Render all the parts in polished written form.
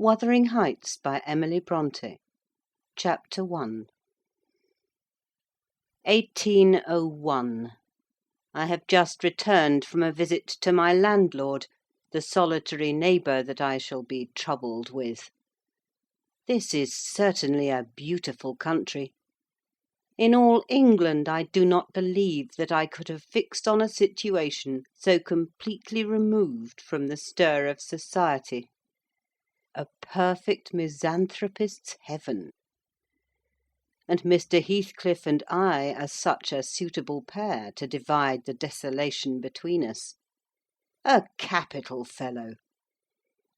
Wuthering Heights by Emily Brontë. Chapter 1. 1801. I have just returned from a visit to my landlord, the solitary neighbour that I shall be troubled with. This is certainly a beautiful country. In all England I do not believe that I could have fixed on a situation so completely removed from the stir of society. A perfect misanthropist's heaven. And Mr. Heathcliff and I are such a suitable pair to divide the desolation between us. A capital fellow!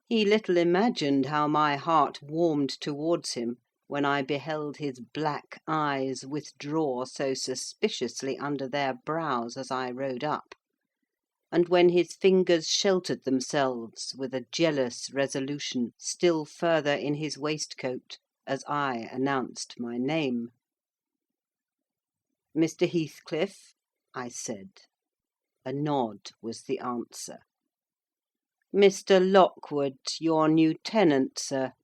He little imagined how my heart warmed towards him when I beheld his black eyes withdraw so suspiciously under their brows as I rode up, and when his fingers sheltered themselves with a jealous resolution still further in his waistcoat as I announced my name. "Mr. Heathcliff?" I said. A nod was the answer. "Mr. Lockwood, your new tenant, sir.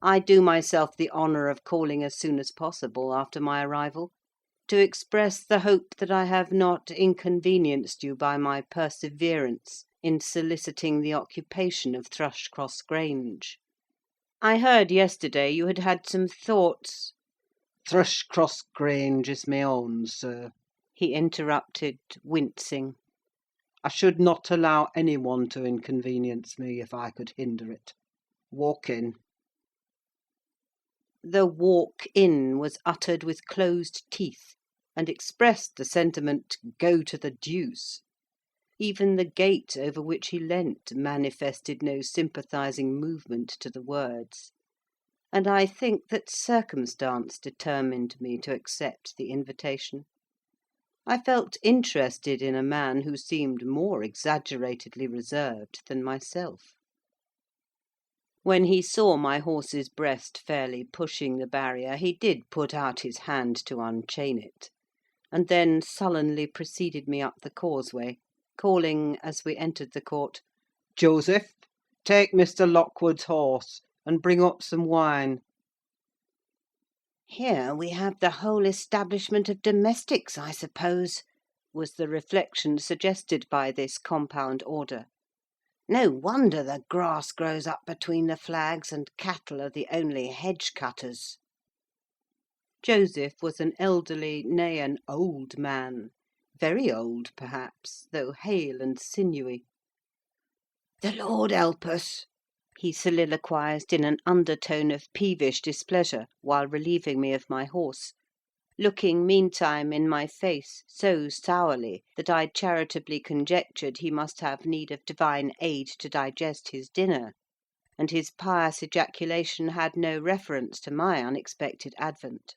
I do myself the honour of calling as soon as possible after my arrival, to express the hope that I have not inconvenienced you by my perseverance in soliciting the occupation of Thrushcross Grange. I heard yesterday you had had some thoughts—" "Thrushcross Grange is my own, sir," he interrupted, wincing. "I should not allow any one to inconvenience me if I could hinder it. Walk in." The "walk in" was uttered with closed teeth, and expressed the sentiment, "Go to the deuce." Even the gate over which he leant manifested no sympathising movement to the words; and I think that circumstance determined me to accept the invitation. I felt interested in a man who seemed more exaggeratedly reserved than myself. When he saw my horse's breast fairly pushing the barrier, he did put out his hand to unchain it, and then sullenly preceded me up the causeway, calling, as we entered the court, "Joseph, take Mr. Lockwood's horse, and bring up some wine." "Here we have the whole establishment of domestics, I suppose," was the reflection suggested by this compound order. "No wonder the grass grows up between the flags, and cattle are the only hedge cutters." Joseph was an elderly, nay, an old man; very old, perhaps, though hale and sinewy. "The Lord help us!" he soliloquised in an undertone of peevish displeasure, while relieving me of my horse, looking meantime in my face so sourly that I charitably conjectured he must have need of divine aid to digest his dinner, and his pious ejaculation had no reference to my unexpected advent.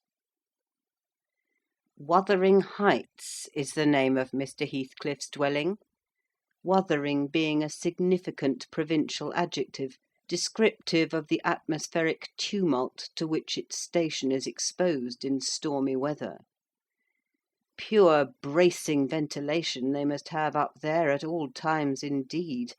Wuthering Heights is the name of Mr. Heathcliff's dwelling, Wuthering being a significant provincial adjective, descriptive of the atmospheric tumult to which its station is exposed in stormy weather. Pure bracing ventilation they must have up there at all times indeed.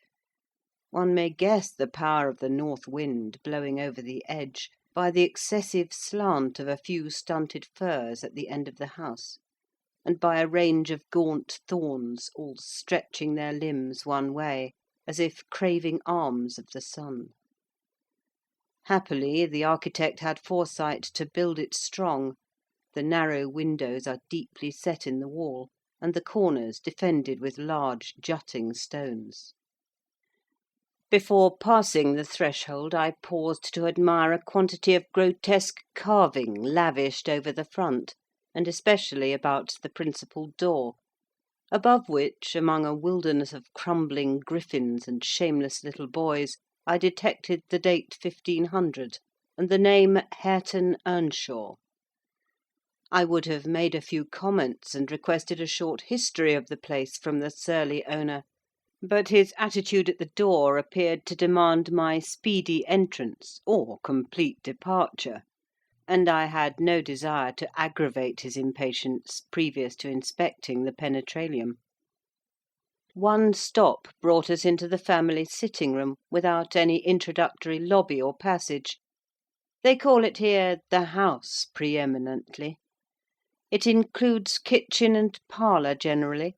One may guess the power of the north wind blowing over the edge by the excessive slant of a few stunted firs at the end of the house, and by a range of gaunt thorns all stretching their limbs one way, as if craving alms of the sun. Happily the architect had foresight to build it strong: the narrow windows are deeply set in the wall, and the corners defended with large jutting stones. Before passing the threshold, I paused to admire a quantity of grotesque carving lavished over the front, and especially about the principal door, above which, among a wilderness of crumbling griffins and shameless little boys, I detected the date 1500, and the name Hareton Earnshaw. I would have made a few comments, and requested a short history of the place from the surly owner, but his attitude at the door appeared to demand my speedy entrance or complete departure, and I had no desire to aggravate his impatience previous to inspecting the penetralium. One stop brought us into the family sitting-room, without any introductory lobby or passage. They call it here the house pre-eminently. It includes kitchen and parlour generally,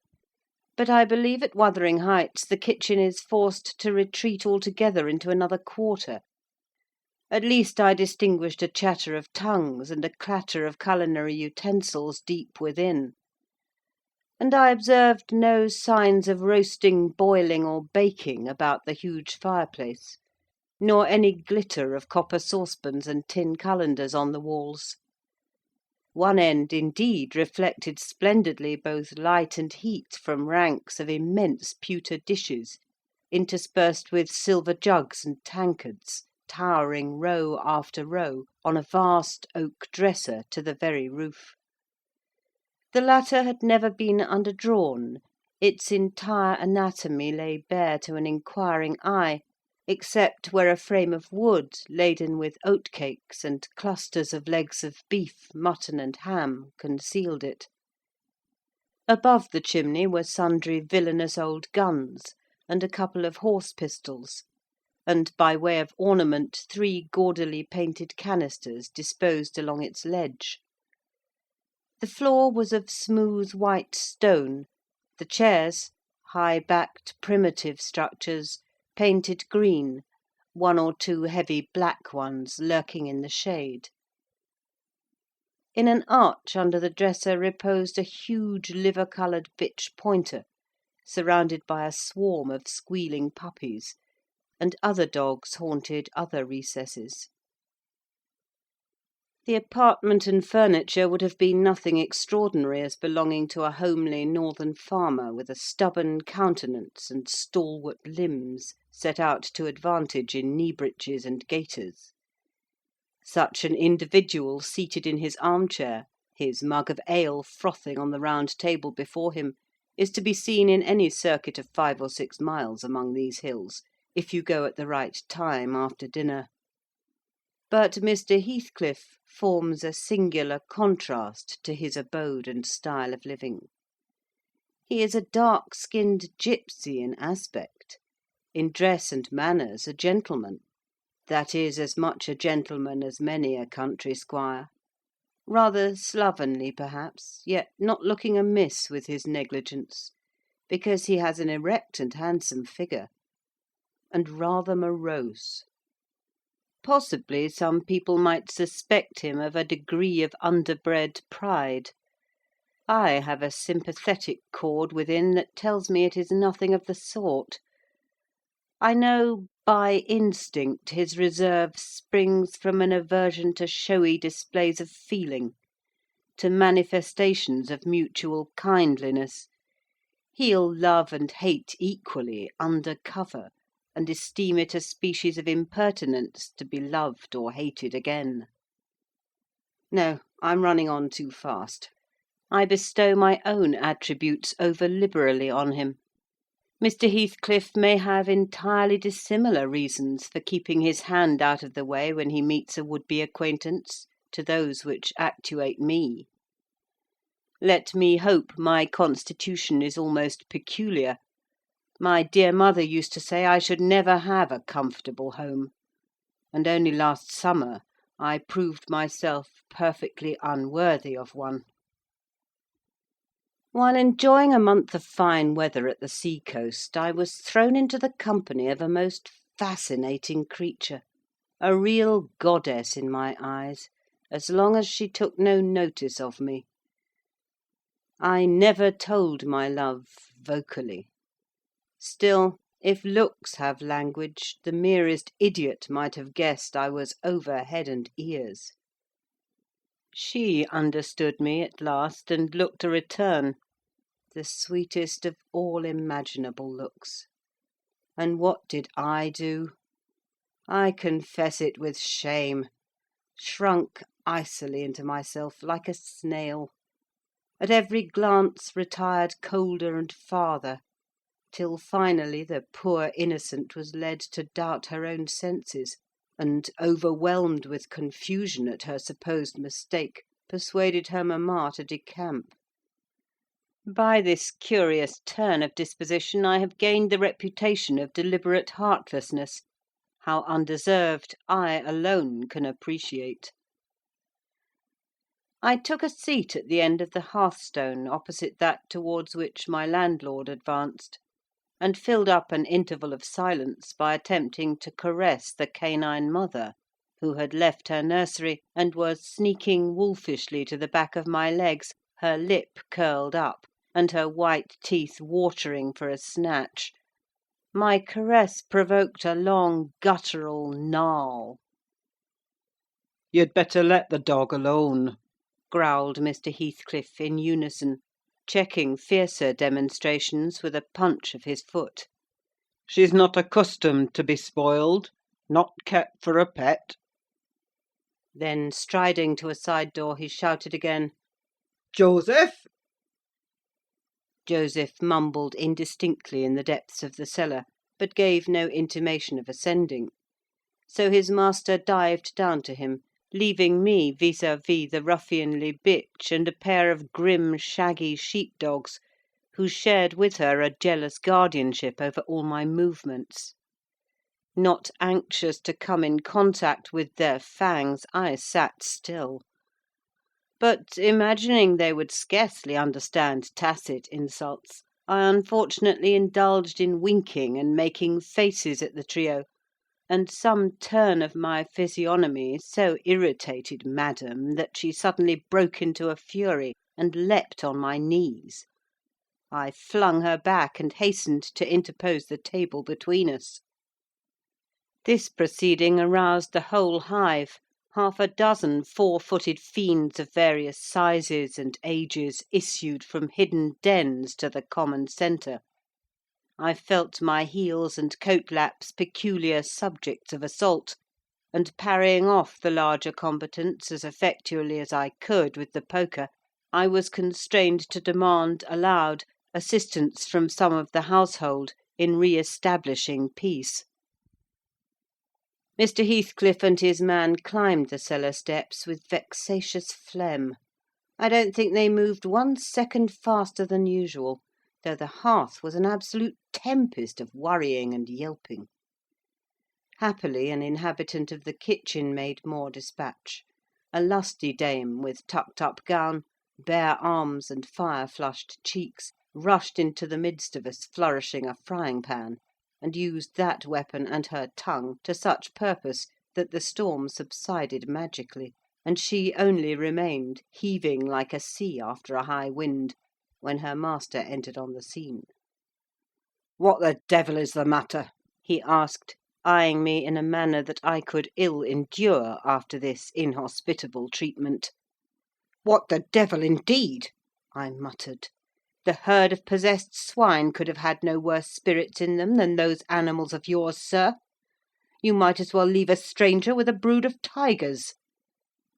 but I believe at Wuthering Heights the kitchen is forced to retreat altogether into another quarter. At least I distinguished a chatter of tongues and a clatter of culinary utensils deep within. And I observed no signs of roasting, boiling, or baking about the huge fireplace, nor any glitter of copper saucepans and tin calendars on the walls. One end, indeed, reflected splendidly both light and heat from ranks of immense pewter dishes, interspersed with silver jugs and tankards, towering row after row on a vast oak dresser to the very roof. The latter had never been underdrawn; its entire anatomy lay bare to an inquiring eye, except where a frame of wood, laden with oatcakes and clusters of legs of beef, mutton, and ham, concealed it. Above the chimney were sundry villainous old guns, and a couple of horse pistols, and, by way of ornament, 3 gaudily painted canisters disposed along its ledge. The floor was of smooth white stone, the chairs, high-backed primitive structures, painted green, 1 or 2 heavy black ones lurking in the shade. In an arch under the dresser reposed a huge liver-coloured bitch pointer, surrounded by a swarm of squealing puppies, and other dogs haunted other recesses. The apartment and furniture would have been nothing extraordinary as belonging to a homely northern farmer with a stubborn countenance and stalwart limbs set out to advantage in knee-breeches and gaiters. Such an individual seated in his arm-chair, his mug of ale frothing on the round table before him, is to be seen in any circuit of 5 or 6 miles among these hills, if you go at the right time after dinner. But Mr. Heathcliff forms a singular contrast to his abode and style of living. He is a dark-skinned gipsy in aspect, in dress and manners a gentleman, that is, as much a gentleman as many a country squire, rather slovenly perhaps, yet not looking amiss with his negligence, because he has an erect and handsome figure, and rather morose. Possibly some people might suspect him of a degree of underbred pride. I have a sympathetic chord within that tells me it is nothing of the sort. I know by instinct his reserve springs from an aversion to showy displays of feeling, to manifestations of mutual kindliness. He'll love and hate equally under cover, and esteem it a species of impertinence to be loved or hated again. No, I'm running on too fast. I bestow my own attributes over-liberally on him. Mr. Heathcliff may have entirely dissimilar reasons for keeping his hand out of the way when he meets a would-be acquaintance to those which actuate me. Let me hope my constitution is almost peculiar. My dear mother used to say I should never have a comfortable home, and only last summer I proved myself perfectly unworthy of one. While enjoying a month of fine weather at the sea-coast, I was thrown into the company of a most fascinating creature, a real goddess in my eyes, as long as she took no notice of me. I never told my love vocally. Still, if looks have language, the merest idiot might have guessed I was over head and ears. She understood me at last, and looked a return, the sweetest of all imaginable looks. And what did I do? I confess it with shame, shrunk icily into myself like a snail, at every glance retired colder and farther, till finally the poor innocent was led to doubt her own senses, and, overwhelmed with confusion at her supposed mistake, persuaded her mamma to decamp. By this curious turn of disposition I have gained the reputation of deliberate heartlessness. How undeserved, I alone can appreciate. I took a seat at the end of the hearthstone opposite that towards which my landlord advanced, and filled up an interval of silence by attempting to caress the canine mother, who had left her nursery, and was sneaking wolfishly to the back of my legs, her lip curled up, and her white teeth watering for a snatch. My caress provoked a long guttural gnarl. "You'd better let the dog alone," growled Mr. Heathcliff in unison, checking fiercer demonstrations with a punch of his foot. "She's not accustomed to be spoiled, not kept for a pet." Then, striding to a side door, he shouted again, "Joseph!" Joseph mumbled indistinctly in the depths of the cellar, but gave no intimation of ascending; so his master dived down to him, leaving me vis-à-vis the ruffianly bitch and a pair of grim, shaggy sheep-dogs, who shared with her a jealous guardianship over all my movements. Not anxious to come in contact with their fangs, I sat still. But, imagining they would scarcely understand tacit insults, I unfortunately indulged in winking and making faces at the trio, and some turn of my physiognomy so irritated Madam that she suddenly broke into a fury, and leapt on my knees. I flung her back, and hastened to interpose the table between us. This proceeding aroused the whole hive. Half a dozen four-footed fiends of various sizes and ages issued from hidden dens to the common centre. I felt my heels and coat-laps peculiar subjects of assault, and parrying off the larger combatants as effectually as I could with the poker, I was constrained to demand aloud assistance from some of the household in re-establishing peace. Mr. Heathcliff and his man climbed the cellar steps with vexatious phlegm. I don't think they moved 1 second faster than usual, though the hearth was an absolute tempest of worrying and yelping. Happily, an inhabitant of the kitchen made more dispatch. A lusty dame, with tucked-up gown, bare arms, and fire-flushed cheeks, rushed into the midst of us flourishing a frying-pan, and used that weapon and her tongue to such purpose that the storm subsided magically, and she only remained, heaving like a sea after a high wind, when her master entered on the scene. "What the devil is the matter?" he asked, eyeing me in a manner that I could ill endure after this inhospitable treatment. "What the devil, indeed!" I muttered. The herd of possessed swine could have had no worse spirits in them than those animals of yours, sir. You might as well leave a stranger with a brood of tigers.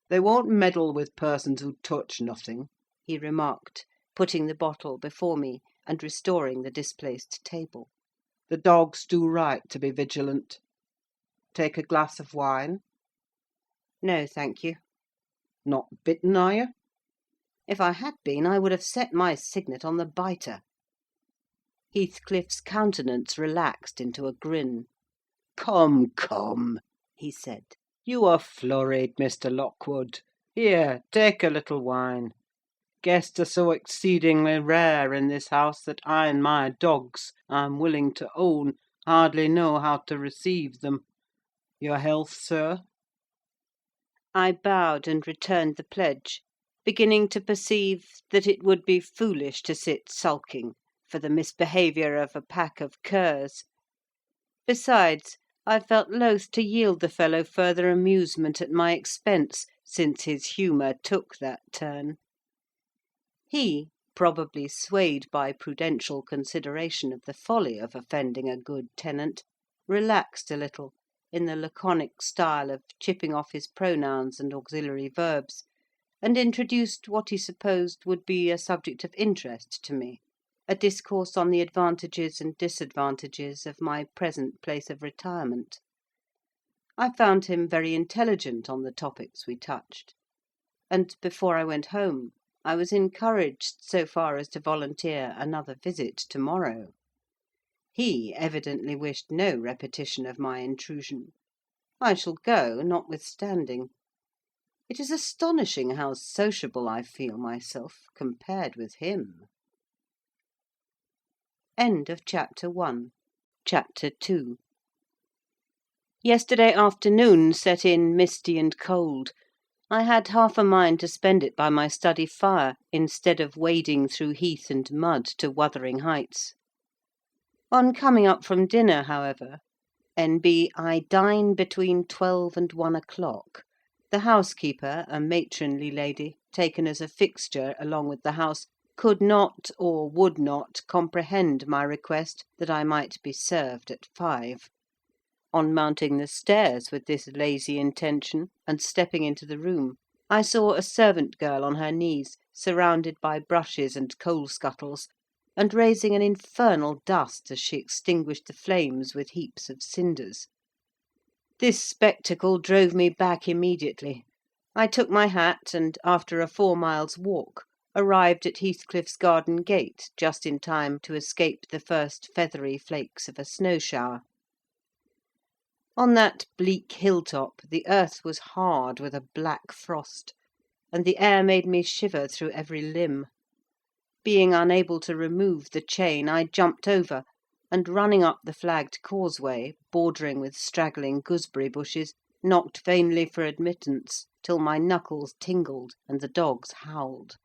"They won't meddle with persons who touch nothing," he remarked, putting the bottle before me, and restoring the displaced table. "The dogs do right to be vigilant. Take a glass of wine?" No, thank you. "Not bitten, are you?" If I had been, I would have set my signet on the biter. Heathcliff's countenance relaxed into a grin. "Come, come," he said. "You are flurried, Mr. Lockwood. Here, take a little wine. Guests are so exceedingly rare in this house that I and my dogs, I'm willing to own, hardly know how to receive them. Your health, sir?" I bowed and returned the pledge, beginning to perceive that it would be foolish to sit sulking for the misbehaviour of a pack of curs. Besides, I felt loath to yield the fellow further amusement at my expense, since his humour took that turn. He, probably swayed by prudential consideration of the folly of offending a good tenant, relaxed a little, in the laconic style of chipping off his pronouns and auxiliary verbs, and introduced what he supposed would be a subject of interest to me, a discourse on the advantages and disadvantages of my present place of retirement. I found him very intelligent on the topics we touched; and, before I went home, I was encouraged so far as to volunteer another visit to-morrow. He evidently wished no repetition of my intrusion. I shall go, notwithstanding. It is astonishing how sociable I feel myself compared with him. End of Chapter 1. Chapter 2. Yesterday afternoon set in misty and cold. I had half a mind to spend it by my study fire, instead of wading through heath and mud to Wuthering Heights. On coming up from dinner, however, N.B. I dine between 12 and 1 o'clock. The housekeeper, a matronly lady, taken as a fixture along with the house, could not or would not comprehend my request that I might be served at 5. On mounting the stairs with this lazy intention, and stepping into the room, I saw a servant girl on her knees, surrounded by brushes and coal scuttles, and raising an infernal dust as she extinguished the flames with heaps of cinders. This spectacle drove me back immediately. I took my hat, and, after a 4 miles' walk, arrived at Heathcliff's garden gate just in time to escape the first feathery flakes of a snow-shower. On that bleak hill-top the earth was hard with a black frost, and the air made me shiver through every limb. Being unable to remove the chain, I jumped over, and running up the flagged causeway, bordering with straggling gooseberry bushes, knocked vainly for admittance, till my knuckles tingled and the dogs howled.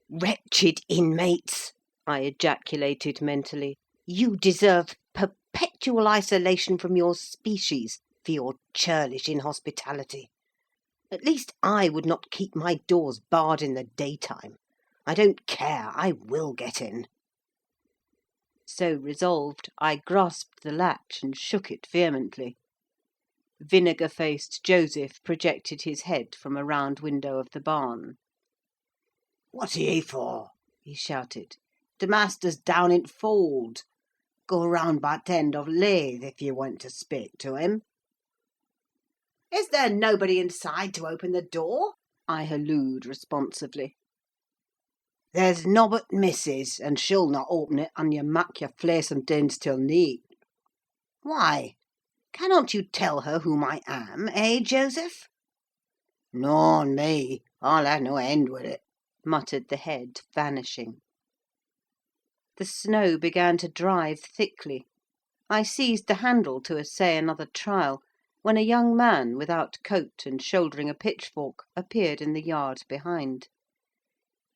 "Wretched inmates!" I ejaculated mentally. "You deserve perpetual isolation from your species for your churlish inhospitality. At least I would not keep my doors barred in the daytime. I don't care, I will get in." So resolved, I grasped the latch and shook it vehemently. Vinegar-faced Joseph projected his head from a round window of the barn. "What are ye for?" he shouted. "The master's down in fold. Go round by t' end of lathe if you want to speak to him." "Is there nobody inside to open the door?" I hallooed responsively. "There's nobbut missis, and she'll not open it an you mak your fleece and dins till neet." "Why? Cannot you tell her whom I am, eh, Joseph?" "Noan me, I'll ha' no end with it," muttered the head, vanishing. The snow began to drive thickly. I seized the handle to essay another trial, when a young man, without coat, and shouldering a pitchfork, appeared in the yard behind.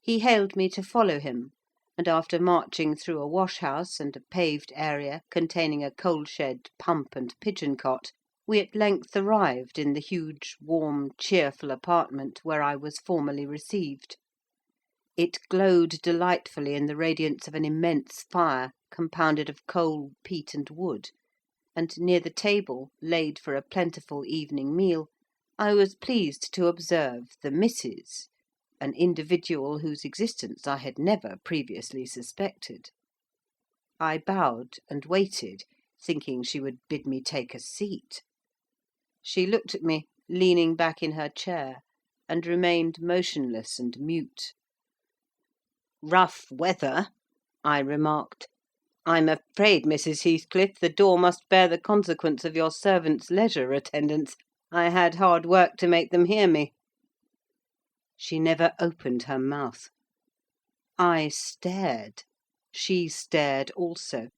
He hailed me to follow him, and after marching through a wash-house and a paved area containing a coal-shed, pump, and pigeon-cot, we at length arrived in the huge, warm, cheerful apartment where I was formerly received. It glowed delightfully in the radiance of an immense fire, compounded of coal, peat, and wood, and near the table, laid for a plentiful evening meal, I was pleased to observe the Misses, an individual whose existence I had never previously suspected. I bowed and waited, thinking she would bid me take a seat. She looked at me, leaning back in her chair, and remained motionless and mute. "Rough weather," I remarked. "I'm afraid, Mrs. Heathcliff, the door must bear the consequence of your servants' leisure attendance. I had hard work to make them hear me." She never opened her mouth. I stared. She stared also.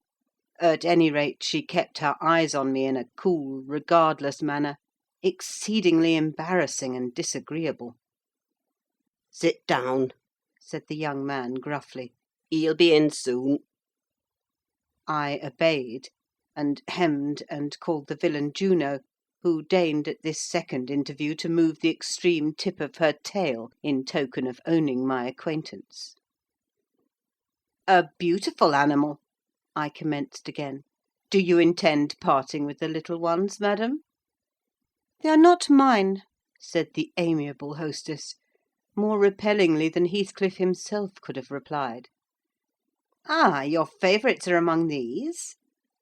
At any rate, she kept her eyes on me in a cool, regardless manner, exceedingly embarrassing and disagreeable. "Sit down," said the young man gruffly. "He'll be in soon." I obeyed, and hemmed and called the villain Juno, who deigned at this second interview to move the extreme tip of her tail in token of owning my acquaintance. "A beautiful animal," I commenced again. "Do you intend parting with the little ones, madam?" "They are not mine," said the amiable hostess, more repellingly than Heathcliff himself could have replied. "Ah, your favourites are among these?"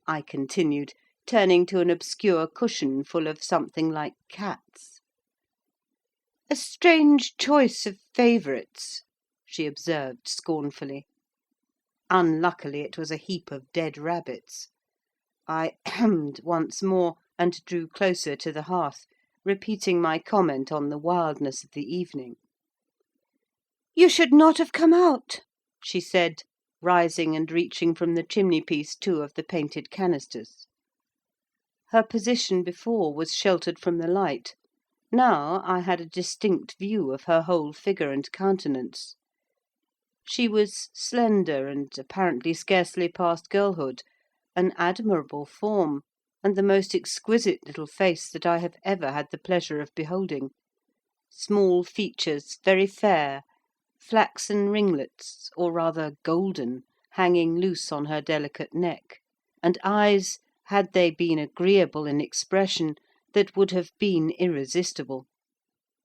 I continued, turning to an obscure cushion full of something like cats. "A strange choice of favourites," she observed scornfully. Unluckily it was a heap of dead rabbits. I hemmed once more, and drew closer to the hearth, repeating my comment on the wildness of the evening. "You should not have come out," she said, rising and reaching from the chimney-piece 2 of the painted canisters. Her position before was sheltered from the light; now I had a distinct view of her whole figure and countenance. She was slender, and apparently scarcely past girlhood, an admirable form, and the most exquisite little face that I have ever had the pleasure of beholding: small features, very fair, flaxen ringlets, or rather golden, hanging loose on her delicate neck, and eyes, had they been agreeable in expression, that would have been irresistible.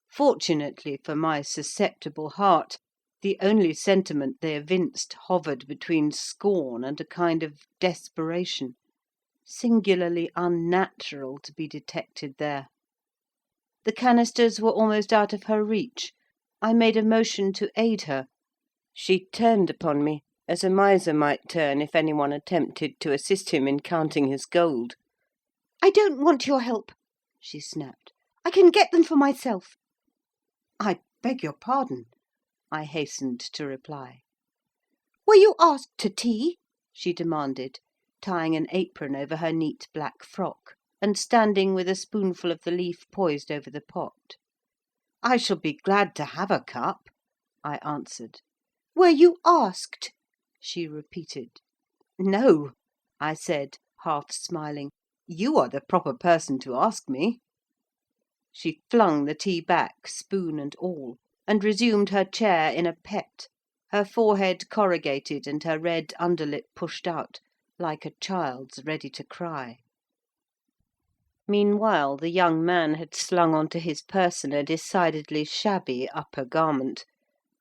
Fortunately for my susceptible heart, the only sentiment they evinced hovered between scorn and a kind of desperation, singularly unnatural to be detected there. The canisters were almost out of her reach. I made a motion to aid her. She turned upon me, as a miser might turn if any one attempted to assist him in counting his gold. "I don't want your help," she snapped. "I can get them for myself." "I beg your pardon," I hastened to reply. "Were you asked to tea?" she demanded, tying an apron over her neat black frock, and standing with a spoonful of the leaf poised over the pot. "I shall be glad to have a cup," I answered. "Were you asked?" she repeated. "No," I said, half smiling. "You are the proper person to ask me." She flung the tea back, spoon and all, and resumed her chair in a pet, her forehead corrugated and her red underlip pushed out, like a child's ready to cry. Meanwhile the young man had slung on to his person a decidedly shabby upper garment,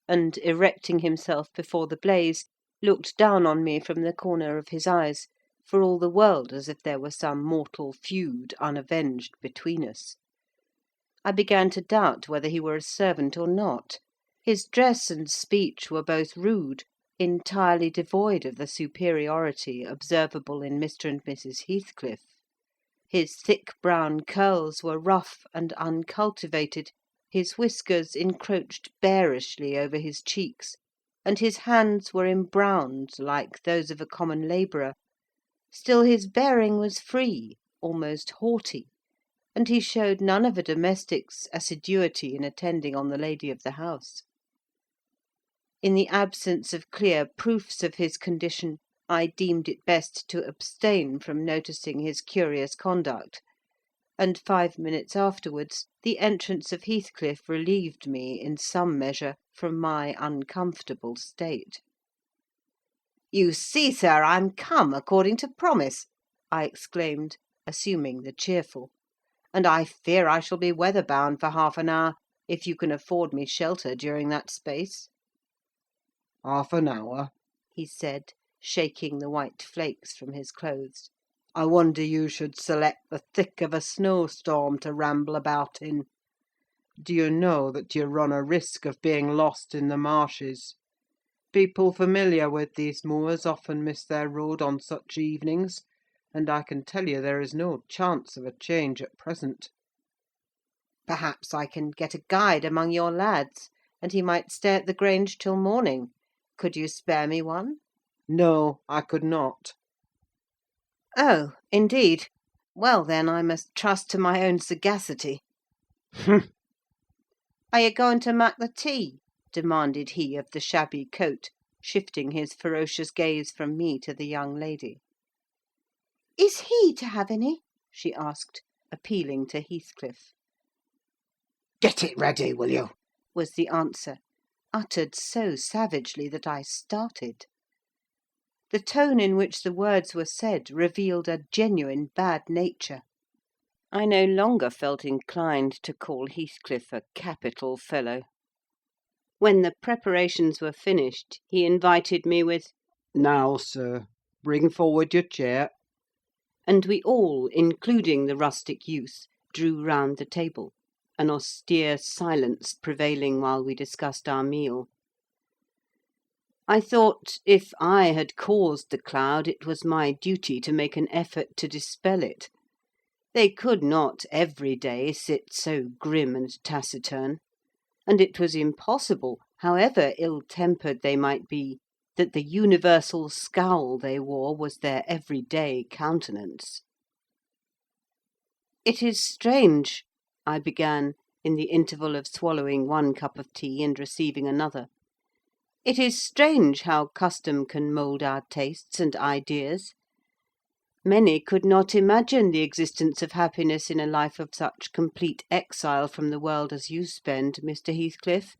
and, erecting himself before the blaze, looked down on me from the corner of his eyes, for all the world as if there were some mortal feud unavenged between us. I began to doubt whether he were a servant or not. His dress and speech were both rude, entirely devoid of the superiority observable in Mr. and Mrs. Heathcliff. His thick brown curls were rough and uncultivated, his whiskers encroached bearishly over his cheeks, and his hands were embrowned like those of a common labourer. Still his bearing was free, almost haughty, and he showed none of a domestic's assiduity in attending on the lady of the house. In the absence of clear proofs of his condition, I deemed it best to abstain from noticing his curious conduct, and 5 minutes afterwards the entrance of Heathcliff relieved me, in some measure, from my uncomfortable state. "You see, sir, I'm come according to promise," I exclaimed, assuming the cheerful; "and I fear I shall be weather bound for half an hour, if you can afford me shelter during that space." "Half an hour?" he said, shaking the white flakes from his clothes. "I wonder you should select the thick of a snowstorm to ramble about in. Do you know that you run a risk of being lost in the marshes? People familiar with these moors often miss their road on such evenings, and I can tell you there is no chance of a change at present." "Perhaps I can get a guide among your lads, and he might stay at the Grange till morning. Could you spare me one?" "No, I could not." "Oh, indeed! Well, then, I must trust to my own sagacity." "Humph!" "Are you going to mak' the tea?" demanded he of the shabby coat, shifting his ferocious gaze from me to the young lady. "Is he to have any?" she asked, appealing to Heathcliff. "Get it ready, will you?" was the answer, uttered so savagely that I started. The tone in which the words were said revealed a genuine bad nature. I no longer felt inclined to call Heathcliff a capital fellow. When the preparations were finished, he invited me with, "Now, sir, bring forward your chair." and we all, including the rustic youth, drew round the table, an austere silence prevailing while we discussed our meal. I thought if I had caused the cloud, it was my duty to make an effort to dispel it. They could not every day sit so grim and taciturn, and it was impossible, however ill-tempered they might be, that the universal scowl they wore was their every-day countenance. "It is strange," I began, in the interval of swallowing one cup of tea and receiving another, "it is strange how custom can mould our tastes and ideas. Many could not imagine the existence of happiness in a life of such complete exile from the world as you spend, Mr. Heathcliff.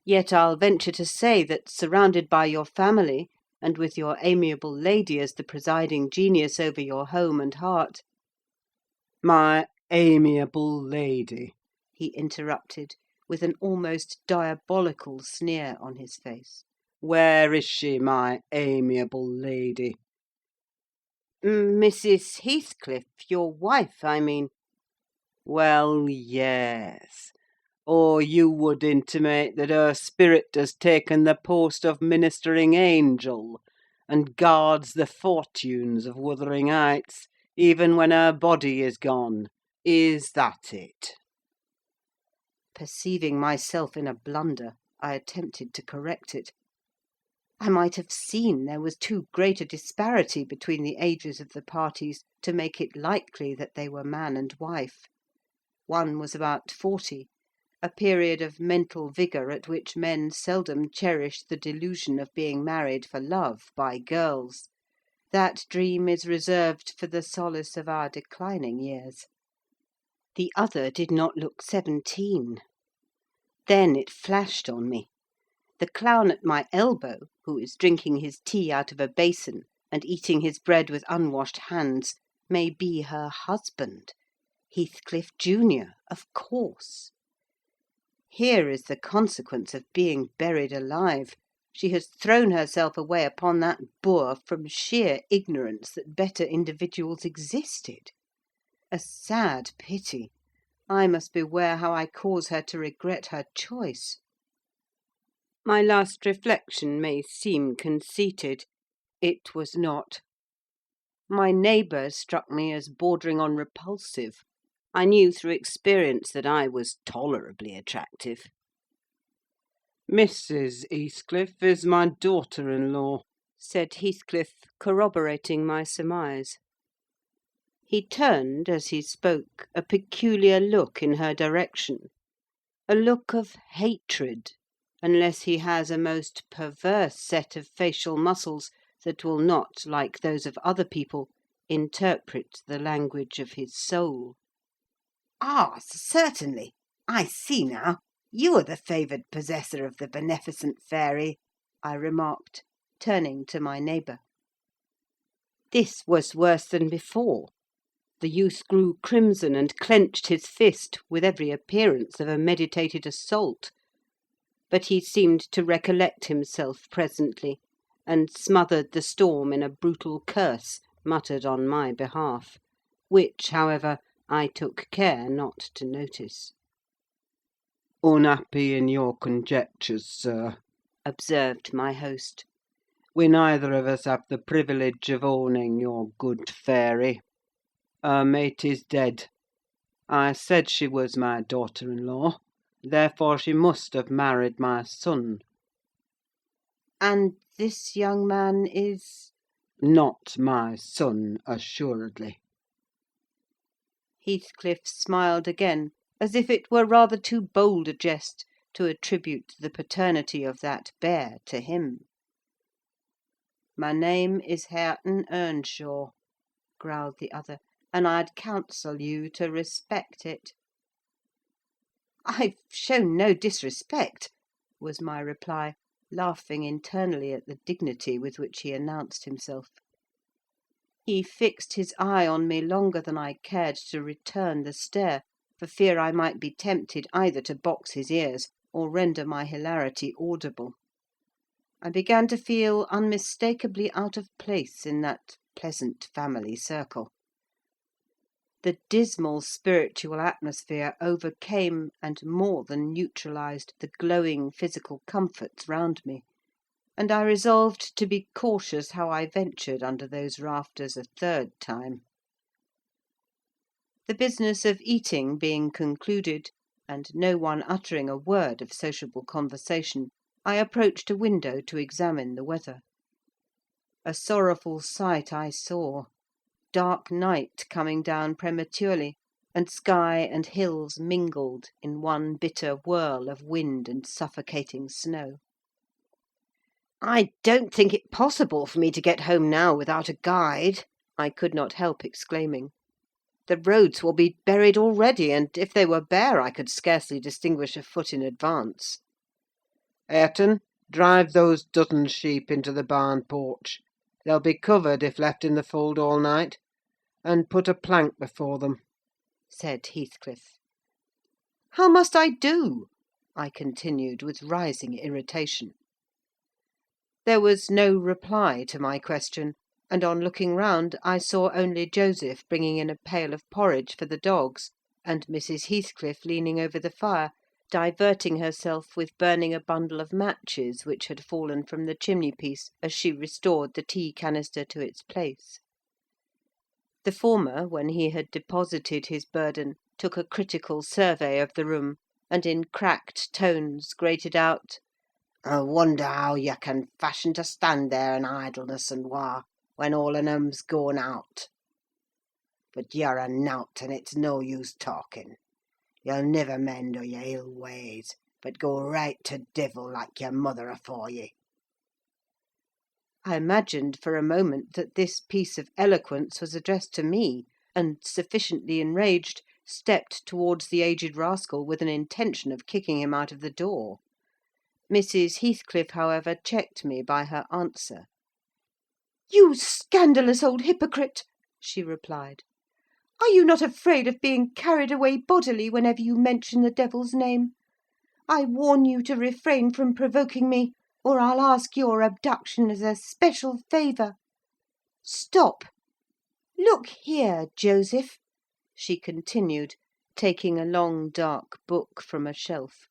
Yet I'll venture to say that, surrounded by your family, and with your amiable lady as the presiding genius over your home and heart—" My amiable lady! he interrupted, with an almost diabolical sneer on his face. Where is she, my amiable lady? "Mrs. Heathcliff, your wife, I mean." Well, yes. Or you would intimate that her spirit has taken the post of ministering angel, and guards the fortunes of Wuthering Heights, even when her body is gone. Is that it?" Perceiving myself in a blunder, I attempted to correct it. I might have seen there was too great a disparity between the ages of the parties to make it likely that they were man and wife. One was about 40, a period of mental vigour at which men seldom cherish the delusion of being married for love by girls. That dream is reserved for the solace of our declining years. The other did not look 17. Then it flashed on me. The clown at my elbow, who is drinking his tea out of a basin and eating his bread with unwashed hands, may be her husband, Heathcliff junior, of course. Here is the consequence of being buried alive. She has thrown herself away upon that boor from sheer ignorance that better individuals existed. A sad pity. I must beware how I cause her to regret her choice. My last reflection may seem conceited. It was not. My neighbour struck me as bordering on repulsive. I knew through experience that I was tolerably attractive. "Mrs. Heathcliff is my daughter-in-law," said Heathcliff, corroborating my surmise. He turned, as he spoke, a peculiar look in her direction, a look of hatred, unless he has a most perverse set of facial muscles that will not, like those of other people, interpret the language of his soul. "Ah, certainly! I see now. You are the favoured possessor of the beneficent fairy," I remarked, turning to my neighbour. This was worse than before. The youth grew crimson and clenched his fist, with every appearance of a meditated assault. But he seemed to recollect himself presently, and smothered the storm in a brutal curse muttered on my behalf, which, however, I took care not to notice. "Unhappy in your conjectures, sir," observed my host. "We neither of us have the privilege of owning your good fairy. Her mate is dead. I said she was my daughter-in-law, therefore she must have married my son." "And this young man is—" "Not my son, assuredly." Heathcliff smiled again, as if it were rather too bold a jest to attribute the paternity of that bear to him. "My name is Hareton Earnshaw," growled the other, "and I'd counsel you to respect it." "I've shown no disrespect," was my reply, laughing internally at the dignity with which he announced himself. He fixed his eye on me longer than I cared to return the stare, for fear I might be tempted either to box his ears or render my hilarity audible. I began to feel unmistakably out of place in that pleasant family circle. The dismal spiritual atmosphere overcame and more than neutralised the glowing physical comforts round me, and I resolved to be cautious how I ventured under those rafters a third time. The business of eating being concluded, and no one uttering a word of sociable conversation, I approached a window to examine the weather. A sorrowful sight I saw: dark night coming down prematurely, and sky and hills mingled in one bitter whirl of wind and suffocating snow. "I don't think it possible for me to get home now without a guide," I could not help exclaiming. "The roads will be buried already, and if they were bare I could scarcely distinguish a foot in advance." Hareton, drive those dozen sheep into the barn porch. They'll be covered if left in the fold all night. And put a plank before them," said Heathcliff. "How must I do?" I continued, with rising irritation. There was no reply to my question, and on looking round I saw only Joseph bringing in a pail of porridge for the dogs, and Mrs. Heathcliff leaning over the fire, diverting herself with burning a bundle of matches which had fallen from the chimney-piece as she restored the tea canister to its place. The former, when he had deposited his burden, took a critical survey of the room, and in cracked tones grated out, "I wonder how you can fashion to stand there in idleness and war, when all on 'em's gone out. But you're a nowt, and it's no use talking. You'll niver mend o' your ill ways, but go right to divil like your mother afore ye." I imagined for a moment that this piece of eloquence was addressed to me, and, sufficiently enraged, stepped towards the aged rascal with an intention of kicking him out of the door. Mrs. Heathcliff, however, checked me by her answer. "You scandalous old hypocrite!" she replied. "Are you not afraid of being carried away bodily whenever you mention the devil's name? I warn you to refrain from provoking me, or I'll ask your abduction as a special favour. Stop! Look here, Joseph," she continued, taking a long dark book from a shelf.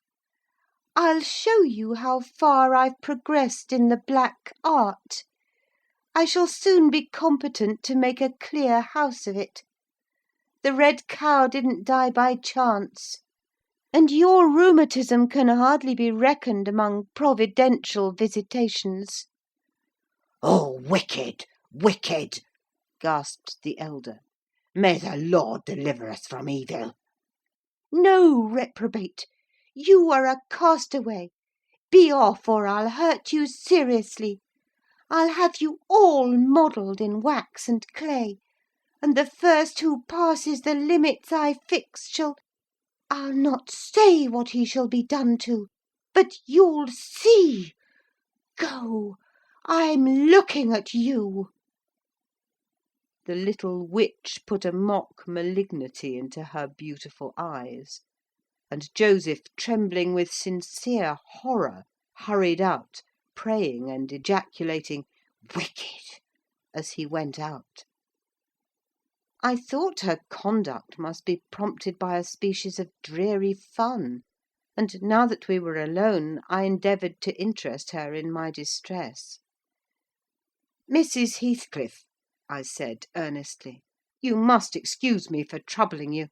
"I'll show you how far I've progressed in the black art. I shall soon be competent to make a clear house of it. The red cow didn't die by chance, and your rheumatism can hardly be reckoned among providential visitations." "Oh, wicked, wicked!" gasped the elder. "May the Lord deliver us from evil!" "No, reprobate! You are a castaway. Be off, or I'll hurt you seriously. I'll have you all modelled in wax and clay, and the first who passes the limits I fix I'll not say what he shall be done to, but you'll see. Go! I'm looking at you." The little witch put a mock malignity into her beautiful eyes, and Joseph, trembling with sincere horror, hurried out, praying and ejaculating "Wicked!" as he went out. I thought her conduct must be prompted by a species of dreary fun, and now that we were alone, I endeavoured to interest her in my distress. "Mrs. Heathcliff," I said earnestly, "you must excuse me for troubling you.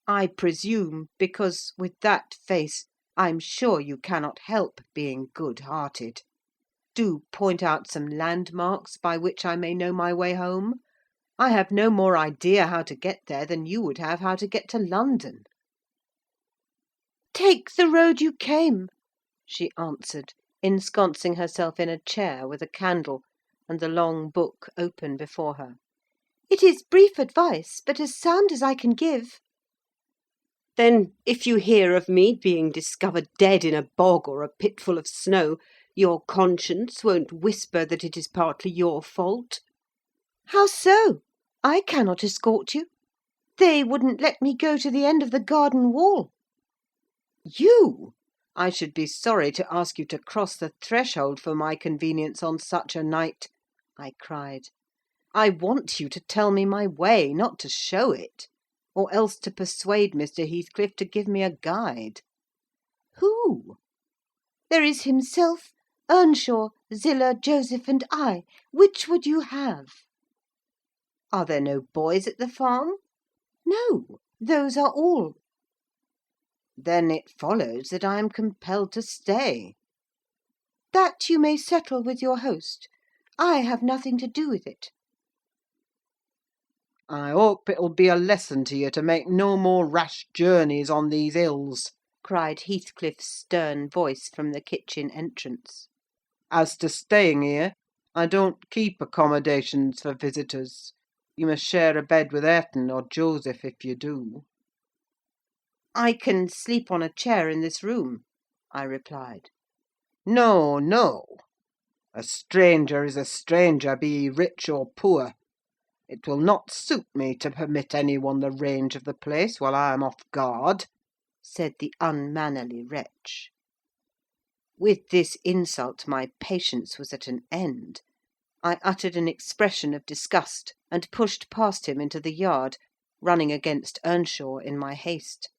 I presume, because, with that face, I'm sure you cannot help being good-hearted. Do point out some landmarks by which I may know my way home. I have no more idea how to get there than you would have how to get to London." "Take the road you came," she answered, ensconcing herself in a chair with a candle, and the long book open before her. "It is brief advice, but as sound as I can give." "Then, if you hear of me being discovered dead in a bog or a pit full of snow, your conscience won't whisper that it is partly your fault?" "How so? I cannot escort you. They wouldn't let me go to the end of the garden wall." "You! I should be sorry to ask you to cross the threshold for my convenience on such a night," I cried. "I want you to tell me my way, not to show it. or else to persuade Mr. Heathcliff to give me a guide. Who? There is himself, Earnshaw, Zillah, Joseph, and I. Which would you have? Are there no boys at the farm? No, those are all. Then it follows that I am compelled to stay. That you may settle with your host. I have nothing to do with it. I hope it'll be a lesson to you to make no more rash journeys on these hills, cried Heathcliff's stern voice from the kitchen entrance. As to staying here, I don't keep accommodations for visitors. You must share a bed with Hareton or Joseph if you do. I can sleep on a chair in this room, I replied. No, no. A stranger is a stranger, be he rich or poor. It will not suit me to permit anyone the range of the place while I am off guard, said the unmannerly wretch. With this insult my patience was at an end. I uttered an expression of disgust, and pushed past him into the yard, running against Earnshaw in my haste.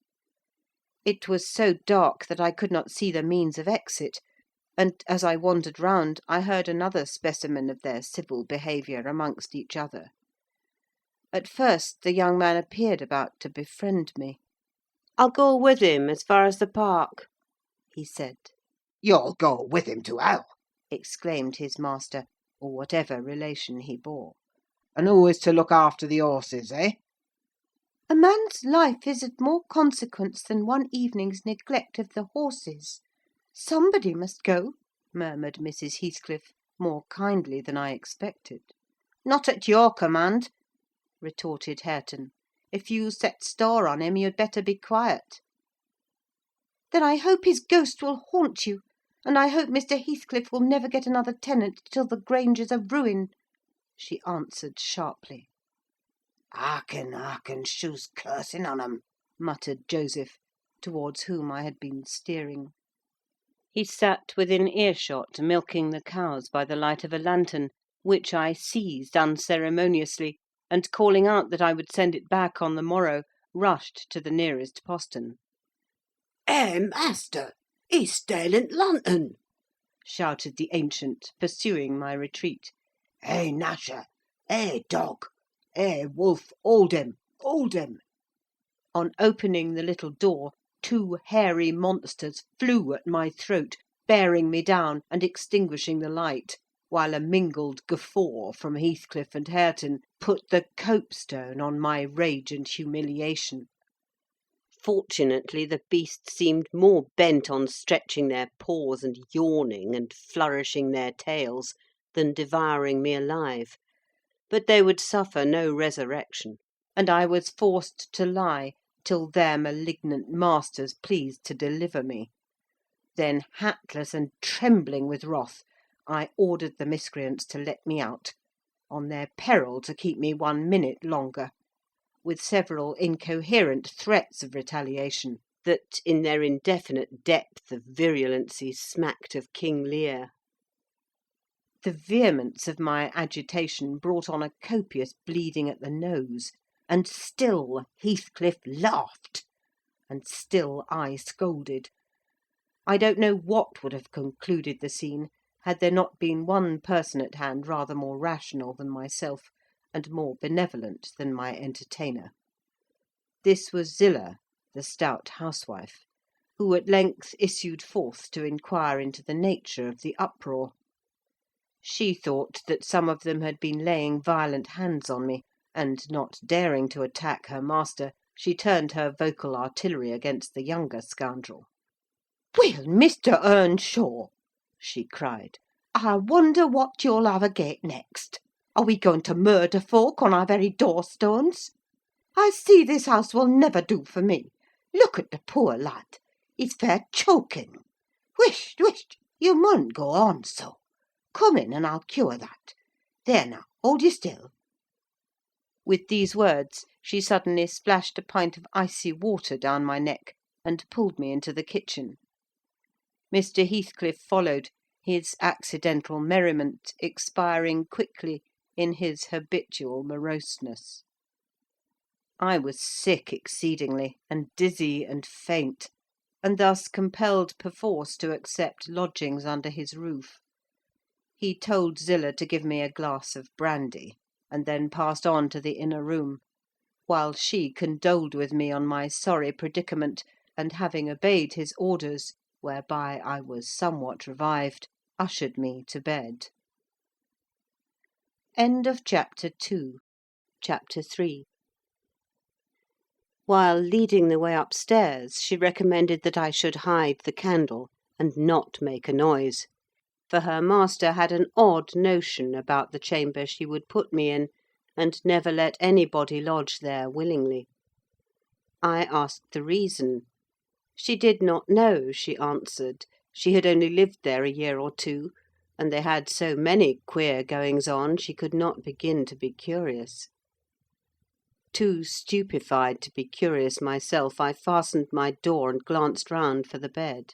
It was so dark that I could not see the means of exit, and as I wandered round I heard another specimen of their civil behaviour amongst each other. At first the young man appeared about to befriend me. "I'll go with him as far as the park," he said. You'll go with him to hell, exclaimed his master, or whatever relation he bore. and who is to look after the horses, eh? A man's life is of more consequence than one evening's neglect of the horses. Somebody must go, murmured Mrs. Heathcliff, more kindly than I expected. Not at your command, retorted Hareton. If you set store on him, you'd better be quiet. Then I hope his ghost will haunt you, and I hope Mr. Heathcliff will never get another tenant till the Grange is a ruin, she answered sharply. Hearken, shoes cursing on 'em, muttered Joseph, towards whom I had been steering. He sat within earshot, milking the cows by the light of a lantern, which I seized unceremoniously, and calling out that I would send it back on the morrow, rushed to the nearest postern. Master, he's stealing lantern!" shouted the ancient, pursuing my retreat. Nasher! Dog! Wolf! Hold him! Hold him!" On opening the little door, two hairy monsters flew at my throat, bearing me down and extinguishing the light, while a mingled guffaw from Heathcliff and Hareton put the copestone on my rage and humiliation. Fortunately, the beasts seemed more bent on stretching their paws and yawning and flourishing their tails than devouring me alive; but they would suffer no resurrection, and I was forced to lie till their malignant masters pleased to deliver me. Then, hatless and trembling with wrath, I ordered the miscreants to let me out, on their peril to keep me 1 minute longer, with several incoherent threats of retaliation, that, in their indefinite depth of virulency, smacked of King Lear. The vehemence of my agitation brought on a copious bleeding at the nose, and still Heathcliff laughed, and still I scolded. I don't know what would have concluded the scene, had there not been one person at hand rather more rational than myself, and more benevolent than my entertainer. This was Zillah, the stout housewife, who at length issued forth to inquire into the nature of the uproar. She thought that some of them had been laying violent hands on me, and, not daring to attack her master, she turned her vocal artillery against the younger scoundrel. "Well, Mr. Earnshaw," she cried, "I wonder what you'll have agate next. Are we going to murder folk on our very doorstones? I see this house will never do for me. Look at the poor lad. He's fair choking. Whisht, whisht, you mun go on so. Come in, and I'll cure that. There now, hold you still." With these words, she suddenly splashed a pint of icy water down my neck, and pulled me into the kitchen. Mr. Heathcliff followed, his accidental merriment expiring quickly in his habitual moroseness. I was sick exceedingly, and dizzy and faint, and thus compelled perforce to accept lodgings under his roof. He told Zillah to give me a glass of brandy, and then passed on to the inner room, while she condoled with me on my sorry predicament, and having obeyed his orders, whereby I was somewhat revived, ushered me to bed. End of Chapter 2. Chapter 3. While leading the way upstairs, she recommended that I should hide the candle, and not make a noise, for her master had an odd notion about the chamber she would put me in, and never let anybody lodge there willingly. I asked the reason. She did not know, she answered. She had only lived there a year or two, and they had so many queer goings-on she could not begin to be curious. Too stupefied to be curious myself, I fastened my door and glanced round for the bed.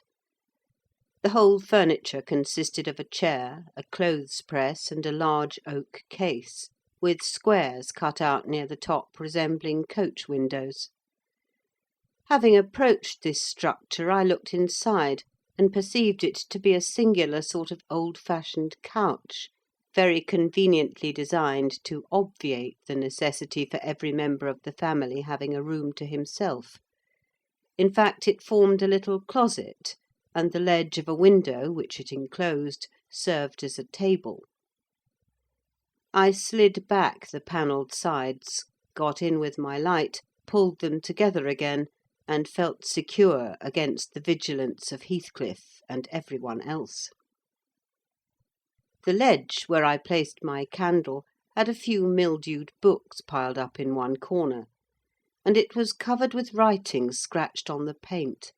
The whole furniture consisted of a chair, a clothes-press, and a large oak case, with squares cut out near the top resembling coach windows. Having approached this structure, I looked inside, and perceived it to be a singular sort of old-fashioned couch, very conveniently designed to obviate the necessity for every member of the family having a room to himself. In fact, it formed a little closet, and the ledge of a window, which it enclosed, served as a table. I slid back the panelled sides, got in with my light, pulled them together again, and felt secure against the vigilance of Heathcliff and every one else. The ledge, where I placed my candle, had a few mildewed books piled up in one corner, and it was covered with writing scratched on the paint.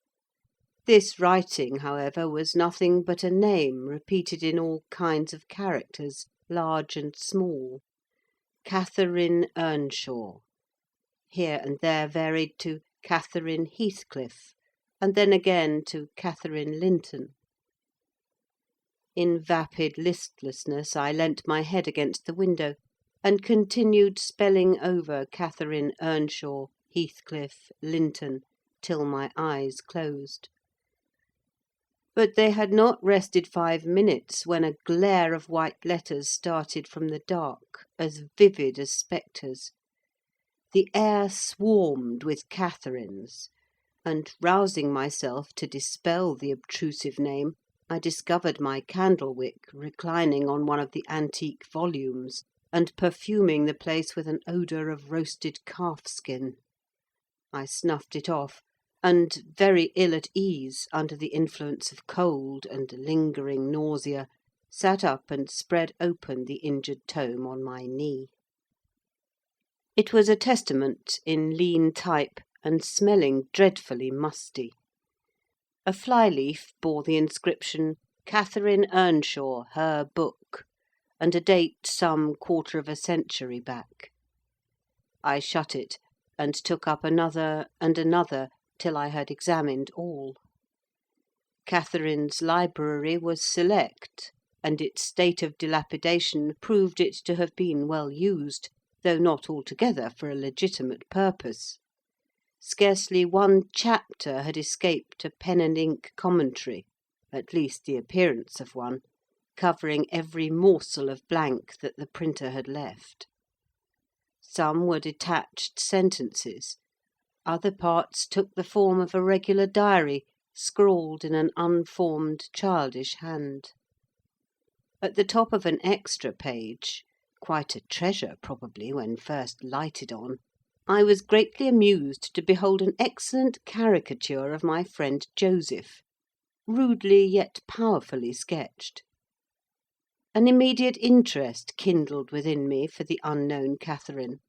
This writing, however, was nothing but a name repeated in all kinds of characters, large and small. Catherine Earnshaw, here and there varied to Catherine Heathcliff, and then again to Catherine Linton. In vapid listlessness I leant my head against the window, and continued spelling over Catherine Earnshaw, Heathcliff, Linton, till my eyes closed. But they had not rested 5 minutes when a glare of white letters started from the dark, as vivid as spectres. The air swarmed with Catherines, and, rousing myself to dispel the obtrusive name, I discovered my candle-wick reclining on one of the antique volumes, and perfuming the place with an odour of roasted calf-skin. I snuffed it off, and, very ill at ease under the influence of cold and lingering nausea, sat up and spread open the injured tome on my knee. It was a Testament in lean type, and smelling dreadfully musty. A fly-leaf bore the inscription, "Catherine Earnshaw, her book," and a date some 1/4 of a century back. I shut it, and took up another and another, till I had examined all. Catherine's library was select, and its state of dilapidation proved it to have been well used, though not altogether for a legitimate purpose. Scarcely one chapter had escaped a pen-and-ink commentary, at least the appearance of one, covering every morsel of blank that the printer had left. Some were detached sentences, other parts took the form of a regular diary, scrawled in an unformed childish hand. At the top of an extra page, quite a treasure probably when first lighted on, I was greatly amused to behold an excellent caricature of my friend Joseph, rudely yet powerfully sketched. An immediate interest kindled within me for the unknown Catherine,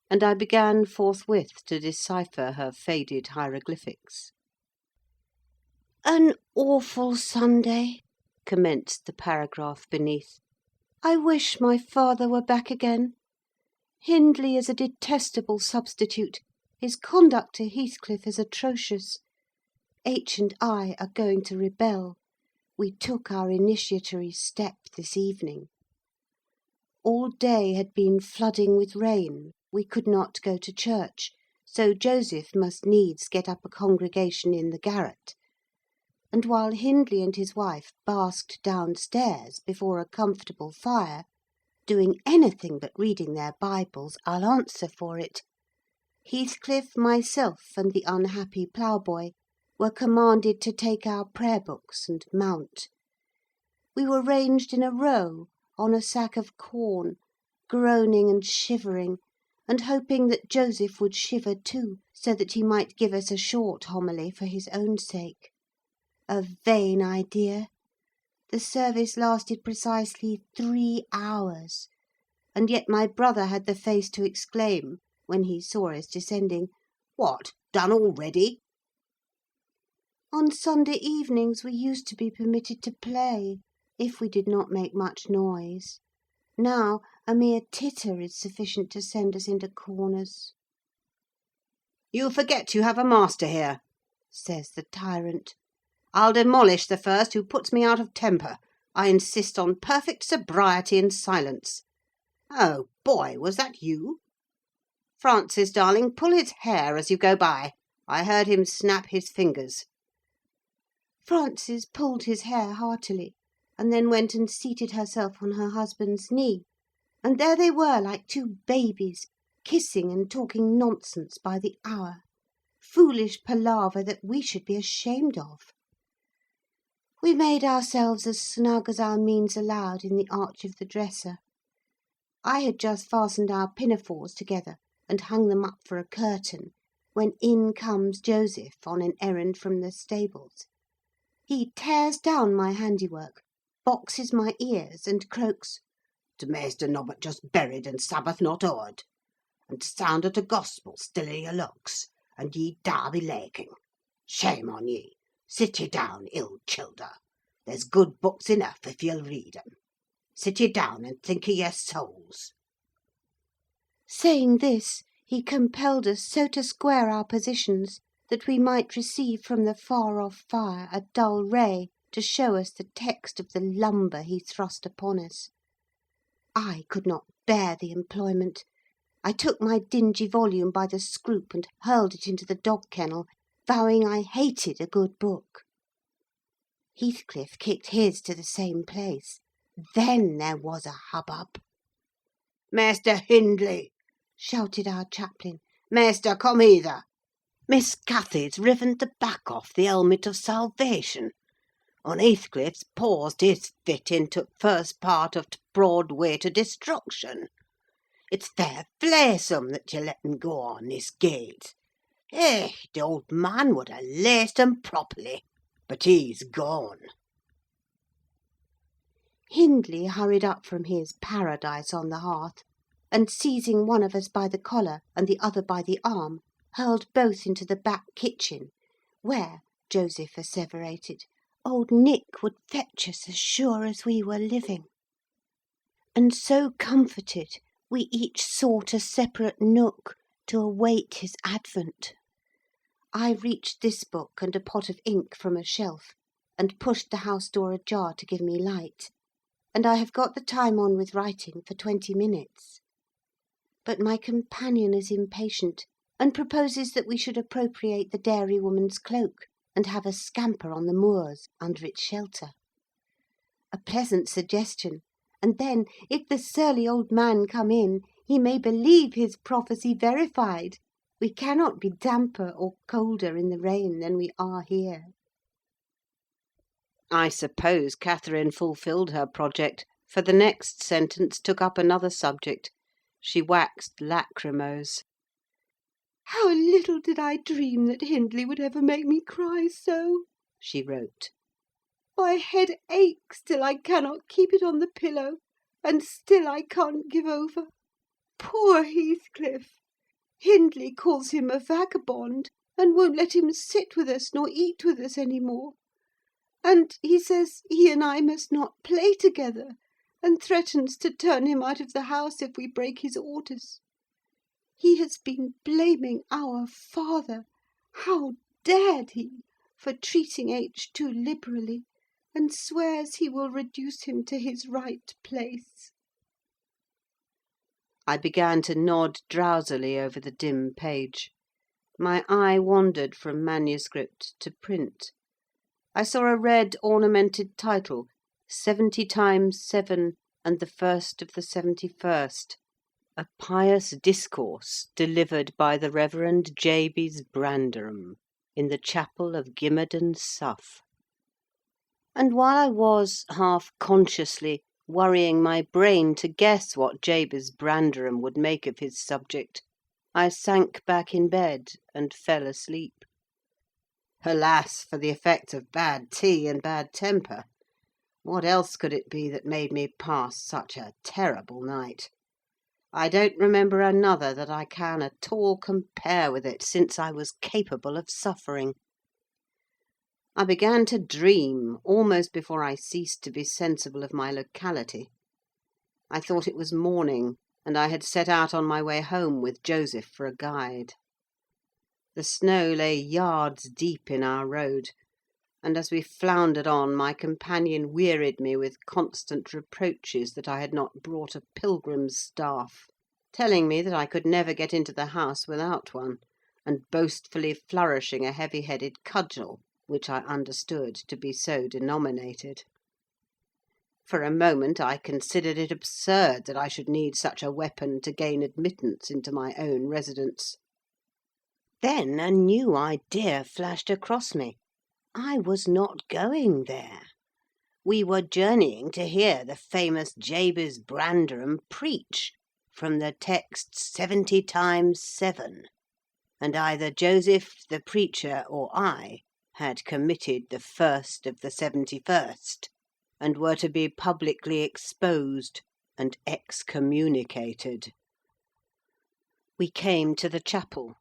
and I began forthwith to decipher her faded hieroglyphics. "An awful Sunday," commenced the paragraph beneath. "I wish my father were back again. Hindley is a detestable substitute. His conduct to Heathcliff is atrocious. H. and I are going to rebel. We took our initiatory step this evening. All day had been flooding with rain. We could not go to church, so Joseph must needs get up a congregation in the garret; and while Hindley and his wife basked downstairs before a comfortable fire, doing anything but reading their Bibles, I'll answer for it, Heathcliff, myself, and the unhappy ploughboy were commanded to take our prayer books and mount. We were ranged in a row on a sack of corn, groaning and shivering, and hoping that Joseph would shiver too, so that he might give us a short homily for his own sake. A vain idea! The service lasted precisely 3 hours, and yet my brother had the face to exclaim, when he saw us descending, "What, done already?" On Sunday evenings we used to be permitted to play, if we did not make much noise. Now a mere titter is sufficient to send us into corners. "You forget you have a master here," says the tyrant. "I'll demolish the first who puts me out of temper. I insist on perfect sobriety and silence. Oh, boy, was that you? Francis, darling, pull his hair as you go by. I heard him snap his fingers." Frances pulled his hair heartily, and then went and seated herself on her husband's knee, and there they were like two babies, kissing and talking nonsense by the hour. Foolish palaver that we should be ashamed of. We made ourselves as snug as our means allowed in the arch of the dresser. I had just fastened our pinafores together and hung them up for a curtain, when in comes Joseph on an errand from the stables. He tears down my handiwork, boxes my ears, and croaks, "To Maister Nobbut just buried and Sabbath not o'ered, and sound at a gospel still i' your looks, and ye Derby laking. Shame on ye! Sit ye down, ill childer. There's good books enough if you'll read 'em. Sit ye down and think o' your souls." Saying this, he compelled us so to square our positions that we might receive from the far-off fire a dull ray to show us the text of the lumber he thrust upon us. I could not bear the employment. I took my dingy volume by the scroop and hurled it into the dog kennel, vowing I hated a good book. Heathcliff kicked his to the same place. Then there was a hubbub. "Maister Hindley!" shouted our chaplain. "Maister, come hither! Miss Cathy's riven the back off the helmet of salvation, and Heathcliff's paused his fit into first part of t' broad way to destruction. It's fair flaysome that you let him go on this gate. Eh, the old man would ha' laced 'em properly, but he's gone." Hindley hurried up from his paradise on the hearth, and seizing one of us by the collar and the other by the arm, hurled both into the back kitchen, where, Joseph asseverated, old Nick would fetch us as sure as we were living. And so comforted, we each sought a separate nook to await his advent. I reached this book and a pot of ink from a shelf, and pushed the house door ajar to give me light, and I have got the time on with writing for 20 minutes. But my companion is impatient, and proposes that we should appropriate the dairywoman's cloak, and have a scamper on the moors under its shelter. A pleasant suggestion, and then, if the surly old man come in, he may believe his prophecy verified. We cannot be damper or colder in the rain than we are here. I suppose Catherine fulfilled her project, for the next sentence took up another subject. She waxed lachrymose. "How little did I dream that Hindley would ever make me cry so," she wrote. "My head aches till I cannot keep it on the pillow, and still I can't give over. Poor Heathcliff! Hindley calls him a vagabond, and won't let him sit with us nor eat with us any more. And he says he and I must not play together, and threatens to turn him out of the house if we break his orders. He has been blaming our father, how dared he, for treating H too liberally, and swears he will reduce him to his right place." I began to nod drowsily over the dim page. My eye wandered from manuscript to print. I saw a red ornamented title, 70 times 7 and the 1st of the 71st. A pious discourse delivered by the Reverend Jabez Branderham in the chapel of Gimmerden, Suff. And while I was, half consciously, worrying my brain to guess what Jabez Branderham would make of his subject, I sank back in bed and fell asleep. Alas for the effects of bad tea and bad temper! What else could it be that made me pass such a terrible night? I don't remember another that I can at all compare with it since I was capable of suffering. I began to dream almost before I ceased to be sensible of my locality. I thought it was morning, and I had set out on my way home with Joseph for a guide. The snow lay yards deep in our road, and as we floundered on, my companion wearied me with constant reproaches that I had not brought a pilgrim's staff, telling me that I could never get into the house without one, and boastfully flourishing a heavy-headed cudgel, which I understood to be so denominated. For a moment I considered it absurd that I should need such a weapon to gain admittance into my own residence. Then a new idea flashed across me. I was not going there. We were journeying to hear the famous Jabez Branderham preach from the text 70 times 7, and either Joseph the preacher or I had committed the 1st of the 71st, and were to be publicly exposed and excommunicated. We came to the chapel.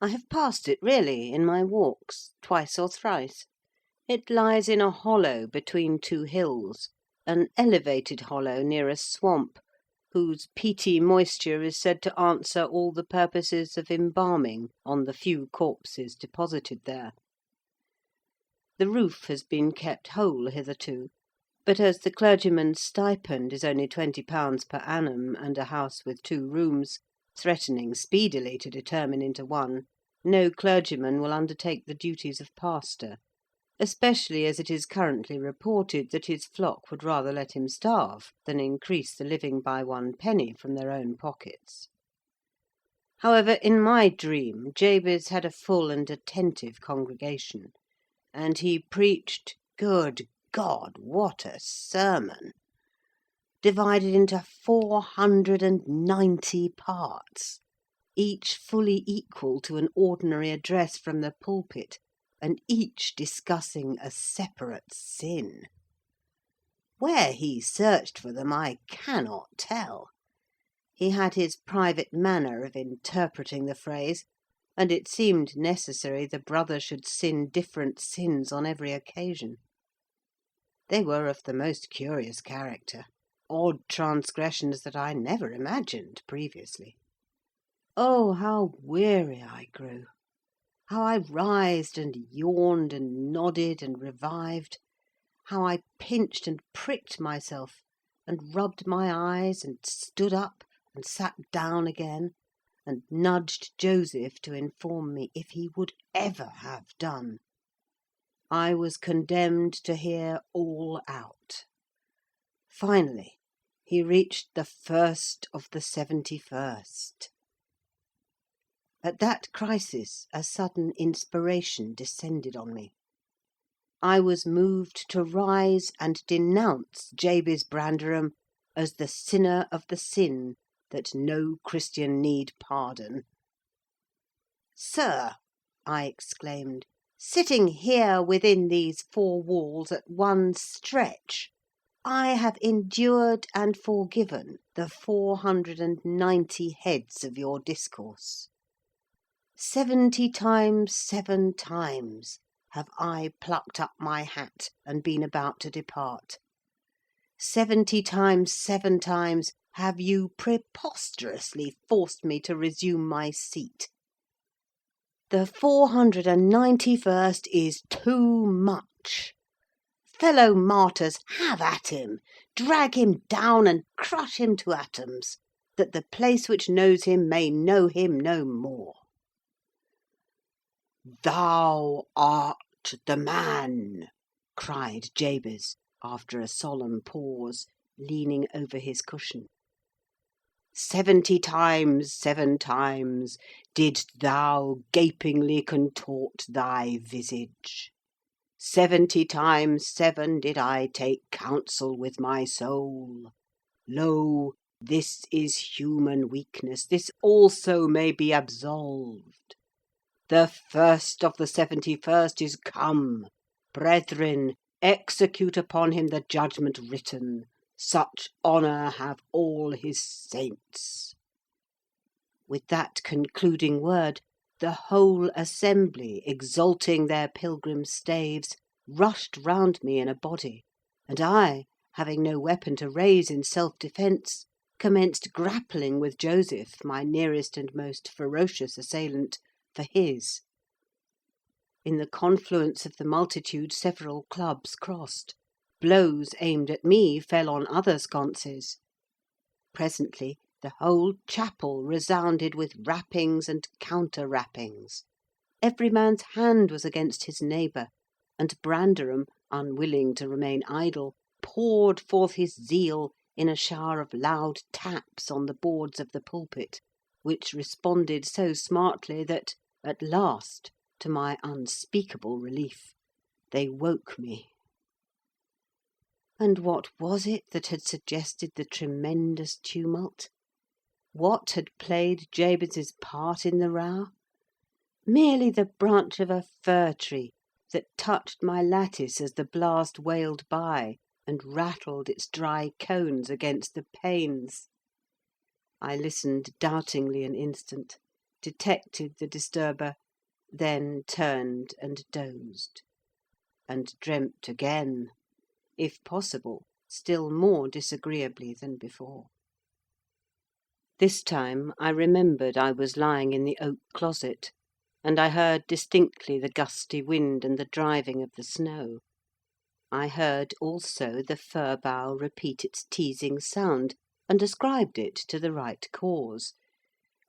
I have passed it, really, in my walks, twice or thrice. It lies in a hollow between two hills, an elevated hollow near a swamp, whose peaty moisture is said to answer all the purposes of embalming on the few corpses deposited there. The roof has been kept whole hitherto, but as the clergyman's stipend is only £20 per annum, and a house with 2 rooms, threatening speedily to determine into one, no clergyman will undertake the duties of pastor, especially as it is currently reported that his flock would rather let him starve than increase the living by 1 penny from their own pockets. However, in my dream, Jabez had a full and attentive congregation, and he preached, good God, what a sermon! Divided into 490 parts, each fully equal to an ordinary address from the pulpit, and each discussing a separate sin. Where he searched for them I cannot tell. He had his private manner of interpreting the phrase, and it seemed necessary the brother should sin different sins on every occasion. They were of the most curious character, odd transgressions that I never imagined previously. Oh, how weary I grew! How I writhed and yawned and nodded and revived! How I pinched and pricked myself, and rubbed my eyes, and stood up and sat down again, and nudged Joseph to inform me if he would ever have done. I was condemned to hear all out. Finally, he reached the 1st of the 71st. At that crisis a sudden inspiration descended on me. I was moved to rise and denounce Jabez Branderham as the sinner of the sin that no Christian need pardon. "Sir," I exclaimed, "sitting here within these 4 walls at one stretch, I have endured and forgiven the 490 heads of your discourse. 70 times 7 times have I plucked up my hat and been about to depart. 70 times 7 times have you preposterously forced me to resume my seat. The 491st is too much. Fellow martyrs, have at him, drag him down and crush him to atoms, that the place which knows him may know him no more." "Thou art the man!" cried Jabez, after a solemn pause, leaning over his cushion. 70 times 7 times didst thou gapingly contort thy visage. 70 times 7 did I take counsel with my soul. Lo, this is human weakness, this also may be absolved. The first of the 71st is come. Brethren, execute upon him the judgment written. Such honour have all his saints. With that concluding word, the whole assembly, exalting their pilgrim staves, rushed round me in a body, and I, having no weapon to raise in self-defence, commenced grappling with Joseph, my nearest and most ferocious assailant, for his. In the confluence of the multitude several clubs crossed. Blows aimed at me fell on other sconces. Presently the whole chapel resounded with rappings and counter-rappings. Every man's hand was against his neighbour, and Branderham, unwilling to remain idle, poured forth his zeal in a shower of loud taps on the boards of the pulpit, which responded so smartly that, at last, to my unspeakable relief, they woke me. And what was it that had suggested the tremendous tumult? What had played Jabez's part in the row? Merely the branch of a fir tree that touched my lattice as the blast wailed by and rattled its dry cones against the panes. I listened doubtingly an instant, detected the disturber, then turned and dozed, and dreamt again, if possible, still more disagreeably than before. This time I remembered I was lying in the oak closet, and I heard distinctly the gusty wind and the driving of the snow. I heard also the fir bough repeat its teasing sound, and ascribed it to the right cause;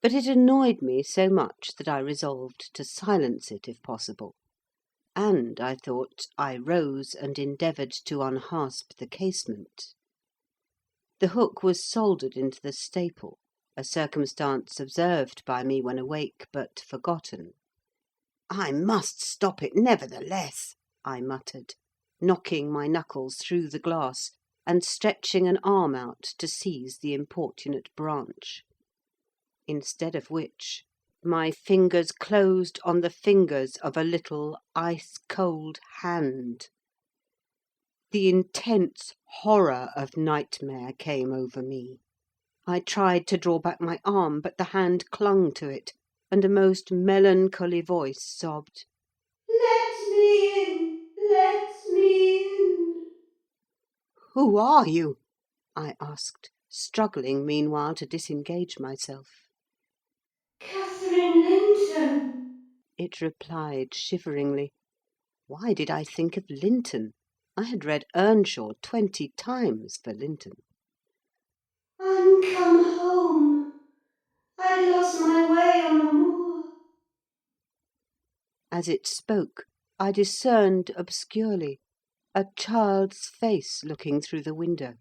but it annoyed me so much that I resolved to silence it if possible. And, I thought, I rose and endeavoured to unhasp the casement. The hook was soldered into the staple, a circumstance observed by me when awake, but forgotten. "I must stop it, nevertheless," I muttered, knocking my knuckles through the glass, and stretching an arm out to seize the importunate branch. Instead of which, my fingers closed on the fingers of a little ice-cold hand. The intense horror of nightmare came over me. I tried to draw back my arm, but the hand clung to it, and a most melancholy voice sobbed, "Let me in! Let me in!" "Who are you?" I asked, struggling meanwhile to disengage myself. "Catherine Linton," it replied shiveringly. Why did I think of Linton? I had read Earnshaw 20 times for Linton. "I'm come home. I lost my way on a moor." As it spoke, I discerned obscurely a child's face looking through the window.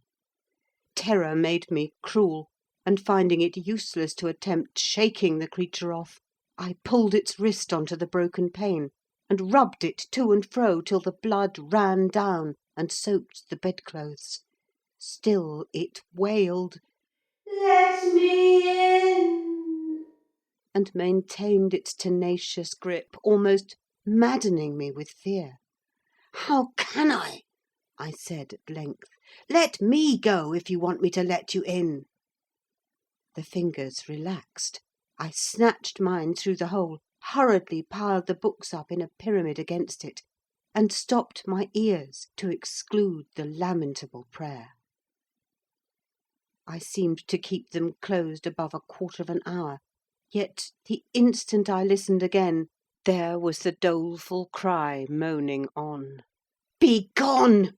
Terror made me cruel, and finding it useless to attempt shaking the creature off, I pulled its wrist on to the broken pane, and rubbed it to and fro till the blood ran down and soaked the bedclothes. Still it wailed, "Let me in!" and maintained its tenacious grip, almost maddening me with fear. "How can I?" I said at length. "Let me go, if you want me to let you in." The fingers relaxed. I snatched mine through the hole, hurriedly piled the books up in a pyramid against it, and stopped my ears to exclude the lamentable prayer. I seemed to keep them closed above a quarter of an hour, yet the instant I listened again, there was the doleful cry moaning on. "Begone!"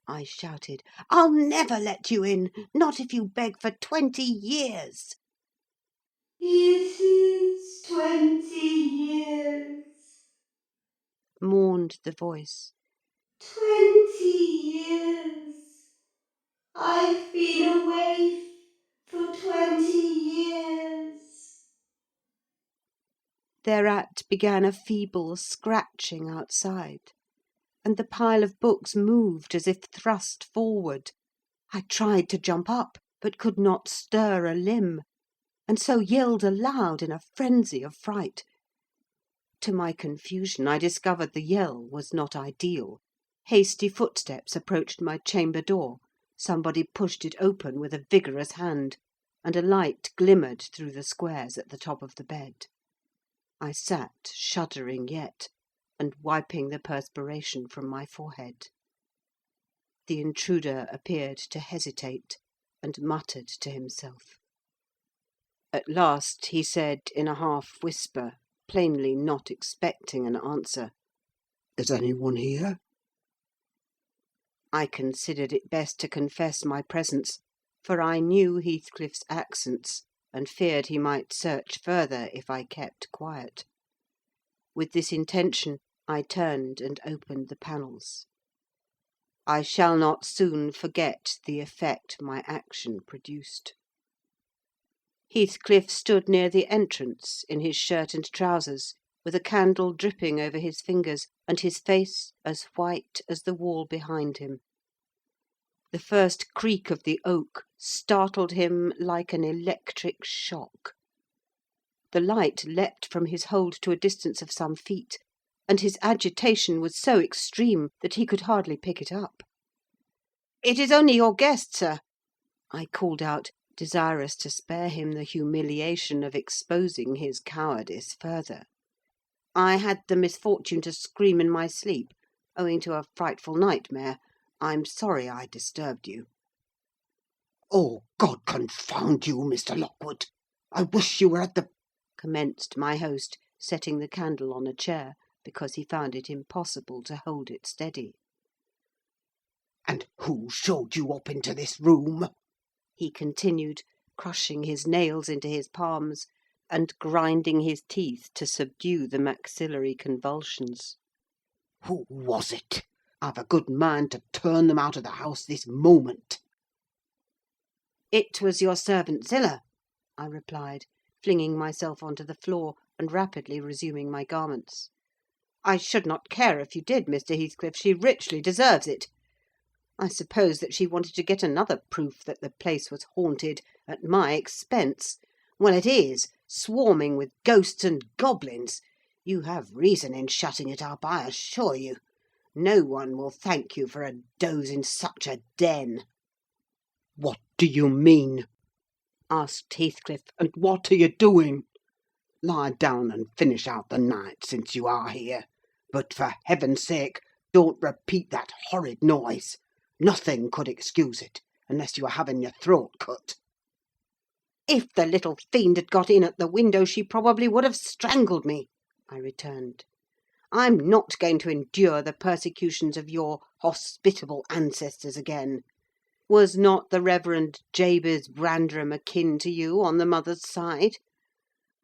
I shouted. "I'll never let you in, not if you beg for 20 years." "It is 20 years," mourned the voice. 20 years. I've been away for 20 years. Thereat began a feeble scratching outside, and the pile of books moved as if thrust forward. I tried to jump up, but could not stir a limb, and so yelled aloud in a frenzy of fright. To my confusion, I discovered the yell was not ideal. Hasty footsteps approached my chamber door, somebody pushed it open with a vigorous hand, and a light glimmered through the squares at the top of the bed. I sat, shuddering yet, and wiping the perspiration from my forehead. The intruder appeared to hesitate, and muttered to himself. At last he said in a half-whisper, plainly not expecting an answer, Is anyone here? I considered it best to confess my presence, for I knew Heathcliff's accents, and feared he might search further if I kept quiet. With this intention, I turned and opened the panels. I shall not soon forget the effect my action produced. Heathcliff stood near the entrance, in his shirt and trousers, with a candle dripping over his fingers, and his face as white as the wall behind him. The first creak of the oak startled him like an electric shock. The light leapt from his hold to a distance of some feet, and his agitation was so extreme that he could hardly pick it up. "It is only your guest, sir," I called out, desirous to spare him the humiliation of exposing his cowardice further. "I had the misfortune to scream in my sleep, owing to a frightful nightmare. I'm sorry I disturbed you." "Oh, God confound you, Mr. Lockwood! I wish you were at the—" commenced my host, setting the candle on a chair, because he found it impossible to hold it steady. "And who showed you up into this room?" he continued, crushing his nails into his palms, and grinding his teeth to subdue the maxillary convulsions. "Who was it? I've a good mind to turn them out of the house this moment." "It was your servant Zillah," I replied, flinging myself onto the floor, and rapidly resuming my garments. "I should not care if you did, Mr. Heathcliff. She richly deserves it. I suppose that she wanted to get another proof that the place was haunted, at my expense. Well, it is, swarming with ghosts and goblins. You have reason in shutting it up, I assure you. No one will thank you for a doze in such a den." "What do you mean?" asked Heathcliff. "And what are you doing? Lie down and finish out the night, since you are here. But, for heaven's sake, don't repeat that horrid noise. Nothing could excuse it, unless you are having your throat cut." "If the little fiend had got in at the window, she probably would have strangled me," I returned. "I'm not going to endure the persecutions of your hospitable ancestors again. Was not the Reverend Jabez Brandram akin to you on the mother's side?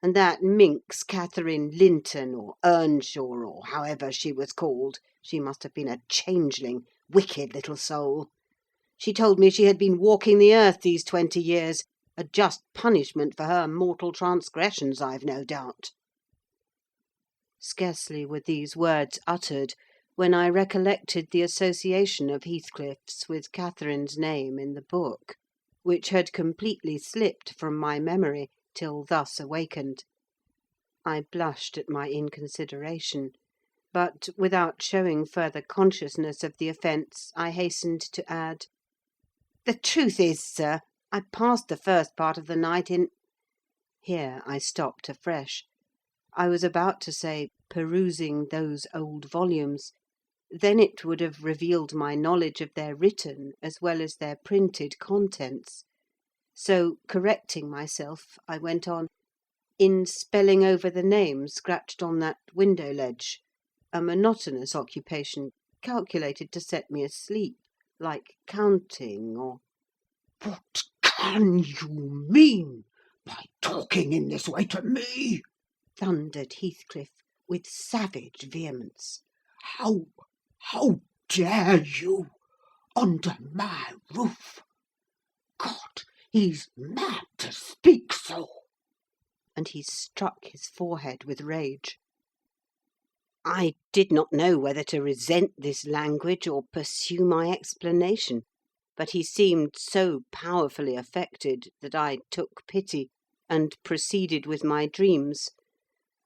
And that minx Catherine Linton, or Earnshaw, or however she was called, she must have been a changeling, wicked little soul. She told me she had been walking the earth these 20 years, a just punishment for her mortal transgressions, I've no doubt." Scarcely were these words uttered, when I recollected the association of Heathcliff's with Catherine's name in the book, which had completely slipped from my memory till thus awakened. I blushed at my inconsideration, but, without showing further consciousness of the offence, I hastened to add, "The truth is, sir, I passed the first part of the night in—" Here I stopped afresh. I was about to say, perusing those old volumes. Then it would have revealed my knowledge of their written as well as their printed contents. So, correcting myself, I went on, "in spelling over the name scratched on that window ledge, a monotonous occupation calculated to set me asleep, like counting, or—" "What can you mean by talking in this way to me?" thundered Heathcliff, with savage vehemence. How dare you? Under my roof! God, he's mad to speak so!" And he struck his forehead with rage. I did not know whether to resent this language or pursue my explanation, but he seemed so powerfully affected that I took pity and proceeded with my dreams,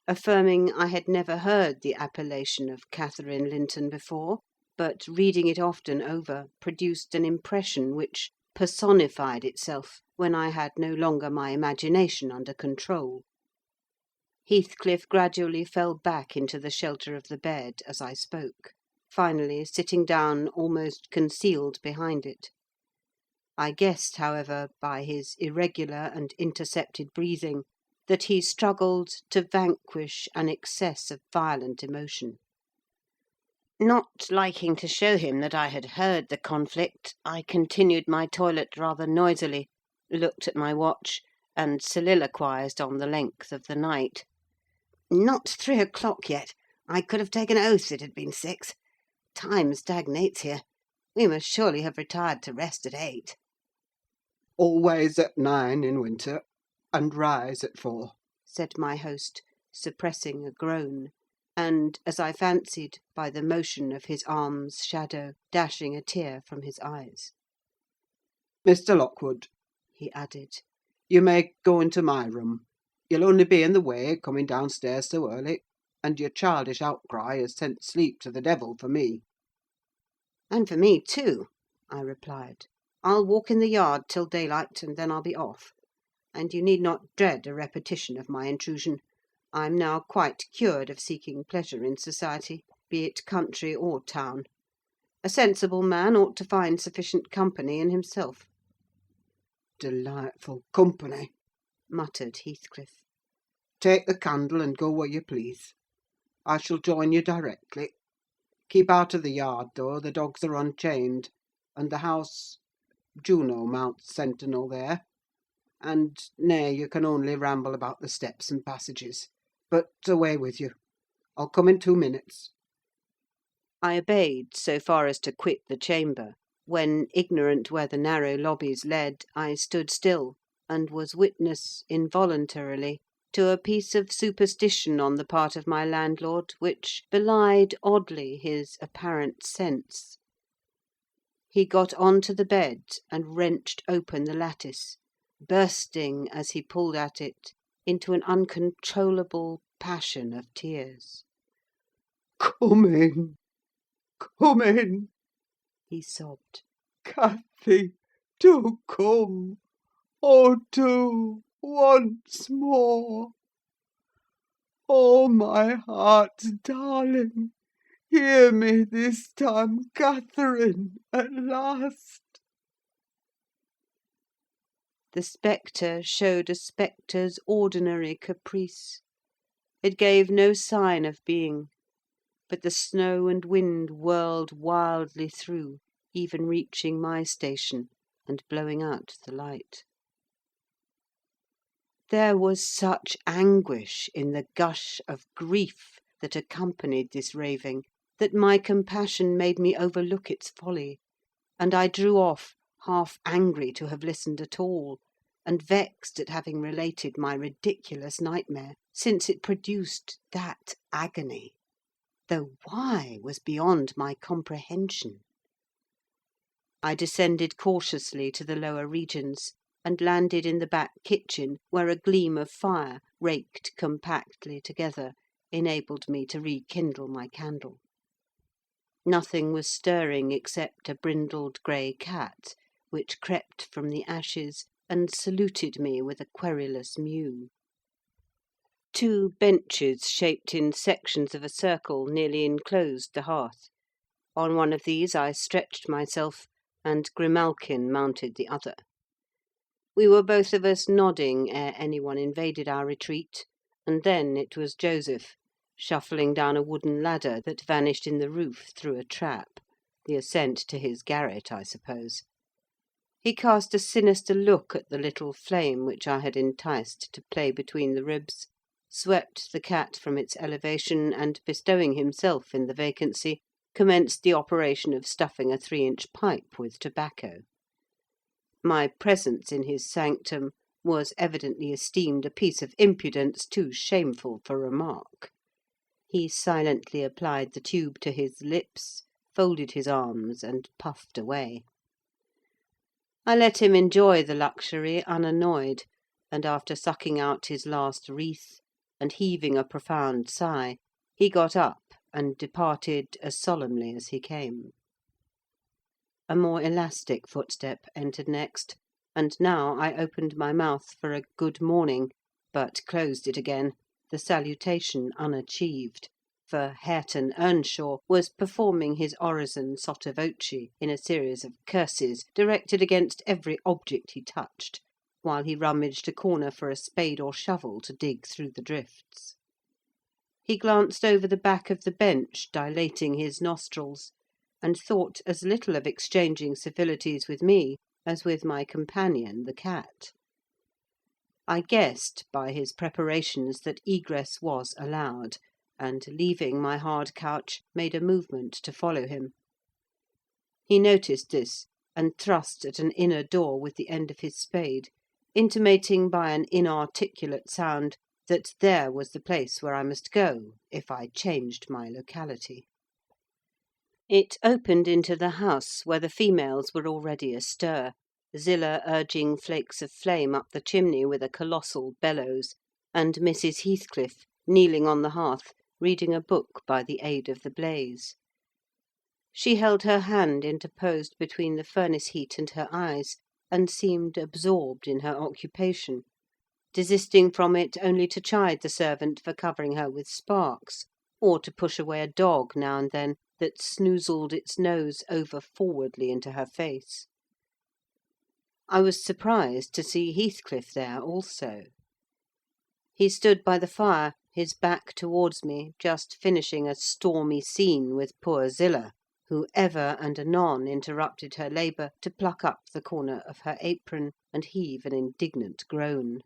affirming I had never heard the appellation of Catherine Linton before, but reading it often over produced an impression which personified itself when I had no longer my imagination under control. Heathcliff gradually fell back into the shelter of the bed as I spoke, finally sitting down almost concealed behind it. I guessed, however, by his irregular and intercepted breathing, that he struggled to vanquish an excess of violent emotion. Not liking to show him that I had heard the conflict, I continued my toilet rather noisily, looked at my watch, and soliloquised on the length of the night. "Not 3 o'clock yet. I could have taken oath it had been 6. Time stagnates here. We must surely have retired to rest at 8. "Always at 9 in winter, and rise at 4. Said my host, suppressing a groan, and, as I fancied, by the motion of his arm's shadow, dashing a tear from his eyes. "Mr. Lockwood," he added, "you may go into my room. You'll only be in the way, coming downstairs so early, and your childish outcry has sent sleep to the devil for me." "And for me too," I replied. "I'll walk in the yard till daylight, and then I'll be off. And you need not dread a repetition of my intrusion. I'm now quite cured of seeking pleasure in society, be it country or town. A sensible man ought to find sufficient company in himself." "Delightful company," muttered Heathcliff. "Take the candle and go where you please. I shall join you directly. Keep out of the yard, though, the dogs are unchained, and the house— Juno mounts sentinel there. And, nay, you can only ramble about the steps and passages. But away with you. I'll come in 2 minutes." I obeyed so far as to quit the chamber, when, ignorant where the narrow lobbies led, I stood still, and was witness, involuntarily, to a piece of superstition on the part of my landlord which belied oddly his apparent sense. He got on to the bed and wrenched open the lattice, bursting, as he pulled at it, into an uncontrollable passion of tears. "Come in, come in," he sobbed. "Cathy, do come. Oh, do, once more. Oh, my heart's darling, hear me this time, Catherine, at last." The spectre showed a spectre's ordinary caprice. It gave no sign of being, but the snow and wind whirled wildly through, even reaching my station, and blowing out the light. There was such anguish in the gush of grief that accompanied this raving, that my compassion made me overlook its folly, and I drew off, half angry to have listened at all, and vexed at having related my ridiculous nightmare, since it produced that agony, though why was beyond my comprehension. I descended cautiously to the lower regions, and landed in the back kitchen, where a gleam of fire, raked compactly together, enabled me to rekindle my candle. Nothing was stirring except a brindled grey cat, which crept from the ashes and saluted me with a querulous mew. 2 benches shaped in sections of a circle nearly enclosed the hearth. On one of these I stretched myself, and Grimalkin mounted the other. We were both of us nodding ere any one invaded our retreat, and then it was Joseph, shuffling down a wooden ladder that vanished in the roof through a trap, the ascent to his garret, I suppose. He cast a sinister look at the little flame which I had enticed to play between the ribs, swept the cat from its elevation, and, bestowing himself in the vacancy, commenced the operation of stuffing a 3-inch pipe with tobacco. My presence in his sanctum was evidently esteemed a piece of impudence too shameful for remark. He silently applied the tube to his lips, folded his arms, and puffed away. I let him enjoy the luxury unannoyed, and after sucking out his last wreath, and heaving a profound sigh, he got up and departed as solemnly as he came. A more elastic footstep entered next, and now I opened my mouth for a good morning, but closed it again, the salutation unachieved, for Hareton Earnshaw was performing his orison sotto voce in a series of curses directed against every object he touched, while he rummaged a corner for a spade or shovel to dig through the drifts. He glanced over the back of the bench, dilating his nostrils, and thought as little of exchanging civilities with me as with my companion, the cat. I guessed by his preparations that egress was allowed, and, leaving my hard couch, made a movement to follow him. He noticed this, and thrust at an inner door with the end of his spade, intimating by an inarticulate sound that there was the place where I must go if I changed my locality. It opened into the house, where the females were already astir, Zillah urging flakes of flame up the chimney with a colossal bellows, and Mrs. Heathcliff kneeling on the hearth, reading a book by the aid of the blaze. She held her hand interposed between the furnace heat and her eyes, and seemed absorbed in her occupation, desisting from it only to chide the servant for covering her with sparks, or to push away a dog now and then that snoozled its nose over forwardly into her face. I was surprised to see Heathcliff there also. He stood by the fire, his back towards me, just finishing a stormy scene with poor Zillah, who ever and anon interrupted her labour to pluck up the corner of her apron and heave an indignant groan.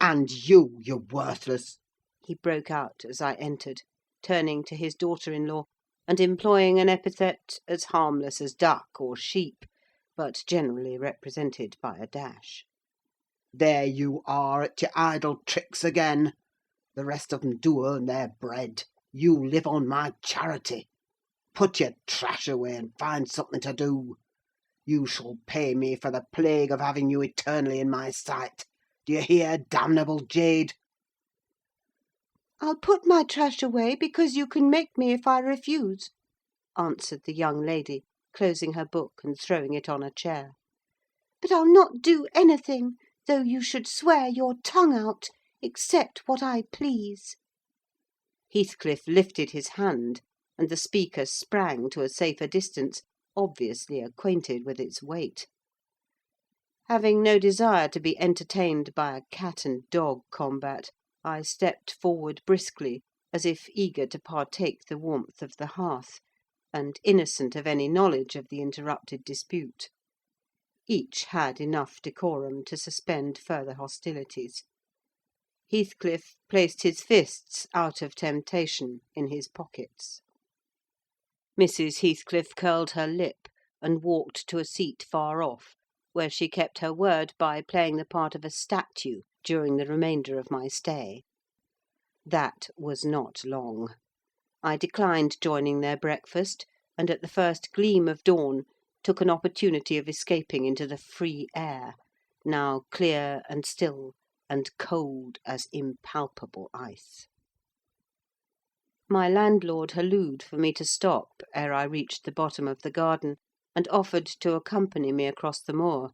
"And you worthless—" he broke out as I entered, turning to his daughter-in-law, and employing an epithet as harmless as duck or sheep, but generally represented by a dash. "There you are at your idle tricks again. The rest of 'em do earn their bread. You live on my charity. Put your trash away, and find something to do. You shall pay me for the plague of having you eternally in my sight. Do you hear, damnable jade?" "I'll put my trash away because you can make me if I refuse," answered the young lady, closing her book and throwing it on a chair. "But I'll not do anything, though you should swear your tongue out, except what I please." Heathcliff lifted his hand, and the speaker sprang to a safer distance, obviously acquainted with its weight. Having no desire to be entertained by a cat-and-dog combat, I stepped forward briskly, as if eager to partake the warmth of the hearth, and innocent of any knowledge of the interrupted dispute. Each had enough decorum to suspend further hostilities. Heathcliff placed his fists, out of temptation, in his pockets. Mrs. Heathcliff curled her lip, and walked to a seat far off, where she kept her word by playing the part of a statue during the remainder of my stay. That was not long. I declined joining their breakfast, and at the first gleam of dawn took an opportunity of escaping into the free air, now clear and still, and cold as impalpable ice. My landlord hallooed for me to stop ere I reached the bottom of the garden, and offered to accompany me across the moor.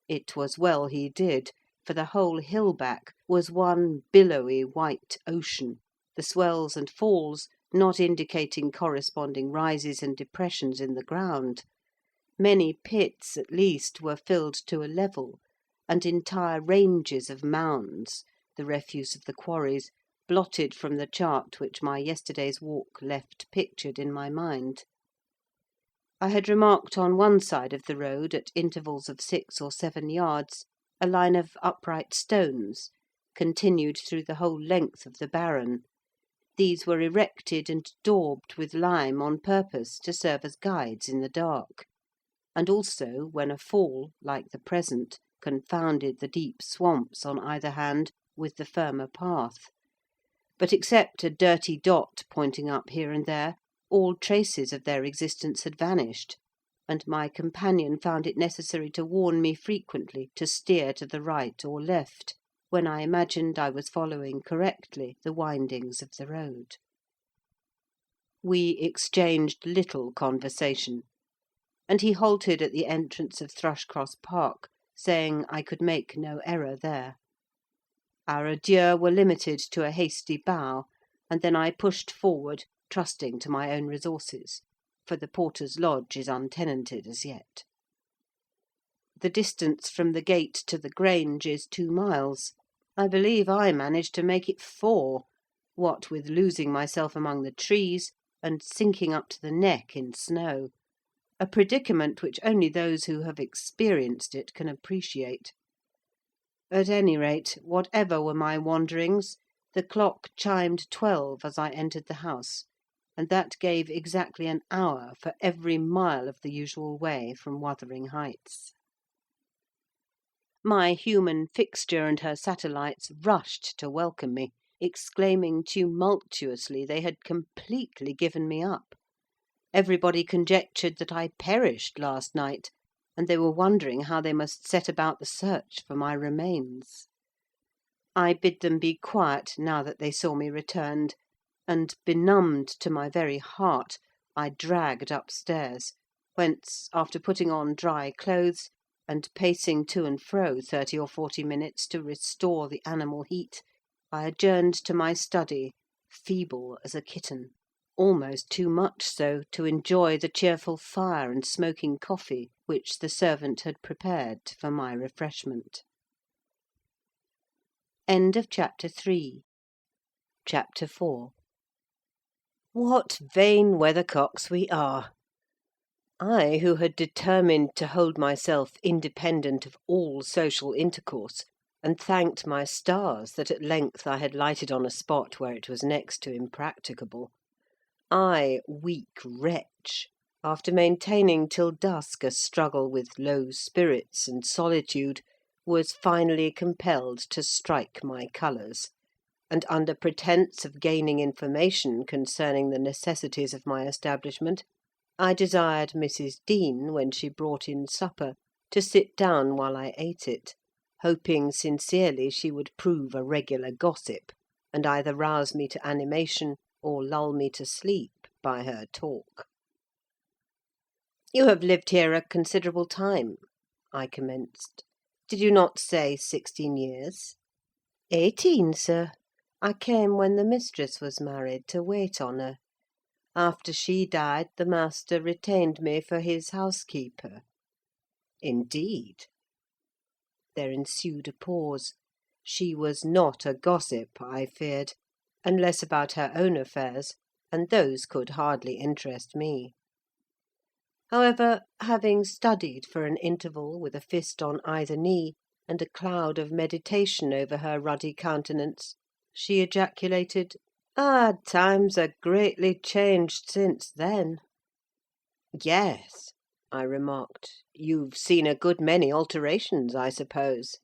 It was well he did, for the whole hill-back was one billowy white ocean, the swells and falls not indicating corresponding rises and depressions in the ground. Many pits, at least, were filled to a level, and entire ranges of mounds, the refuse of the quarries, blotted from the chart which my yesterday's walk left pictured in my mind. I had remarked on one side of the road, at intervals of 6 or 7 yards, a line of upright stones, continued through the whole length of the barron. These were erected and daubed with lime on purpose to serve as guides in the dark, and also, when a fall, like the present, confounded the deep swamps on either hand with the firmer path. But except a dirty dot pointing up here and there, all traces of their existence had vanished, and my companion found it necessary to warn me frequently to steer to the right or left, when I imagined I was following correctly the windings of the road. We exchanged little conversation, and he halted at the entrance of Thrushcross Park, saying I could make no error there. Our adieux were limited to a hasty bow, and then I pushed forward, trusting to my own resources, for the porter's lodge is untenanted as yet. The distance from the gate to the Grange is 2 miles. I believe I managed to make it 4, what with losing myself among the trees, and sinking up to the neck in snow, a predicament which only those who have experienced it can appreciate. At any rate, whatever were my wanderings, the clock chimed 12 as I entered the house, and that gave exactly an hour for every mile of the usual way from Wuthering Heights. My human fixture and her satellites rushed to welcome me, exclaiming tumultuously they had completely given me up. Everybody conjectured that I perished last night, and they were wondering how they must set about the search for my remains. I bid them be quiet now that they saw me returned, and, benumbed to my very heart, I dragged upstairs, whence, after putting on dry clothes, and pacing to and fro 30 or 40 minutes to restore the animal heat, I adjourned to my study, feeble as a kitten, almost too much so to enjoy the cheerful fire and smoking coffee which the servant had prepared for my refreshment. End of Chapter 3. Chapter 4. What vain weathercocks we are! I, who had determined to hold myself independent of all social intercourse, and thanked my stars that at length I had lighted on a spot where it was next to impracticable. I, weak wretch, after maintaining till dusk a struggle with low spirits and solitude, was finally compelled to strike my colours, and under pretence of gaining information concerning the necessities of my establishment, I desired Mrs. Dean, when she brought in supper, to sit down while I ate it, hoping sincerely she would prove a regular gossip, and either rouse me to animation or lull me to sleep by her talk. "You have lived here a considerable time," I commenced. "Did you not say 16 years?" "18, sir. I came when the mistress was married, to wait on her. After she died, the master retained me for his housekeeper." "Indeed!" There ensued a pause. She was not a gossip, I feared, unless about her own affairs, and those could hardly interest me. However, having studied for an interval with a fist on either knee, and a cloud of meditation over her ruddy countenance, she ejaculated, "Ah, times are greatly changed since then." "Yes," I remarked, "you've seen a good many alterations, I suppose?"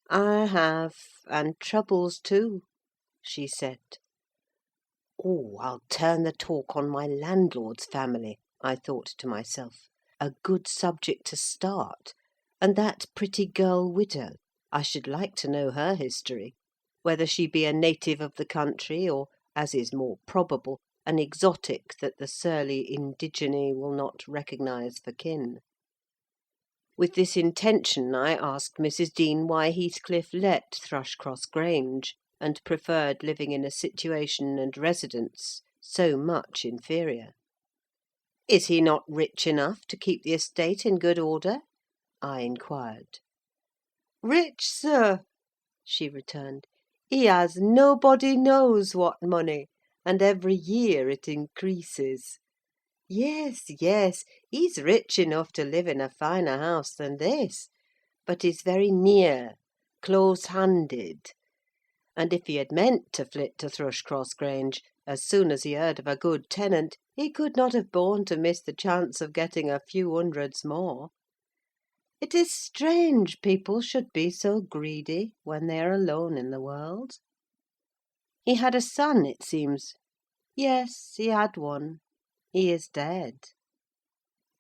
"I have, and troubles too," she said. "Oh, I'll turn the talk on my landlord's family," I thought to myself. "A good subject to start. And that pretty girl widow, I should like to know her history, whether she be a native of the country, or, as is more probable, an exotic that the surly indigene will not recognise for kin." With this intention I asked Mrs. Dean why Heathcliff let Thrushcross Grange, and preferred living in a situation and residence so much inferior. "Is he not rich enough to keep the estate in good order?" I inquired. "Rich, sir!" she returned. "He has nobody knows what money, and every year it increases. Yes, yes, he's rich enough to live in a finer house than this, but he's very near, close-handed, and if he had meant to flit to Thrushcross Grange, as soon as he heard of a good tenant, he could not have borne to miss the chance of getting a few hundreds more. It is strange people should be so greedy when they are alone in the world. He had a son, it seems. Yes, he had one. He is dead.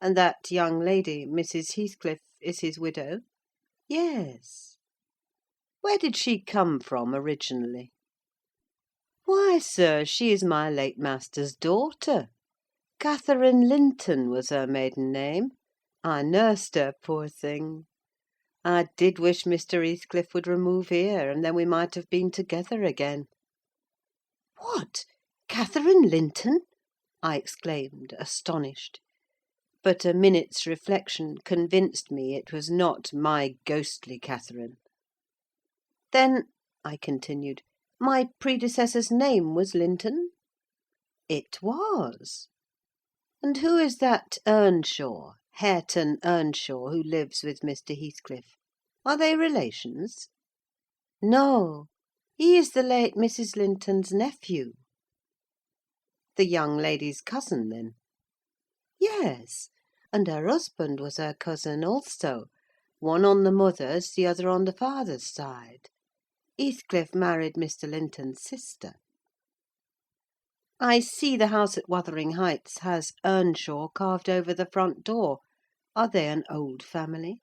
And that young lady, Mrs. Heathcliff, is his widow? Yes. Where did she come from originally? Why, sir, she is my late master's daughter. Catherine Linton was her maiden name. I nursed her, poor thing. I did wish Mr. Heathcliff would remove here, and then we might have been together again. What! Catherine Linton? I exclaimed, astonished. But a minute's reflection convinced me it was not my ghostly Catherine. Then, I continued, my predecessor's name was Linton? It was. And who is that Earnshaw, Hareton Earnshaw, who lives with Mr. Heathcliff? Are they relations? No, he is the late Mrs. Linton's nephew. The young lady's cousin, then? Yes, and her husband was her cousin also, one on the mother's, the other on the father's side. Heathcliff married Mr. Linton's sister. I see the house at Wuthering Heights has Earnshaw carved over the front door. Are they an old family?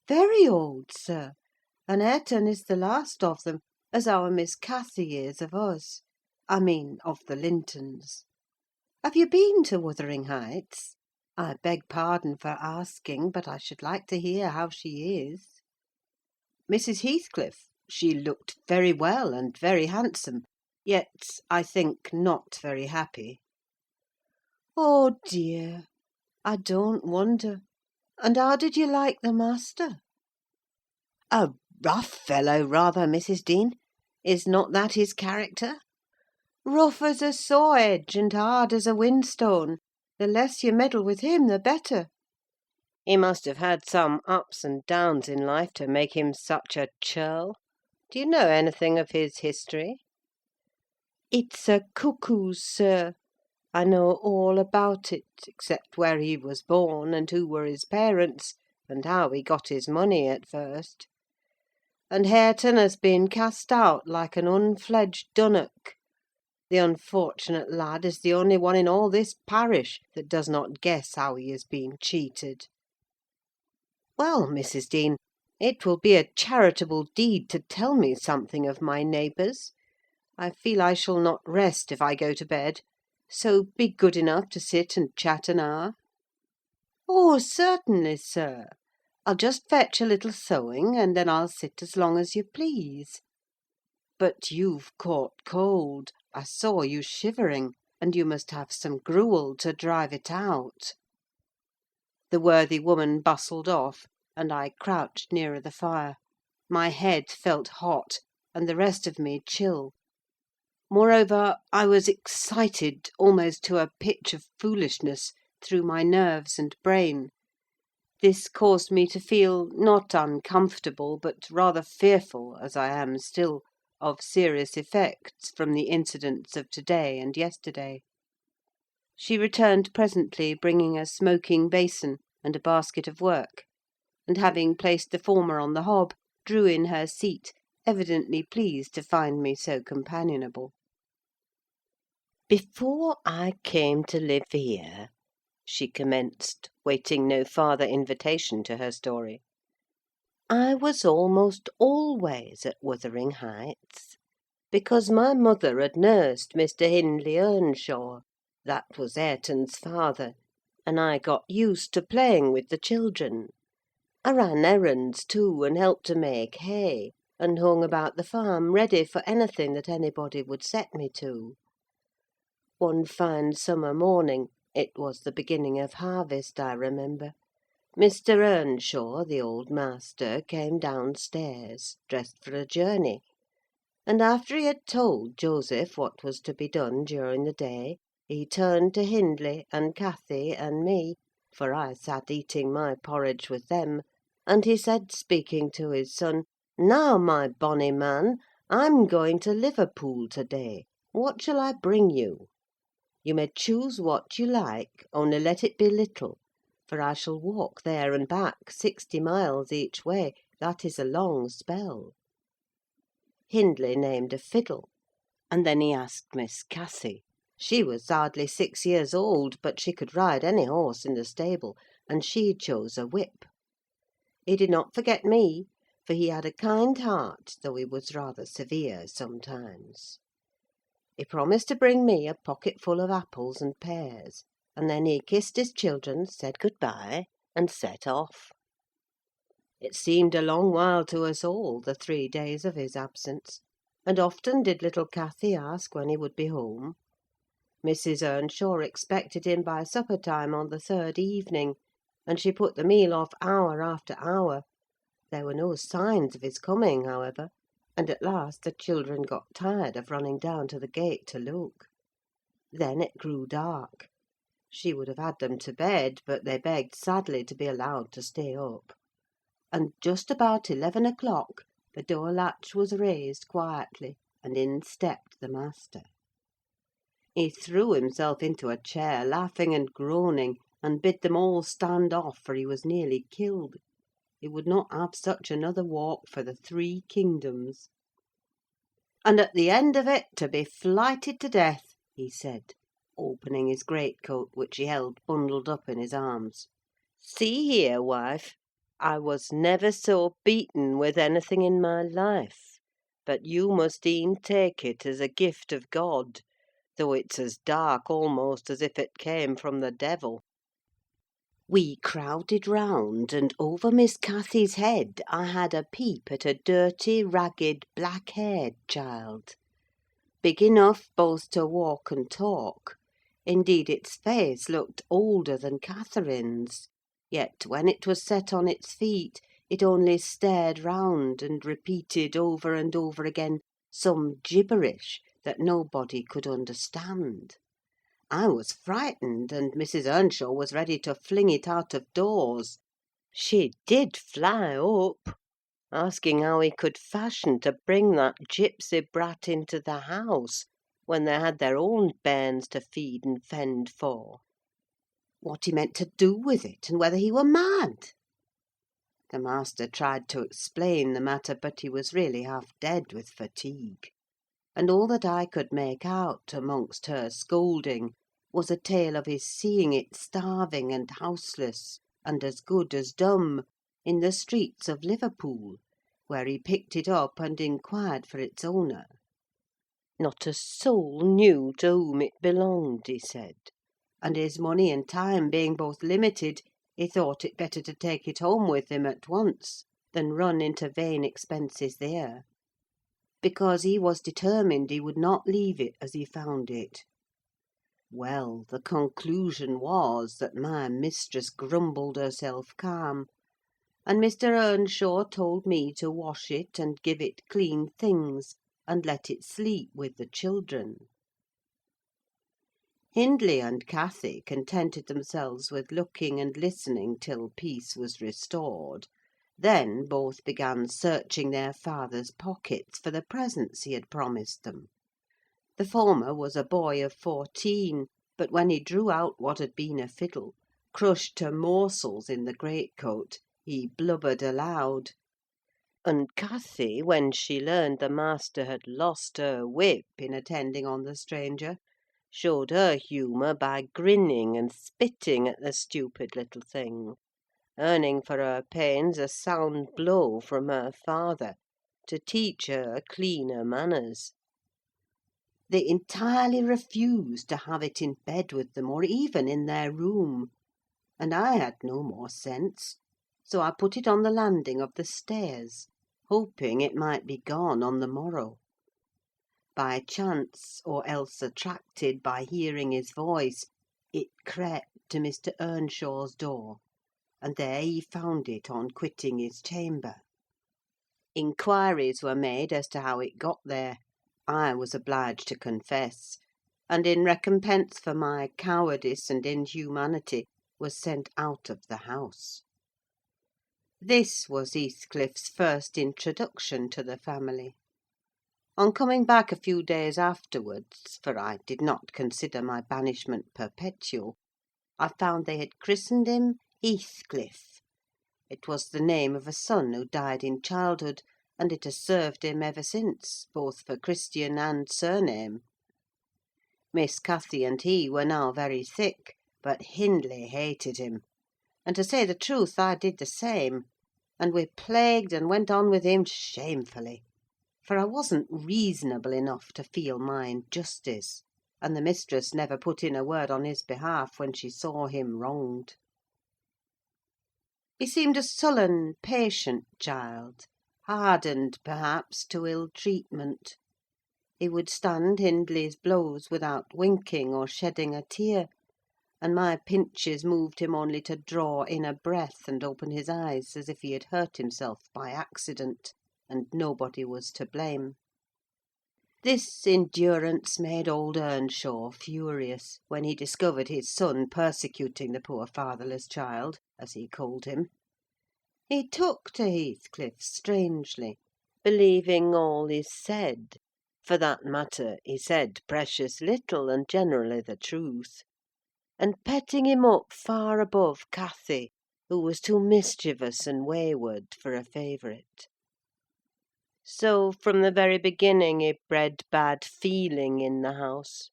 Very old, sir, and Hareton is the last of them, as our Miss Cathy is of us. I mean, of the Lintons. Have you been to Wuthering Heights? I beg pardon for asking, but I should like to hear how she is. Mrs. Heathcliff, she looked very well and very handsome, yet, I think, not very happy. Oh dear, I don't wonder. And how did you like the master? A rough fellow, rather, Mrs. Dean. Is not that his character? Rough as a saw edge and hard as a whinstone. The less you meddle with him, the better. He must have had some ups and downs in life to make him such a churl. Do you know anything of his history? It's a cuckoo's, sir. I know all about it, except where he was born, and who were his parents, and how he got his money at first. And Hareton has been cast out like an unfledged dunnock. The unfortunate lad is the only one in all this parish that does not guess how he has been cheated. Well, Mrs. Dean, it will be a charitable deed to tell me something of my neighbours. I feel I shall not rest if I go to bed, so be good enough to sit and chat an hour. Oh, certainly, sir. I'll just fetch a little sewing, and then I'll sit as long as you please. But you've caught cold. I saw you shivering, and you must have some gruel to drive it out. The worthy woman bustled off, and I crouched nearer the fire. My head felt hot, and the rest of me chill. Moreover, I was excited almost to a pitch of foolishness through my nerves and brain. This caused me to feel not uncomfortable, but rather fearful, as I am still, of serious effects from the incidents of to-day and yesterday. She returned presently, bringing a smoking basin and a basket of work, and having placed the former on the hob, drew in her seat, evidently pleased to find me so companionable. "Before I came to live here," she commenced, waiting no farther invitation to her story, "I was almost always at Wuthering Heights, because my mother had nursed Mr. Hindley Earnshaw, that was Hareton's father, and I got used to playing with the children. I ran errands, too, and helped to make hay, and hung about the farm, ready for anything that anybody would set me to. One fine summer morning, it was the beginning of harvest, I remember, Mr. Earnshaw, the old master, came downstairs, dressed for a journey, and after he had told Joseph what was to be done during the day, he turned to Hindley and Cathy and me, for I sat eating my porridge with them, and he said, speaking to his son, 'Now, my bonny man, I'm going to Liverpool to-day. What shall I bring you? You may choose what you like, only let it be little, for I shall walk there and back 60 miles each way. That is a long spell." Hindley named a fiddle, and then he asked Miss Cathy. She was hardly 6 years old, but she could ride any horse in the stable, and she chose a whip. He did not forget me, for he had a kind heart, though he was rather severe sometimes. He promised to bring me a pocketful of apples and pears, and then he kissed his children, said good-bye, and set off. It seemed a long while to us all, the 3 days of his absence, and often did little Cathy ask when he would be home. Mrs. Earnshaw expected him by supper-time on the 3rd evening, and she put the meal off hour after hour. There were no signs of his coming, however, and at last the children got tired of running down to the gate to look. Then it grew dark. She would have had them to bed, but they begged sadly to be allowed to stay up. And just about 11 o'clock the door latch was raised quietly, and in stepped the master. He threw himself into a chair, laughing and groaning, and bid them all stand off, for he was nearly killed. He would not have such another walk for the 3 kingdoms. "And at the end of it, to be flighted to death," he said, opening his greatcoat, which he held bundled up in his arms. "See here, wife, I was never so beaten with anything in my life, but you must e'en take it as a gift of God, though it's as dark almost as if it came from the devil." We crowded round, and over Miss Cathy's head I had a peep at a dirty, ragged, black-haired child, big enough both to walk and talk. Indeed, its face looked older than Catherine's, yet when it was set on its feet it only stared round and repeated over and over again some gibberish that nobody could understand. I was frightened, and Mrs. Earnshaw was ready to fling it out of doors. She did fly up, asking how he could fashion to bring that gipsy brat into the house, when they had their own bairns to feed and fend for. What he meant to do with it, and whether he were mad. The master tried to explain the matter, but he was really half dead with fatigue; and all that I could make out, amongst her scolding, was a tale of his seeing it starving and houseless, and as good as dumb, in the streets of Liverpool, where he picked it up and inquired for its owner. Not a soul knew to whom it belonged, he said; and his money and time being both limited, he thought it better to take it home with him at once than run into vain expenses there, because he was determined he would not leave it as he found it. Well, the conclusion was that my mistress grumbled herself calm, and Mr. Earnshaw told me to wash it and give it clean things, and let it sleep with the children. Hindley and Cathy contented themselves with looking and listening till peace was restored. Then both began searching their father's pockets for the presents he had promised them. The former was a boy of 14, but when he drew out what had been a fiddle, crushed to morsels in the greatcoat, he blubbered aloud; and Cathy, when she learned the master had lost her whip in attending on the stranger, showed her humour by grinning and spitting at the stupid little thing, earning for her pains a sound blow from her father, to teach her cleaner manners. They entirely refused to have it in bed with them, or even in their room; and I had no more sense, so I put it on the landing of the stairs, hoping it might be gone on the morrow. By chance, or else attracted by hearing his voice, it crept to Mr. Earnshaw's door, and there he found it on quitting his chamber. Inquiries were made as to how it got there. I was obliged to confess, and in recompense for my cowardice and inhumanity was sent out of the house. This was Heathcliff's first introduction to the family. On coming back a few days afterwards, for I did not consider my banishment perpetual, I found they had christened him Heathcliff. It was the name of a son who died in childhood, and it has served him ever since, both for Christian and surname. Miss Cathy and he were now very thick, but Hindley hated him; and to say the truth, I did the same, and we plagued and went on with him shamefully, for I wasn't reasonable enough to feel my injustice, and the mistress never put in a word on his behalf when she saw him wronged. He seemed a sullen, patient child, hardened, perhaps, to ill treatment. He would stand Hindley's blows without winking or shedding a tear, and my pinches moved him only to draw in a breath and open his eyes as if he had hurt himself by accident, and nobody was to blame. This endurance made old Earnshaw furious, when he discovered his son persecuting the poor fatherless child, as he called him. He took to Heathcliff strangely, believing all he said. For that matter, he said precious little, and generally the truth; and petting him up far above Cathy, who was too mischievous and wayward for a favourite. So, from the very beginning, he bred bad feeling in the house;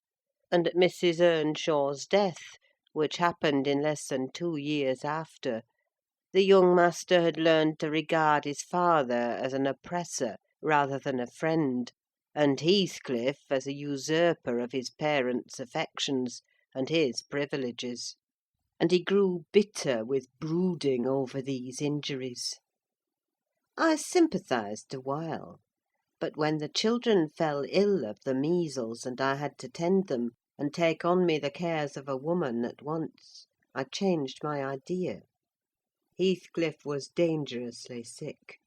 and at Mrs. Earnshaw's death, which happened in less than 2 years after, the young master had learned to regard his father as an oppressor rather than a friend, and Heathcliff as a usurper of his parents' affections and his privileges; and he grew bitter with brooding over these injuries. I sympathised a while; but when the children fell ill of the measles, and I had to tend them, and take on me the cares of a woman at once, I changed my idea. Heathcliff was dangerously sick,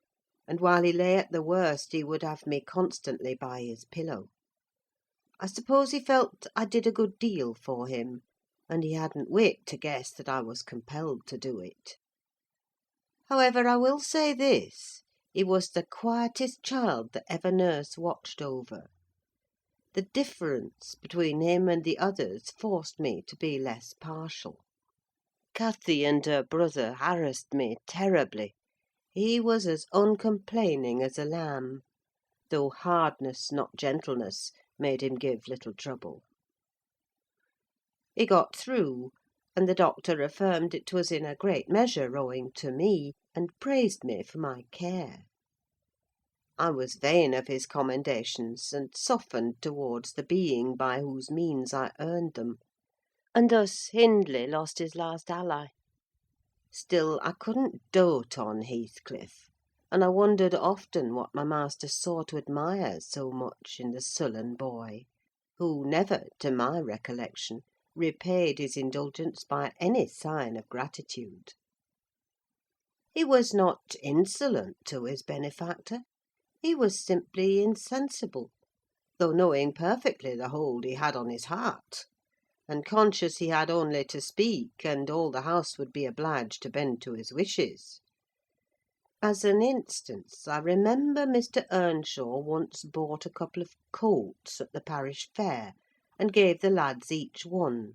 and while he lay at the worst he would have me constantly by his pillow. I suppose he felt I did a good deal for him, and he hadn't wit to guess that I was compelled to do it. However, I will say this: he was the quietest child that ever nurse watched over. The difference between him and the others forced me to be less partial. Cathy and her brother harassed me terribly. He was as uncomplaining as a lamb, though hardness, not gentleness, made him give little trouble. He got through, and the doctor affirmed it was in a great measure owing to me, and praised me for my care. I was vain of his commendations, and softened towards the being by whose means I earned them; and thus Hindley lost his last ally. Still, I couldn't dote on Heathcliff, and I wondered often what my master saw to admire so much in the sullen boy, who never, to my recollection, repaid his indulgence by any sign of gratitude. He was not insolent to his benefactor: he was simply insensible, though knowing perfectly the hold he had on his heart, and conscious he had only to speak, and all the house would be obliged to bend to his wishes. As an instance, I remember Mr. Earnshaw once bought a couple of coats at the parish fair, and gave the lads each one.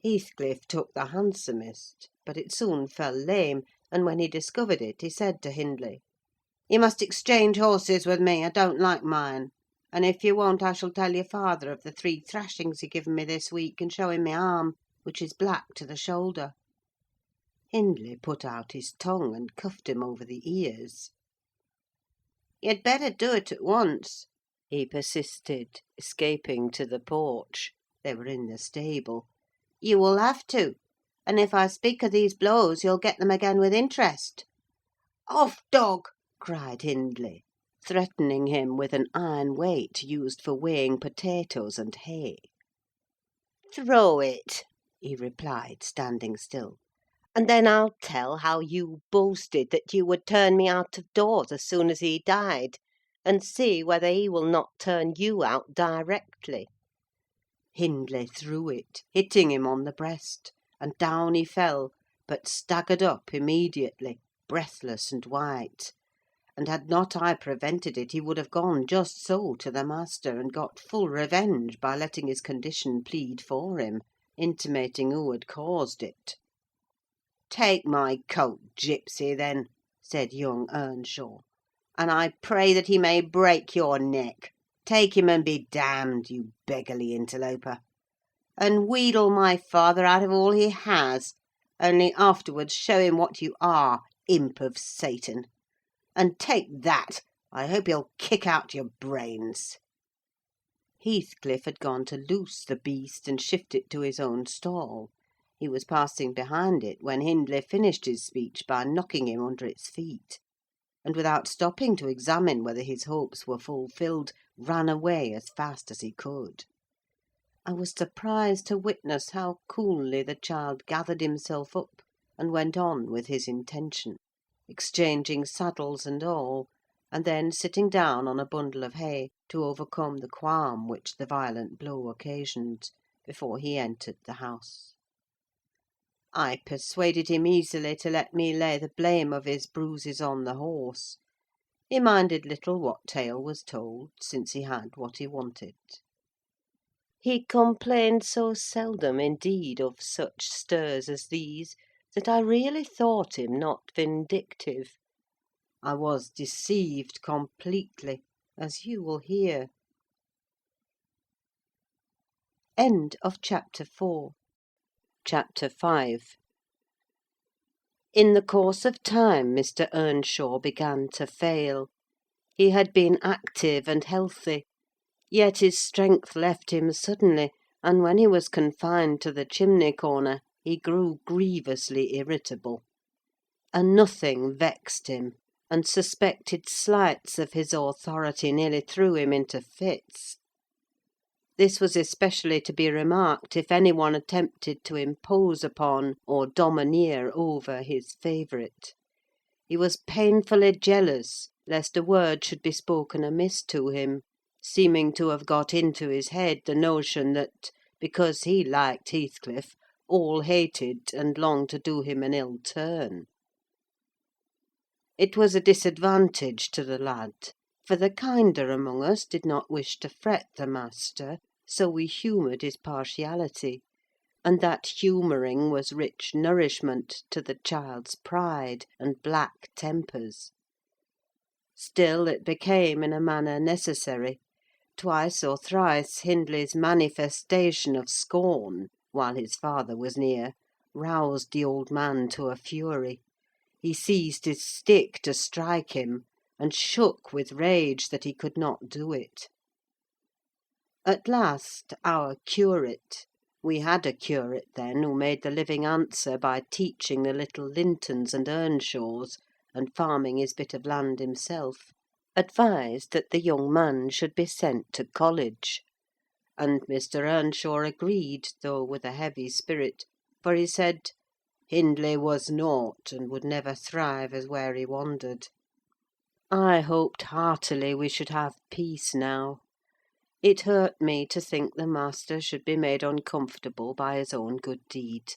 Heathcliff took the handsomest, but it soon fell lame, and when he discovered it, he said to Hindley, "You must exchange horses with me: I don't like mine; and if you won't, I shall tell your father of the 3 thrashings he given me this week, and show him my arm, which is black to the shoulder." Hindley put out his tongue, and cuffed him over the ears. "You'd better do it at once," he persisted, escaping to the porch. They were in the stable. "You will have to; and if I speak of these blows, you'll get them again with interest." "Off, dog!" cried Hindley, threatening him with an iron weight used for weighing potatoes and hay. "Throw it," he replied, standing still, "and then I'll tell how you boasted that you would turn me out of doors as soon as he died, and see whether he will not turn you out directly." Hindley threw it, hitting him on the breast, and down he fell, but staggered up immediately, breathless and white, and had not I prevented it, he would have gone just so to the master, and got full revenge by letting his condition plead for him, intimating who had caused it. "Take my coat, gipsy, then," said young Earnshaw, "and I pray that he may break your neck. Take him and be damned, you beggarly interloper! And wheedle my father out of all he has, only afterwards show him what you are, imp of Satan. And take that! I hope he'll kick out your brains." Heathcliff had gone to loose the beast and shift it to his own stall. He was passing behind it when Hindley finished his speech by knocking him under its feet, and without stopping to examine whether his hopes were fulfilled, ran away as fast as he could. I was surprised to witness how coolly the child gathered himself up and went on with his intention, exchanging saddles and all, and then sitting down on a bundle of hay to overcome the qualm which the violent blow occasioned, before he entered the house. I persuaded him easily to let me lay the blame of his bruises on the horse. He minded little what tale was told, since he had what he wanted. He complained so seldom, indeed, of such stirs as these, that I really thought him not vindictive. I was deceived completely, as you will hear. End of Chapter 4. Chapter 5. In the course of time, Mr. Earnshaw began to fail. He had been active and healthy, yet his strength left him suddenly, and when he was confined to the chimney-corner, he grew grievously irritable. And nothing vexed him, and suspected slights of his authority nearly threw him into fits. This was especially to be remarked if any one attempted to impose upon or domineer over his favourite. He was painfully jealous lest a word should be spoken amiss to him, seeming to have got into his head the notion that, because he liked Heathcliff, all hated and longed to do him an ill turn. It was a disadvantage to the lad, for the kinder among us did not wish to fret the master, so we humoured his partiality, and that humouring was rich nourishment to the child's pride and black tempers. Still it became in a manner necessary. Twice or thrice Hindley's manifestation of scorn, while his father was near, roused the old man to a fury. He seized his stick to strike him, and shook with rage that he could not do it. At last, our curate—we had a curate then who made the living answer by teaching the little Lintons and Earnshaws, and farming his bit of land himself—advised that the young man should be sent to college; and Mr. Earnshaw agreed, though with a heavy spirit, for he said, Hindley was naught, and would never thrive as where he wandered. I hoped heartily we should have peace now. It hurt me to think the master should be made uncomfortable by his own good deed.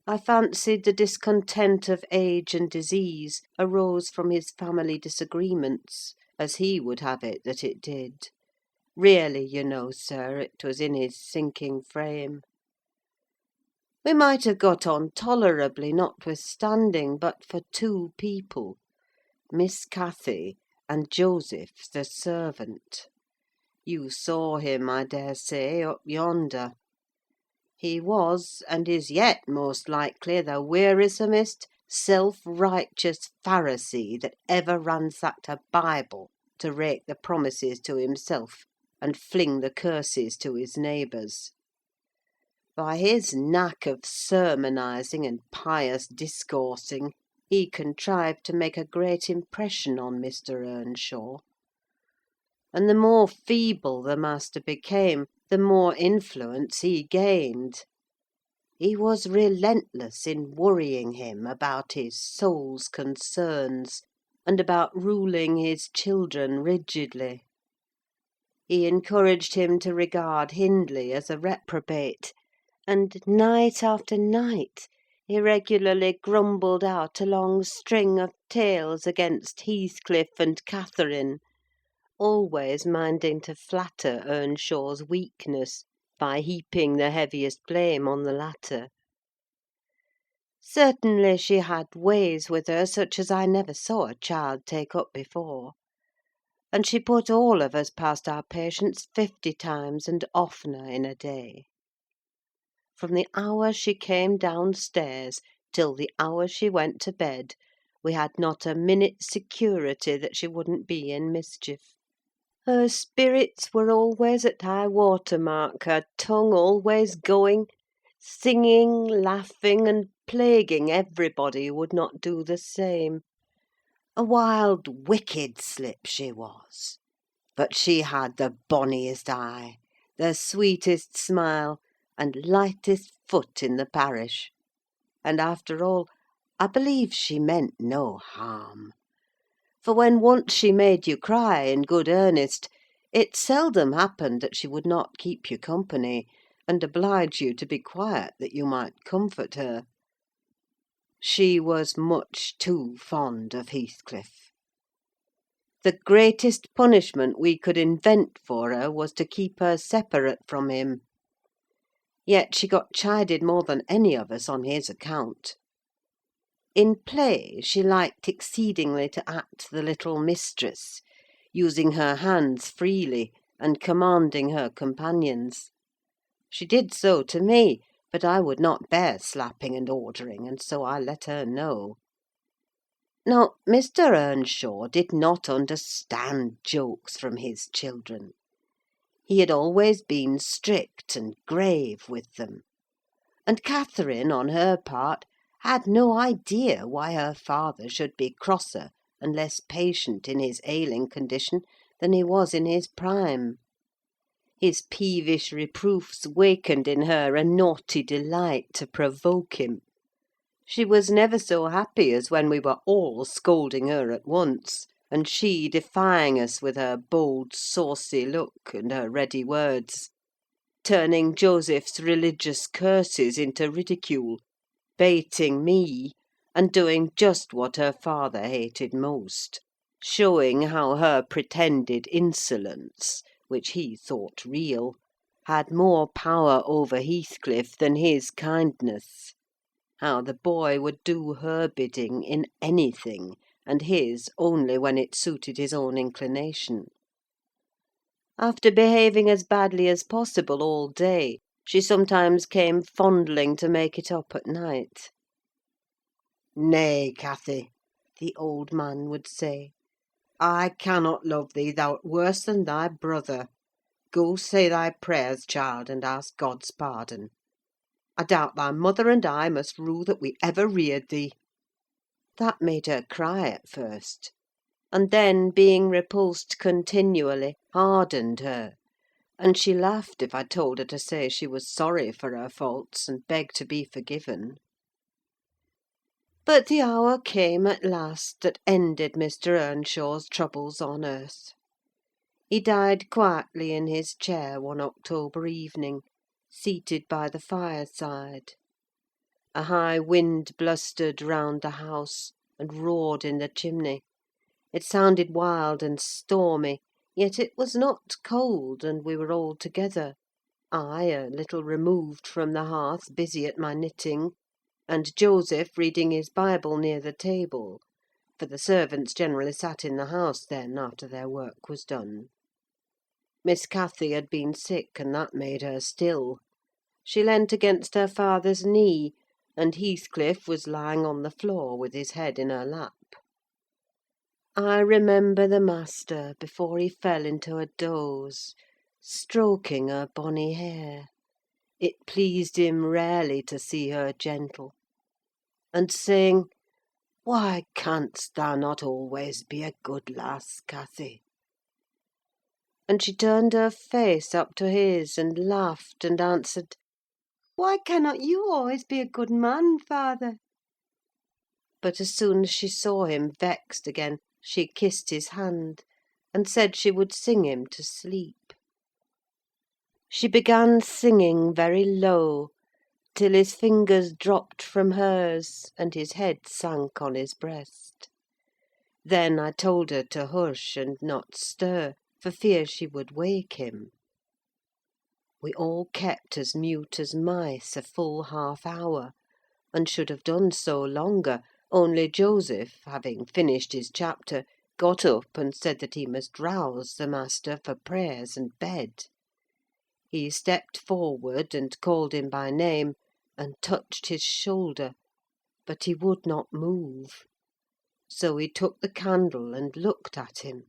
I fancied the discontent of age and disease arose from his family disagreements, as he would have it that it did. Really, you know, sir, it was in his sinking frame. We might have got on tolerably, notwithstanding, but for two people, Miss Cathy and Joseph, the servant. You saw him, I daresay, up yonder. He was, and is yet most likely, the wearisomest, self-righteous Pharisee that ever ransacked a Bible to rake the promises to himself and fling the curses to his neighbours. By his knack of sermonising and pious discoursing, he contrived to make a great impression on Mr. Earnshaw. And the more feeble the master became, the more influence he gained. He was relentless in worrying him about his soul's concerns, and about ruling his children rigidly. He encouraged him to regard Hindley as a reprobate, and night after night he regularly grumbled out a long string of tales against Heathcliff and Catherine, always minding to flatter Earnshaw's weakness by heaping the heaviest blame on the latter. Certainly she had ways with her such as I never saw a child take up before, and she put all of us past our patience 50 times and oftener in a day. From the hour she came downstairs till the hour she went to bed, we had not a minute's security that she wouldn't be in mischief. Her spirits were always at high water mark, her tongue always going, singing, laughing, and plaguing everybody who would not do the same. A wild, wicked slip she was, but she had the bonniest eye, the sweetest smile, and lightest foot in the parish; and, after all, I believe she meant no harm; for when once she made you cry in good earnest, it seldom happened that she would not keep you company, and oblige you to be quiet that you might comfort her. She was much too fond of Heathcliff. The greatest punishment we could invent for her was to keep her separate from him. Yet she got chided more than any of us on his account. In play she liked exceedingly to act the little mistress, using her hands freely, and commanding her companions. She did so to me, but I would not bear slapping and ordering, and so I let her know. Now, Mr. Earnshaw did not understand jokes from his children. He had always been strict and grave with them; and Catherine, on her part, had no idea why her father should be crosser and less patient in his ailing condition than he was in his prime. His peevish reproofs wakened in her a naughty delight to provoke him. She was never so happy as when we were all scolding her at once, and she defying us with her bold, saucy look and her ready words; turning Joseph's religious curses into ridicule, baiting me, and doing just what her father hated most, showing how her pretended insolence, which he thought real, had more power over Heathcliff than his kindness; how the boy would do her bidding in anything, and his only when it suited his own inclination. After behaving as badly as possible all day, she sometimes came fondling to make it up at night. "Nay, Cathy," the old man would say, "I cannot love thee, thou'rt worse than thy brother. Go say thy prayers, child, and ask God's pardon. I doubt thy mother and I must rue that we ever reared thee." That made her cry at first, and then, being repulsed continually, hardened her, and she laughed if I told her to say she was sorry for her faults, and begged to be forgiven. But the hour came at last that ended Mr. Earnshaw's troubles on earth. He died quietly in his chair one October evening, seated by the fireside. A high wind blustered round the house, and roared in the chimney. It sounded wild and stormy, yet it was not cold, and we were all together: I a little removed from the hearth, busy at my knitting, and Joseph reading his Bible near the table, for the servants generally sat in the house then, after their work was done. Miss Cathy had been sick, and that made her still. She leant against her father's knee, and Heathcliff was lying on the floor with his head in her lap. I remember the master, before he fell into a doze, stroking her bonny hair (it pleased him rarely to see her gentle), and saying, "Why canst thou not always be a good lass, Cathy?" And she turned her face up to his, and laughed, and answered, "Why cannot you always be a good man, father?" But as soon as she saw him vexed again, she kissed his hand, and said she would sing him to sleep. She began singing very low, till his fingers dropped from hers, and his head sank on his breast. Then I told her to hush and not stir, for fear she would wake him. We all kept as mute as mice a full half-hour, and should have done so longer, only Joseph, having finished his chapter, got up and said that he must rouse the master for prayers and bed. He stepped forward and called him by name, and touched his shoulder, but he would not move. So he took the candle and looked at him.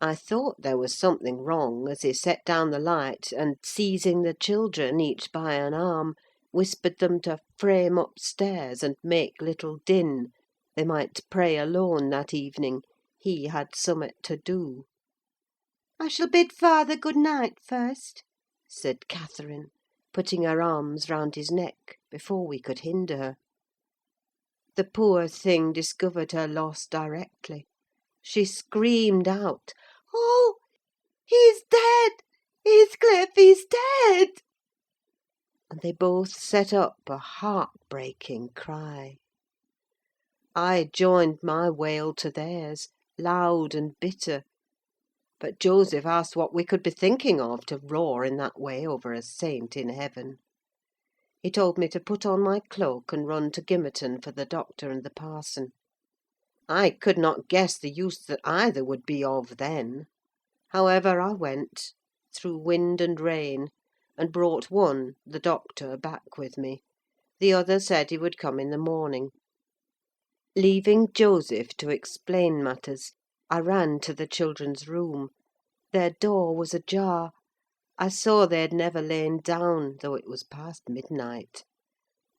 I thought there was something wrong, as he set down the light, and seizing the children, each by an arm, whispered them to frame upstairs and make little din: they might pray alone that evening; he had summut to do. "I shall bid father good night first," said Catherine, putting her arms round his neck before we could hinder her. The poor thing discovered her loss directly. She screamed out, "Oh, he's dead! Heathcliff, he's dead!" And they both set up a heart-breaking cry. I joined my wail to theirs, loud and bitter; but Joseph asked what we could be thinking of to roar in that way over a saint in heaven. He told me to put on my cloak and run to Gimmerton for the doctor and the parson. I could not guess the use that either would be of then. However, I went, through wind and rain, and brought one, the doctor, back with me. The other said he would come in the morning. Leaving Joseph to explain matters, I ran to the children's room. Their door was ajar. I saw they had never lain down, though it was past midnight.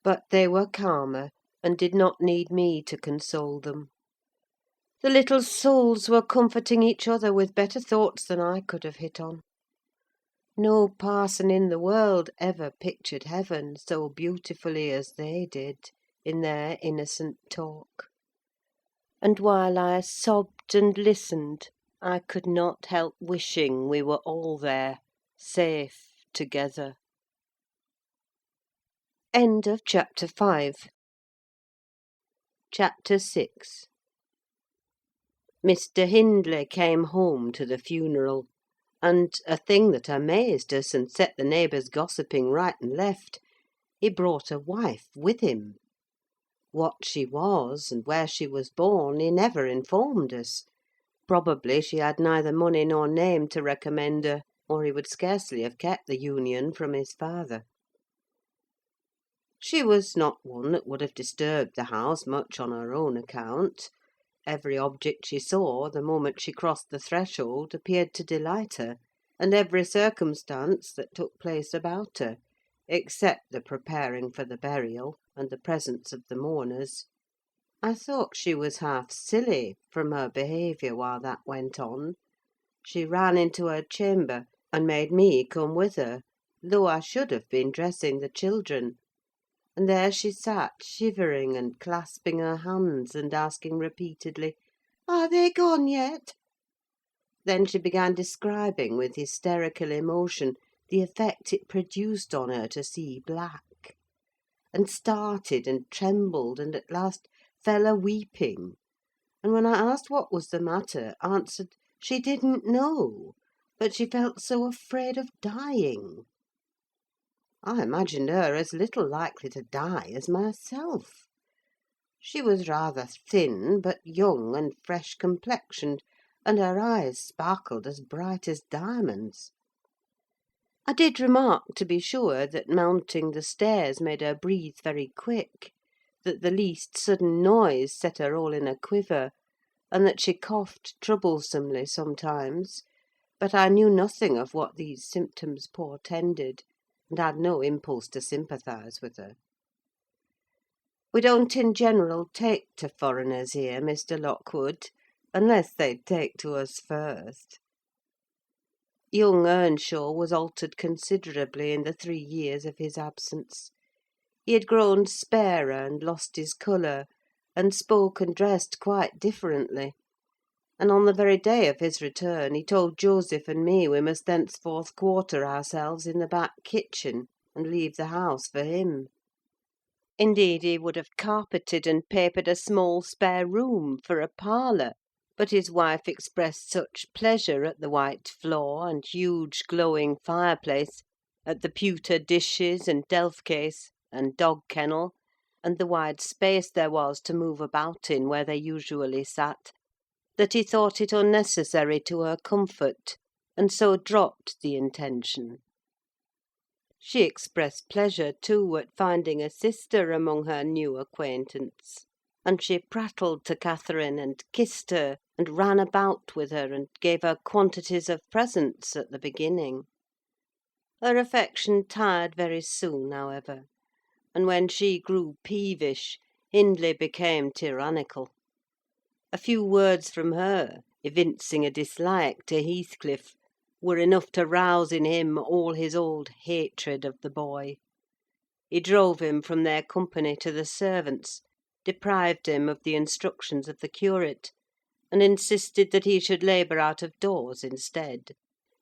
But they were calmer, and did not need me to console them. The little souls were comforting each other with better thoughts than I could have hit on. No parson in the world ever pictured heaven so beautifully as they did, in their innocent talk. And while I sobbed and listened, I could not help wishing we were all there, safe together. End of Chapter 5. Chapter 6. Mr. Hindley came home to the funeral, and, a thing that amazed us and set the neighbours gossiping right and left, he brought a wife with him. What she was, and where she was born, he never informed us. Probably she had neither money nor name to recommend her, or he would scarcely have kept the union from his father. She was not one that would have disturbed the house much on her own account. Every object she saw, the moment she crossed the threshold, appeared to delight her, and every circumstance that took place about her, except the preparing for the burial, and the presence of the mourners. I thought she was half silly, from her behaviour while that went on. She ran into her chamber, and made me come with her, though I should have been dressing the children; and there she sat, shivering and clasping her hands, and asking repeatedly, "Are they gone yet?" Then she began describing, with hysterical emotion, the effect it produced on her to see black, and started and trembled, and at last fell a-weeping, and when I asked what was the matter, answered she didn't know, but she felt so afraid of dying. I imagined her as little likely to die as myself. She was rather thin, but young and fresh-complexioned, and her eyes sparkled as bright as diamonds. I did remark, to be sure, that mounting the stairs made her breathe very quick, that the least sudden noise set her all in a quiver, and that she coughed troublesomely sometimes; but I knew nothing of what these symptoms portended, and had no impulse to sympathise with her. We don't in general take to foreigners here, Mr. Lockwood, unless they take to us first. Young Earnshaw was altered considerably in the 3 years of his absence. He had grown sparer and lost his colour, and spoke and dressed quite differently; and on the very day of his return he told Joseph and me we must thenceforth quarter ourselves in the back kitchen, and leave the house for him. Indeed, he would have carpeted and papered a small spare room for a parlour, but his wife expressed such pleasure at the white floor and huge glowing fireplace, at the pewter dishes and delf case and dog kennel, and the wide space there was to move about in where they usually sat, that he thought it unnecessary to her comfort, and so dropped the intention. She expressed pleasure, too, at finding a sister among her new acquaintance, and she prattled to Catherine, and kissed her, and ran about with her, and gave her quantities of presents at the beginning. Her affection tired very soon, however, and when she grew peevish, Hindley became tyrannical. A few words from her, evincing a dislike to Heathcliff, were enough to rouse in him all his old hatred of the boy. He drove him from their company to the servants, deprived him of the instructions of the curate, and insisted that he should labour out of doors instead,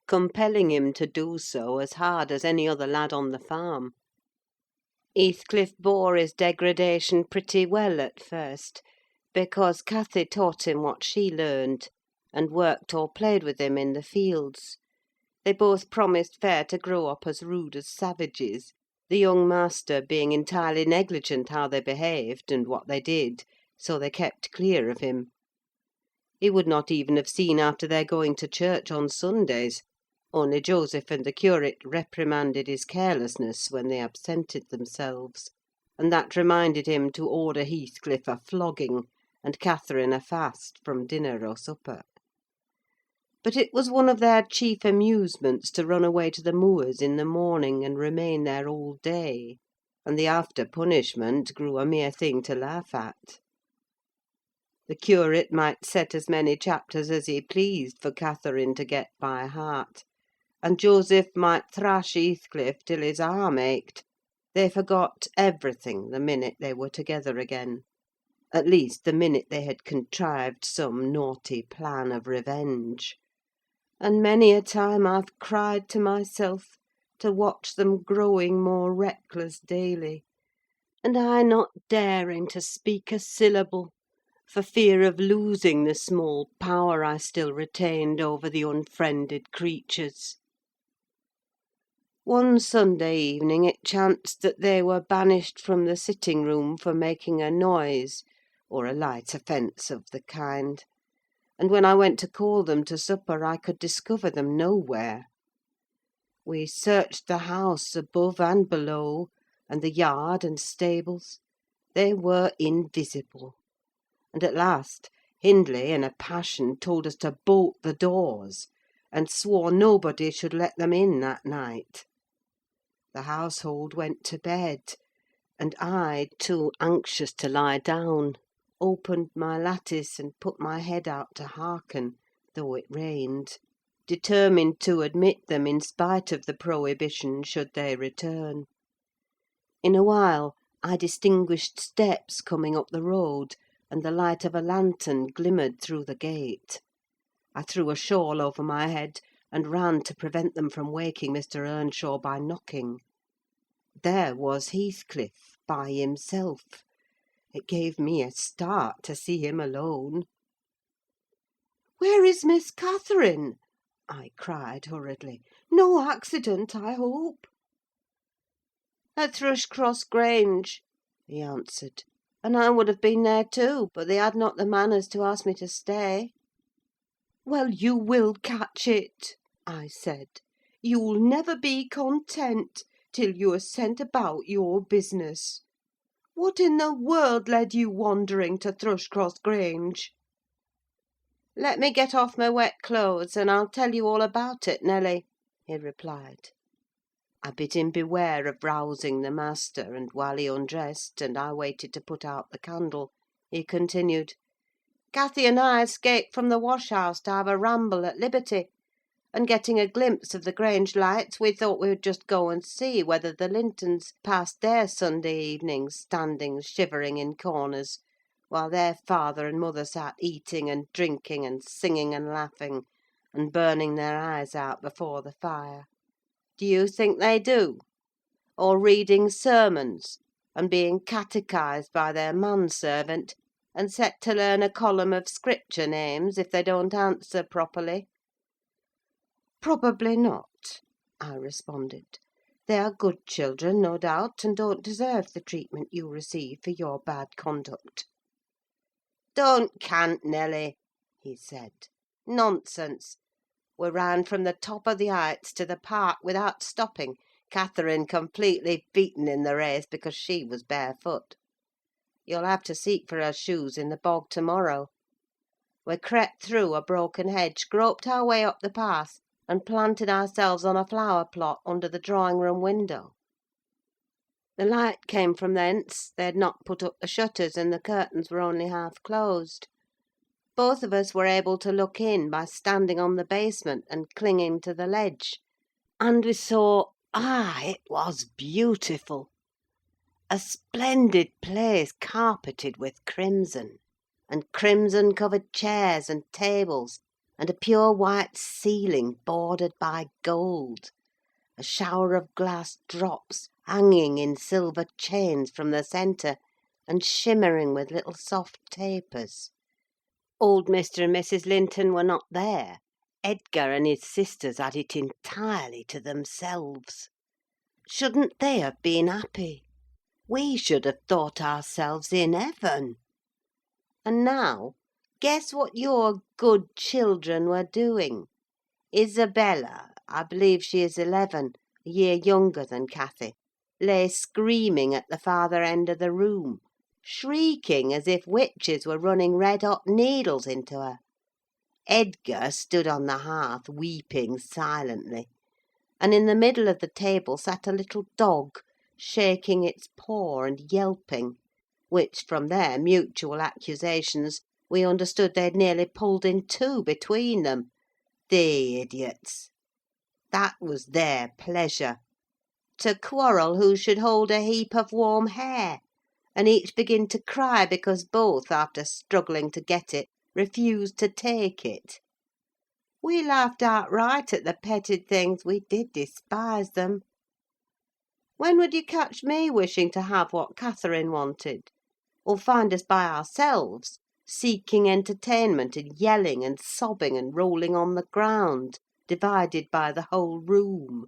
compelling him to do so as hard as any other lad on the farm. Heathcliff bore his degradation pretty well at first, because Cathy taught him what she learned, and worked or played with him in the fields. They both promised fair to grow up as rude as savages, the young master being entirely negligent how they behaved and what they did, so they kept clear of him. He would not even have seen after their going to church on Sundays, only Joseph and the curate reprimanded his carelessness when they absented themselves, and that reminded him to order Heathcliff a flogging, and Catherine a fast from dinner or supper. But it was one of their chief amusements to run away to the moors in the morning and remain there all day, and the after punishment grew a mere thing to laugh at. The curate might set as many chapters as he pleased for Catherine to get by heart, and Joseph might thrash Heathcliff till his arm ached: they forgot everything the minute they were together again; at least, the minute they had contrived some naughty plan of revenge. And many a time I've cried to myself to watch them growing more reckless daily, and I not daring to speak a syllable, for fear of losing the small power I still retained over the unfriended creatures. One Sunday evening it chanced that they were banished from the sitting-room for making a noise, or a light offence of the kind, and when I went to call them to supper I could discover them nowhere. We searched the house above and below, and the yard and stables: they were invisible; and at last Hindley, in a passion, told us to bolt the doors, and swore nobody should let them in that night. The household went to bed, and I, too anxious to lie down, opened my lattice and put my head out to hearken, though it rained, determined to admit them in spite of the prohibition should they return. In a while I distinguished steps coming up the road, and the light of a lantern glimmered through the gate. I threw a shawl over my head, and ran to prevent them from waking Mr. Earnshaw by knocking. There was Heathcliff, by himself. It gave me a start to see him alone. "Where is Miss Catherine?" I cried hurriedly. "No accident, I hope?" "At Thrushcross Grange," he answered; "and I would have been there too, but they had not the manners to ask me to stay." "Well, you will catch it," I said. "You'll never be content till you are sent about your business. What in the world led you wandering to Thrushcross Grange?" "Let me get off my wet clothes, and I'll tell you all about it, Nelly," he replied. I bid him beware of rousing the master, and while he undressed, and I waited to put out the candle, he continued: "Cathy and I escaped from the wash–house to have a ramble at liberty, and getting a glimpse of the Grange lights, we thought we would just go and see whether the Lintons passed their Sunday evenings standing shivering in corners, while their father and mother sat eating and drinking and singing and laughing, and burning their eyes out before the fire. Do you think they do?" or reading sermons, and being catechised by their manservant, and set to learn a column of Scripture names if they don't answer properly?" "Probably not," I responded. "They are good children, no doubt, and don't deserve the treatment you receive for your bad conduct." "Don't cant, Nelly," he said. "Nonsense! We ran from the top of the Heights to the park without stopping, Catherine completely beaten in the race because she was barefoot. You'll have to seek for her shoes in the bog to-morrow. We crept through a broken hedge, groped our way up the path, and planted ourselves on a flower plot under the drawing-room window. The light came from thence; they had not put up the shutters, and the curtains were only half closed. Both of us were able to look in by standing on the basement and clinging to the ledge, and we saw, it was beautiful! A splendid place carpeted with crimson, and crimson-covered chairs and tables, and a pure white ceiling bordered by gold, a shower of glass drops hanging in silver chains from the centre, and shimmering with little soft tapers. Old Mr. and Mrs. Linton were not there. Edgar and his sisters had it entirely to themselves. Shouldn't they have been happy? We should have thought ourselves in heaven. And now, guess what your good children were doing. Isabella, I believe she is 11, a year younger than Cathy, lay screaming at the farther end of the room, shrieking as if witches were running red-hot needles into her. Edgar stood on the hearth, weeping silently, and in the middle of the table sat a little dog, shaking its paw and yelping, which, from their mutual accusations, we understood they'd nearly pulled in two between them. The idiots! That was their pleasure: to quarrel who should hold a heap of warm hair, and each begin to cry because both, after struggling to get it, refused to take it. We laughed outright at the petted things; we did despise them. When would you catch me wishing to have what Catherine wanted? Or find us by ourselves, seeking entertainment and yelling and sobbing and rolling on the ground, divided by the whole room?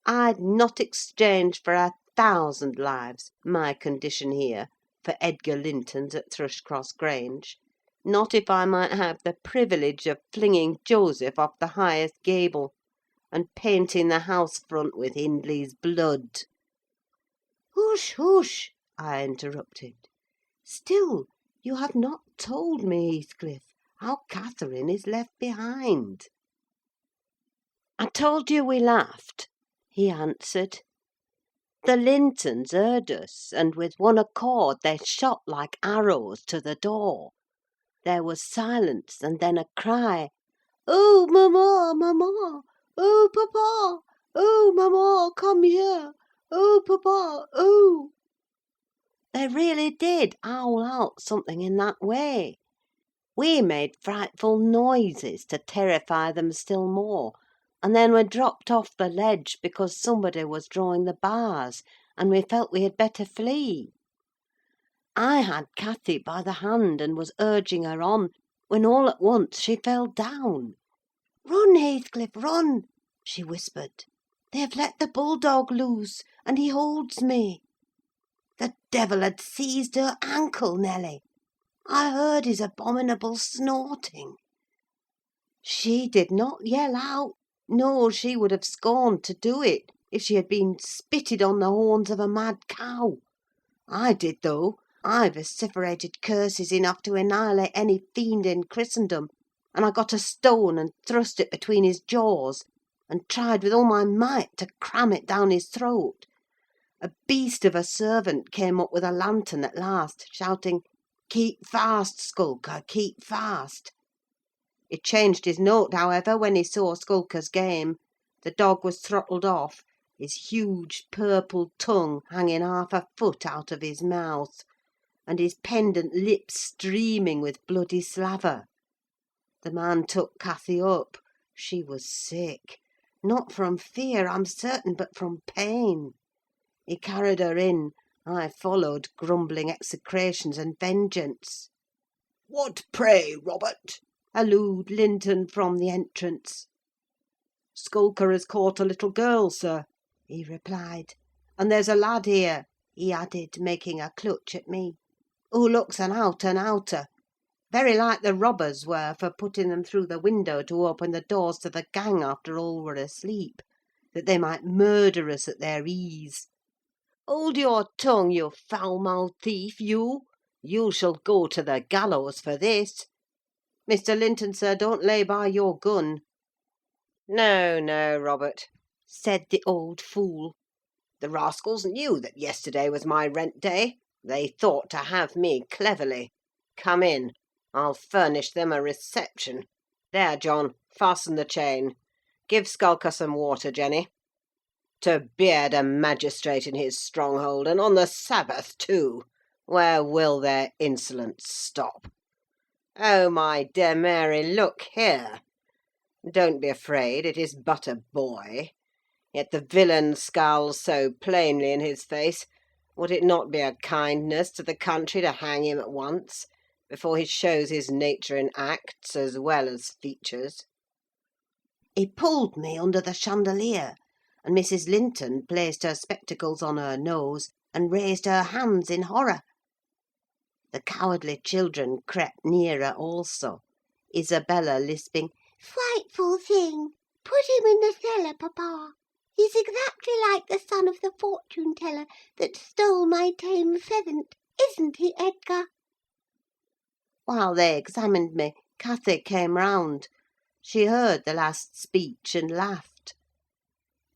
I'd not exchange for 1,000 lives my condition here for Edgar Linton's at Thrushcross Grange; not if I might have the privilege of flinging Joseph off the highest gable, and painting the house front with Hindley's blood." "Hush, hush!" I interrupted. "Still, you have not told me, Heathcliff, how Catherine is left behind." "I told you we laughed," he answered. "The Lintons heard us, and with one accord they shot like arrows to the door. There was silence, and then a cry, 'Oh, mamma, mamma! Oh, papa! Oh, mamma, come here! Oh, papa, oh!' They really did howl out something in that way. We made frightful noises to terrify them still more, and then we dropped off the ledge because somebody was drawing the bars, and we felt we had better flee. I had Cathy by the hand and was urging her on, when all at once she fell down. 'Run, Heathcliff, run!' she whispered. 'They have let the bulldog loose, and he holds me.' The devil had seized her ankle, Nelly. I heard his abominable snorting. She did not yell out. No, she would have scorned to do it, if she had been spitted on the horns of a mad cow. I did, though. I vociferated curses enough to annihilate any fiend in Christendom, and I got a stone and thrust it between his jaws, and tried with all my might to cram it down his throat. A beast of a servant came up with a lantern at last, shouting, 'Keep fast, Skulker, keep fast!' He changed his note, however, when he saw Skulker's game. The dog was throttled off, his huge purple tongue hanging half a foot out of his mouth, and his pendant lips streaming with bloody slaver. The man took Cathy up. She was sick; not from fear, I'm certain, but from pain. He carried her in. I followed, grumbling execrations and vengeance. "What pray, Robert?" hallooed Linton from the entrance. "Skulker has caught a little girl, sir," he replied. "And there's a lad here," he added, making a clutch at me, "who looks an out-and-outer. Very like the robbers were for putting them through the window to open the doors to the gang after all were asleep, that they might murder us at their ease. Hold your tongue, you foul-mouthed thief, you! You shall go to the gallows for this. Mr. Linton, sir, don't lay by your gun." "No, no, Robert," said the old fool. "The rascals knew that yesterday was my rent day. They thought to have me cleverly. Come in. I'll furnish them a reception. There, John, fasten the chain. Give Skulker some water, Jenny. To beard a magistrate in his stronghold, and on the Sabbath too! Where will their insolence stop? Oh, my dear Mary, look here! Don't be afraid, it is but a boy. Yet the villain scowls so plainly in his face. Would it not be a kindness to the country to hang him at once, before he shows his nature in acts as well as features?" He pulled me under the chandelier, and Mrs. Linton placed her spectacles on her nose, and raised her hands in horror. The cowardly children crept nearer also, Isabella lisping, "Frightful thing! Put him in the cellar, papa. He's exactly like the son of the fortune-teller that stole my tame pheasant. Isn't he, Edgar?" While they examined me, Cathy came round. She heard the last speech and laughed.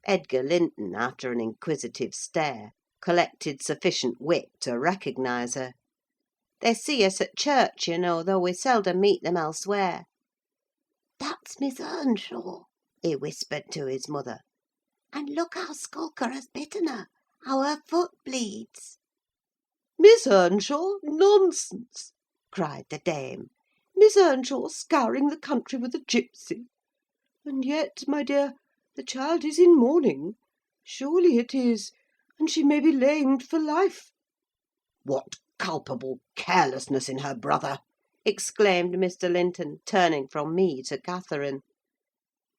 Edgar Linton, after an inquisitive stare, collected sufficient wit to recognise her. They see us at church, you know, though we seldom meet them elsewhere. "That's Miss Earnshaw," he whispered to his mother. "And look how Skulker has bitten her, how her foot bleeds." "Miss Earnshaw? Nonsense!" cried the dame. "Miss Earnshaw scouring the country with a gipsy! And yet, my dear, the child is in mourning. Surely it is, and she may be lamed for life." "What culpable carelessness in her brother!" exclaimed Mr. Linton, turning from me to Catherine.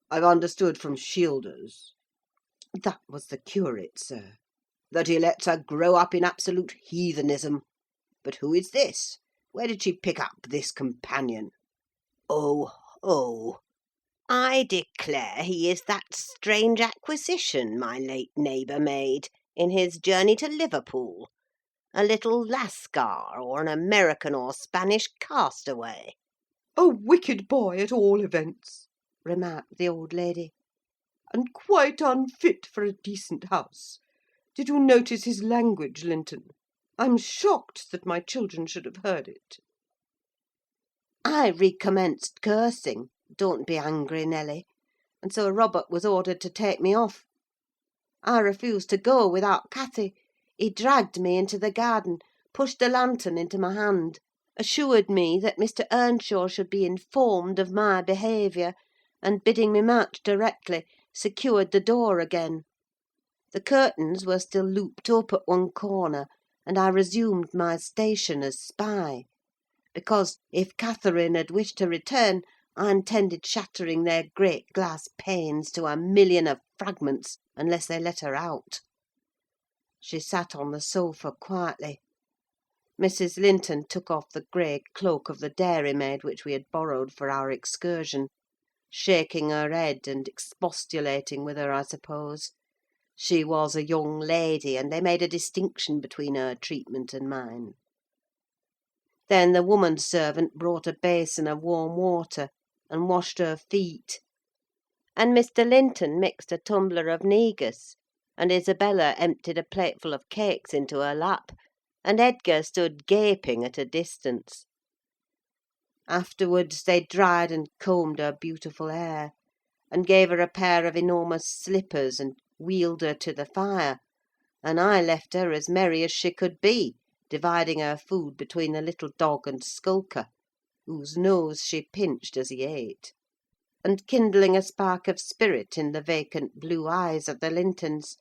"I've understood from Shielders," That was the curate, sir. "that he lets her grow up in absolute heathenism. But who is this? Where did she pick up this companion?" Oh, oh! I declare he is that strange acquisition my late neighbour made in his journey to Liverpool. A little Lascar, or an American or Spanish castaway." "A wicked boy, at all events," remarked the old lady. "And quite unfit for a decent house. Did you notice his language, Linton? I'm shocked that my children should have heard it." I recommenced cursing, don't be angry, Nelly, and so Robert was ordered to take me off. I refused to go without Cathy. He dragged me into the garden, pushed the lantern into my hand, assured me that Mr. Earnshaw should be informed of my behaviour, and, bidding me march directly, secured the door again. The curtains were still looped up at one corner, and I resumed my station as spy; because, if Catherine had wished to return, I intended shattering their great glass panes to a million of fragments, unless they let her out. She sat on the sofa quietly. Mrs. Linton took off the grey cloak of the dairymaid which we had borrowed for our excursion, shaking her head and expostulating with her, I suppose. She was a young lady, and they made a distinction between her treatment and mine. Then the woman servant brought a basin of warm water, and washed her feet; and Mr. Linton mixed a tumbler of negus, and Isabella emptied a plateful of cakes into her lap, and Edgar stood gaping at a distance. Afterwards they dried and combed her beautiful hair, and gave her a pair of enormous slippers, and wheeled her to the fire, and I left her as merry as she could be, dividing her food between the little dog and Skulker, whose nose she pinched as he ate, and kindling a spark of spirit in the vacant blue eyes of the Lintons,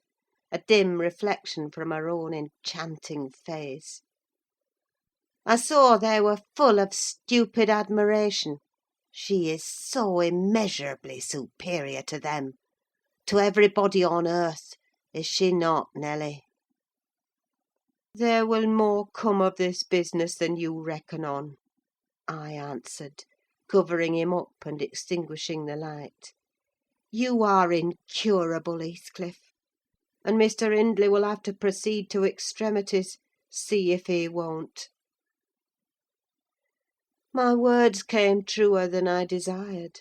a dim reflection from her own enchanting face. I saw they were full of stupid admiration. She is so immeasurably superior to them, to everybody on earth, is she not, Nelly? "There will more come of this business than you reckon on," I answered, covering him up and extinguishing the light. "You are incurable, Heathcliff, and Mr. Hindley will have to proceed to extremities, see if he won't." My words came truer than I desired.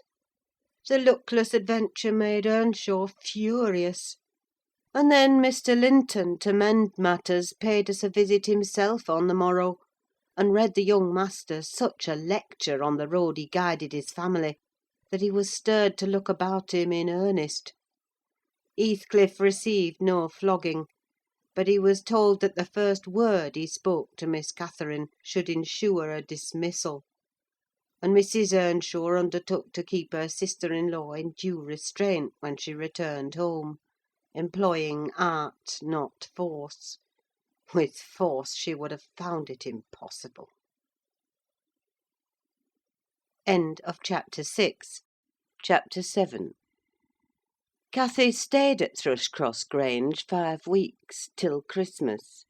The luckless adventure made Earnshaw furious; and then Mr. Linton, to mend matters, paid us a visit himself on the morrow, and read the young master such a lecture on the road he guided his family, that he was stirred to look about him in earnest. Heathcliff received no flogging, but he was told that the first word he spoke to Miss Catherine should ensure a dismissal; and Mrs. Earnshaw undertook to keep her sister-in-law in due restraint when she returned home, employing art, not force. With force she would have found it impossible. Chapter 7. Cathy stayed at Thrushcross Grange 5 weeks, till Christmas.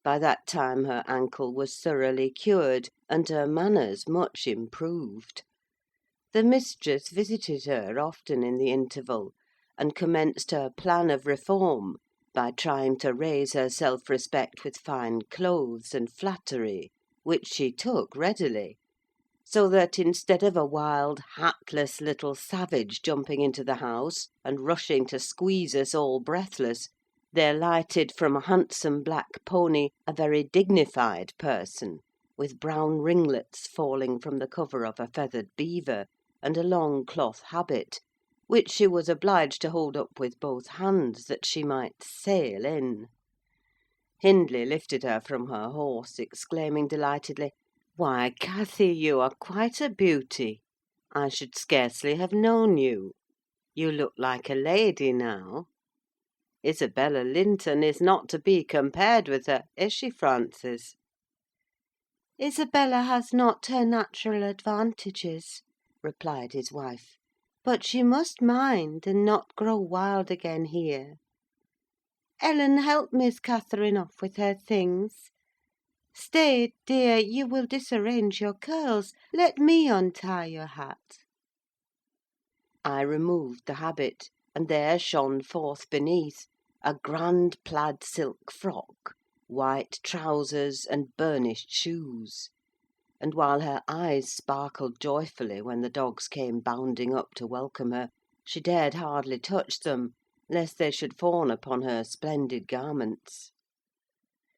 By that time her ankle was thoroughly cured, and her manners much improved. The mistress visited her often in the interval, and commenced her plan of reform by trying to raise her self-respect with fine clothes and flattery, which she took readily; so that, instead of a wild, hatless little savage jumping into the house, and rushing to squeeze us all breathless, there lighted from a handsome black pony a very dignified person, with brown ringlets falling from the cover of a feathered beaver, and a long cloth habit, which she was obliged to hold up with both hands, that she might sail in. Hindley lifted her from her horse, exclaiming delightedly, "Why, Cathy, you are quite a beauty! I should scarcely have known you. You look like a lady now. Isabella Linton is not to be compared with her, is she, Frances?" "Isabella has not her natural advantages," replied his wife; "but she must mind, and not grow wild again here. Ellen, help Miss Catherine off with her things. Stay, dear, you will disarrange your curls. Let me untie your hat." I removed the habit, and there shone forth beneath a grand plaid silk frock, white trousers, and burnished shoes; and while her eyes sparkled joyfully when the dogs came bounding up to welcome her, she dared hardly touch them, lest they should fawn upon her splendid garments.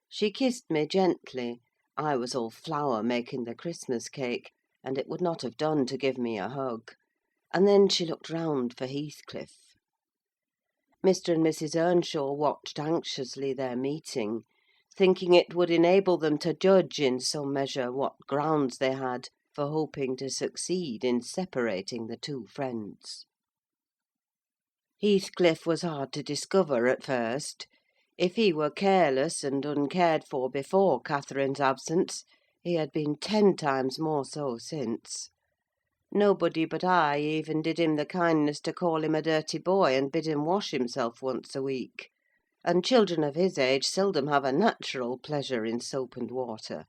She kissed me gently: I was all flour making the Christmas cake, and it would not have done to give me a hug; and then she looked round for Heathcliff. Mr. and Mrs. Earnshaw watched anxiously their meeting, thinking it would enable them to judge in some measure what grounds they had for hoping to succeed in separating the two friends. Heathcliff was hard to discover at first. If he were careless and uncared for before Catherine's absence, he had been 10 times more so since. Nobody but I even did him the kindness to call him a dirty boy, and bid him wash himself once a week; and children of his age seldom have a natural pleasure in soap and water.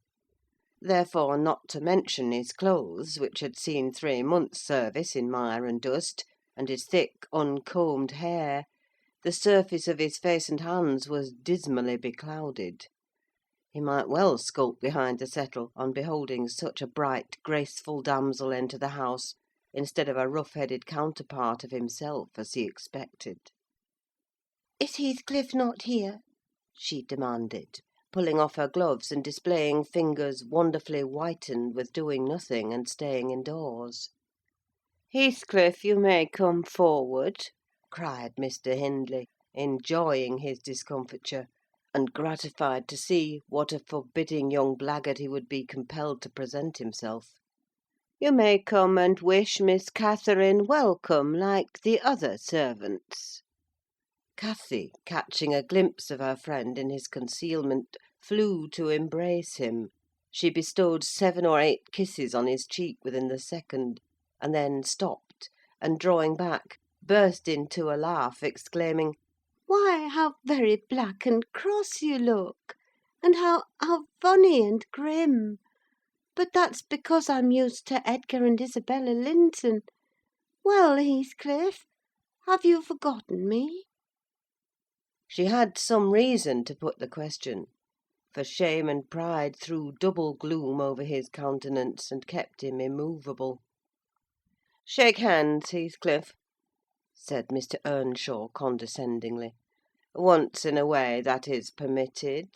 Therefore, not to mention his clothes, which had seen 3 months' service in mire and dust, and his thick, uncombed hair, the surface of his face and hands was dismally beclouded. He might well skulk behind the settle on beholding such a bright, graceful damsel enter the house, instead of a rough-headed counterpart of himself, as he expected. "Is Heathcliff not here?" she demanded, pulling off her gloves and displaying fingers wonderfully whitened with doing nothing and staying indoors. "Heathcliff, you may come forward," cried Mr. Hindley, enjoying his discomfiture, and gratified to see what a forbidding young blackguard he would be compelled to present himself. "You may come and wish Miss Catherine welcome, like the other servants." Cathy, catching a glimpse of her friend in his concealment, flew to embrace him. She bestowed 7 or 8 kisses on his cheek within the second, and then stopped, and drawing back, burst into a laugh, exclaiming, "Why, how very black and cross you look! And how funny and grim! But that's because I'm used to Edgar and Isabella Linton. Well, Heathcliff, have you forgotten me?" She had some reason to put the question, for shame and pride threw double gloom over his countenance, and kept him immovable. "Shake hands, Heathcliff," said Mr. Earnshaw, condescendingly. "Once in a way, that is permitted."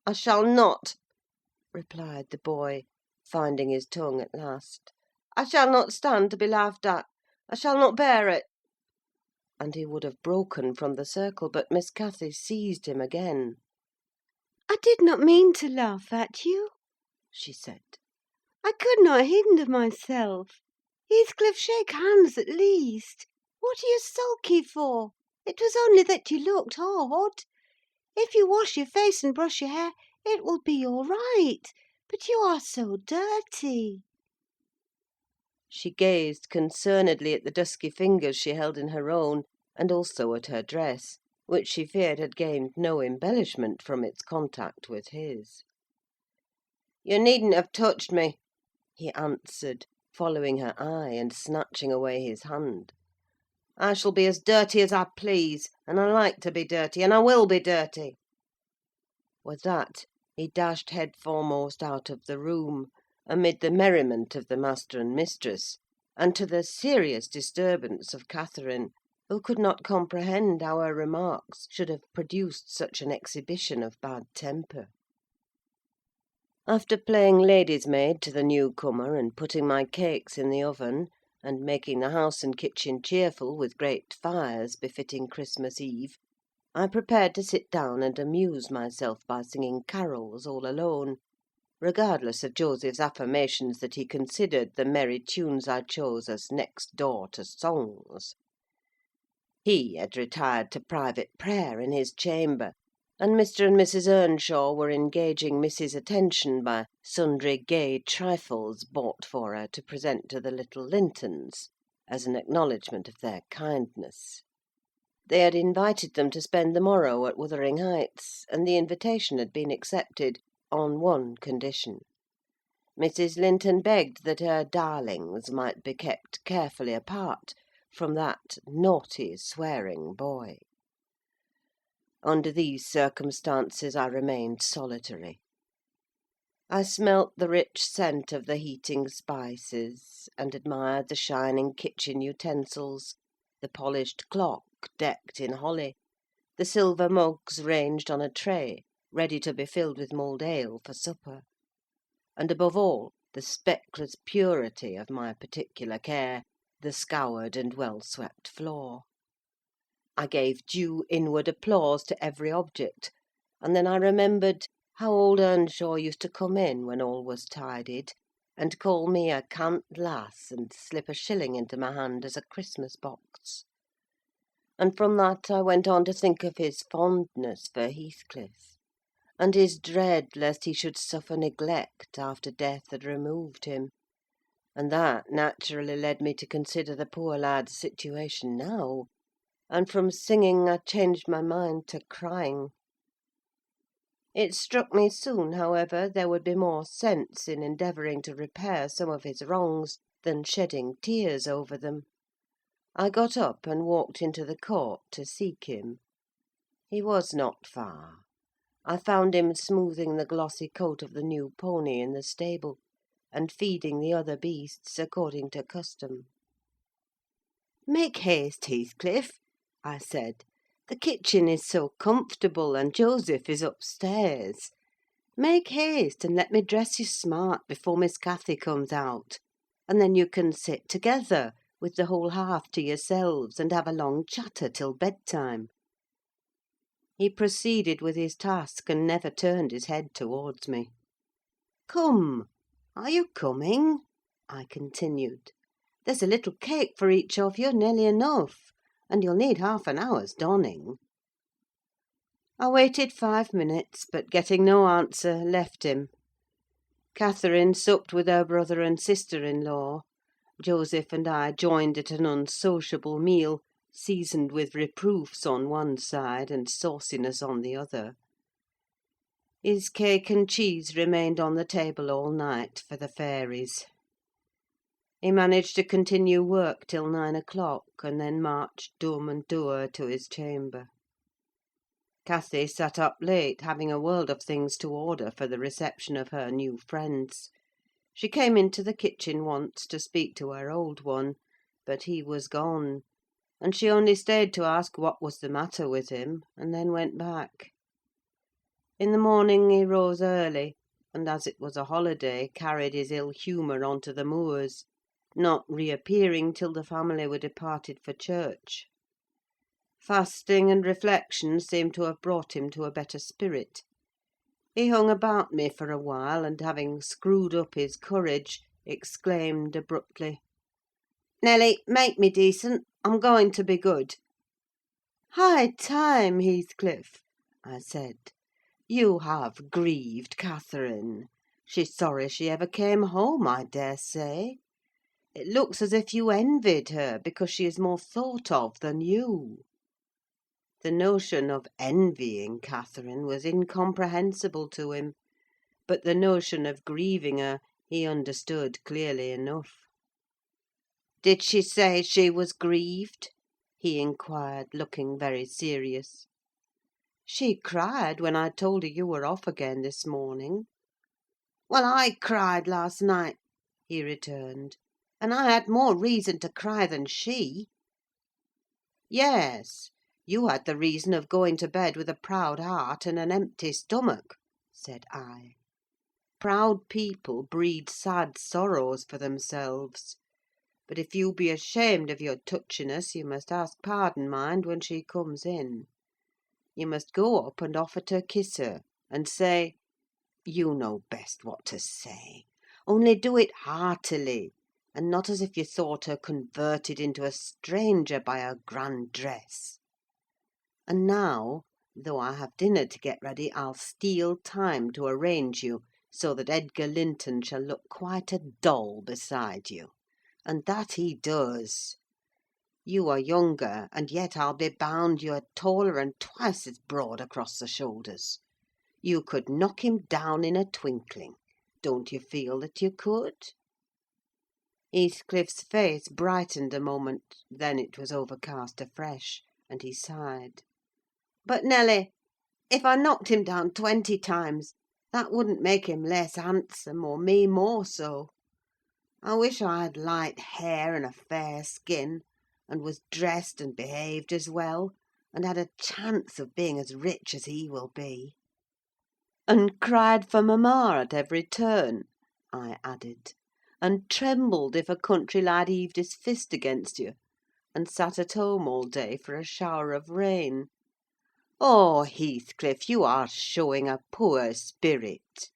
"I shall not," replied the boy, finding his tongue at last. "I shall not stand to be laughed at. I shall not bear it." And he would have broken from the circle, but Miss Cathy seized him again. "I did not mean to laugh at you," she said. "I could not hinder myself. Heathcliff, shake hands at least. What are you sulky for? It was only that you looked odd. If you wash your face and brush your hair, it will be all right. But you are so dirty." She gazed concernedly at the dusky fingers she held in her own, and also at her dress, which she feared had gained no embellishment from its contact with his. "You needn't have touched me," he answered, following her eye, and snatching away his hand. "I shall be as dirty as I please, and I like to be dirty, and I will be dirty." With that, he dashed head foremost out of the room, amid the merriment of the master and mistress, and to the serious disturbance of Catherine, who could not comprehend how her remarks should have produced such an exhibition of bad temper. After playing lady's maid to the newcomer, and putting my cakes in the oven, and making the house and kitchen cheerful with great fires befitting Christmas Eve, I prepared to sit down and amuse myself by singing carols all alone, regardless of Joseph's affirmations that he considered the merry tunes I chose as next door to songs. He had retired to private prayer in his chamber, and Mr. and Mrs. Earnshaw were engaging Missy's attention by sundry gay trifles bought for her to present to the little Lintons, as an acknowledgment of their kindness. They had invited them to spend the morrow at Wuthering Heights, and the invitation had been accepted on one condition. Mrs. Linton begged that her darlings might be kept carefully apart from that naughty, swearing boy. Under these circumstances I remained solitary. I smelt the rich scent of the heating spices, and admired the shining kitchen utensils, the polished clock decked in holly, the silver mugs ranged on a tray, ready to be filled with mulled ale for supper, and, above all, the speckless purity of my particular care, the scoured and well-swept floor. I gave due inward applause to every object, and then I remembered how old Earnshaw used to come in when all was tidied, and call me a cant lass, and slip a shilling into my hand as a Christmas box. And from that I went on to think of his fondness for Heathcliff, and his dread lest he should suffer neglect after death had removed him; and that naturally led me to consider the poor lad's situation now, and from singing I changed my mind to crying. It struck me soon, however, there would be more sense in endeavouring to repair some of his wrongs than shedding tears over them. I got up and walked into the court to seek him. He was not far. I found him smoothing the glossy coat of the new pony in the stable, and feeding the other beasts according to custom. "Make haste, Heathcliff," I said. "The kitchen is so comfortable, and Joseph is upstairs. Make haste, and let me dress you smart before Miss Cathy comes out, and then you can sit together, with the whole half to yourselves, and have a long chatter till bedtime." He proceeded with his task, and never turned his head towards me. "Come, are you coming?" I continued. "There's a little cake for each of you, nearly enough. and you'll need half an hour's donning." I waited 5 minutes, but getting no answer, left him. Catherine supped with her brother and sister-in-law. Joseph and I joined at an unsociable meal, seasoned with reproofs on one side and sauciness on the other. His cake and cheese remained on the table all night for the fairies. He managed to continue work till 9 o'clock, and then marched dumb and dour to his chamber. Cathy sat up late, having a world of things to order for the reception of her new friends. She came into the kitchen once to speak to her old one, but he was gone, and she only stayed to ask what was the matter with him, and then went back. In the morning he rose early, and as it was a holiday, carried his ill humour on to the moors, not reappearing till the family were departed for church. Fasting and reflection seemed to have brought him to a better spirit. He hung about me for a while, and having screwed up his courage, exclaimed abruptly, "Nelly, make me decent. I'm going to be good." "High time, Heathcliff," I said. "You have grieved Catherine. She's sorry she ever came home, I daresay. It looks as if you envied her, because she is more thought of than you." The notion of envying Catherine was incomprehensible to him, but the notion of grieving her he understood clearly enough. "Did she say she was grieved?" he inquired, looking very serious. "She cried when I told her you were off again this morning." "Well, I cried last night," he returned, "and I had more reason to cry than she." "Yes, you had the reason of going to bed with a proud heart and an empty stomach," said I. "Proud people breed sad sorrows for themselves. But if you be ashamed of your touchiness, you must ask pardon, mind, when she comes in. You must go up and offer to kiss her, and say—you know best what to say; only do it heartily, and not as if you thought her converted into a stranger by her grand dress. And now, though I have dinner to get ready, I'll steal time to arrange you so that Edgar Linton shall look quite a doll beside you; and that he does. You are younger, and yet I'll be bound you're taller and twice as broad across the shoulders. You could knock him down in a twinkling. Don't you feel that you could?" Heathcliff's face brightened a moment, then it was overcast afresh, and he sighed. "But, Nelly, if I knocked him down 20 times, that wouldn't make him less handsome, or me more so. I wish I had light hair and a fair skin, and was dressed and behaved as well, and had a chance of being as rich as he will be." "And cried for mamma at every turn," I added, "and trembled if a country lad heaved his fist against you, and sat at home all day for a shower of rain. Oh, Heathcliff, you are showing a poor spirit.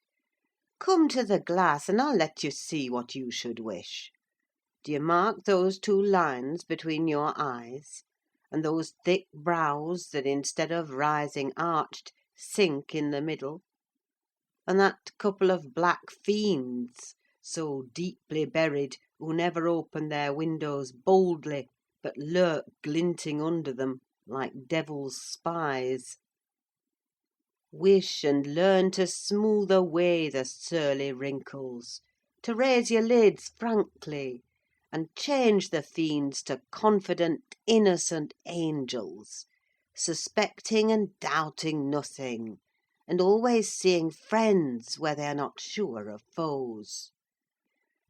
Come to the glass, and I'll let you see what you should wish. Do you mark those 2 lines between your eyes, and those thick brows that, instead of rising arched, sink in the middle? And that couple of black fiends, so deeply buried, who never open their windows boldly, but lurk glinting under them, like devil's spies? Wish and learn to smooth away the surly wrinkles, to raise your lids frankly, and change the fiends to confident, innocent angels, suspecting and doubting nothing, and always seeing friends where they are not sure of foes.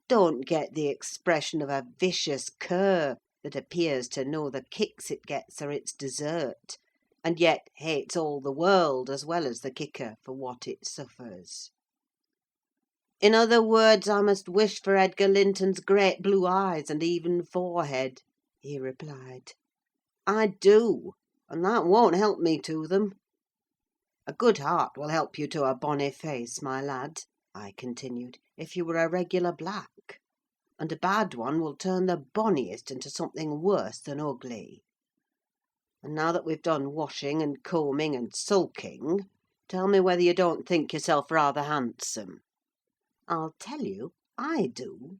Don't get the expression of a vicious cur that appears to know the kicks it gets are its desert, and yet hates all the world as well as the kicker for what it suffers. In other words, I must wish for Edgar Linton's great blue eyes and even forehead," he replied. "I do, and that won't help me to them. A good heart will help you to a bonny face, my lad," I continued, "if you were a regular black; and a bad one will turn the bonniest into something worse than ugly. And now that we've done washing and combing and sulking, tell me whether you don't think yourself rather handsome. I'll tell you, I do.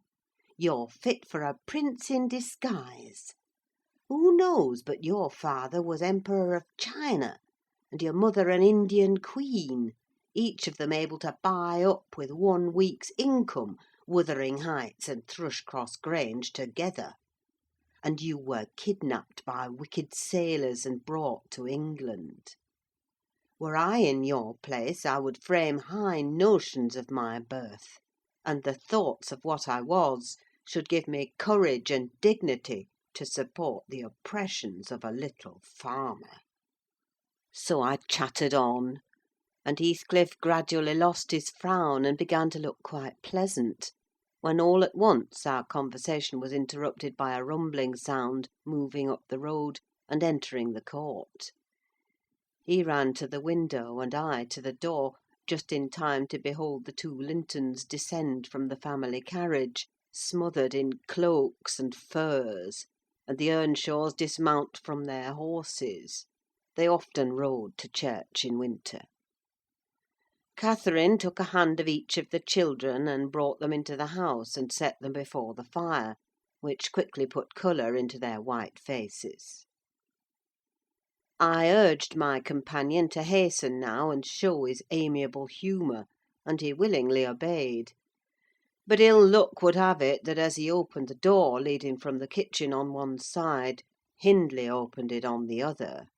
You're fit for a prince in disguise. Who knows but your father was Emperor of China, and your mother an Indian queen, each of them able to buy up with 1 week's income Wuthering Heights and Thrushcross Grange together. And you were kidnapped by wicked sailors and brought to England. Were I in your place, I would frame high notions of my birth, and the thoughts of what I was should give me courage and dignity to support the oppressions of a little farmer. So I chattered on, and Heathcliff gradually lost his frown and began to look quite pleasant, when all at once our conversation was interrupted by a rumbling sound moving up the road and entering the court. He ran to the window, and I to the door, just in time to behold the 2 Lintons descend from the family carriage, smothered in cloaks and furs, and the Earnshaws dismount from their horses. They often rode to church in winter. Catherine took a hand of each of the children and brought them into the house and set them before the fire, which quickly put colour into their white faces. I urged my companion to hasten now and show his amiable humour, and he willingly obeyed. But ill luck would have it that as he opened the door leading from the kitchen on one side, Hindley opened it on the other.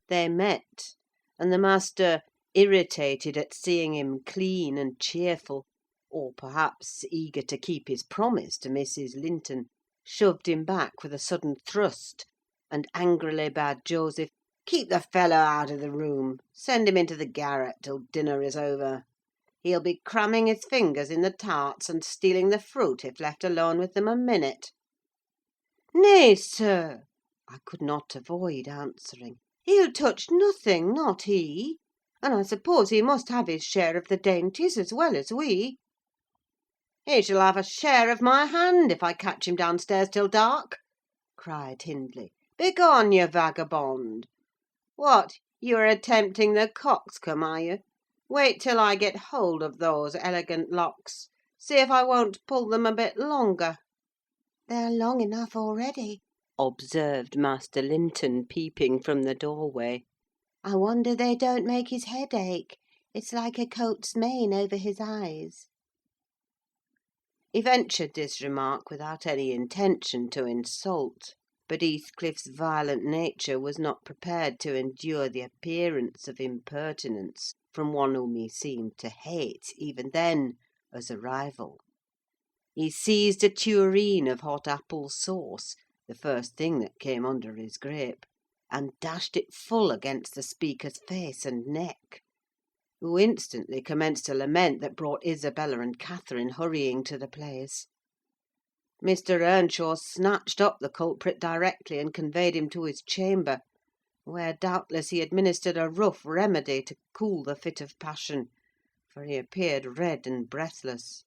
They met, and the master, irritated at seeing him clean and cheerful, or perhaps eager to keep his promise to Mrs. Linton, shoved him back with a sudden thrust, and angrily bade Joseph keep the fellow out of the room, send him into the garret till dinner is over. He'll be cramming his fingers in the tarts and stealing the fruit if left alone with them a minute. Nay, sir, I could not avoid answering. He'll touch nothing, not he. And I suppose he must have his share of the dainties as well as we. He shall have a share of my hand if I catch him downstairs till dark, cried Hindley. Begone, you vagabond! What, you are attempting the coxcomb, are you? Wait till I get hold of those elegant locks. See if I won't pull them a bit longer. They're long enough already, observed Master Linton, peeping from the doorway. I wonder they don't make his head ache. It's like a coat's mane over his eyes. He ventured this remark without any intention to insult, but Heathcliff's violent nature was not prepared to endure the appearance of impertinence from one whom he seemed to hate, even then, as a rival. He seized a tureen of hot apple sauce, the first thing that came under his grip, and dashed it full against the speaker's face and neck, who instantly commenced a lament that brought Isabella and Catherine hurrying to the place. Mr. Earnshaw snatched up the culprit directly and conveyed him to his chamber, where doubtless he administered a rough remedy to cool the fit of passion, for he appeared red and breathless.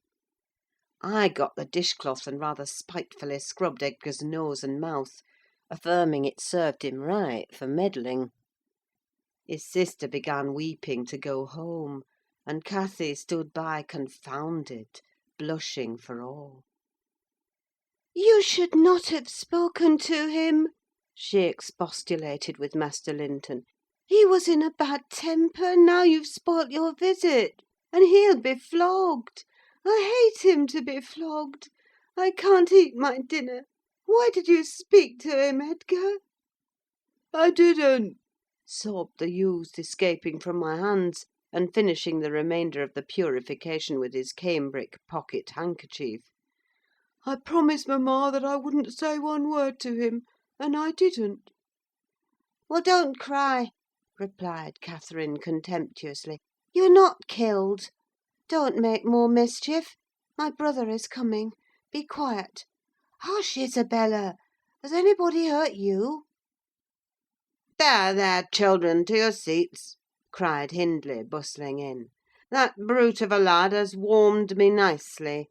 I got the dishcloth and rather spitefully scrubbed Edgar's nose and mouth, affirming it served him right for meddling. His sister began weeping to go home, and Cathy stood by confounded, blushing for all. "You should not have spoken to him," she expostulated with Master Linton. "He was in a bad temper, and now you've spoilt your visit, and he'll be flogged. I hate him to be flogged. I can't eat my dinner. Why did you speak to him, Edgar?" "I didn't," sobbed the youth, escaping from my hands, and finishing the remainder of the purification with his cambric pocket handkerchief. "I promised mamma that I wouldn't say one word to him, and I didn't." "Well, don't cry," replied Catherine contemptuously. "You're not killed. Don't make more mischief. My brother is coming. Be quiet. Hush, Isabella! Has anybody hurt you?" "There, there, children, to your seats!" cried Hindley, bustling in. "That brute of a lad has warmed me nicely.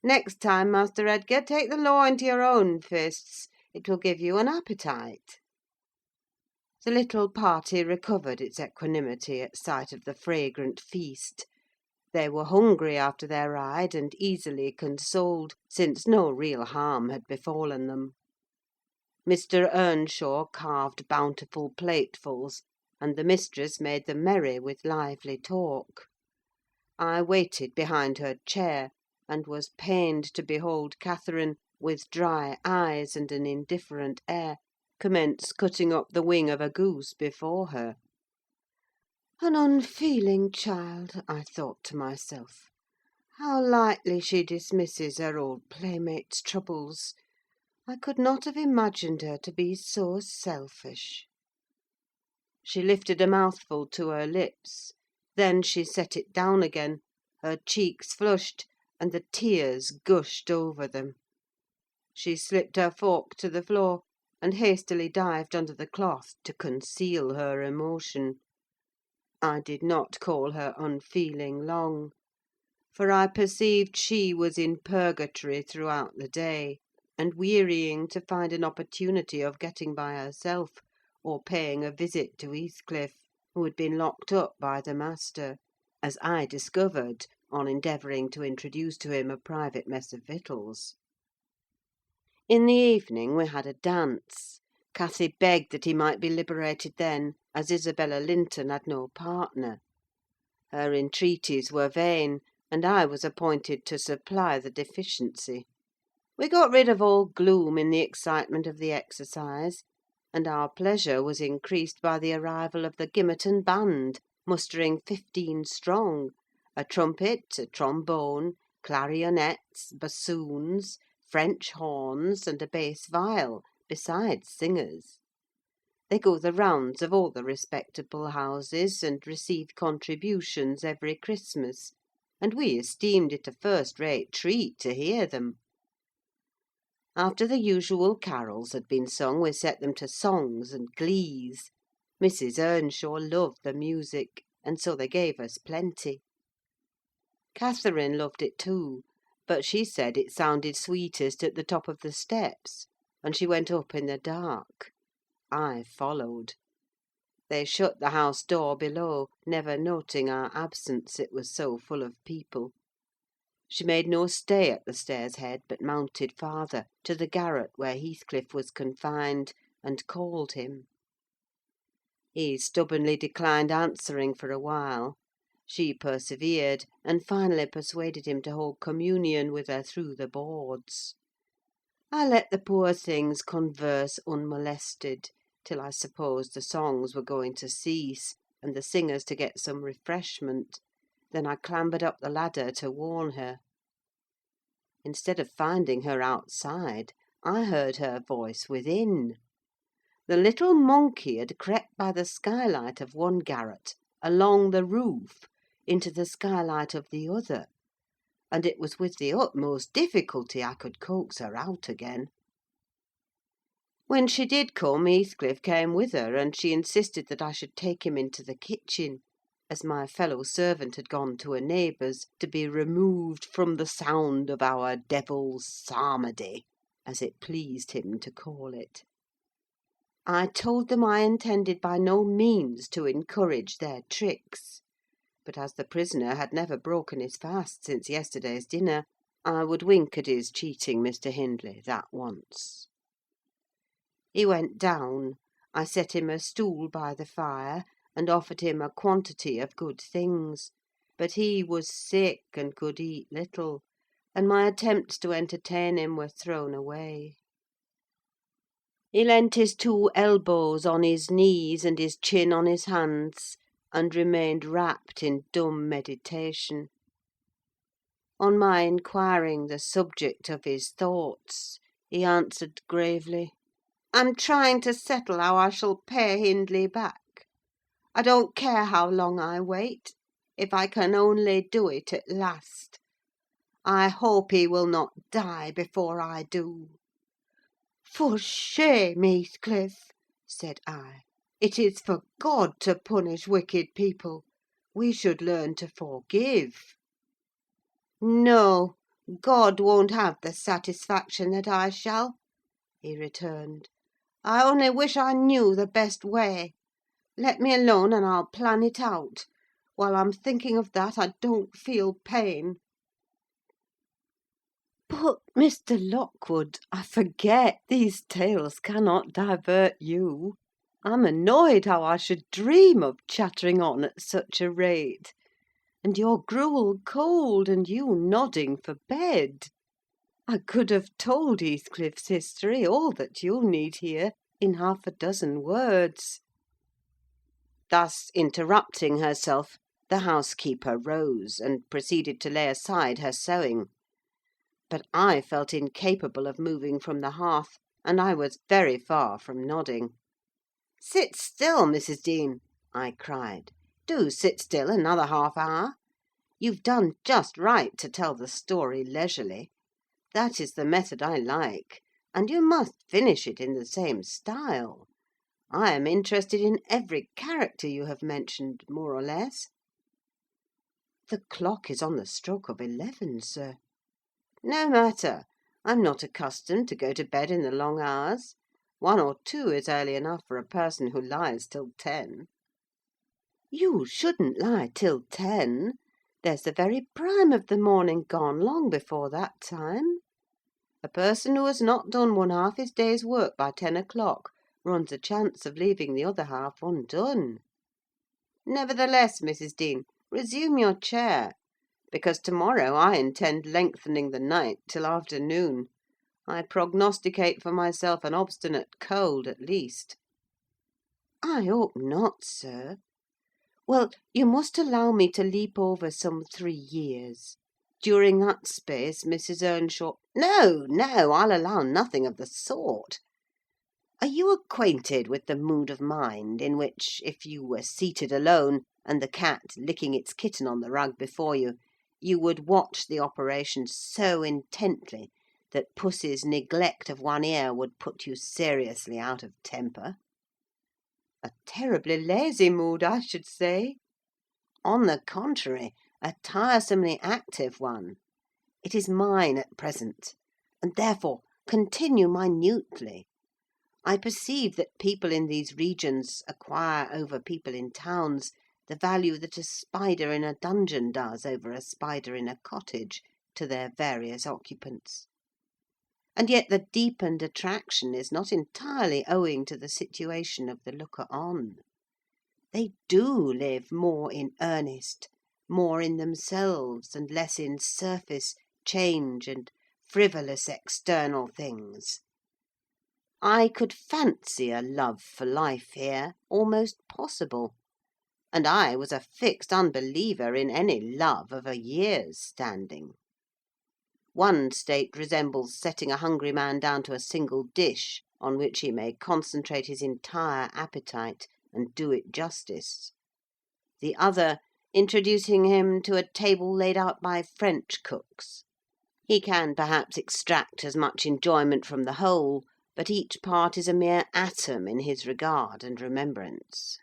Next time, Master Edgar, take the law into your own fists: it will give you an appetite." The little party recovered its equanimity at sight of the fragrant feast. They were hungry after their ride, and easily consoled, since no real harm had befallen them. Mr. Earnshaw carved bountiful platefuls, and the mistress made them merry with lively talk. I waited behind her chair, and was pained to behold Catherine, with dry eyes and an indifferent air, commence cutting up the wing of a goose before her. An unfeeling child, I thought to myself. How lightly she dismisses her old playmate's troubles. I could not have imagined her to be so selfish. She lifted a mouthful to her lips. Then she set it down again, her cheeks flushed, and the tears gushed over them. She slipped her fork to the floor, and hastily dived under the cloth to conceal her emotion. I did not call her unfeeling long, for I perceived she was in purgatory throughout the day, and wearying to find an opportunity of getting by herself, or paying a visit to Heathcliff, who had been locked up by the master, as I discovered on endeavouring to introduce to him a private mess of victuals. In the evening we had a dance. Cathy begged that he might be liberated then, as Isabella Linton had no partner. Her entreaties were vain, and I was appointed to supply the deficiency. We got rid of all gloom in the excitement of the exercise, and our pleasure was increased by the arrival of the Gimmerton band, mustering 15 strong: a trumpet, a trombone, clarionets, bassoons, French horns, and a bass viol, besides singers. They go the rounds of all the respectable houses, and receive contributions every Christmas, and we esteemed it a first-rate treat to hear them. After the usual carols had been sung, we set them to songs and glees. Mrs. Earnshaw loved the music, and so they gave us plenty. Catherine loved it too, but she said it sounded sweetest at the top of the steps, and she went up in the dark. I followed. They shut the house door below, never noting our absence, it was so full of people. She made no stay at the stairs' head, but mounted farther, to the garret where Heathcliff was confined, and called him. He stubbornly declined answering for a while. She persevered, and finally persuaded him to hold communion with her through the boards. I let the poor things converse unmolested, till I supposed the songs were going to cease, and the singers to get some refreshment. Then I clambered up the ladder to warn her. Instead of finding her outside, I heard her voice within. The little monkey had crept by the skylight of one garret, along the roof, into the skylight of the other, and it was with the utmost difficulty I could coax her out again. When she did come, Heathcliff came with her, and she insisted that I should take him into the kitchen, as my fellow servant had gone to a neighbour's, to be removed from the sound of our devil's psalmody, as it pleased him to call it. I told them I intended by no means to encourage their tricks, but as the prisoner had never broken his fast since yesterday's dinner, I would wink at his cheating Mr. Hindley that once. He went down. I set him a stool by the fire, and offered him a quantity of good things; but he was sick, and could eat little, and my attempts to entertain him were thrown away. He leant his 2 elbows on his knees, and his chin on his hands, and remained wrapped in dumb meditation. On my inquiring the subject of his thoughts, he answered gravely, "I'm trying to settle how I shall pay Hindley back. I don't care how long I wait, if I can only do it at last. I hope he will not die before I do." "For shame, Heathcliff!" said I. "It is for God to punish wicked people. We should learn to forgive." "No, God won't have the satisfaction that I shall," he returned. I only wish I knew the best way. Let me alone, and I'll plan it out. While I'm thinking of that, I don't feel pain." "But, Mr. Lockwood, I forget these tales cannot divert you. I'm annoyed how I should dream of chattering on at such a rate, and your gruel cold, and you nodding for bed. I could have told Heathcliff's history, all that you need hear, in half a dozen words." Thus interrupting herself, the housekeeper rose, and proceeded to lay aside her sewing. But I felt incapable of moving from the hearth, and I was very far from nodding. "Sit still, Mrs. Dean," I cried. "Do sit still another half hour. You've done just right to tell the story leisurely. That is the method I like, and you must finish it in the same style. I am interested in every character you have mentioned, more or less." "The clock is on the stroke of 11, sir." "No matter. I'm not accustomed to go to bed in the long hours. 1 or 2 is early enough for a person who lies till 10. "You shouldn't lie till 10. There's the very prime of the morning gone long before that time. A person who has not done one half his day's work by 10 o'clock runs a chance of leaving the other half undone. Nevertheless, Mrs. Dean, resume your chair, because to-morrow I intend lengthening the night till afternoon. I prognosticate for myself an obstinate cold, at least." "I hope not, sir. Well, you must allow me to leap over some 3 years. During that space, Mrs. Earnshaw—" "No, no, I'll allow nothing of the sort. Are you acquainted with the mood of mind in which, if you were seated alone, and the cat licking its kitten on the rug before you, you would watch the operation so intently that Pussy's neglect of one ear would put you seriously out of temper?" "A terribly lazy mood, I should say." "On the contrary, a tiresomely active one. It is mine at present, and therefore continue minutely. I perceive that people in these regions acquire over people in towns the value that a spider in a dungeon does over a spider in a cottage, to their various occupants. And yet the deepened attraction is not entirely owing to the situation of the looker-on. They do live more in earnest, more in themselves, and less in surface, change, and frivolous external things. I could fancy a love for life here almost possible, and I was a fixed unbeliever in any love of a year's standing. One state resembles setting a hungry man down to a single dish, on which he may concentrate his entire appetite and do it justice. The other, introducing him to a table laid out by French cooks. He can perhaps extract as much enjoyment from the whole, but each part is a mere atom in his regard and remembrance."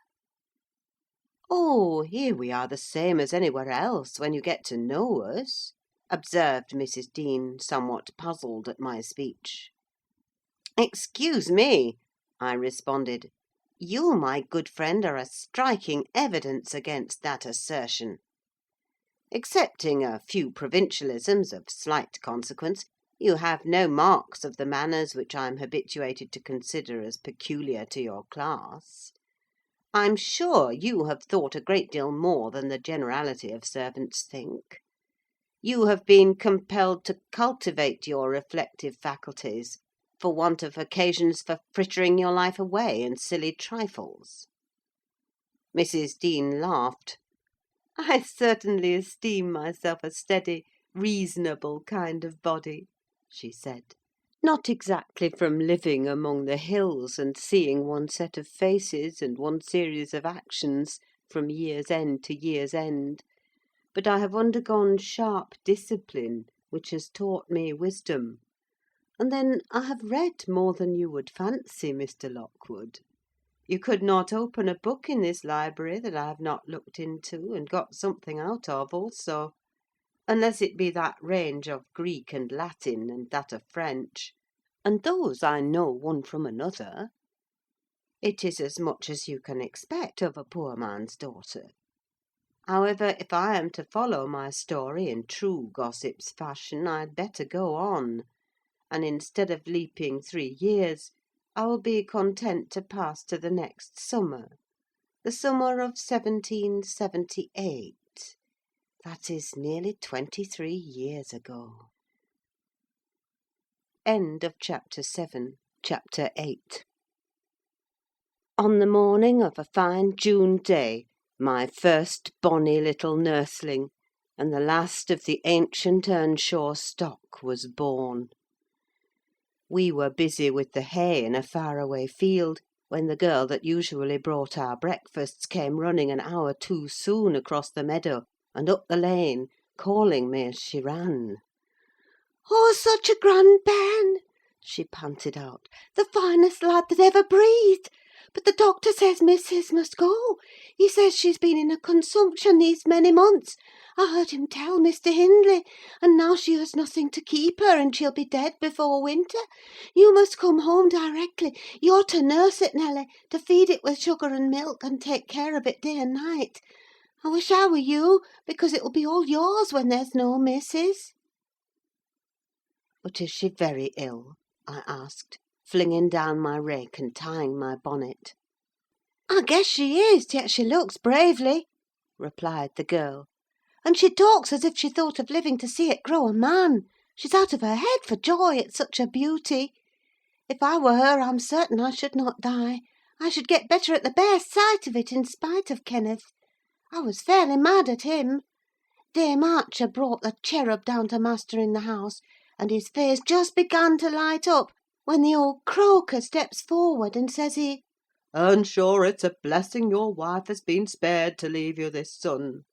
"Oh, here we are the same as anywhere else, when you get to know us," observed Mrs. Dean, somewhat puzzled at my speech. "Excuse me," I responded. "You, my good friend, are a striking evidence against that assertion. Excepting a few provincialisms of slight consequence, you have no marks of the manners which I am habituated to consider as peculiar to your class. I'm sure you have thought a great deal more than the generality of servants think. You have been compelled to cultivate your reflective faculties, for want of occasions for frittering your life away in silly trifles." Mrs. Dean laughed. "I certainly esteem myself a steady, reasonable kind of body," she said. "Not exactly from living among the hills, and seeing one set of faces and one series of actions from year's end to year's end; but I have undergone sharp discipline, which has taught me wisdom. And then I have read more than you would fancy, Mr. Lockwood. You could not open a book in this library that I have not looked into, and got something out of also; unless it be that range of Greek and Latin, and that of French, and those I know one from another. It is as much as you can expect of a poor man's daughter. However, if I am to follow my story in true gossip's fashion, I'd better go on, and instead of leaping 3 years, I will be content to pass to the next summer, the summer of 1778. That is nearly 23 years ago. End of Chapter 7. Chapter 8. On the morning of a fine June day, my first bonny little nursling, and the last of the ancient Earnshaw stock, was born. We were busy with the hay in a far-away field, when the girl that usually brought our breakfasts came running an hour too soon across the meadow and up the lane, calling me as she ran. "Oh, such a grand bairn!" she panted out. "The finest lad that ever breathed! But the doctor says missus must go. He says she's been in a consumption these many months. I heard him tell Mr. Hindley, and now she has nothing to keep her, and she'll be dead before winter. You must come home directly. You're to nurse it, Nelly, to feed it with sugar and milk, and take care of it day and night. I wish I were you, because it'll be all yours when there's no missus." "But is she very ill?" I asked, flinging down my rake and tying my bonnet. "I guess she is, yet she looks bravely," replied the girl. "And she talks as if she thought of living to see it grow a man. She's out of her head for joy at such a beauty. If I were her, I'm certain I should not die. I should get better at the bare sight of it, in spite of Kenneth. I was fairly mad at him. Dame Archer brought the cherub down to master in the house, and his face just began to light up, when the old croaker steps forward and says he, "Earnshaw, it's a blessing your wife has been spared to leave you this son.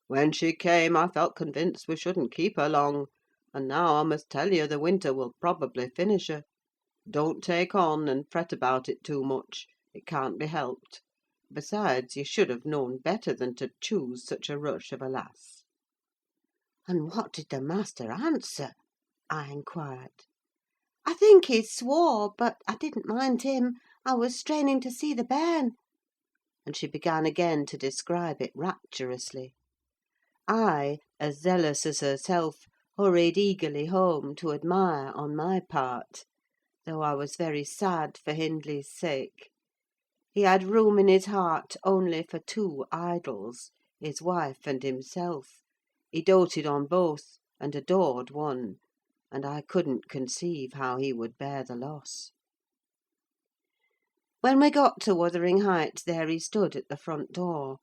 When she came, I felt convinced we shouldn't keep her long, and now I must tell you the winter will probably finish her. Don't take on and fret about it too much; it can't be helped. Besides, you should have known better than to choose such a rush of a lass." "And what did the master answer?" I inquired. "I think he swore, but I didn't mind him. I was straining to see the bairn." And she began again to describe it rapturously. I, as zealous as herself, hurried eagerly home to admire on my part, though I was very sad for Hindley's sake. He had room in his heart only for 2 idols, his wife and himself. He doted on both, and adored one, and I couldn't conceive how he would bear the loss. When we got to Wuthering Heights, there he stood at the front door,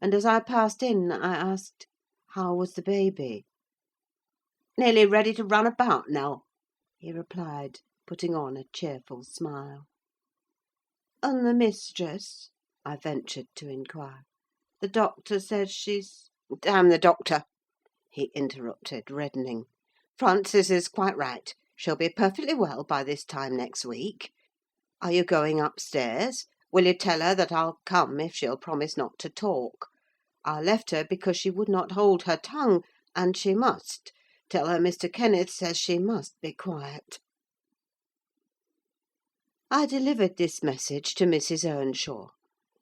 and as I passed in, I asked, how was the baby? "Nearly ready to run about, Nell," he replied, putting on a cheerful smile. "And the mistress?" I ventured to inquire. "The doctor says she's—" "Damn the doctor!" he interrupted, reddening. "Frances is quite right. She'll be perfectly well by this time next week. Are you going upstairs? Will you tell her that I'll come if she'll promise not to talk? I left her because she would not hold her tongue, and she must. Tell her Mr. Kenneth says she must be quiet." I delivered this message to Mrs. Earnshaw.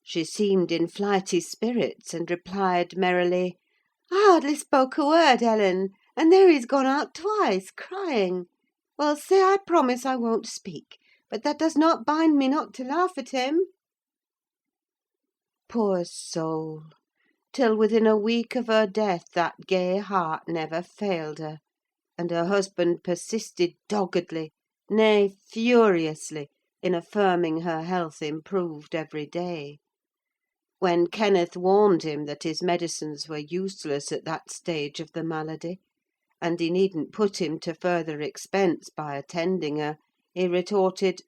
She seemed in flighty spirits, and replied merrily, "I hardly spoke a word, Ellen, and there he's gone out twice, crying. Well, say I promise I won't speak, but that does not bind me not to laugh at him." Poor soul! Till within a week of her death that gay heart never failed her, and her husband persisted doggedly, nay, furiously, in affirming her health improved every day. When Kenneth warned him that his medicines were useless at that stage of the malady, and he needn't put him to further expense by attending her, he retorted,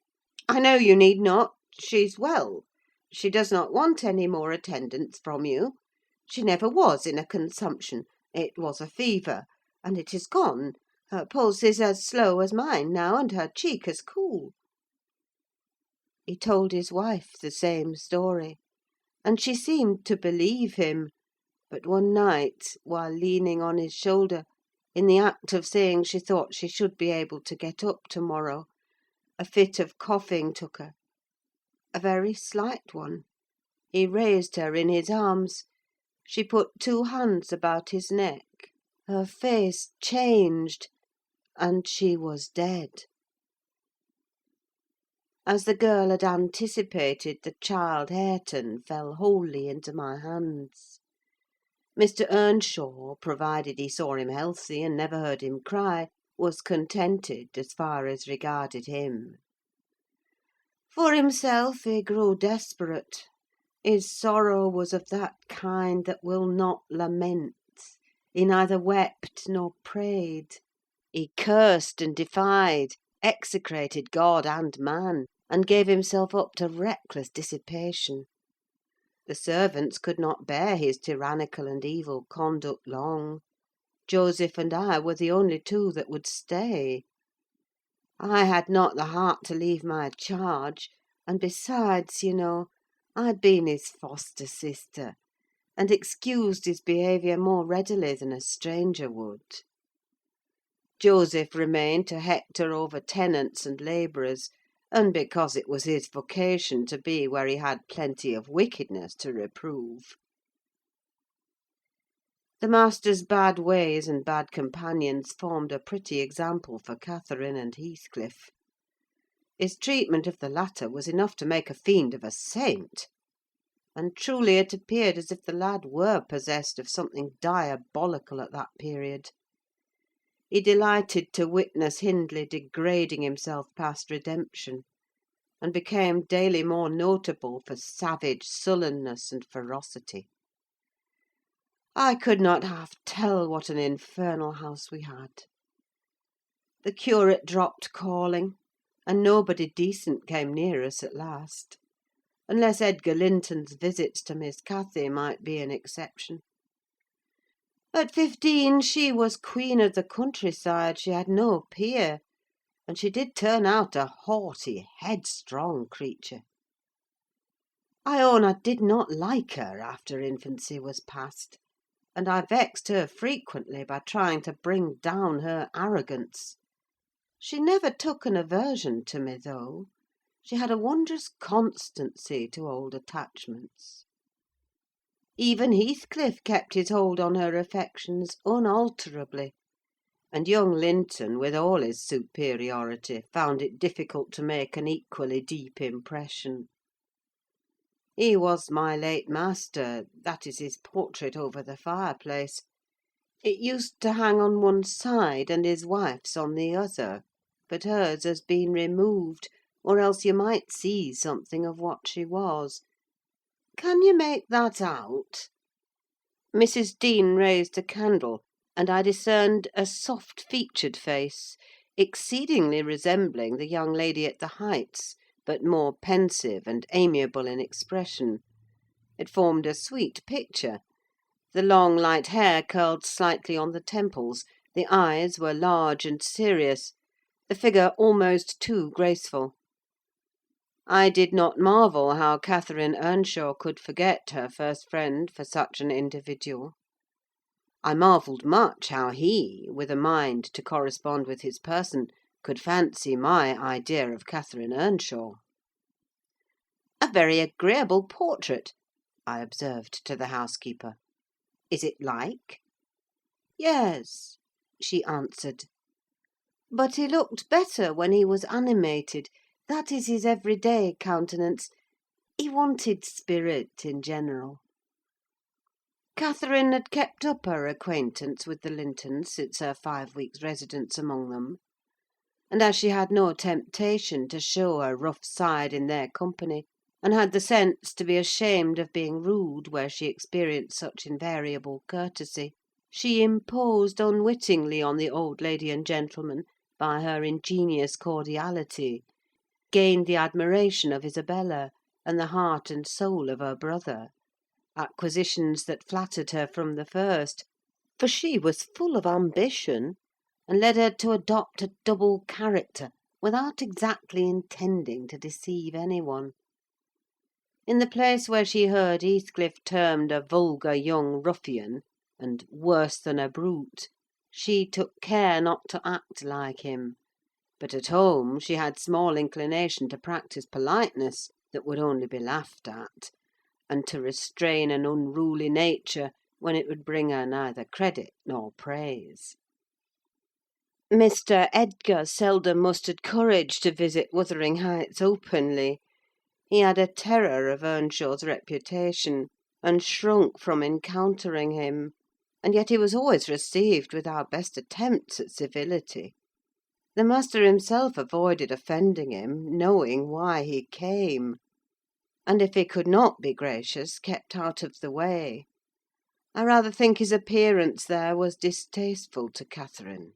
"I know you need not: she's well. She does not want any more attendance from you. She never was in a consumption: it was a fever, and it is gone. Her pulse is as slow as mine now, and her cheek as cool." He told his wife the same story, and she seemed to believe him; but one night, while leaning on his shoulder, in the act of saying she thought she should be able to get up to-morrow, a fit of coughing took her. a very slight one. He raised her in his arms. She put 2 hands about his neck. Her face changed, and she was dead. As the girl had anticipated, the child Hareton fell wholly into my hands. Mr. Earnshaw, provided he saw him healthy and never heard him cry, was contented as far as regarded him. For himself, he grew desperate. His sorrow was of that kind that will not lament. He neither wept nor prayed. He cursed and defied, execrated God and man, and gave himself up to reckless dissipation. The servants could not bear his tyrannical and evil conduct long. Joseph and I were the only 2 that would stay. I had not the heart to leave my charge, and besides, I'd been his foster sister, and excused his behaviour more readily than a stranger would. Joseph remained to hector over tenants and labourers, and because it was his vocation to be where he had plenty of wickedness to reprove. The master's bad ways and bad companions formed a pretty example for Catherine and Heathcliff. His treatment of the latter was enough to make a fiend of a saint; and truly it appeared as if the lad were possessed of something diabolical at that period. He delighted to witness Hindley degrading himself past redemption, and became daily more notable for savage sullenness and ferocity. I could not half tell what an infernal house we had. The curate dropped calling, and nobody decent came near us at last, unless Edgar Linton's visits to Miss Cathy might be an exception. At 15, she was queen of the countryside; she had no peer, and she did turn out a haughty, headstrong creature. I own I did not like her after infancy was past, and I vexed her frequently by trying to bring down her arrogance. She never took an aversion to me, though. She had a wondrous constancy to old attachments. Even Heathcliff kept his hold on her affections unalterably, and young Linton, with all his superiority, found it difficult to make an equally deep impression. He was my late master; that is his portrait over the fireplace. It used to hang on one side, and his wife's on the other, but hers has been removed, or else you might see something of what she was. Can you make that out? Mrs. Dean raised a candle, and I discerned a soft-featured face, exceedingly resembling the young lady at the Heights, but more pensive and amiable in expression. It formed a sweet picture. The long light hair curled slightly on the temples, the eyes were large and serious, the figure almost too graceful. I did not marvel how Catherine Earnshaw could forget her first friend for such an individual. I marvelled much how he, with a mind to correspond with his person, could fancy my idea of Catherine Earnshaw. "A very agreeable portrait," I observed to the housekeeper. "Is it like?" "Yes," she answered. "But he looked better when he was animated. That is his everyday countenance. He wanted spirit in general." Catherine had kept up her acquaintance with the Lintons since her 5 weeks' residence among them; and as she had no temptation to show her rough side in their company, and had the sense to be ashamed of being rude where she experienced such invariable courtesy, she imposed unwittingly on the old lady and gentleman by her ingenious cordiality, gained the admiration of Isabella, and the heart and soul of her brother: acquisitions that flattered her from the first, for she was full of ambition, and led her to adopt a double character without exactly intending to deceive any one. In the place where she heard Heathcliff termed a vulgar young ruffian, and worse than a brute, she took care not to act like him; but at home she had small inclination to practise politeness, that would only be laughed at, and to restrain an unruly nature when it would bring her neither credit nor praise. Mr. Edgar seldom mustered courage to visit Wuthering Heights openly. He had a terror of Earnshaw's reputation, and shrunk from encountering him, and yet he was always received with our best attempts at civility. The master himself avoided offending him, knowing why he came, and if he could not be gracious, kept out of the way. I rather think his appearance there was distasteful to Catherine.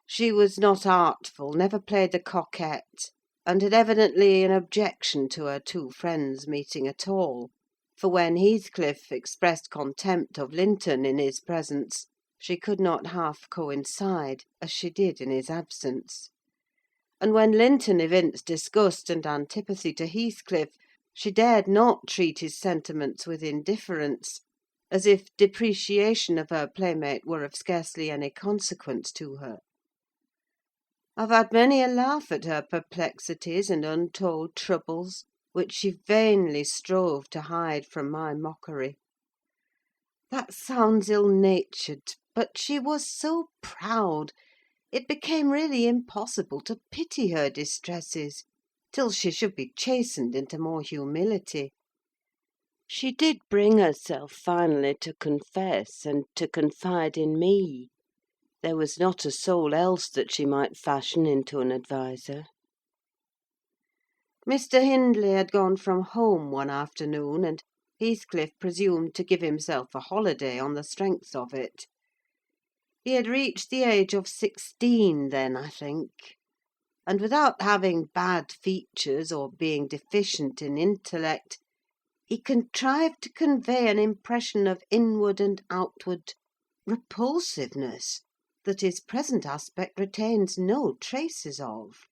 She was not artful, never played the coquette, and had evidently an objection to her two friends meeting at all; for when Heathcliff expressed contempt of Linton in his presence, she could not half coincide, as she did in his absence; and when Linton evinced disgust and antipathy to Heathcliff, she dared not treat his sentiments with indifference, as if depreciation of her playmate were of scarcely any consequence to her. I've had many a laugh at her perplexities and untold troubles, which she vainly strove to hide from my mockery. That sounds ill-natured, but she was so proud, it became really impossible to pity her distresses, till she should be chastened into more humility. She did bring herself finally to confess and to confide in me. There was not a soul else that she might fashion into an adviser. Mr. Hindley had gone from home one afternoon, and Heathcliff presumed to give himself a holiday on the strength of it. He had reached the age of 16 then, I think, and without having bad features or being deficient in intellect, he contrived to convey an impression of inward and outward repulsiveness that his present aspect retains no traces of.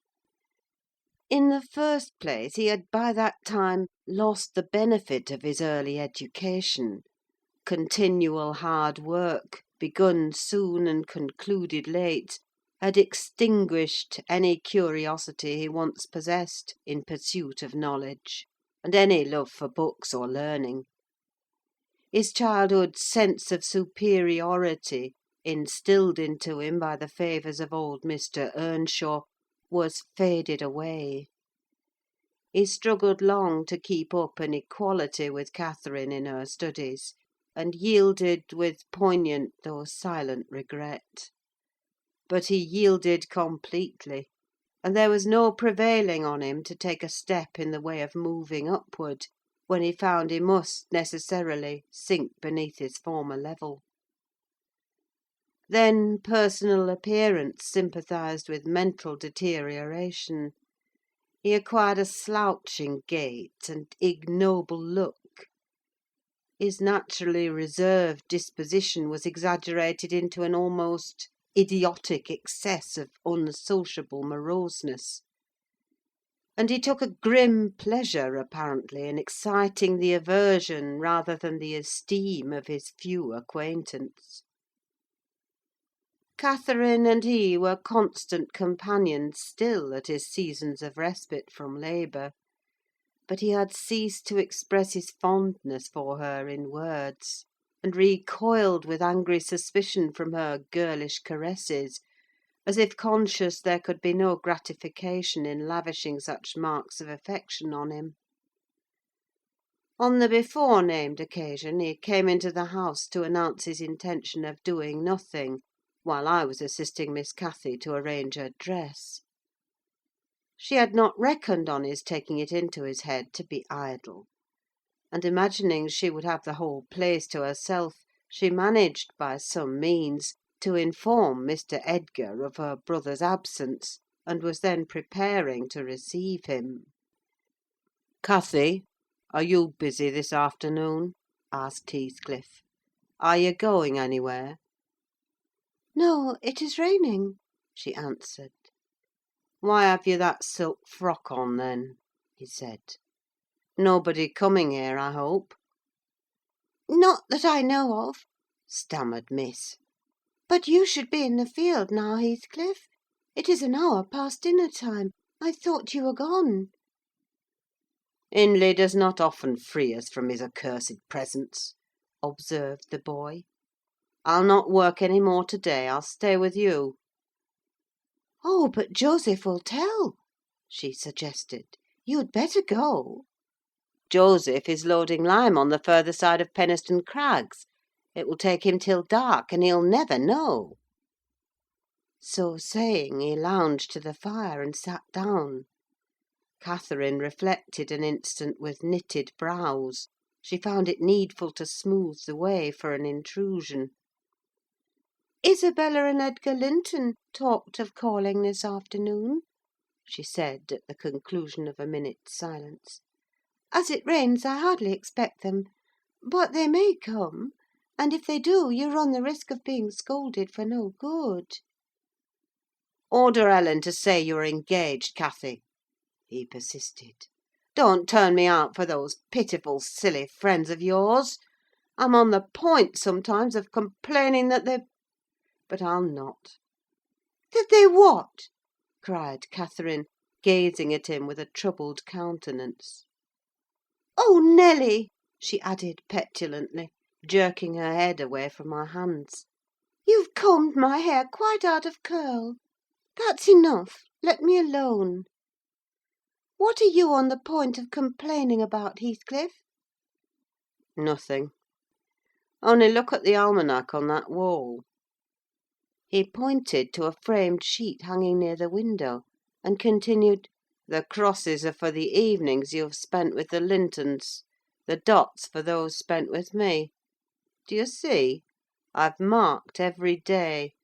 In the first place, he had by that time lost the benefit of his early education. Continual hard work, begun soon and concluded late, had extinguished any curiosity he once possessed in pursuit of knowledge, and any love for books or learning. His childhood's sense of superiority, instilled into him by the favours of old Mr. Earnshaw, was faded away. He struggled long to keep up an equality with Catherine in her studies, and yielded with poignant though silent regret. But he yielded completely, and there was no prevailing on him to take a step in the way of moving upward, when he found he must necessarily sink beneath his former level. Then personal appearance sympathised with mental deterioration. He acquired a slouching gait and ignoble look. His naturally reserved disposition was exaggerated into an almost idiotic excess of unsociable moroseness; and he took a grim pleasure, apparently, in exciting the aversion rather than the esteem of his few acquaintance. Catherine and he were constant companions still at his seasons of respite from labour; but he had ceased to express his fondness for her in words, and recoiled with angry suspicion from her girlish caresses, as if conscious there could be no gratification in lavishing such marks of affection on him. On the before-named occasion he came into the house to announce his intention of doing nothing, while I was assisting Miss Cathy to arrange her dress. She had not reckoned on his taking it into his head to be idle; and imagining she would have the whole place to herself, she managed, by some means, to inform Mr. Edgar of her brother's absence, and was then preparing to receive him. "Cathy, are you busy this afternoon?" asked Heathcliff. "Are you going anywhere?" "No, it is raining," she answered. "Why have you that silk frock on, then?" he said. "Nobody coming here, I hope?" "Not that I know of," stammered Miss. "but you should be in the field now, Heathcliff. It is an hour past dinner time. I thought you were gone." "Hindley does not often free us from his accursed presence," observed the boy. "I'll not work any more to–day. I'll stay with you." "Oh, but Joseph will tell," she suggested. "You'd better go." "Joseph is loading lime on the further side of Penistone Crags. It will take him till dark, and he'll never know." So saying, he lounged to the fire and sat down. Catherine reflected an instant with knitted brows. She found it needful to smooth the way for an intrusion. "Isabella and Edgar Linton talked of calling this afternoon," she said, at the conclusion of a minute's silence. "As it rains, I hardly expect them; but they may come, and if they do, you run the risk of being scolded for no good." "Order Ellen to say you are engaged, Cathy," he persisted. "Don't turn me out for those pitiful, silly friends of yours. I'm on the point, sometimes, of complaining that they... but I'll not." "That they what?" cried Catherine, gazing at him with a troubled countenance. "Oh, Nelly!" she added petulantly, jerking her head away from my hands. "You've combed my hair quite out of curl. That's enough: let me alone. What are you on the point of complaining about, Heathcliff?" "Nothing. Only look at the almanac on that wall." He pointed to a framed sheet hanging near the window, and continued, "The crosses are for the evenings you have spent with the Lintons; the dots for those spent with me. Do you see? I've marked every day."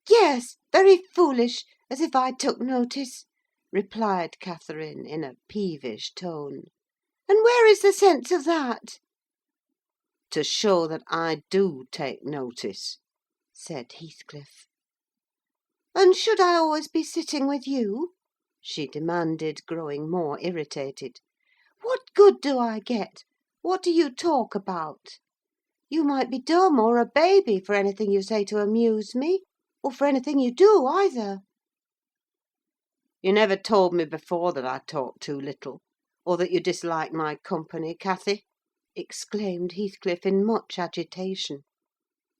"Yes, very foolish, as if I took notice," replied Catherine, in a peevish tone. "And where is the sense of that?" "To show that I do take notice," said Heathcliff. "And should I always be sitting with you?" she demanded, growing more irritated. "What good do I get? What do you talk about? You might be dumb or a baby for anything you say to amuse me, or for anything you do, either." "You never told me before that I talk too little, or that you dislike my company, Cathy," exclaimed Heathcliff, in much agitation.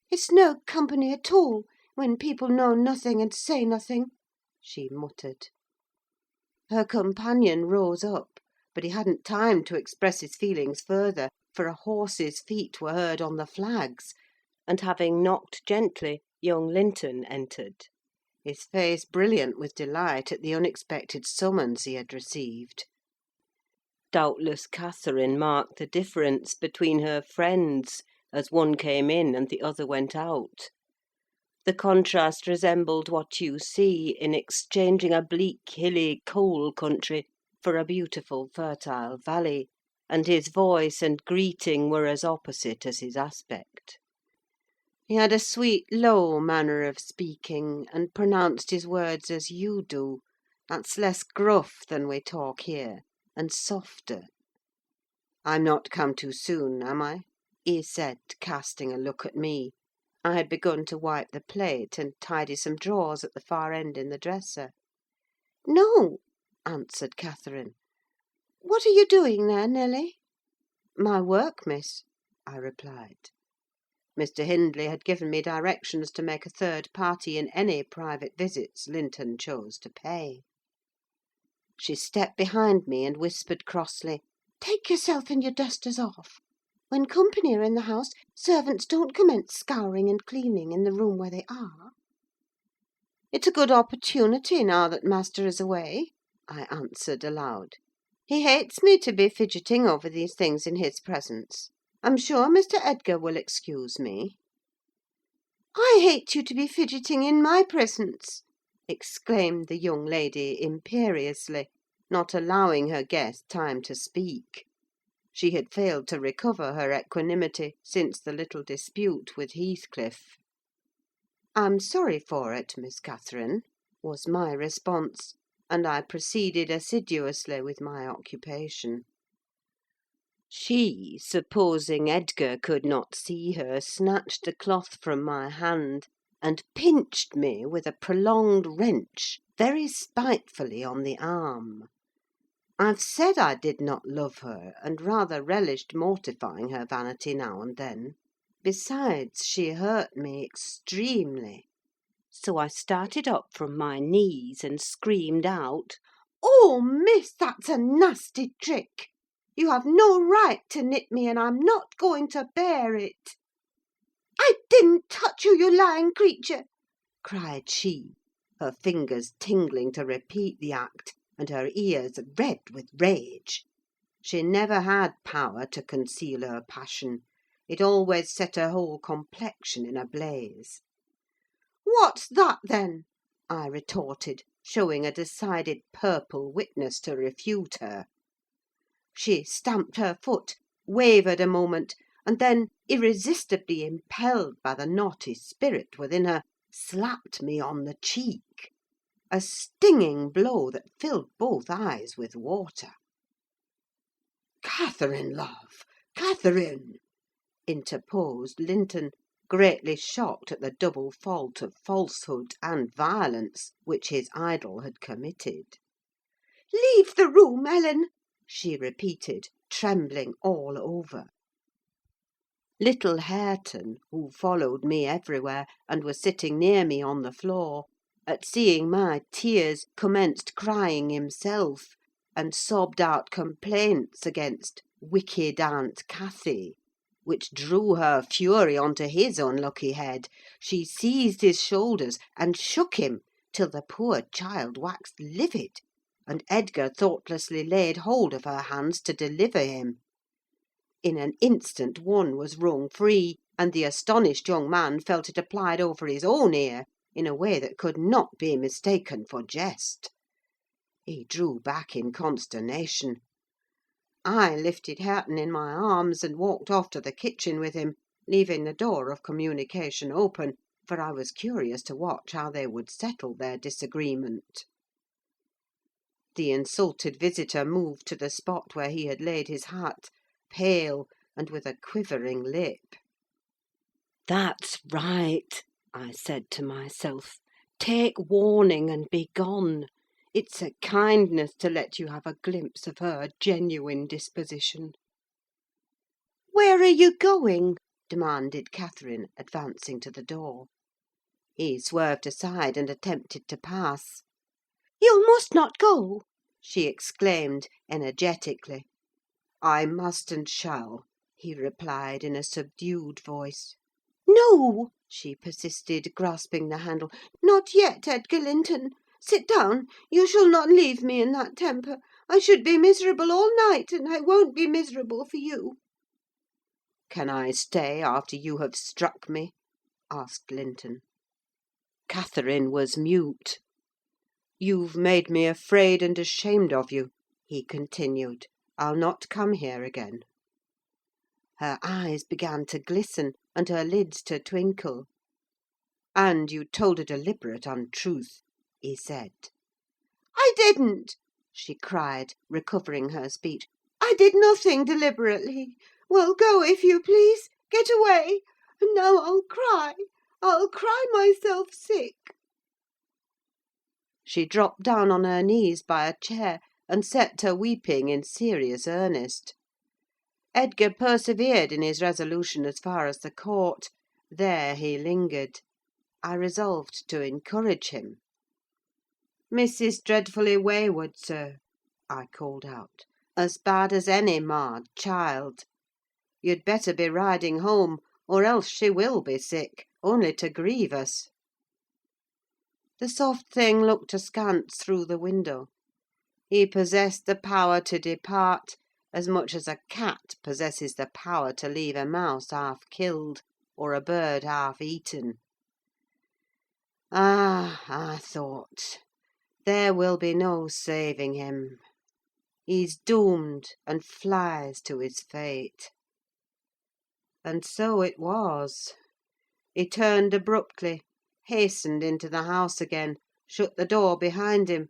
"It's no company at all, when people know nothing and say nothing," she muttered. Her companion rose up, but he hadn't time to express his feelings further, for a horse's feet were heard on the flags, and having knocked gently, young Linton entered, his face brilliant with delight at the unexpected summons he had received. Doubtless Catherine marked the difference between her friends, as one came in and the other went out. The contrast resembled what you see in exchanging a bleak, hilly, coal country for a beautiful, fertile valley, and his voice and greeting were as opposite as his aspect. He had a sweet, low manner of speaking, and pronounced his words as you do: that's less gruff than we talk here, and softer. "I'm not come too soon, am I?" he said, casting a look at me. I had begun to wipe the plate, and tidy some drawers at the far end in the dresser. "No," answered Catherine. "What are you doing there, Nelly?" "My work, miss," I replied. Mr. Hindley had given me directions to make a third party in any private visits Linton chose to pay. She stepped behind me and whispered crossly, "Take yourself and your dusters off. When company are in the house, servants don't commence scouring and cleaning in the room where they are." "It's a good opportunity, now that master is away," I answered aloud. "He hates me to be fidgeting over these things in his presence. I'm sure Mr. Edgar will excuse me." "I hate you to be fidgeting in my presence!" exclaimed the young lady imperiously, not allowing her guest time to speak. She had failed to recover her equanimity since the little dispute with Heathcliff. "I'm sorry for it, Miss Catherine," was my response, and I proceeded assiduously with my occupation. She, supposing Edgar could not see her, snatched the cloth from my hand, and pinched me with a prolonged wrench very spitefully on the arm. I've said I did not love her, and rather relished mortifying her vanity now and then. Besides, she hurt me extremely. So I started up from my knees and screamed out, "Oh, miss, that's a nasty trick! You have no right to nip me, and I'm not going to bear it." "I didn't touch you, you lying creature!" cried she, her fingers tingling to repeat the act, and her ears red with rage. She never had power to conceal her passion: it always set her whole complexion in a blaze. "What's that, then?" I retorted, showing a decided purple witness to refute her. She stamped her foot, wavered a moment, and then, irresistibly impelled by the naughty spirit within her, slapped me on the cheek: a stinging blow that filled both eyes with water. "Catherine, love, Catherine!" interposed Linton, greatly shocked at the double fault of falsehood and violence which his idol had committed. "Leave the room, Ellen!" she repeated, trembling all over. Little Hareton, who followed me everywhere, and was sitting near me on the floor, at seeing my tears, commenced crying himself, and sobbed out complaints against wicked Aunt Cathy, which drew her fury on to his unlucky head. She seized his shoulders and shook him till the poor child waxed livid, and Edgar thoughtlessly laid hold of her hands to deliver him. In an instant one was wrung free, and the astonished young man felt it applied over his own ear in a way that could not be mistaken for jest. He drew back in consternation. I lifted Hareton in my arms, and walked off to the kitchen with him, leaving the door of communication open, for I was curious to watch how they would settle their disagreement. The insulted visitor moved to the spot where he had laid his hat, pale, and with a quivering lip. "That's right," I said to myself. "Take warning and be gone. It's a kindness to let you have a glimpse of her genuine disposition." "Where are you going?" demanded Catherine, advancing to the door. He swerved aside and attempted to pass. "You must not go!" she exclaimed, energetically. "I must and shall," he replied, in a subdued voice. "No!" she persisted, grasping the handle. "Not yet, Edgar Linton. Sit down. You shall not leave me in that temper. I should be miserable all night, and I won't be miserable for you." "Can I stay after you have struck me?" asked Linton. Catherine was mute. "You've made me afraid and ashamed of you," he continued. "I'll not come here again." Her eyes began to glisten, and her lids to twinkle. "And you told a deliberate untruth," he said. "I didn't!" she cried, recovering her speech. "I did nothing deliberately. Well, go, if you please. Get away. And now I'll cry. I'll cry myself sick." She dropped down on her knees by a chair, and set to weeping in serious earnest. Edgar persevered in his resolution as far as the court. There he lingered. I resolved to encourage him. "Miss is dreadfully wayward, sir," I called out. "As bad as any marred child. You'd better be riding home, or else she will be sick, only to grieve us." The soft thing looked askance through the window. He possessed the power to depart, as much as a cat possesses the power to leave a mouse half killed, or a bird half eaten. "Ah," I thought, "there will be no saving him. He's doomed, and flies to his fate." And so it was. He turned abruptly, hastened into the house again, shut the door behind him,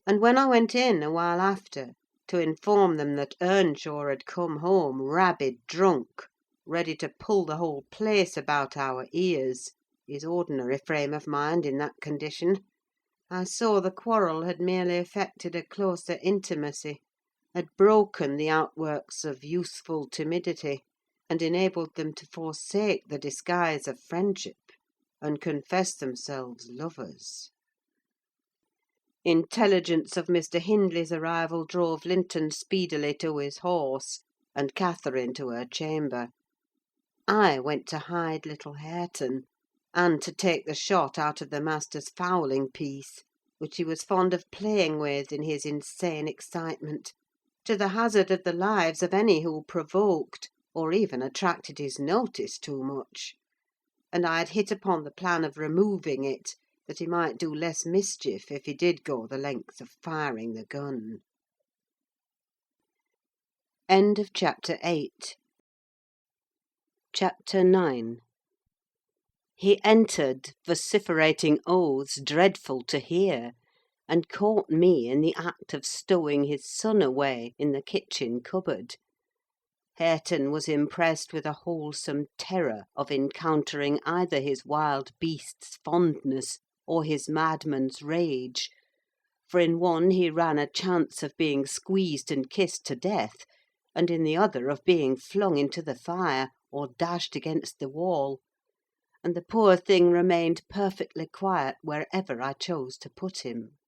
and when I went in, a while after, to inform them that Earnshaw had come home rabid drunk, ready to pull the whole place about our ears, his ordinary frame of mind in that condition, I saw the quarrel had merely effected a closer intimacy, had broken the outworks of youthful timidity, and enabled them to forsake the disguise of friendship, and confess themselves lovers. Intelligence of Mr. Hindley's arrival drove Linton speedily to his horse, and Catherine to her chamber. I went to hide little Hareton, and to take the shot out of the master's fowling piece, which he was fond of playing with in his insane excitement, to the hazard of the lives of any who provoked, or even attracted his notice too much; and I had hit upon the plan of removing it, that he might do less mischief if he did go the length of firing the gun. Chapter 9. He entered, vociferating oaths dreadful to hear, and caught me in the act of stowing his son away in the kitchen cupboard. Hareton was impressed with a wholesome terror of encountering either his wild beast's fondness or his madman's rage; for in one he ran a chance of being squeezed and kissed to death, and in the other of being flung into the fire, or dashed against the wall; and the poor thing remained perfectly quiet wherever I chose to put him.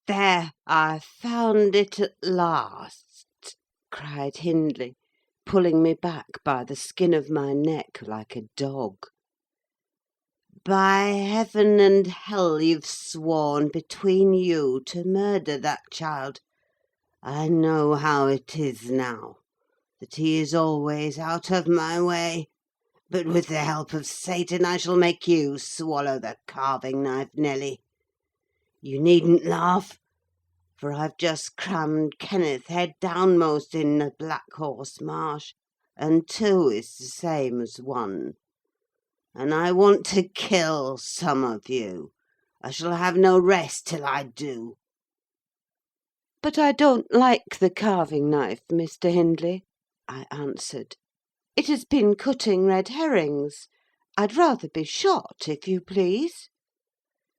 "There, I've found it at last!" cried Hindley, pulling me back by the skin of my neck like a dog. "By heaven and hell, you've sworn between you to murder that child! I know how it is now, that he is always out of my way; but with the help of Satan I shall make you swallow the carving knife, Nelly. You needn't laugh, for I've just crammed Kenneth head downmost in the Black Horse Marsh, and 2 is the same as 1. And I want to kill some of you. I shall have no rest till I do." "But I don't like the carving knife, Mr. Hindley," I answered. "It has been cutting red herrings. I'd rather be shot, if you please."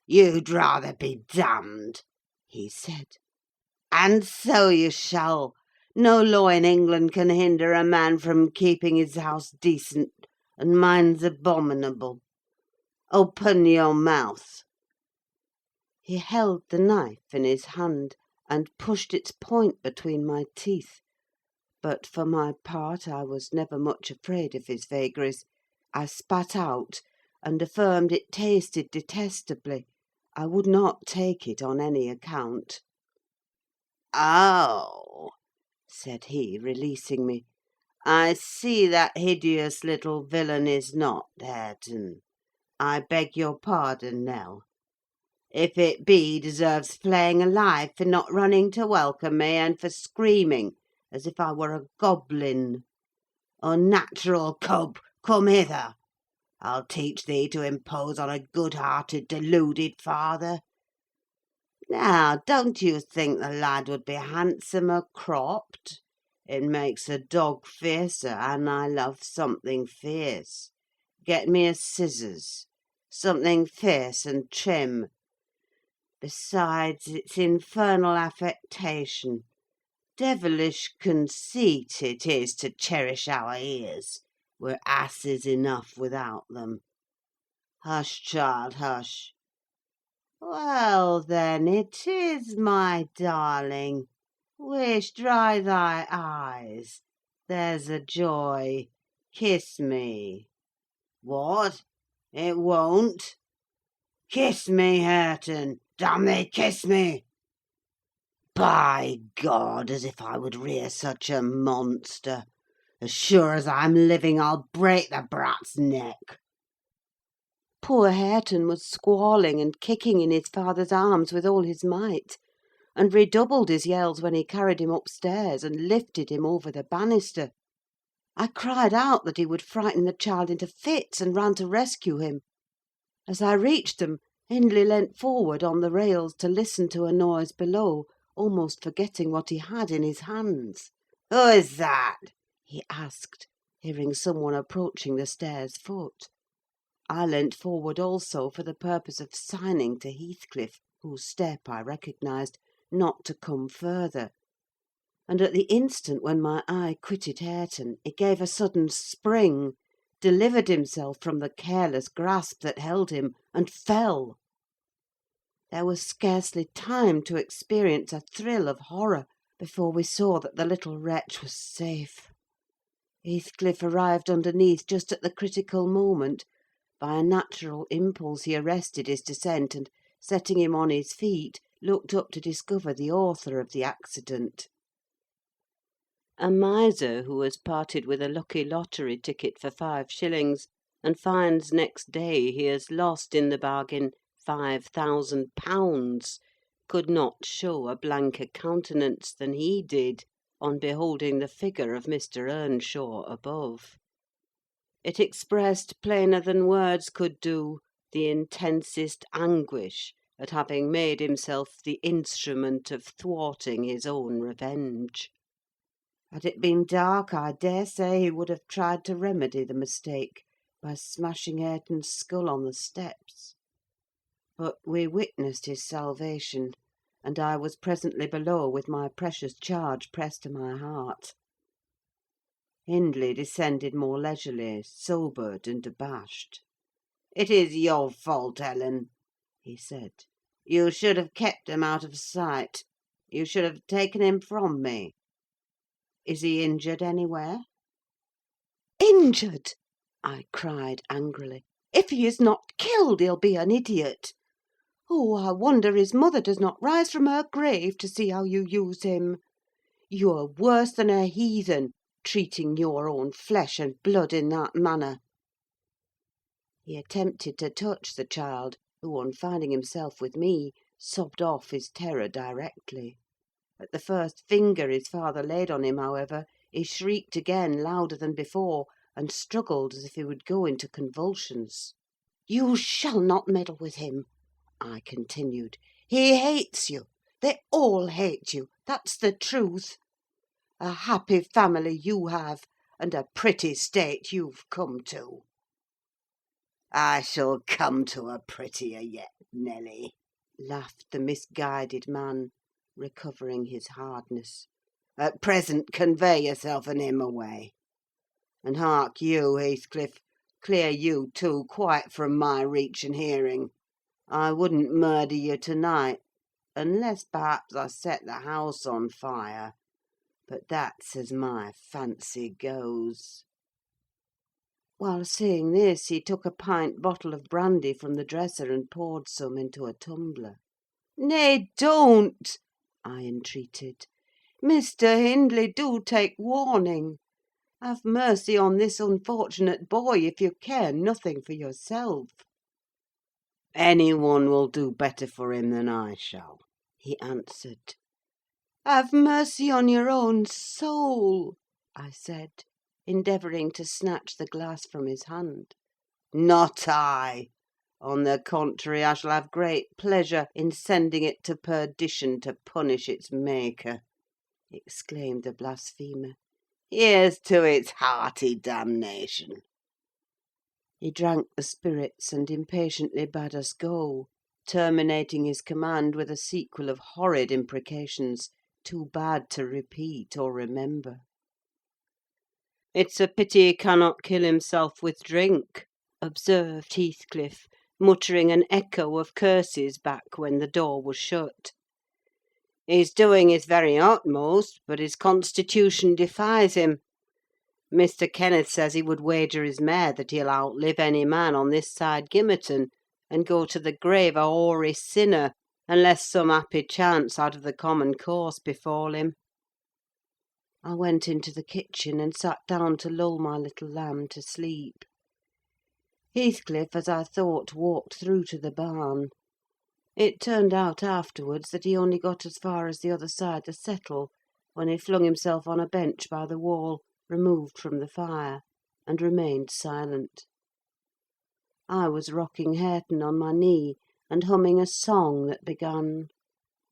"You'd rather be damned," he said. "And so you shall. No law in England can hinder a man from keeping his house decent, and mine's abominable. Open your mouth." He held the knife in his hand, and pushed its point between my teeth; but, for my part, I was never much afraid of his vagaries. I spat out, and affirmed it tasted detestably. I would not take it on any account. "Oh!" said he, releasing me. "I see that hideous little villain is not Hareton. I beg your pardon, Nell. If it be, he deserves flaying alive for not running to welcome me, and for screaming as if I were a goblin. Unnatural cub, come hither! I'll teach thee to impose on a good-hearted, deluded father. Now, don't you think the lad would be handsomer cropped? It makes a dog fiercer, and I love something fierce. Get me a scissors. Something fierce and trim. Besides, it's infernal affectation. Devilish conceit it is to cherish our ears. We're asses enough without them. Hush, child, hush. Well, then, it is, my darling. Wish, dry thy eyes. There's a joy. Kiss me. What? It won't? Kiss me, Hareton. Damn thee, kiss me! By God, as if I would rear such a monster! As sure as I'm living, I'll break the brat's neck." Poor Hareton was squalling and kicking in his father's arms with all his might, and redoubled his yells when he carried him upstairs and lifted him over the banister. I cried out that he would frighten the child into fits, and ran to rescue him. As I reached them, Hindley leant forward on the rails to listen to a noise below, almost forgetting what he had in his hands. "Who is that?" he asked, hearing some one approaching the stairs foot. I leant forward also, for the purpose of signing to Heathcliff, whose step I recognised, not to come further. and at the instant when my eye quitted Hareton, he gave a sudden spring, delivered himself from the careless grasp that held him, and fell. There was scarcely time to experience a thrill of horror before we saw that the little wretch was safe. Heathcliff arrived underneath just at the critical moment. By a natural impulse he arrested his descent, and, setting him on his feet, looked up to discover the author of the accident. A miser who has parted with a lucky lottery ticket for 5 shillings, and finds next day he has lost in the bargain £5,000, could not show a blanker countenance than he did on beholding the figure of Mr. Earnshaw above. It expressed, plainer than words could do, the intensest anguish at having made himself the instrument of thwarting his own revenge. Had it been dark, I daresay he would have tried to remedy the mistake by smashing Hareton's skull on the steps. But we witnessed his salvation, and I was presently below with my precious charge pressed to my heart. Hindley descended more leisurely, sobered and abashed. "It is your fault, Ellen," he said. "You should have kept him out of sight. You should have taken him from me. Is he injured anywhere?" "Injured!" I cried angrily. "If he is not killed, he'll be an idiot. Oh, I wonder his mother does not rise from her grave to see how you use him. You're worse than a heathen, treating your own flesh and blood in that manner." He attempted to touch the child, who, on finding himself with me, sobbed off his terror directly. At the first finger his father laid on him, however, he shrieked again, louder than before, and struggled as if he would go into convulsions. "You shall not meddle with him," I continued. "He hates you. They all hate you. That's the truth. A happy family you have, and a pretty state you've come to." "I shall come to a prettier yet, Nelly," laughed the misguided man, recovering his hardness. "At present, convey yourself and him away. And hark you, Heathcliff, clear you too, quite from my reach and hearing. I wouldn't murder you to-night, unless perhaps I set the house on fire; but that's as my fancy goes." While saying this, he took a pint bottle of brandy from the dresser and poured some into a tumbler. "Nay, don't!" I entreated. "Mr. Hindley, do take warning. Have mercy on this unfortunate boy, if you care nothing for yourself." "Any one will do better for him than I shall," he answered. "Have mercy on your own soul," I said, endeavouring to snatch the glass from his hand. "Not I! On the contrary, I shall have great pleasure in sending it to perdition to punish its maker," exclaimed the blasphemer. "Here's to its hearty damnation!" He drank the spirits and impatiently bade us go, terminating his command with a sequel of horrid imprecations, too bad to repeat or remember. "It's a pity he cannot kill himself with drink," observed Heathcliff, muttering an echo of curses back when the door was shut. "He's doing his very utmost, but his constitution defies him. Mr. Kenneth says he would wager his mare that he'll outlive any man on this side Gimmerton, and go to the grave a hoary sinner, unless some happy chance out of the common course befall him." I went into the kitchen and sat down to lull my little lamb to sleep. Heathcliff, as I thought, walked through to the barn. It turned out afterwards that he only got as far as the other side the settle, when he flung himself on a bench by the wall, removed from the fire, and remained silent. I was rocking Hareton on my knee, and humming a song that began: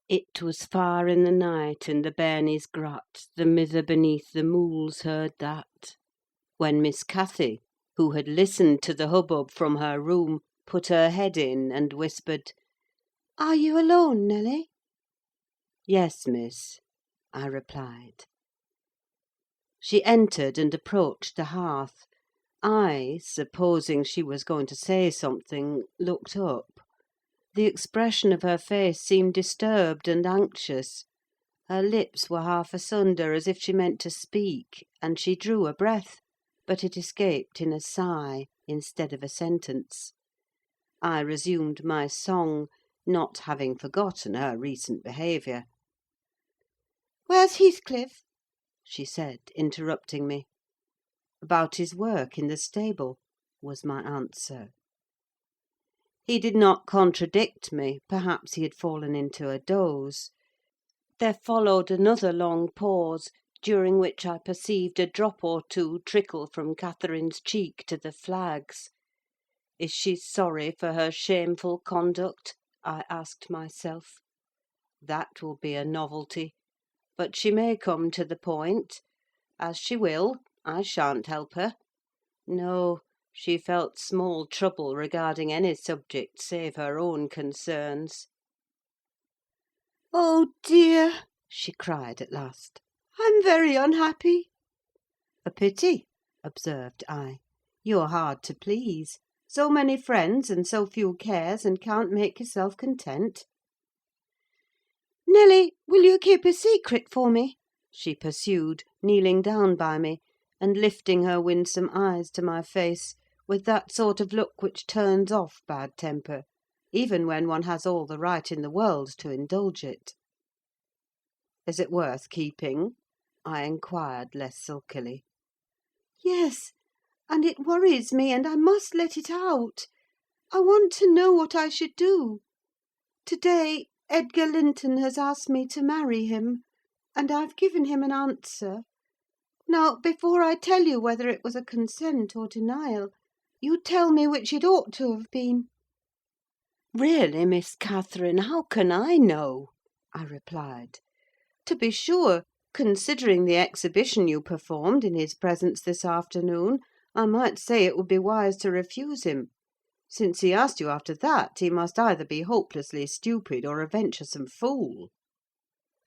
"It was far in the night, in the bairnies' grot, the mither beneath the mools heard that," when Miss Cathy, who had listened to the hubbub from her room, put her head in, and whispered, "Are you alone, Nelly?" "Yes, miss." I replied. She entered and approached the hearth. I, supposing she was going to say something, looked up. The expression of her face seemed disturbed and anxious. Her lips were half asunder, as if she meant to speak, and she drew a breath, but it escaped in a sigh instead of a sentence. I resumed my song, not having forgotten her recent behaviour. "Where's Heathcliff?" she said, interrupting me. "About his work in the stable," was my answer. He did not contradict me: perhaps he had fallen into a doze. There followed another long pause, during which I perceived a drop or two trickle from Catherine's cheek to the flags. Is she sorry for her shameful conduct? I asked myself. That will be a novelty. But she may come to the point. As she will, I shan't help her. No, she felt small trouble regarding any subject save her own concerns. "Oh dear!" she cried at last. "I'm very unhappy." "A pity," observed I. "You're hard to please. So many friends and so few cares, and can't make yourself content." "Nelly, will you keep a secret for me?" she pursued, kneeling down by me, and lifting her winsome eyes to my face, with that sort of look which turns off bad temper, even when one has all the right in the world to indulge it. "Is it worth keeping?" I inquired, less sulkily. "Yes, and it worries me, and I must let it out. I want to know what I should do. To-day, Edgar Linton has asked me to marry him, and I've given him an answer. Now, before I tell you whether it was a consent or denial, you tell me which it ought to have been." "Really, Miss Catherine, how can I know?" I replied. "To be sure, considering the exhibition you performed in his presence this afternoon, I might say it would be wise to refuse him. Since he asked you after that, he must either be hopelessly stupid or a venturesome fool."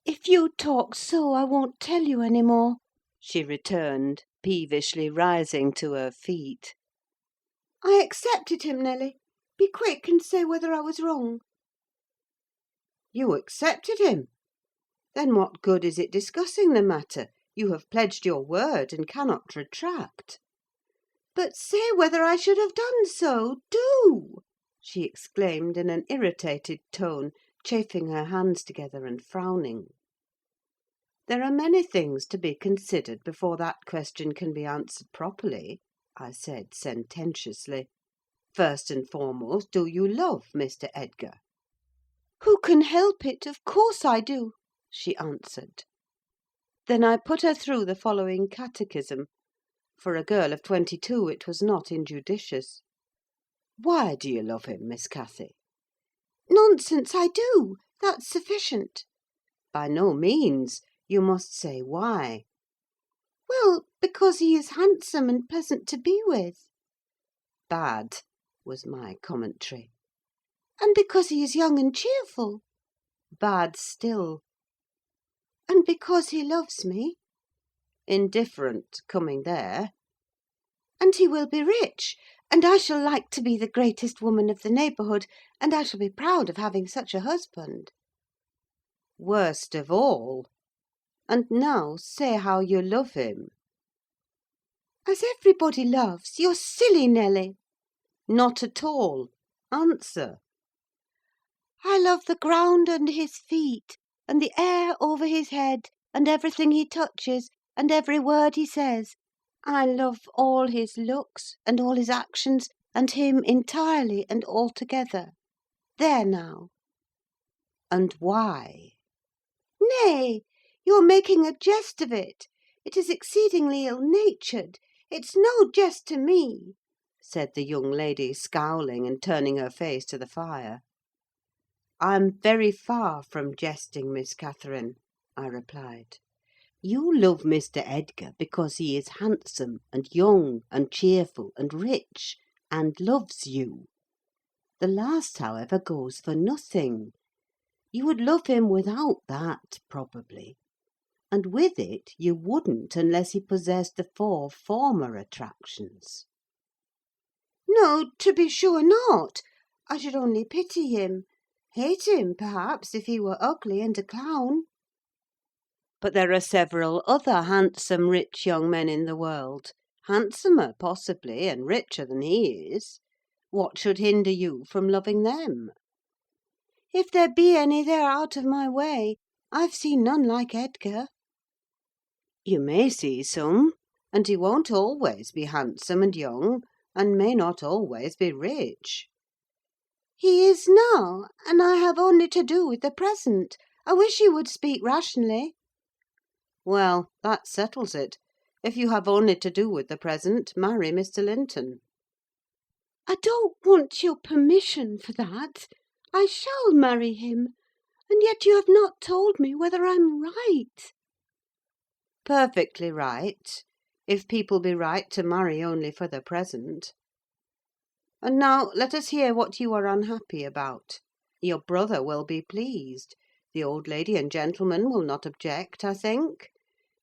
"If you talk so, I won't tell you any more," she returned, peevishly rising to her feet. "I accepted him, Nelly. Be quick and say whether I was wrong." "You accepted him? Then what good is it discussing the matter? You have pledged your word, and cannot retract." "But say whether I should have done so, do!" she exclaimed in an irritated tone, chafing her hands together and frowning. "There are many things to be considered before that question can be answered properly," I said sententiously. "First and foremost, do you love Mr. Edgar?" "Who can help it? Of course I do," she answered. Then I put her through the following catechism. For a girl of 22 it was not injudicious. "Why do you love him, Miss Cathy?" "Nonsense, I do. That's sufficient." "By no means. You must say why." "Well, because he is handsome and pleasant to be with." "Bad," was my commentary. "And because he is young and cheerful." "Bad still." "And because he loves me." "Indifferent, coming there." "And he will be rich, and I shall like to be the greatest woman of the neighbourhood, and I shall be proud of having such a husband." "Worst of all. And now say how you love him." "As everybody loves. You're silly, Nelly." "Not at all. Answer." "I love the ground under his feet, and the air over his head, and everything he touches, and every word he says. I love all his looks, and all his actions, and him entirely and altogether. There now." "And why?" "Nay, you're making a jest of it. It is exceedingly ill-natured. It's no jest to me," said the young lady, scowling, and turning her face to the fire. "I'm very far from jesting, Miss Catherine," I replied. "You love Mr. Edgar because he is handsome, and young, and cheerful, and rich, and loves you. The last, however, goes for nothing. You would love him without that, probably. and with it you wouldn't unless he possessed the 4 former attractions. No, to be sure not. I should only pity him. Hate him, perhaps, if he were ugly and a clown. But there are several other handsome, rich young men in the world, handsomer, possibly, and richer than he is. What should hinder you from loving them? If there be any, they are out of my way. I've seen none like Edgar. You may see some, and he won't always be handsome and young, and may not always be rich. He is now, and I have only to do with the present. I wish you would speak rationally. Well, that settles it. If you have only to do with the present, marry Mr. Linton. I don't want your permission for that. I shall marry him, and yet you have not told me whether I'm right. Perfectly right, if people be right to marry only for the present. And now let us hear what you are unhappy about. Your brother will be pleased. The old lady and gentleman will not object, I think.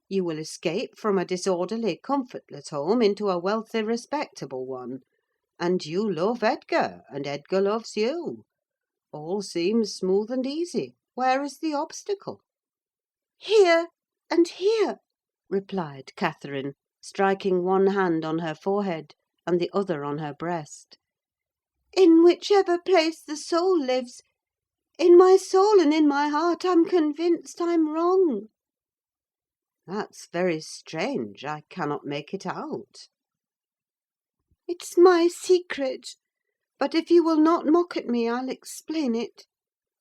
You will escape from a disorderly, comfortless home into a wealthy, respectable one. And you love Edgar, and Edgar loves you. All seems smooth and easy. Where is the obstacle? Here and here, replied Catherine, striking one hand on her forehead and the other on her breast. In whichever place the soul lives, in my soul and in my heart, I'm convinced I'm wrong. That's very strange. I cannot make it out. It's my secret, but if you will not mock at me, I'll explain it.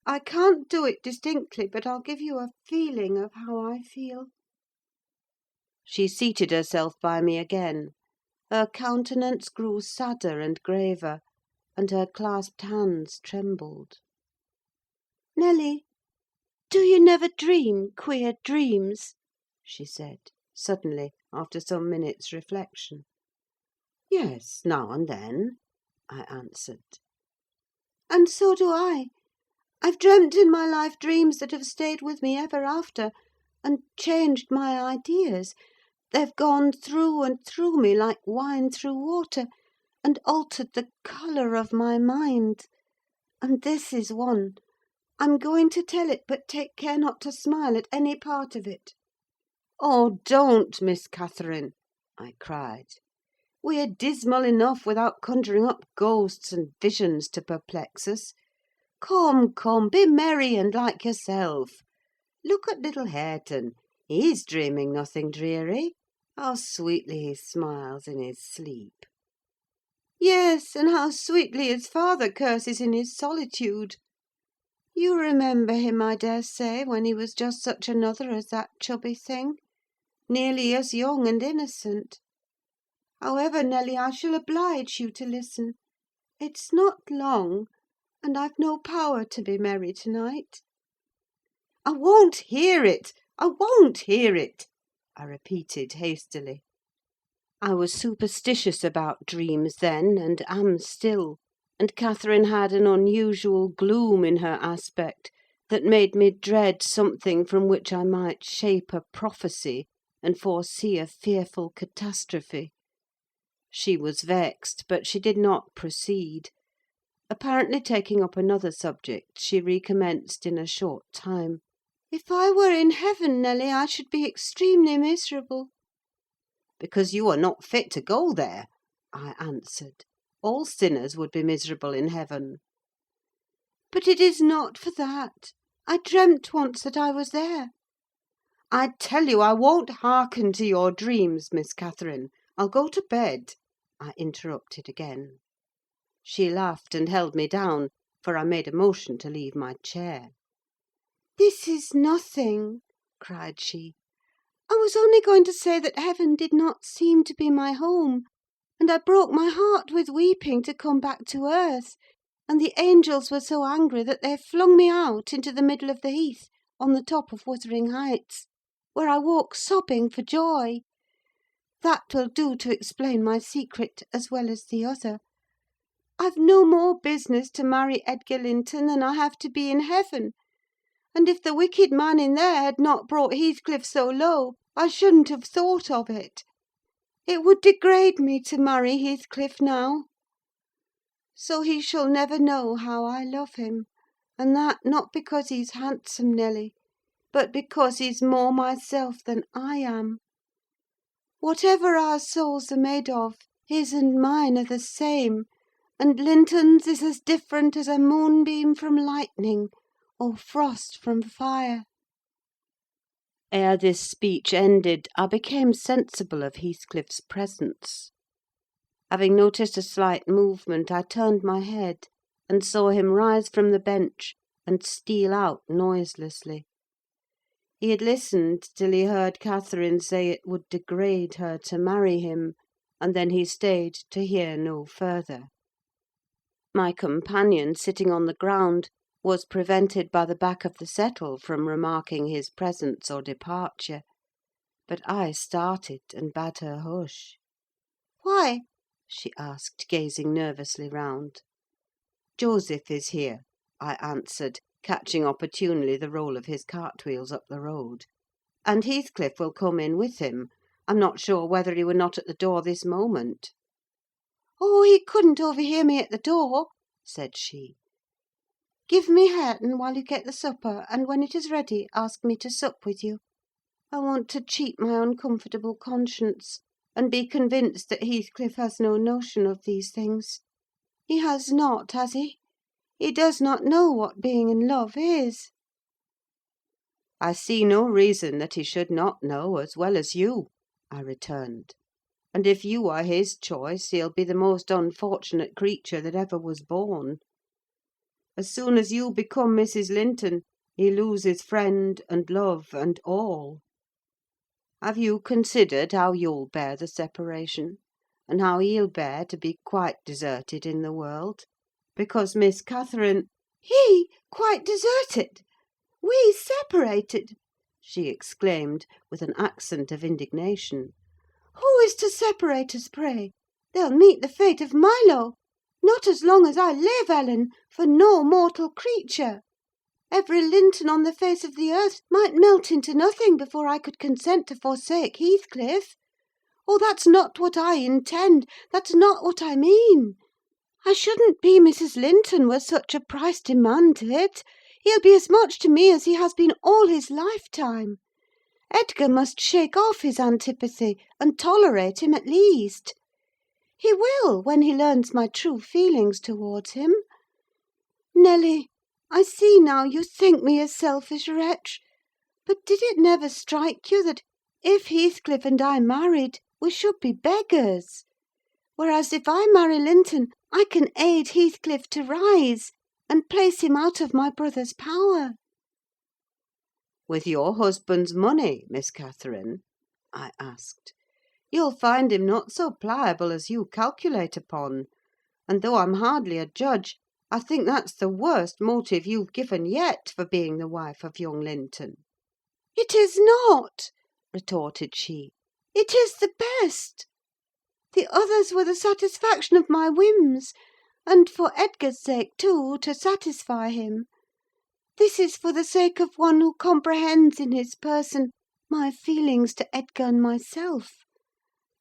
I can't do it distinctly, but I'll give you a feeling of how I feel. She seated herself by me again. Her countenance grew sadder and graver, and her clasped hands trembled. Nelly, do you never dream queer dreams? She said, suddenly, after some minutes' reflection. Yes, now and then, I answered. And so do I. I've dreamt in my life dreams that have stayed with me ever after, and changed my ideas. They've gone through and through me like wine through water, and altered the colour of my mind. And this is one. I'm going to tell it, but take care not to smile at any part of it. Oh, don't, Miss Catherine, I cried. We are dismal enough without conjuring up ghosts and visions to perplex us. Come, come, be merry and like yourself. Look at little Hareton. He's dreaming nothing dreary. How sweetly he smiles in his sleep. Yes, and how sweetly his father curses in his solitude. You remember him, I daresay, when he was just such another as that chubby thing, nearly as young and innocent. However, Nelly, I shall oblige you to listen. It's not long, and I've no power to be merry to-night. I won't hear it! I won't hear it! I repeated hastily. I was superstitious about dreams then, and am still, and Catherine had an unusual gloom in her aspect that made me dread something from which I might shape a prophecy and foresee a fearful catastrophe. She was vexed, but she did not proceed. Apparently taking up another subject, she recommenced in a short time. If I were in heaven, Nelly, I should be extremely miserable. Because you are not fit to go there, I answered. All sinners would be miserable in heaven. But it is not for that. I dreamt once that I was there. I tell you I won't hearken to your dreams, Miss Catherine. I'll go to bed, I interrupted again. She laughed and held me down, for I made a motion to leave my chair. This is nothing, cried she. I was only going to say that heaven did not seem to be my home, and I broke my heart with weeping to come back to earth, and the angels were so angry that they flung me out into the middle of the heath on the top of Wuthering Heights, where I woke sobbing for joy. That will do to explain my secret as well as the other. I've no more business to marry Edgar Linton than I have to be in heaven. and if the wicked man in there had not brought Heathcliff so low, I shouldn't have thought of it. It would degrade me to marry Heathcliff now. So he shall never know how I love him, and that not because he's handsome, Nelly, but because he's more myself than I am. Whatever our souls are made of, his and mine are the same, and Linton's is as different as a moonbeam from lightning, or frost from fire." Ere this speech ended, I became sensible of Heathcliff's presence. Having noticed a slight movement, I turned my head, and saw him rise from the bench and steal out noiselessly. He had listened till he heard Catherine say it would degrade her to marry him, and then he stayed to hear no further. My companion, sitting on the ground, was prevented by the back of the settle from remarking his presence or departure; but I started and bade her hush. "Why?" she asked, gazing nervously round. "Joseph is here," I answered, catching opportunely the roll of his cartwheels up the road. "And Heathcliff will come in with him. I'm not sure whether he were not at the door this moment." "Oh, he couldn't overhear me at the door," said she. "Give me Hareton while you get the supper, and when it is ready, ask me to sup with you. I want to cheat my uncomfortable conscience, and be convinced that Heathcliff has no notion of these things. He has not, has he? He does not know what being in love is." "I see no reason that he should not know, as well as you," I returned. "And if you are his choice, he'll be the most unfortunate creature that ever was born. As soon as you become Mrs. Linton, he loses friend and love and all. Have you considered how you'll bear the separation, and how he'll bear to be quite deserted in the world? Because Miss Catherine—" "He quite deserted! We separated!" she exclaimed, with an accent of indignation. "Who is to separate us, pray? They'll meet the fate of Milo. Not as long as I live, Ellen, for no mortal creature. Every Linton on the face of the earth might melt into nothing before I could consent to forsake Heathcliff. Oh, that's not what I intend; that's not what I mean. I shouldn't be Mrs. Linton were such a price demanded. He'll be as much to me as he has been all his lifetime. Edgar must shake off his antipathy, and tolerate him at least. He will, when he learns my true feelings towards him. Nelly, I see now you think me a selfish wretch; but did it never strike you that if Heathcliff and I married, we should be beggars? Whereas if I marry Linton, I can aid Heathcliff to rise, and place him out of my brother's power." "With your husband's money, Miss Catherine?" I asked. "You'll find him not so pliable as you calculate upon; and though I'm hardly a judge, I think that's the worst motive you've given yet for being the wife of young Linton." "It is not," retorted she. "It is the best. The others were the satisfaction of my whims, and, for Edgar's sake too, to satisfy him. This is for the sake of one who comprehends in his person my feelings to Edgar and myself.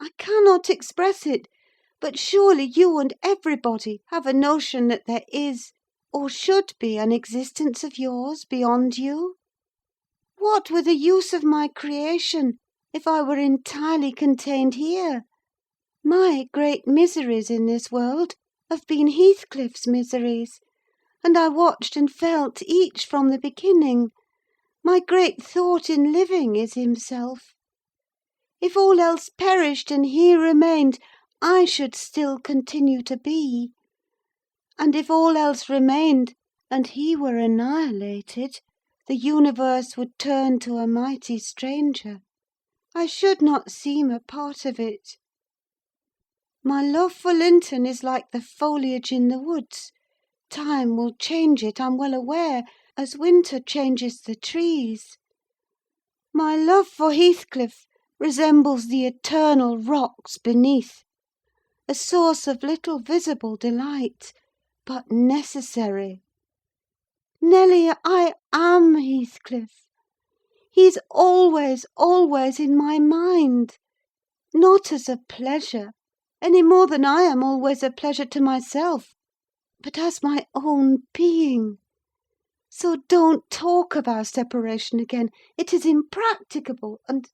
I cannot express it, but surely you and everybody have a notion that there is, or should be, an existence of yours beyond you. What were the use of my creation if I were entirely contained here? My great miseries in this world have been Heathcliff's miseries, and I watched and felt each from the beginning. My great thought in living is himself. If all else perished and he remained, I should still continue to be. And if all else remained, and he were annihilated, the universe would turn to a mighty stranger. I should not seem a part of it. My love for Linton is like the foliage in the woods. Time will change it, I'm well aware, as winter changes the trees. My love for Heathcliff resembles the eternal rocks beneath, a source of little visible delight, but necessary. Nelly, I am Heathcliff. He's always, always in my mind. Not as a pleasure, any more than I am always a pleasure to myself, but as my own being. So don't talk of our separation again. It is impracticable, and—"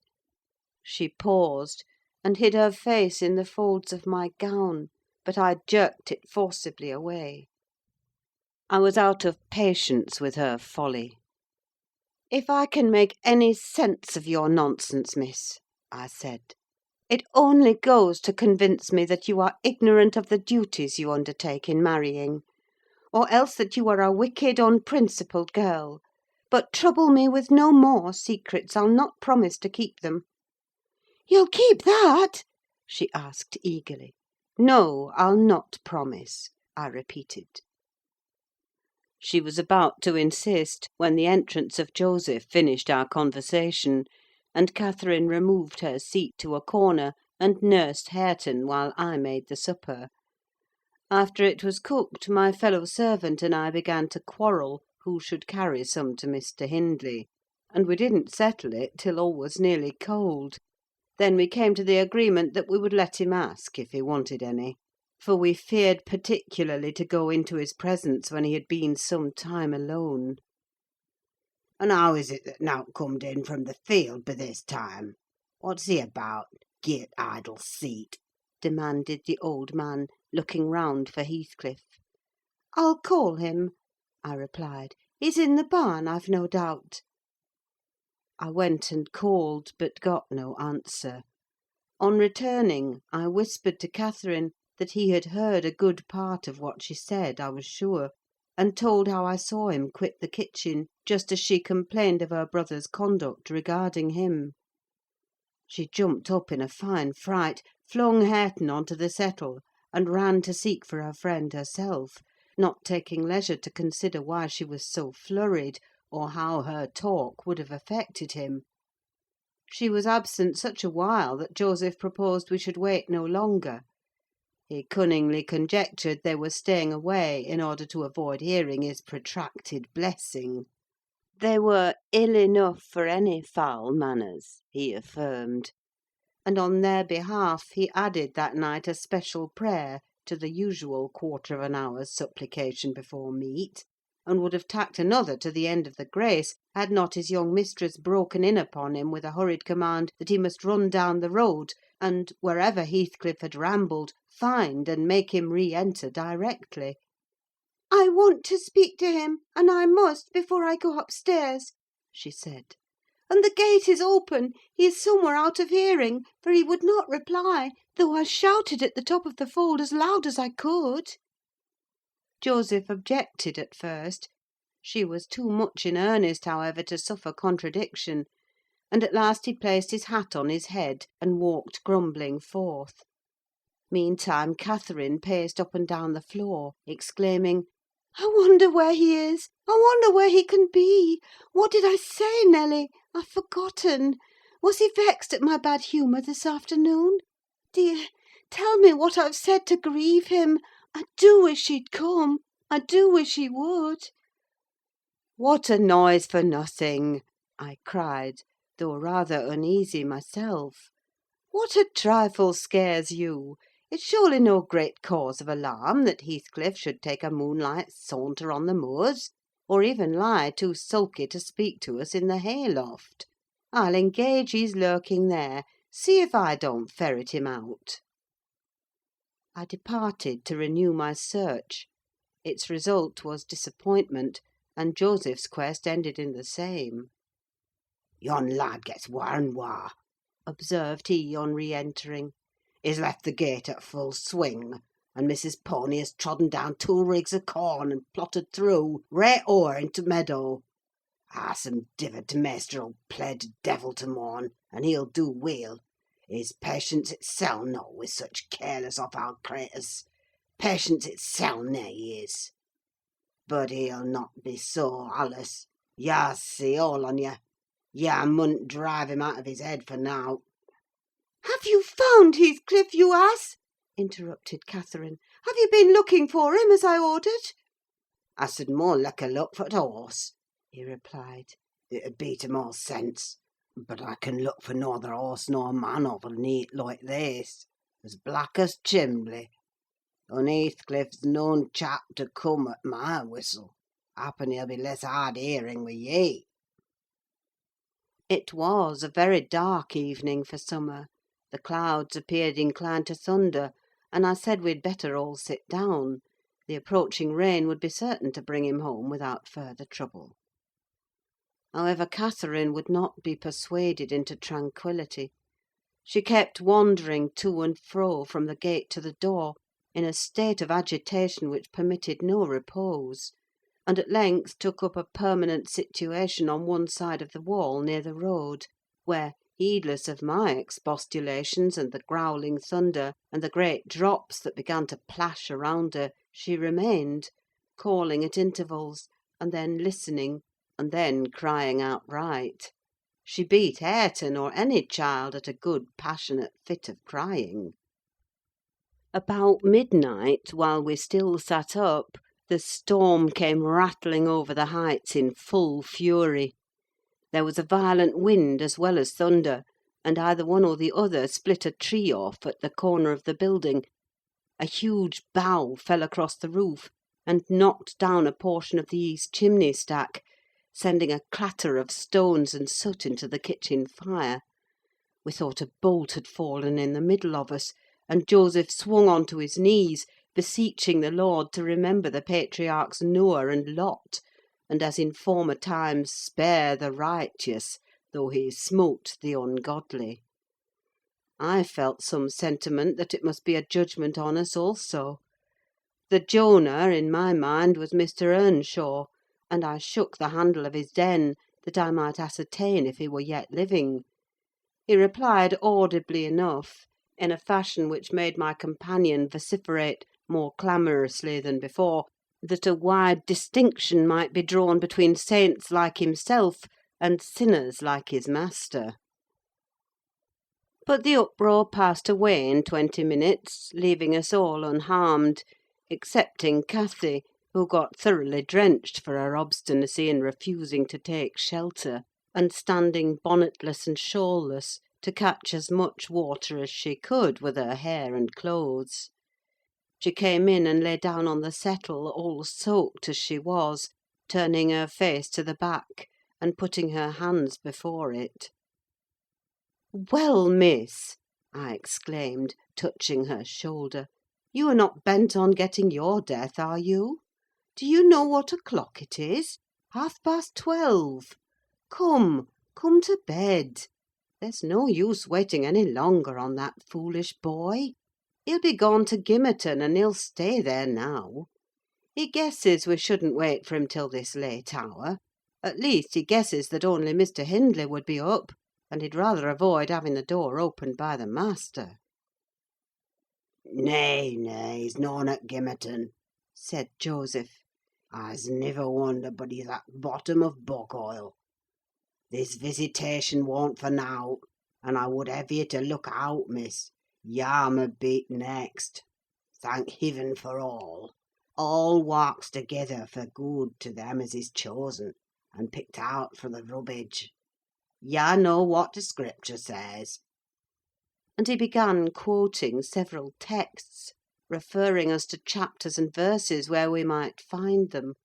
She paused, and hid her face in the folds of my gown, but I jerked it forcibly away. I was out of patience with her folly. "If I can make any sense of your nonsense, miss," I said, "it only goes to convince me that you are ignorant of the duties you undertake in marrying, or else that you are a wicked, unprincipled girl. But trouble me with no more secrets. I'll not promise to keep them." "You'll keep that?" she asked eagerly. "No, I'll not promise," I repeated. She was about to insist, when the entrance of Joseph finished our conversation, and Catherine removed her seat to a corner, and nursed Hareton while I made the supper. After it was cooked, my fellow servant and I began to quarrel who should carry some to Mr. Hindley, and we didn't settle it till all was nearly cold. Then we came to the agreement that we would let him ask if he wanted any, for we feared particularly to go into his presence when he had been some time alone. "And how is it that nowt comed in from the field by this time? What's he about? Git idle seat!" demanded the old man, looking round for Heathcliff. "I'll call him," I replied. "He's in the barn, I've no doubt." I went and called, but got no answer. On returning, I whispered to Catherine that he had heard a good part of what she said, I was sure, and told how I saw him quit the kitchen, just as she complained of her brother's conduct regarding him. She jumped up in a fine fright, flung Hareton on to the settle, and ran to seek for her friend herself, not taking leisure to consider why she was so flurried, or how her talk would have affected him. She was absent such a while that Joseph proposed we should wait no longer. He cunningly conjectured they were staying away in order to avoid hearing his protracted blessing. They were ill enough for any foul manners, he affirmed; and on their behalf he added that night a special prayer to the usual quarter of an hour's supplication before meat, and would have tacked another to the end of the grace, had not his young mistress broken in upon him with a hurried command that he must run down the road, and, wherever Heathcliff had rambled, find and make him re-enter directly. "I want to speak to him, and I must before I go upstairs," she said. "And the gate is open: he is somewhere out of hearing, for he would not reply, though I shouted at the top of the fold as loud as I could." Joseph objected at first. She was too much in earnest, however, to suffer contradiction; and at last he placed his hat on his head, and walked grumbling forth. Meantime Catherine paced up and down the floor, exclaiming, "I wonder where he is! I wonder where he can be! What did I say, Nelly? I've forgotten. Was he vexed at my bad humour this afternoon? Dear, tell me what I've said to grieve him. I do wish he'd come. I do wish he would." "What a noise for nothing!" I cried, though rather uneasy myself. "What a trifle scares you? It's surely no great cause of alarm that Heathcliff should take a moonlight saunter on the moors, or even lie too sulky to speak to us in the hay-loft. I'll engage he's lurking there. See if I don't ferret him out." I departed to renew my search. Its result was disappointment, and Joseph's quest ended in the same. "Yon lad gets waur and waur," observed he on re-entering. "He's left the gate at full swing, and Mrs. Pony has trodden down 2 rigs of corn, and plotted through, right o'er into meadow. Some diver t' maister 'ull play t' devil to morn, and he'll do weel. He's patience itsel' not wi' such careless off-hand craters. Patience itsel' nay he is. But he'll not be so allus. Yah see all on ye. Yah mun't drive him out of his head for nowt." "Have you found Heathcliff, you ass?" interrupted Catherine. "Have you been looking for him, as I ordered?" I should more liker look for t' horse," he replied. "It 'ud be to more sense. But I can look for neither horse nor man over neat like this, as black as chimbley. And Heathcliff's noan chap to come at my whistle. Happen he'll be less hard hearing with ye." It was a very dark evening for summer. The clouds appeared inclined to thunder, and I said we'd better all sit down. The approaching rain would be certain to bring him home without further trouble. However, Catherine would not be persuaded into tranquillity. She kept wandering to and fro from the gate to the door, in a state of agitation which permitted no repose, and at length took up a permanent situation on one side of the wall near the road, where, heedless of my expostulations and the growling thunder, and the great drops that began to plash around her, she remained, calling at intervals, and then listening, and then crying outright. She beat Hareton or any child at a good passionate fit of crying. About midnight, while we still sat up, the storm came rattling over the heights in full fury. There was a violent wind as well as thunder, and either one or the other split a tree off at the corner of the building. A huge bough fell across the roof, and knocked down a portion of the east chimney stack, sending a clatter of stones and soot into the kitchen fire. We thought a bolt had fallen in the middle of us, and Joseph swung on to his knees, beseeching the Lord to remember the patriarchs Noah and Lot, and, as in former times, spare the righteous, though he smote the ungodly. I felt some sentiment that it must be a judgment on us also. The Jonah, in my mind, was Mr. Earnshaw, and I shook the handle of his den, that I might ascertain if he were yet living. He replied audibly enough, in a fashion which made my companion vociferate more clamorously than before, that a wide distinction might be drawn between saints like himself and sinners like his master. But the uproar passed away in 20 minutes, leaving us all unharmed, excepting Cathy, who got thoroughly drenched for her obstinacy in refusing to take shelter, and standing bonnetless and shawlless to catch as much water as she could with her hair and clothes. She came in and lay down on the settle, all soaked as she was, turning her face to the back, and putting her hands before it. "Well, miss," I exclaimed, touching her shoulder, "you are not bent on getting your death, are you? Do you know what o'clock it is? 12:30. Come to bed. There's no use waiting any longer on that foolish boy. He'll be gone to Gimmerton, and he'll stay there now. He guesses we shouldn't wait for him till this late hour. At least, he guesses that only Mr. Hindley would be up, and he'd rather avoid having the door opened by the master." "Nay, he's noan at Gimmerton," said Joseph. "I's niver wonder but he's at bottom of bog oil. This visitation won't for nowt, and I would hev ye to look out, miss. Yarmer beat next. Thank Heaven for all. All works together for good to them as is chosen, and picked out for the rubbage. Ya know what the Scripture says." And he began quoting several texts, referring us to chapters and verses where we might find them.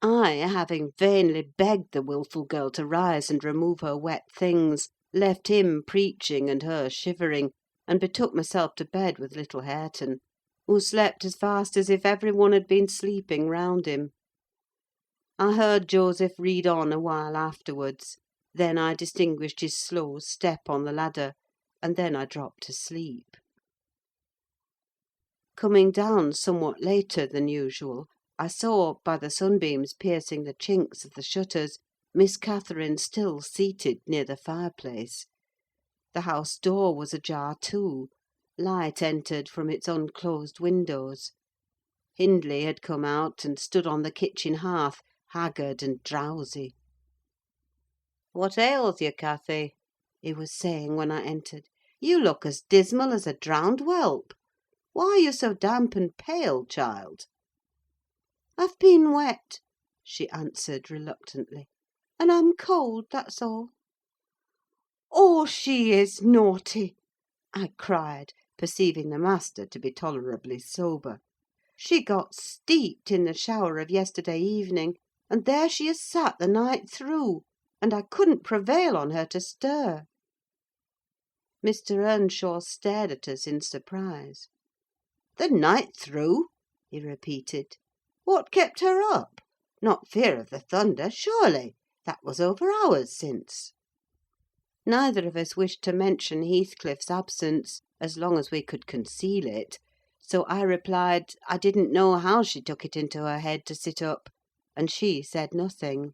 I, having vainly begged the wilful girl to rise and remove her wet things, left him preaching and her shivering, and betook myself to bed with little Hareton, who slept as fast as if every one had been sleeping round him. I heard Joseph read on a while afterwards, then I distinguished his slow step on the ladder, and then I dropped to sleep. Coming down somewhat later than usual, I saw, by the sunbeams piercing the chinks of the shutters, Miss Catherine still seated near the fireplace. The house door was ajar too; light entered from its unclosed windows. Hindley had come out and stood on the kitchen hearth, haggard and drowsy. "What ails you, Cathy?" he was saying when I entered. "You look as dismal as a drowned whelp. Why are you so damp and pale, child?" "I've been wet," she answered reluctantly, "and I'm cold, that's all." "Oh, she is naughty!" I cried, perceiving the master to be tolerably sober. "She got steeped in the shower of yesterday evening, and there she has sat the night through, and I couldn't prevail on her to stir." Mr. Earnshaw stared at us in surprise. "The night through?" he repeated. "What kept her up? Not fear of the thunder, surely? That was over hours since." Neither of us wished to mention Heathcliff's absence, as long as we could conceal it; so I replied, I didn't know how she took it into her head to sit up, and she said nothing.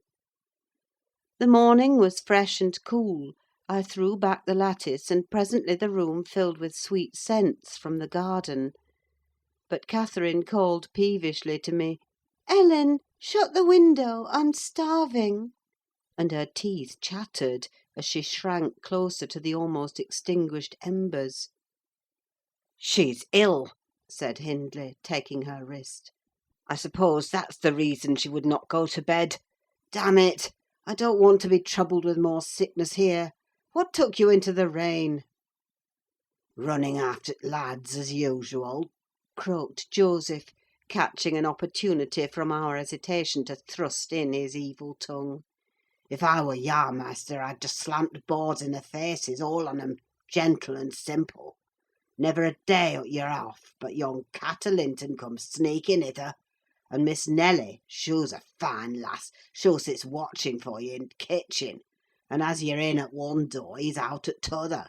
The morning was fresh and cool. I threw back the lattice, and presently the room filled with sweet scents from the garden. But Catherine called peevishly to me, "Ellen, shut the window, I'm starving," and her teeth chattered as she shrank closer to the almost extinguished embers. "She's ill," said Hindley, taking her wrist. "I suppose that's the reason she would not go to bed. Damn it! I don't want to be troubled with more sickness here. What took you into the rain?" "Running after t' lads, as usual," croaked Joseph, catching an opportunity from our hesitation to thrust in his evil tongue. "If I were yah, master, I'd just slamp the boards in their faces, all on 'em, gentle and simple. Never a day ut you're off, but young Catter Linton comes sneaking hither; and Miss Nelly, shoo's a fine lass, shoo sits watching for ye in t' kitchen, and as you're in at one door, he's out at t'other;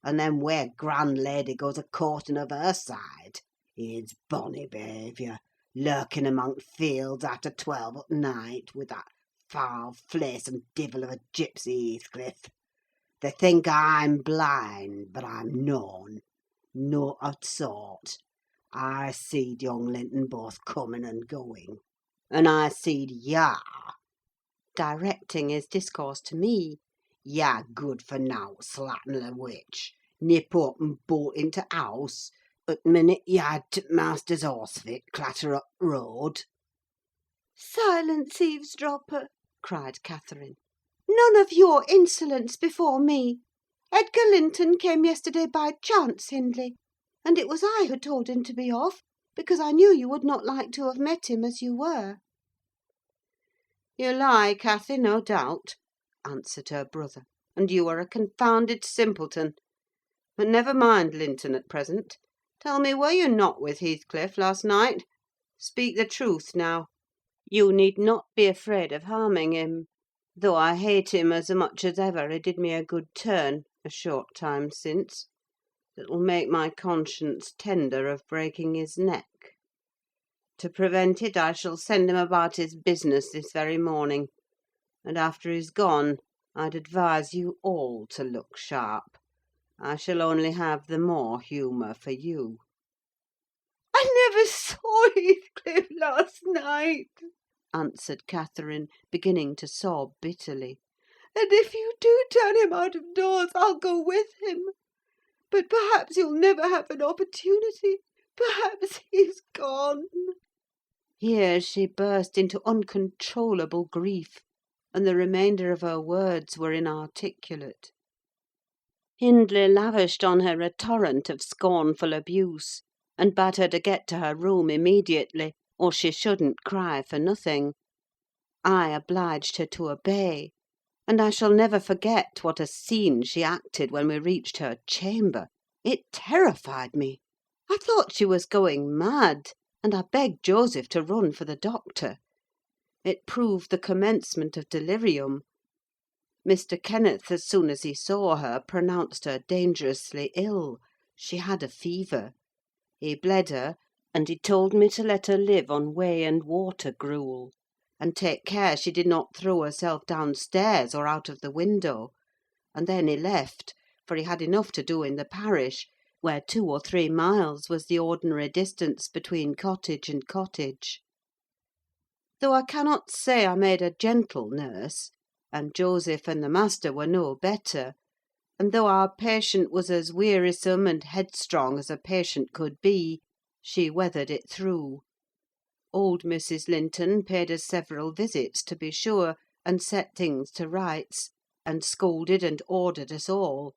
and then where grand lady goes a courting of her side. It's bonny behaviour, lurking among t' fields after 12 at night, with that foul, fleysome divil of a gipsy Heathcliff. They think I'm blind, but I'm noan. Not o' t' sort. I seed young Linton both coming and going. And I seed yah," directing his discourse to me, "yah good for nowt, slatternly witch, nip up and bolt into t' house, at t' minute you had t' master's horse fit clatter up t' road." "Silence, eavesdropper!" cried Catherine. "None of your insolence before me. Edgar Linton came yesterday by chance, Hindley, and it was I who told him to be off, because I knew you would not like to have met him as you were." "You lie, Cathy, no doubt," answered her brother, "and you are a confounded simpleton. But never mind Linton at present. Tell me, were you not with Heathcliff last night? Speak the truth, now. You need not be afraid of harming him; though I hate him as much as ever he did me a good turn, a short time since, that will make my conscience tender of breaking his neck. To prevent it, I shall send him about his business this very morning; and after he's gone, I'd advise you all to look sharp. I shall only have the more humour for you." "I never saw Heathcliff last night," answered Catherine, beginning to sob bitterly. "and if you do turn him out of doors, I'll go with him. But perhaps you'll never have an opportunity. Perhaps he's gone." Here she burst into uncontrollable grief, and the remainder of her words were inarticulate. Hindley lavished on her a torrent of scornful abuse, and bade her to get to her room immediately, or she shouldn't cry for nothing. I obliged her to obey, and I shall never forget what a scene she acted when we reached her chamber. It terrified me. I thought she was going mad, and I begged Joseph to run for the doctor. It proved the commencement of delirium. Mr. Kenneth, as soon as he saw her, pronounced her dangerously ill: she had a fever. He bled her, and he told me to let her live on whey and water gruel, and take care she did not throw herself downstairs or out of the window; and then he left, for he had enough to do in the parish, where 2 or 3 miles was the ordinary distance between cottage and cottage. Though I cannot say I made a gentle nurse, and Joseph and the master were no better, and though our patient was as wearisome and headstrong as a patient could be, she weathered it through. Old Mrs. Linton paid us several visits, to be sure, and set things to rights, and scolded and ordered us all;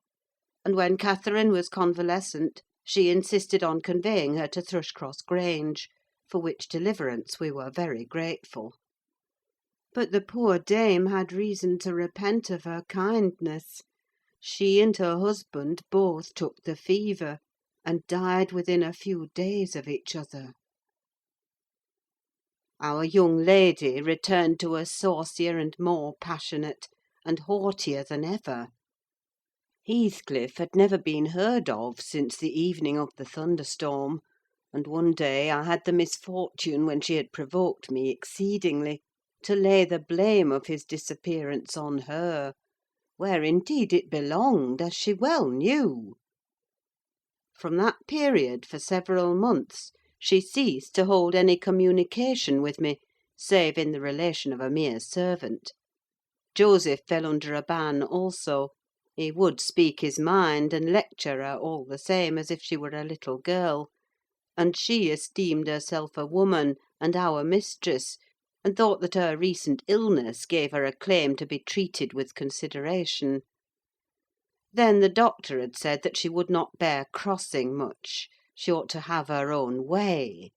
and when Catherine was convalescent, she insisted on conveying her to Thrushcross Grange, for which deliverance we were very grateful. But the poor dame had reason to repent of her kindness. She and her husband both took the fever, and died within a few days of each other. Our young lady returned to us saucier and more passionate, and haughtier than ever. Heathcliff had never been heard of since the evening of the thunderstorm, and one day I had the misfortune, when she had provoked me exceedingly, to lay the blame of his disappearance on her, where indeed it belonged, as she well knew. From that period, for several months, she ceased to hold any communication with me, save in the relation of a mere servant. Joseph fell under a ban also: he would speak his mind, and lecture her all the same as if she were a little girl; and she esteemed herself a woman, and our mistress, and thought that her recent illness gave her a claim to be treated with consideration. Then the doctor had said that she would not bear crossing much: she ought to have her own way;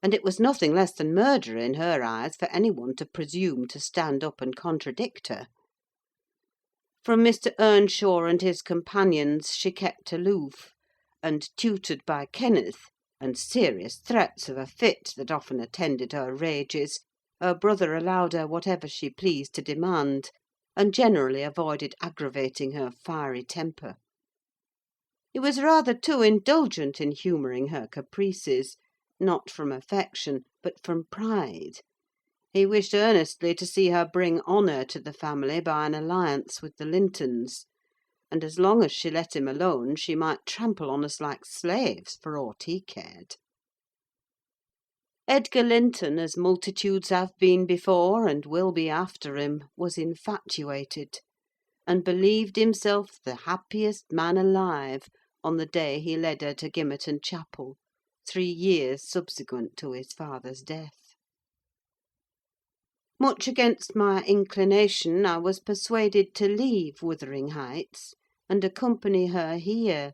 and it was nothing less than murder in her eyes for any one to presume to stand up and contradict her. From Mr. Earnshaw and his companions she kept aloof, and, tutored by Kenneth, and serious threats of a fit that often attended her rages, her brother allowed her whatever she pleased to demand, and generally avoided aggravating her fiery temper. He was rather too indulgent in humouring her caprices, not from affection, but from pride. He wished earnestly to see her bring honour to the family by an alliance with the Lintons; and as long as she let him alone, she might trample on us like slaves, for aught he cared. Edgar Linton, as multitudes have been before, and will be after him, was infatuated, and believed himself the happiest man alive on the day he led her to Gimmerton Chapel, 3 years subsequent to his father's death. Much against my inclination, I was persuaded to leave Wuthering Heights, and accompany her here.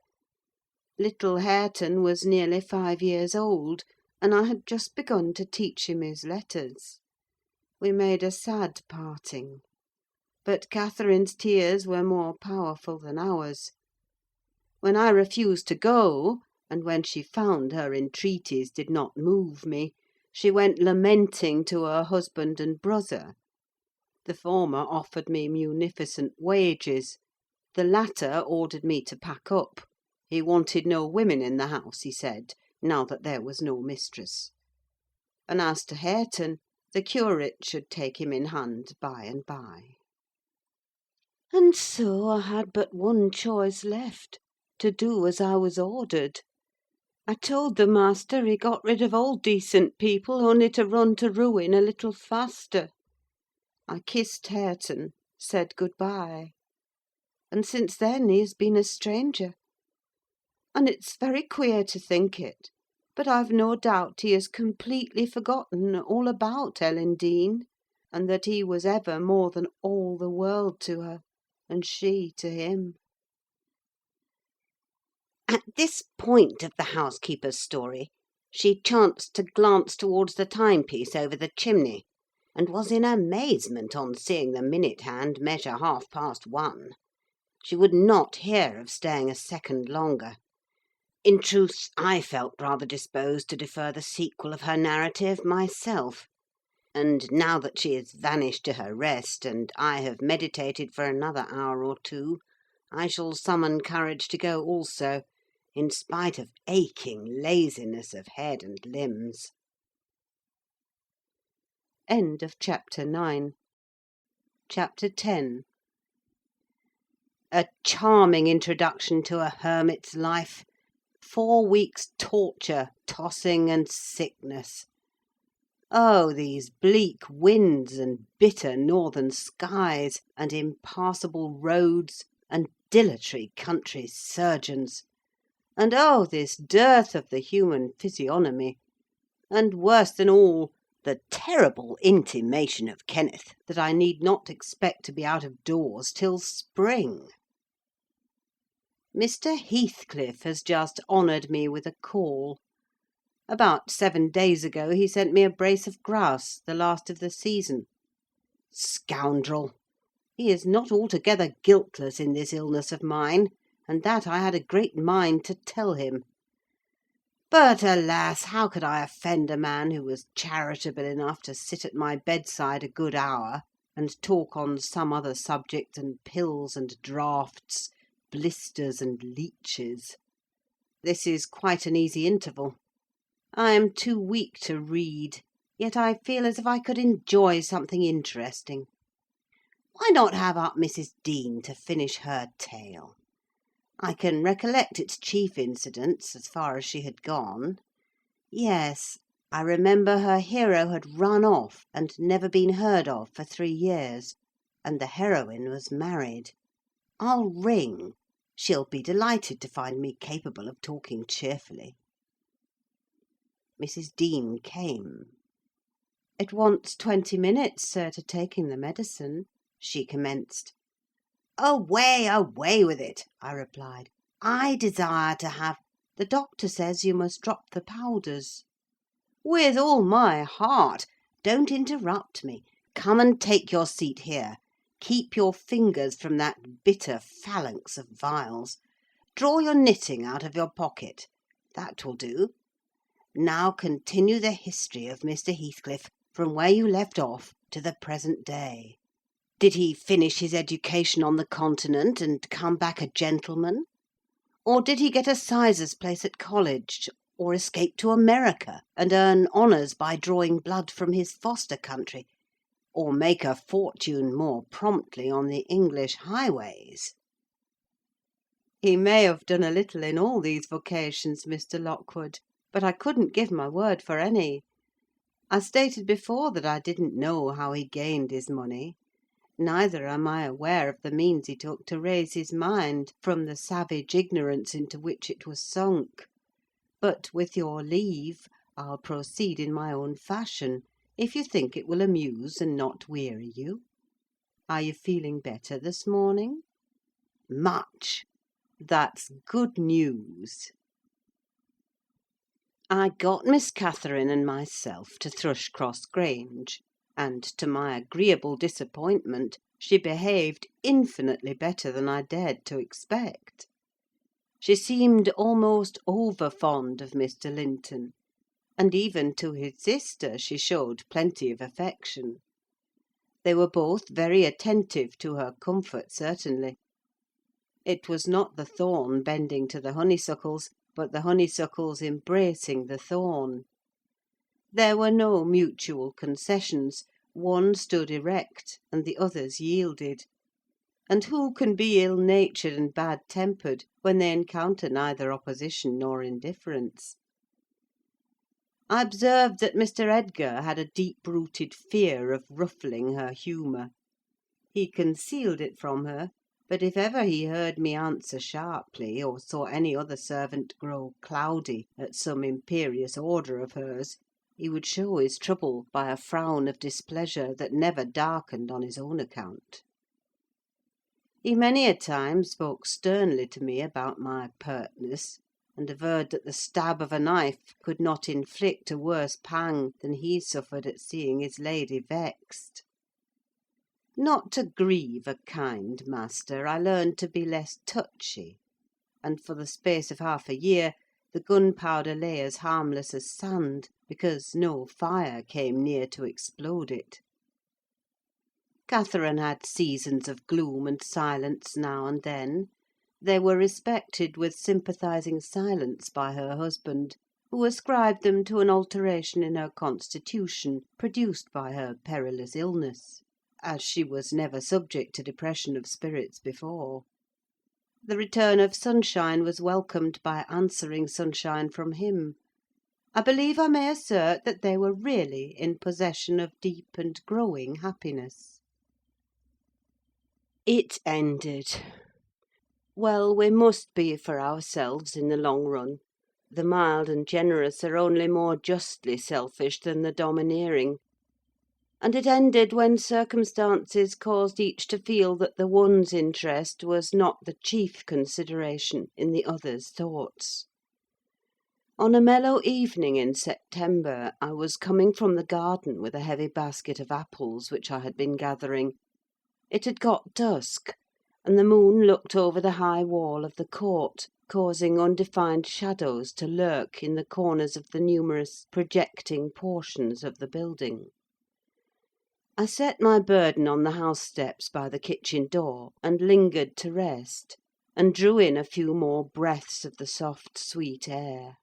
Little Hareton was nearly 5 years old, and I had just begun to teach him his letters. We made a sad parting; but Catherine's tears were more powerful than ours. When I refused to go, and when she found her entreaties did not move me, she went lamenting to her husband and brother. The former offered me munificent wages; the latter ordered me to pack up: he wanted no women in the house, he said, now that there was no mistress; and as to Hareton, the curate should take him in hand by and by. And so I had but one choice left: to do as I was ordered. I told the master he got rid of all decent people only to run to ruin a little faster. I kissed Hareton, said good-bye; and since then he has been a stranger. And it's very queer to think it, but I've no doubt he has completely forgotten all about Ellen Dean, and that he was ever more than all the world to her, and she to him. At this point of the housekeeper's story, she chanced to glance towards the timepiece over the chimney, and was in amazement on seeing the minute hand measure 1:30. She would not hear of staying a second longer. In truth, I felt rather disposed to defer the sequel of her narrative myself; and now that she has vanished to her rest, and I have meditated for another hour or two, I shall summon courage to go also, in spite of aching laziness of head and limbs. End of Chapter 9. Chapter 10. A charming introduction to a hermit's life. 4 weeks' torture, tossing, and sickness. Oh, these bleak winds, and bitter northern skies, and impassable roads, and dilatory country surgeons! And oh, this dearth of the human physiognomy! And worse than all, the terrible intimation of Kenneth that I need not expect to be out of doors till spring. Mr. Heathcliff has just honoured me with a call. About 7 days ago he sent me a brace of grouse, the last of the season. Scoundrel! He is not altogether guiltless in this illness of mine, and that I had a great mind to tell him. But, alas, how could I offend a man who was charitable enough to sit at my bedside a good hour, and talk on some other subject than pills and draughts, blisters and leeches? This is quite an easy interval. I am too weak to read, yet I feel as if I could enjoy something interesting. Why not have up Mrs. Dean to finish her tale? I can recollect its chief incidents, as far as she had gone. Yes, I remember her hero had run off and never been heard of for 3 years, and the heroine was married. I'll ring. She'll be delighted to find me capable of talking cheerfully. Mrs. Dean came. "It wants 20 minutes, sir, to taking the medicine," she commenced. "Away, away with it!" I replied. "I desire to have—" "The doctor says you must drop the powders." "With all my heart. Don't interrupt me. Come and take your seat here. Keep your fingers from that bitter phalanx of vials. Draw your knitting out of your pocket. That will do. Now continue the history of Mr. Heathcliff, from where you left off to the present day. Did he finish his education on the Continent, and come back a gentleman? Or did he get a sizar's place at college, or escape to America, and earn honours by drawing blood from his foster country, or make a fortune more promptly on the English highways?" "He may have done a little in all these vocations, Mr. Lockwood, but I couldn't give my word for any. I stated before that I didn't know how he gained his money. Neither am I aware of the means he took to raise his mind from the savage ignorance into which it was sunk. But, with your leave, I'll proceed in my own fashion, if you think it will amuse and not weary you. Are you feeling better this morning?" "Much." "That's good news." I got Miss Catherine and myself to Thrushcross Grange, and, to my agreeable disappointment, she behaved infinitely better than I dared to expect. She seemed almost over fond of Mr. Linton, and even to his sister she showed plenty of affection. They were both very attentive to her comfort, certainly. It was not the thorn bending to the honeysuckles, but the honeysuckles embracing the thorn. There were no mutual concessions: one stood erect, and the others yielded. And who can be ill-natured and bad-tempered when they encounter neither opposition nor indifference? I observed that Mr. Edgar had a deep-rooted fear of ruffling her humour. He concealed it from her, but if ever he heard me answer sharply, or saw any other servant grow cloudy at some imperious order of hers, he would show his trouble by a frown of displeasure that never darkened on his own account. He many a time spoke sternly to me about my pertness, and averred that the stab of a knife could not inflict a worse pang than he suffered at seeing his lady vexed. Not to grieve a kind master, I learned to be less touchy; and for the space of half a year the gunpowder lay as harmless as sand, because no fire came near to explode it. Catherine had seasons of gloom and silence now and then. They were respected with sympathising silence by her husband, who ascribed them to an alteration in her constitution, produced by her perilous illness, as she was never subject to depression of spirits before. The return of sunshine was welcomed by answering sunshine from him. I believe I may assert that they were really in possession of deep and growing happiness. It ended. Well, we must be for ourselves in the long run, The mild and generous are only more justly selfish than the domineering; and it ended when circumstances caused each to feel that the one's interest was not the chief consideration in the other's thoughts. On a mellow evening in September, I was coming from the garden with a heavy basket of apples which I had been gathering. It had got dusk, and the moon looked over the high wall of the court, causing undefined shadows to lurk in the corners of the numerous projecting portions of the building. I set my burden on the house steps by the kitchen door, and lingered to rest, and drew in a few more breaths of the soft, sweet air.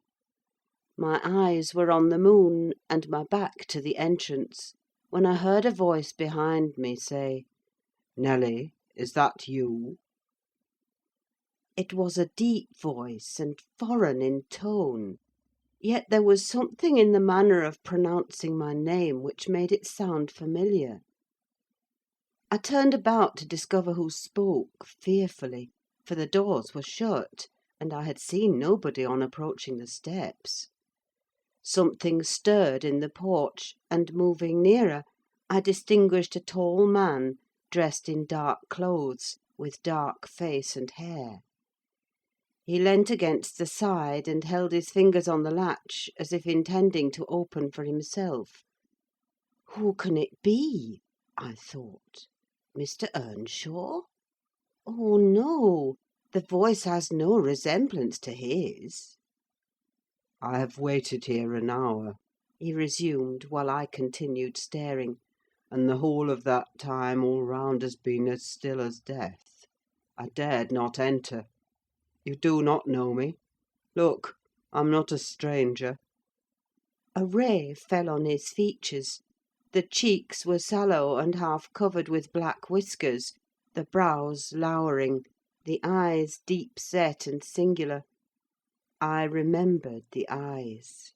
My eyes were on the moon, and my back to the entrance, when I heard a voice behind me say, "Nelly, is that you?" It was a deep voice, and foreign in tone, yet there was something in the manner of pronouncing my name which made it sound familiar. I turned about to discover who spoke, fearfully, for the doors were shut, and I had seen nobody on approaching the steps. Something stirred in the porch, and moving nearer, I distinguished a tall man, dressed in dark clothes, with dark face and hair. He leant against the side, and held his fingers on the latch, as if intending to open for himself. Who can it be? I thought. Mr. Earnshaw? Oh, no! The voice has no resemblance to his. "I have waited here an hour," he resumed, while I continued staring. "and the whole of that time all round has been as still as death. I dared not enter. You do not know me? Look, I'm not a stranger." A ray fell on his features. The cheeks were sallow and half covered with black whiskers, the brows lowering, the eyes deep set and singular. I remembered the eyes.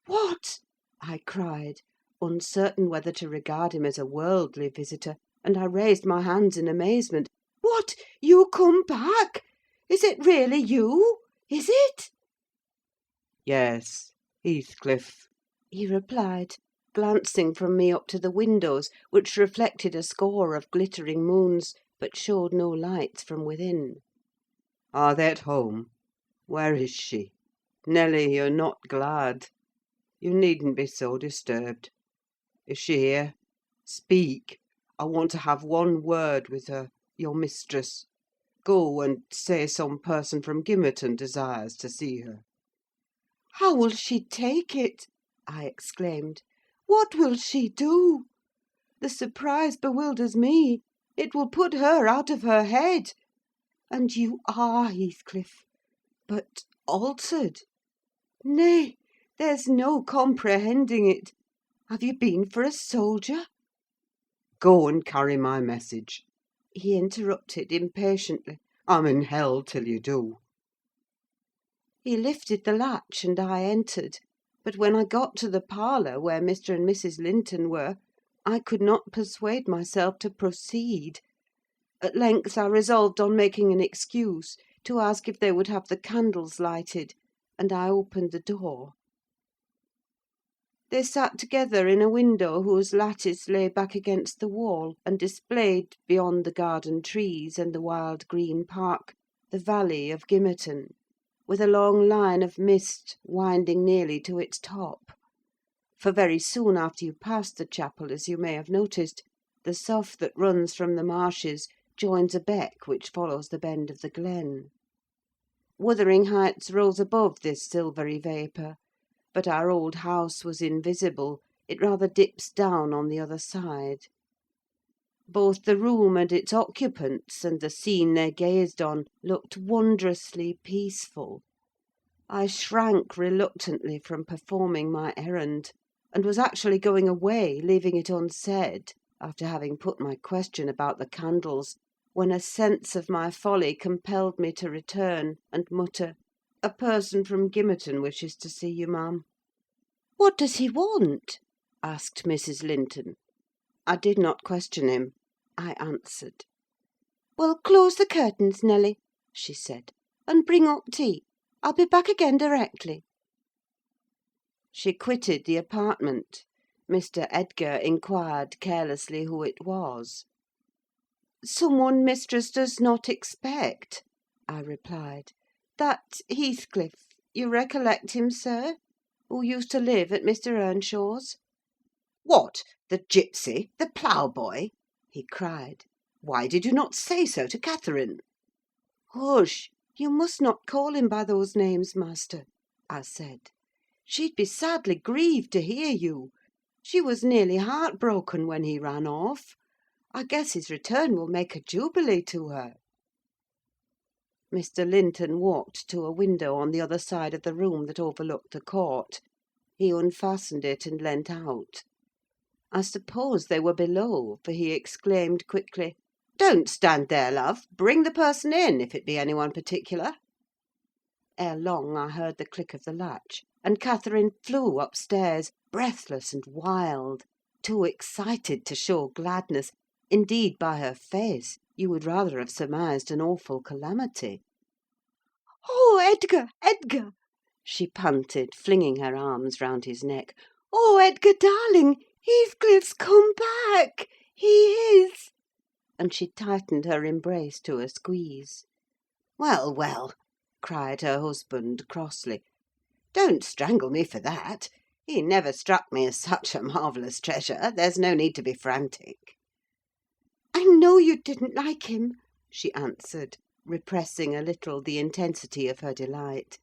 "What?" I cried, uncertain whether to regard him as a worldly visitor, and I raised my hands in amazement. "What! You come back? Is it really you? Is it?" "Yes, Heathcliff," he replied, glancing from me up to the windows, which reflected a score of glittering moons, but showed no lights from within. "Are they at home? Where is she? Nelly, you're not glad. You needn't be so disturbed. Is she here? Speak! I want to have one word with her, your mistress. Go and say some person from Gimmerton desires to see her." "How will she take it?" I exclaimed. "What will she do? The surprise bewilders me: it will put her out of her head. And you are Heathcliff, but altered. Nay, there's no comprehending it. Have you been for a soldier?" "Go and carry my message," he interrupted impatiently. "I'm in hell till you do." He lifted the latch, and I entered; but when I got to the parlour, where Mr. and Mrs. Linton were, I could not persuade myself to proceed. At length I resolved on making an excuse, to ask if they would have the candles lighted, and I opened the door. They sat together in a window whose lattice lay back against the wall, and displayed, beyond the garden trees and the wild green park, the valley of Gimmerton, with a long line of mist winding nearly to its top; for very soon after you pass the chapel, as you may have noticed, the sough that runs from the marshes joins a beck which follows the bend of the glen. Wuthering Heights rose above this silvery vapour, but our old house was invisible: it rather dips down on the other side. Both the room and its occupants, and the scene they gazed on, looked wondrously peaceful. I shrank reluctantly from performing my errand, and was actually going away, leaving it unsaid, after having put my question about the candles, when a sense of my folly compelled me to return, and mutter, "A person from Gimmerton wishes to see you, ma'am." "What does he want?" asked Mrs. Linton. I did not question him. I answered. "Well, close the curtains, Nelly," she said, "and bring up tea. I'll be back again directly." She quitted the apartment. Mr. Edgar inquired carelessly who it was. "Some one mistress does not expect," I replied. "That Heathcliff, you recollect him, sir, who used to live at Mr. Earnshaw's?" "What, the gipsy, the ploughboy?" he cried. "Why did you not say so to Catherine?" "Hush! You must not call him by those names, master," I said. "She'd be sadly grieved to hear you. She was nearly heartbroken when he ran off. I guess his return will make a jubilee to her." Mr. Linton walked to a window on the other side of the room that overlooked the court. He unfastened it and leant out. I suppose they were below, for he exclaimed quickly, "Don't stand there, love! Bring the person in, if it be any one particular." Ere long I heard the click of the latch, and Catherine flew upstairs, breathless and wild, too excited to show gladness. Indeed, by her face, you would rather have surmised an awful calamity. "Oh, Edgar, Edgar!" she panted, flinging her arms round his neck. "Oh, Edgar, darling! Heathcliff's come back! He is!" And she tightened her embrace to a squeeze. "Well, well!" cried her husband, crossly. "Don't strangle me for that. He never struck me as such a marvellous treasure. There's no need to be frantic." "I know you didn't like him," she answered, repressing a little the intensity of her delight.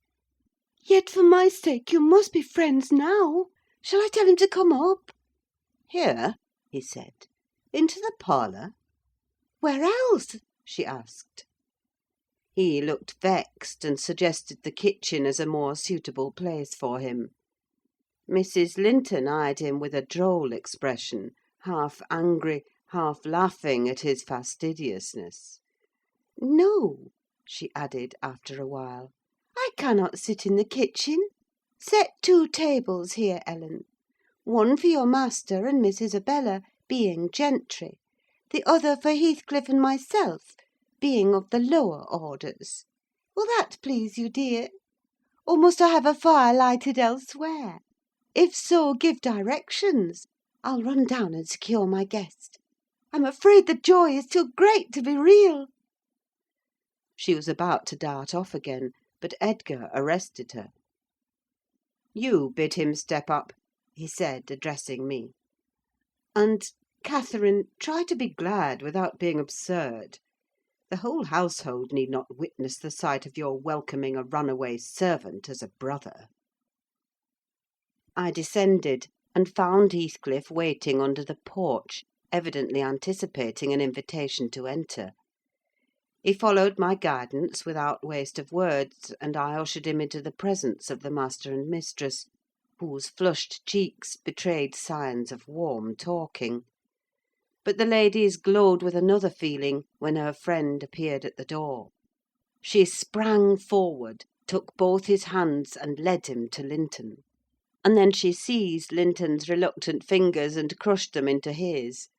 "Yet, for my sake, you must be friends now. Shall I tell him to come up?" "Here?" he said. "Into the parlour?" "Where else?" she asked. He looked vexed, and suggested the kitchen as a more suitable place for him. Mrs. Linton eyed him with a droll expression, half angry, half laughing at his fastidiousness. "No," she added, after a while, "I cannot sit in the kitchen. Set 2 tables here, Ellen: one for your master and Miss Isabella, being gentry; the other for Heathcliff and myself, being of the lower orders. Will that please you, dear? Or must I have a fire lighted elsewhere? If so, give directions. I'll run down and secure my guest. I'm afraid the joy is too great to be real." She was about to dart off again, but Edgar arrested her. "You bid him step up," he said, addressing me. "And, Catherine, try to be glad without being absurd. The whole household need not witness the sight of your welcoming a runaway servant as a brother." I descended, and found Heathcliff waiting under the porch, evidently anticipating an invitation to enter. He followed my guidance without waste of words, and I ushered him into the presence of the master and mistress, whose flushed cheeks betrayed signs of warm talking. But the ladies glowed with another feeling when her friend appeared at the door. She sprang forward, took both his hands, and led him to Linton. And then she seized Linton's reluctant fingers and crushed them into his.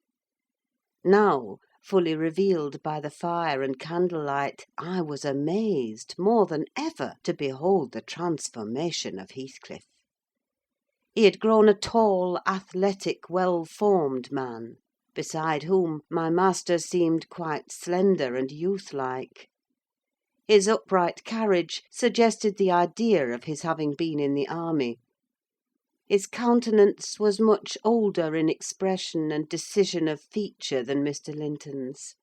Now, fully revealed by the fire and candlelight, I was amazed, more than ever, to behold the transformation of Heathcliff. He had grown a tall, athletic, well-formed man, beside whom my master seemed quite slender and youth-like. His upright carriage suggested the idea of his having been in the army. His countenance was much older in expression and decision of feature than Mr. Linton's.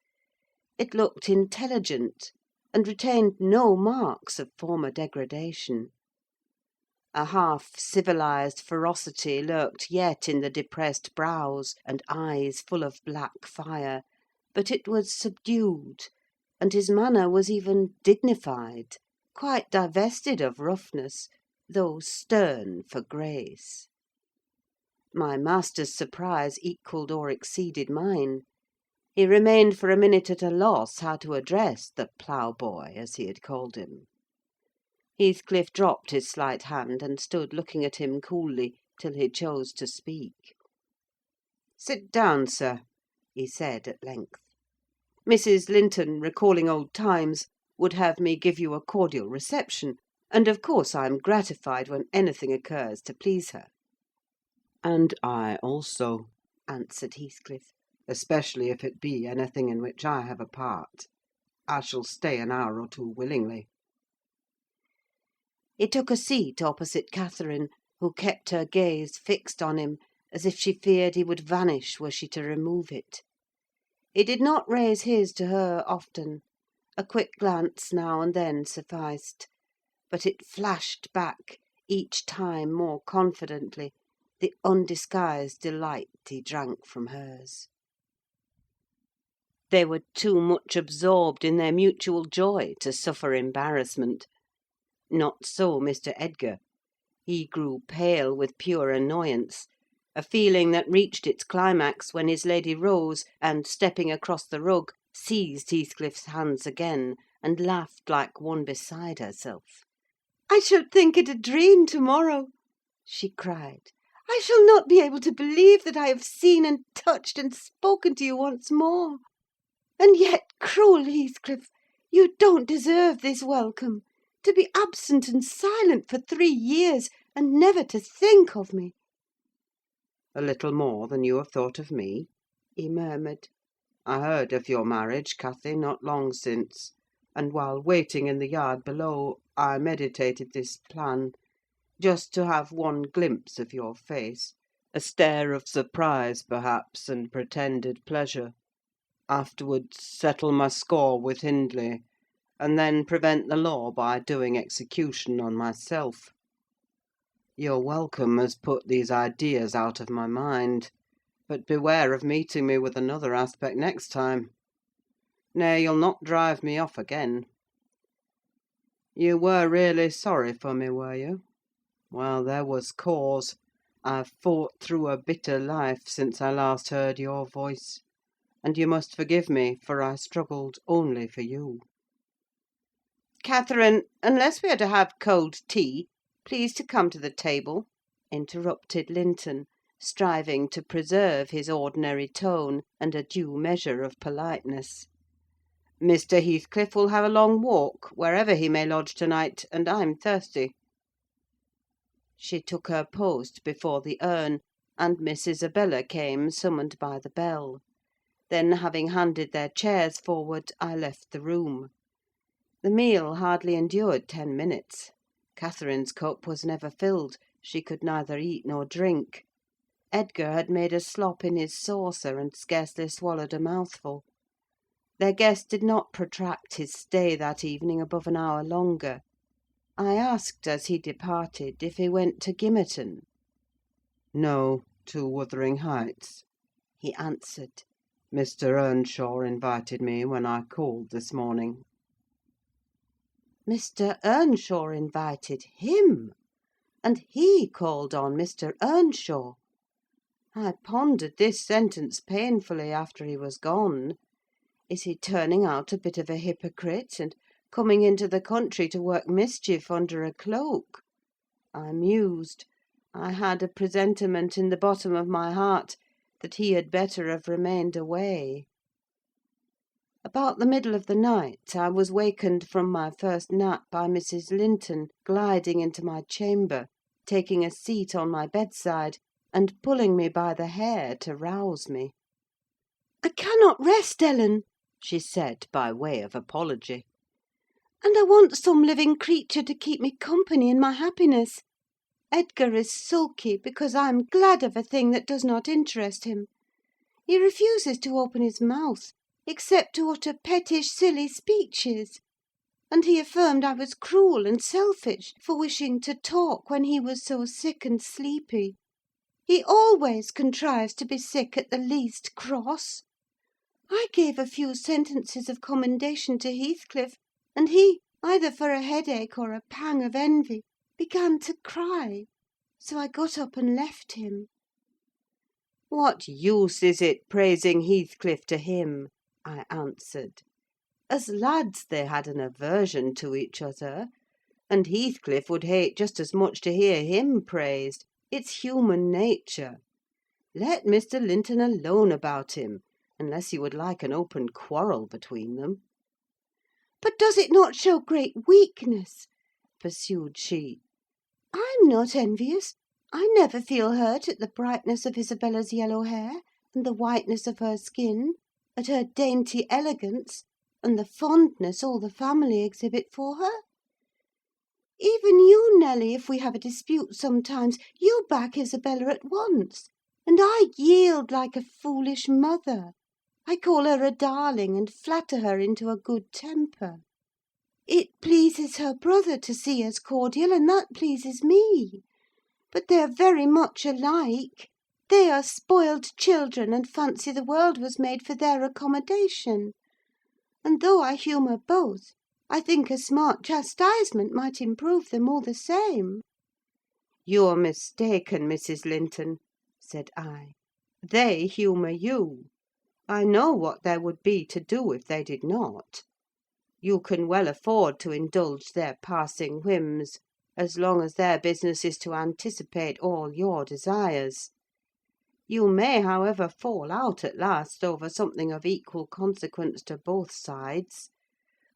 It looked intelligent, and retained no marks of former degradation. A half-civilised ferocity lurked yet in the depressed brows and eyes full of black fire, but it was subdued, and his manner was even dignified, quite divested of roughness, though stern for grace. My master's surprise equalled or exceeded mine. He remained for a minute at a loss how to address the ploughboy, as he had called him. Heathcliff dropped his slight hand, and stood looking at him coolly till he chose to speak. "Sit down, sir," he said at length. "Mrs. Linton, recalling old times, would have me give you a cordial reception, and of course I'm gratified when anything occurs to please her." "And I also," answered Heathcliff. "especially if it be anything in which I have a part. I shall stay an hour or two willingly." He took a seat opposite Catherine, who kept her gaze fixed on him, as if she feared he would vanish were she to remove it. He did not raise his to her often: a quick glance now and then sufficed; but it flashed back, each time more confidently, the undisguised delight he drank from hers. They were too much absorbed in their mutual joy to suffer embarrassment. Not so Mr. Edgar. He grew pale with pure annoyance, a feeling that reached its climax when his lady rose, and, stepping across the rug, seized Heathcliff's hands again, and laughed like one beside herself. "I shall think it a dream to-morrow," she cried. "I shall not be able to believe that I have seen and touched and spoken to you once more. And yet, cruel Heathcliff, you don't deserve this welcome: to be absent and silent for 3 years, and never to think of me!" "A little more than you have thought of me?" he murmured. "I heard of your marriage, Cathy, not long since; and while waiting in the yard below, I meditated this plan: just to have one glimpse of your face, a stare of surprise, perhaps, and pretended pleasure; afterwards settle my score with Hindley, and then prevent the law by doing execution on myself. Your welcome has put these ideas out of my mind; but beware of meeting me with another aspect next time. Nay, you'll not drive me off again. You were really sorry for me, were you? Well, there was cause. I've fought through a bitter life since I last heard your voice; and you must forgive me, for I struggled only for you." "Catherine, unless we are to have cold tea, please to come to the table," interrupted Linton, striving to preserve his ordinary tone and a due measure of politeness. "Mr. Heathcliff will have a long walk, wherever he may lodge to-night, and I'm thirsty." She took her post before the urn, and Miss Isabella came, summoned by the bell. Then, having handed their chairs forward, I left the room. The meal hardly endured 10 minutes. Catherine's cup was never filled: she could neither eat nor drink. Edgar had made a slop in his saucer, and scarcely swallowed a mouthful. Their guest did not protract his stay that evening above an hour longer. I asked, as he departed, if he went to Gimmerton. "No, to Wuthering Heights," he answered. "Mr. Earnshaw invited me when I called this morning." Mr. Earnshaw invited him! And he called on Mr. Earnshaw! I pondered this sentence painfully after he was gone. Is he turning out a bit of a hypocrite, and coming into the country to work mischief under a cloak? I mused. I had a presentiment in the bottom of my heart that he had better have remained away. About the middle of the night I was wakened from my first nap by Mrs. Linton gliding into my chamber, taking a seat on my bedside, and pulling me by the hair to rouse me. "I cannot rest, Ellen," she said, by way of apology, "and I want some living creature to keep me company in my happiness. Edgar is sulky because I am glad of a thing that does not interest him. He refuses to open his mouth, except to utter pettish, silly speeches; and he affirmed I was cruel and selfish for wishing to talk when he was so sick and sleepy. He always contrives to be sick at the least cross. I gave a few sentences of commendation to Heathcliff, and he, either for a headache or a pang of envy, began to cry; so I got up and left him." "What use is it praising Heathcliff to him?" I answered. "As lads they had an aversion to each other, and Heathcliff would hate just as much to hear him praised. It's human nature. Let Mr. Linton alone about him, unless you would like an open quarrel between them." "But does it not show great weakness? pursued she. I'm not envious. I never feel hurt at the brightness of Isabella's yellow hair, and the whiteness of her skin, at her dainty elegance, and the fondness all the family exhibit for her. Even you, Nelly, if we have a dispute sometimes, you back Isabella at once, and I yield like a foolish mother. I call her a darling, and flatter her into a good temper. It pleases her brother to see us cordial, and that pleases me. But they're very much alike. They are spoiled children, and fancy the world was made for their accommodation. And though I humour both, I think a smart chastisement might improve them all the same. "You're mistaken, Mrs. Linton," said I. "They humour you. I know what there would be to do if they did not. You can well afford to indulge their passing whims, as long as their business is to anticipate all your desires. You may, however, fall out at last over something of equal consequence to both sides,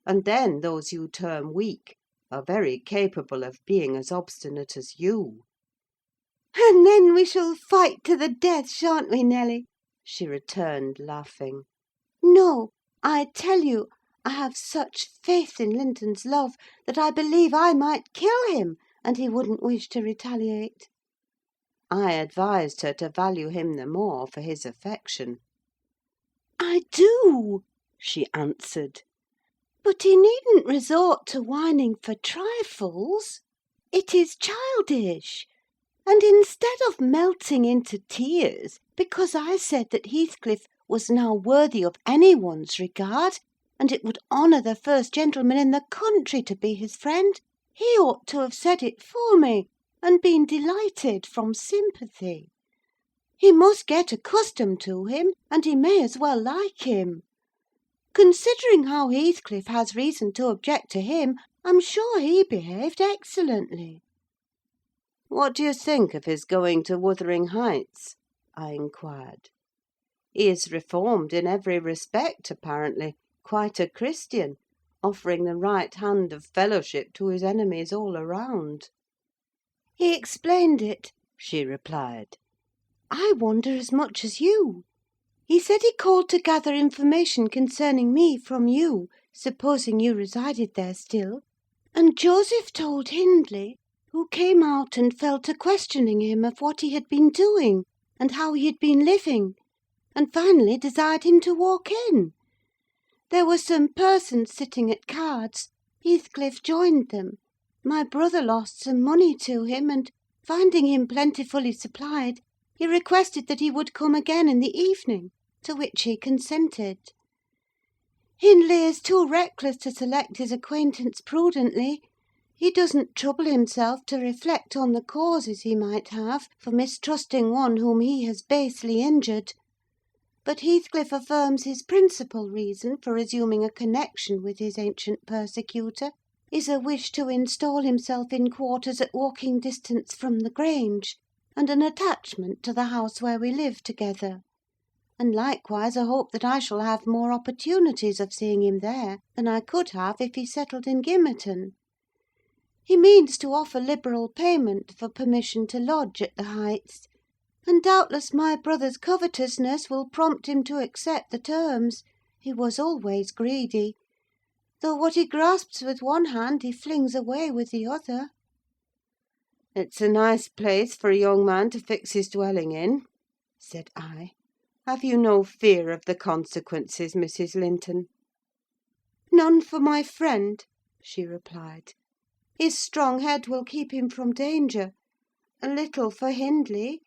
and then those you term weak are very capable of being as obstinate as you." And then we shall fight to the death, shan't we, Nelly? She returned, laughing. No, I tell you, I have such faith in Linton's love that I believe I might kill him, and he wouldn't wish to retaliate. I advised her to value him the more for his affection. I do, she answered. But he needn't resort to whining for trifles. It is childish. And instead of melting into tears because I said that Heathcliff was now worthy of anyone's regard, and it would honour the first gentleman in the country to be his friend, he ought to have said it for me, and been delighted from sympathy. He must get accustomed to him, and he may as well like him. Considering how Heathcliff has reason to object to him, I'm sure he behaved excellently. "What do you think of his going to Wuthering Heights?" I inquired. "He is reformed in every respect, apparently: quite a Christian, offering the right hand of fellowship to his enemies all around." "He explained it," she replied. "I wonder as much as you. He said he called to gather information concerning me from you, supposing you resided there still; and Joseph told Hindley, who came out and fell to questioning him of what he had been doing, and how he had been living, and finally desired him to walk in. There were some persons sitting at cards: Heathcliff joined them. My brother lost some money to him, and, finding him plentifully supplied, he requested that he would come again in the evening, to which he consented. Hindley is too reckless to select his acquaintance prudently. He doesn't trouble himself to reflect on the causes he might have for mistrusting one whom he has basely injured. But Heathcliff affirms his principal reason for resuming a connection with his ancient persecutor is a wish to instal himself in quarters at walking distance from the Grange, and an attachment to the house where we live together; and likewise a hope that I shall have more opportunities of seeing him there than I could have if he settled in Gimmerton. He means to offer liberal payment for permission to lodge at the Heights, and doubtless my brother's covetousness will prompt him to accept the terms: he was always greedy, though what he grasps with one hand he flings away with the other." "It's a nice place for a young man to fix his dwelling in," said I. "Have you no fear of the consequences, Mrs. Linton?" "None for my friend," she replied. "His strong head will keep him from danger. A little for Hindley,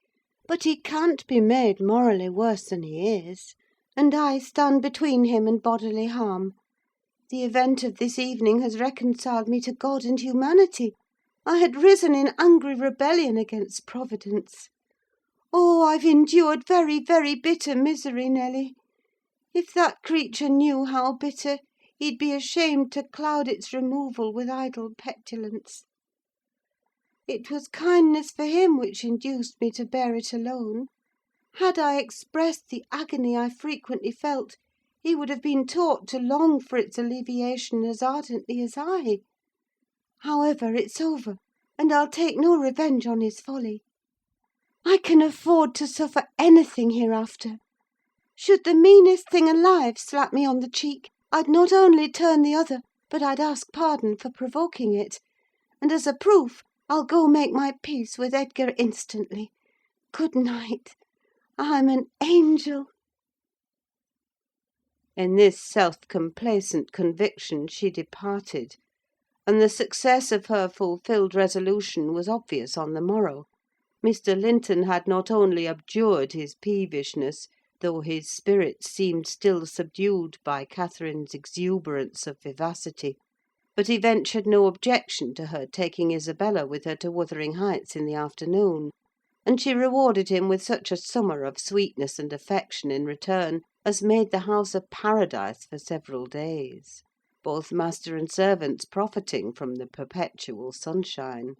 but he can't be made morally worse than he is, and I stand between him and bodily harm. The event of this evening has reconciled me to God and humanity. I had risen in angry rebellion against Providence. Oh, I've endured very, very bitter misery, Nelly. If that creature knew how bitter, he'd be ashamed to cloud its removal with idle petulance. It was kindness for him which induced me to bear it alone. Had I expressed the agony I frequently felt, he would have been taught to long for its alleviation as ardently as I. However, it's over, and I'll take no revenge on his folly. I can afford to suffer anything hereafter. Should the meanest thing alive slap me on the cheek, I'd not only turn the other, but I'd ask pardon for provoking it; and as a proof, I'll go make my peace with Edgar instantly. Good night. I'm an angel." In this self-complacent conviction she departed, and the success of her fulfilled resolution was obvious on the morrow. Mr. Linton had not only abjured his peevishness, though his spirits seemed still subdued by Catherine's exuberance of vivacity, but he ventured no objection to her taking Isabella with her to Wuthering Heights in the afternoon, and she rewarded him with such a summer of sweetness and affection in return as made the house a paradise for several days, both master and servants profiting from the perpetual sunshine.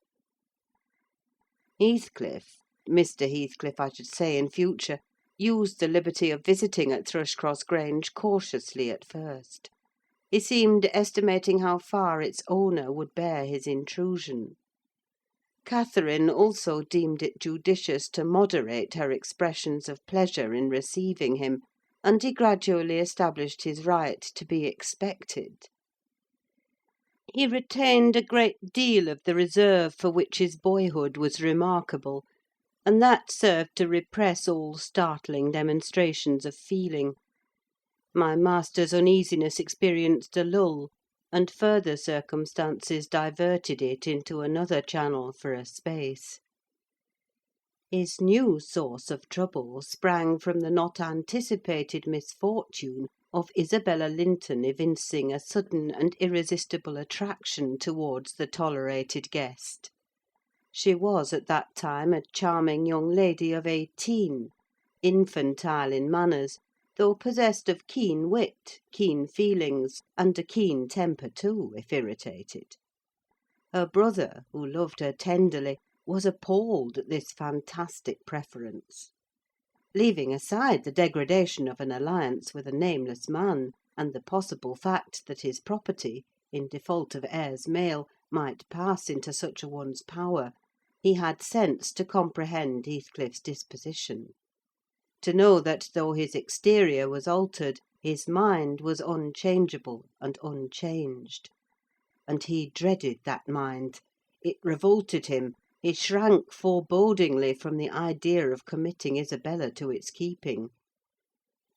Mr. Heathcliff, I should say in future, used the liberty of visiting at Thrushcross Grange cautiously at first. He seemed estimating how far its owner would bear his intrusion. Catherine also deemed it judicious to moderate her expressions of pleasure in receiving him, and he gradually established his right to be expected. He retained a great deal of the reserve for which his boyhood was remarkable, and that served to repress all startling demonstrations of feeling. My master's uneasiness experienced a lull, and further circumstances diverted it into another channel for a space. His new source of trouble sprang from the not anticipated misfortune of Isabella Linton evincing a sudden and irresistible attraction towards the tolerated guest. She was at that time a charming young lady of 18, infantile in manners, though possessed of keen wit, keen feelings, and a keen temper too, if irritated. Her brother, who loved her tenderly, was appalled at this fantastic preference. Leaving aside the degradation of an alliance with a nameless man, and the possible fact that his property, in default of heirs male, might pass into such a one's power, he had sense to comprehend Heathcliff's disposition; to know that though his exterior was altered, his mind was unchangeable and unchanged. And he dreaded that mind: it revolted him. He shrank forebodingly from the idea of committing Isabella to its keeping.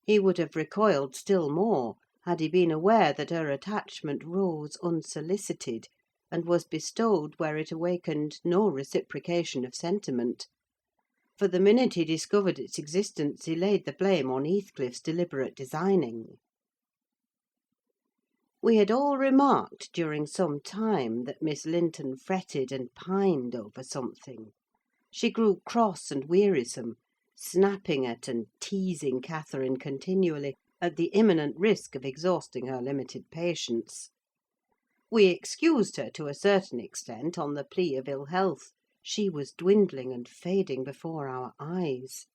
He would have recoiled still more had he been aware that her attachment rose unsolicited, and was bestowed where it awakened no reciprocation of sentiment. For the minute he discovered its existence, he laid the blame on Heathcliff's deliberate designing. We had all remarked during some time that Miss Linton fretted and pined over something. She grew cross and wearisome, snapping at and teasing Catherine continually, at the imminent risk of exhausting her limited patience. We excused her to a certain extent on the plea of ill health: she was dwindling and fading before our eyes.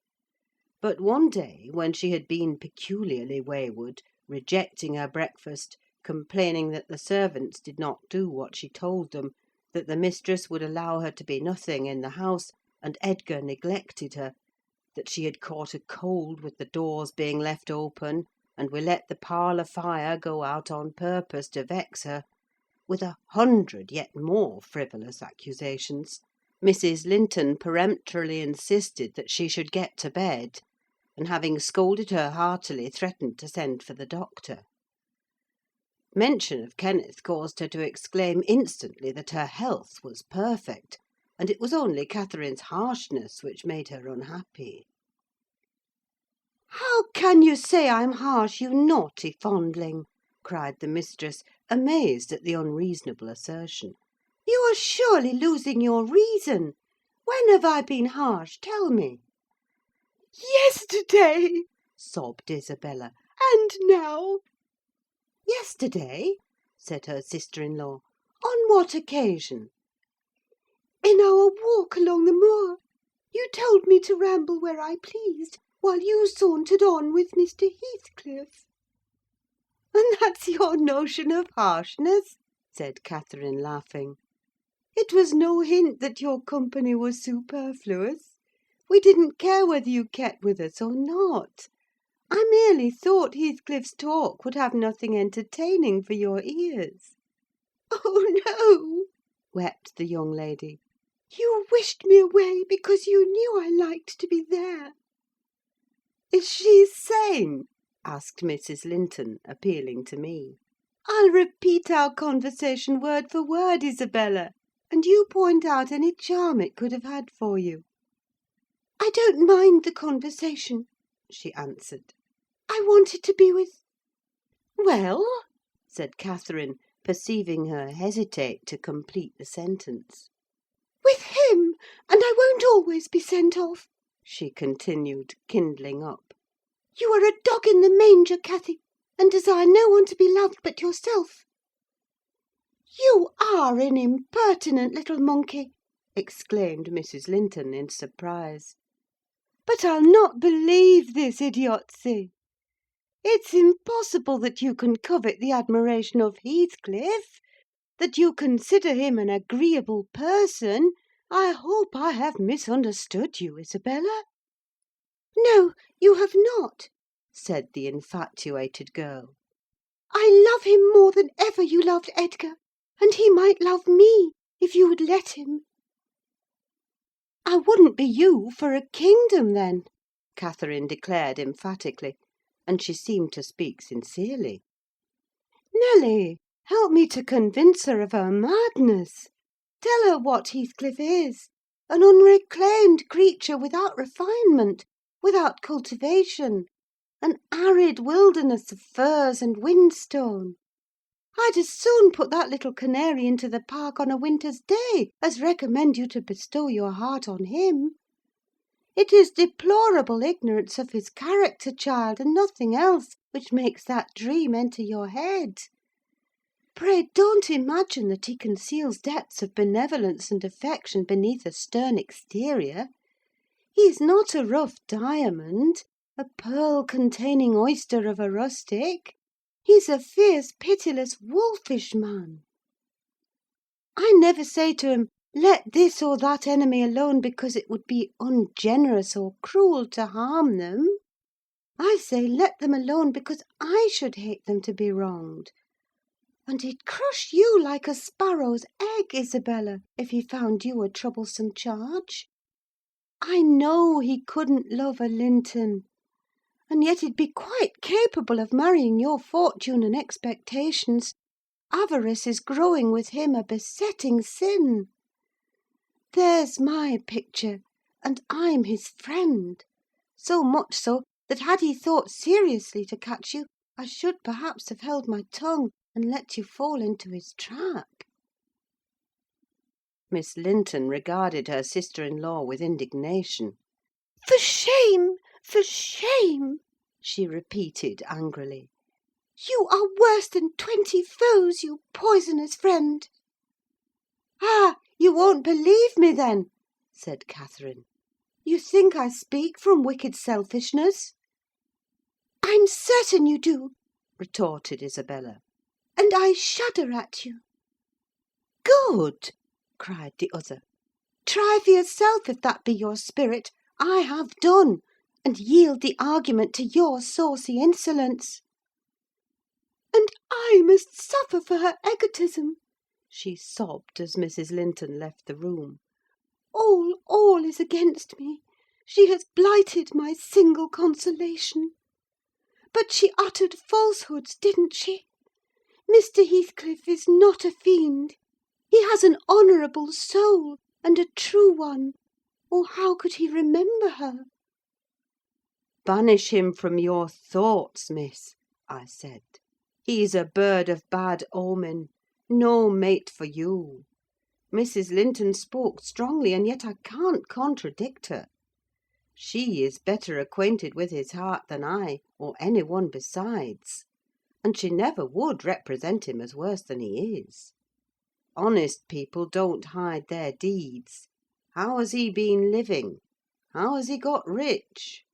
But one day, when she had been peculiarly wayward, rejecting her breakfast, complaining that the servants did not do what she told them, that the mistress would allow her to be nothing in the house, and Edgar neglected her, that she had caught a cold with the doors being left open, and we let the parlour fire go out on purpose to vex her, with 100 yet more frivolous accusations, Mrs. Linton peremptorily insisted that she should get to bed, and having scolded her heartily, threatened to send for the doctor. Mention of Kenneth caused her to exclaim instantly that her health was perfect, and it was only Catherine's harshness which made her unhappy. "How can you say I'm harsh, you naughty fondling?" cried the mistress, amazed at the unreasonable assertion. "You are surely losing your reason. When have I been harsh? Tell me." "Yesterday," sobbed Isabella, "and now." "Yesterday?" said her sister-in-law. "On what occasion?" "In our walk along the moor. You told me to ramble where I pleased, while you sauntered on with Mr. Heathcliff." "And that's your notion of harshness?" said Catherine, laughing. It was no hint that your company was superfluous. We didn't care whether you kept with us or not. I merely thought Heathcliff's talk would have nothing entertaining for your ears." "Oh, no!" wept the young lady. "You wished me away because you knew I liked to be there." "Is she sane?" asked Mrs. Linton, appealing to me. "I'll repeat our conversation word for word, Isabella, and you point out any charm it could have had for you." "I don't mind the conversation," she answered. "I wanted to be with—" "Well?" said Catherine, perceiving her hesitate to complete the sentence. "With him, and I won't always be sent off," she continued, kindling up. "You are a dog in the manger, Cathy, and desire no one to be loved but yourself." "You are an impertinent little monkey!" exclaimed Mrs. Linton, in surprise. "But I'll not believe this idiocy. It's impossible that you can covet the admiration of Heathcliff, that you consider him an agreeable person. I hope I have misunderstood you, Isabella." "No, you have not," said the infatuated girl. "I love him more than ever you loved Edgar, and he might love me, if you would let him." "I wouldn't be you for a kingdom, then," Catherine declared emphatically, and she seemed to speak sincerely. "Nelly, help me to convince her of her madness. Tell her what Heathcliff is: an unreclaimed creature without refinement, without cultivation; an arid wilderness of furze and whinstone. I'd as soon put that little canary into the park on a winter's day as recommend you to bestow your heart on him. It is deplorable ignorance of his character, child, and nothing else, which makes that dream enter your head. Pray don't imagine that he conceals depths of benevolence and affection beneath a stern exterior. He's not a rough diamond, a pearl-containing oyster of a rustic. He's a fierce, pitiless, wolfish man. I never say to him, 'Let this or that enemy alone, because it would be ungenerous or cruel to harm them.' I say, 'Let them alone, because I should hate them to be wronged.' And he'd crush you like a sparrow's egg, Isabella, if he found you a troublesome charge. I know he couldn't love a Linton, and yet he'd be quite capable of marrying your fortune and expectations. Avarice is growing with him a besetting sin. There's my picture, and I'm his friend: so much so, that had he thought seriously to catch you, I should perhaps have held my tongue, and let you fall into his trap." Miss Linton regarded her sister-in-law with indignation. "For shame! For shame!" she repeated angrily. "You are worse than 20 foes, you poisonous friend!" "Ah, you won't believe me, then?" said Catherine. "You think I speak from wicked selfishness?" "I'm certain you do," retorted Isabella, "and I shudder at you." "Good!" cried the other. "Try for yourself, if that be your spirit. I have done, and yield the argument to your saucy insolence." "And I must suffer for her egotism," she sobbed, as Mrs. Linton left the room. All is against me. She has blighted my single consolation. But she uttered falsehoods, didn't she? Mr. Heathcliff is not a fiend. He has an honourable soul, and a true one, or how could he remember her?" "Banish him from your thoughts, miss," I said. "He's a bird of bad omen: no mate for you. Mrs. Linton spoke strongly, and yet I can't contradict her. She is better acquainted with his heart than I, or any one besides; and she never would represent him as worse than he is. Honest people don't hide their deeds. How has he been living? How has he got rich?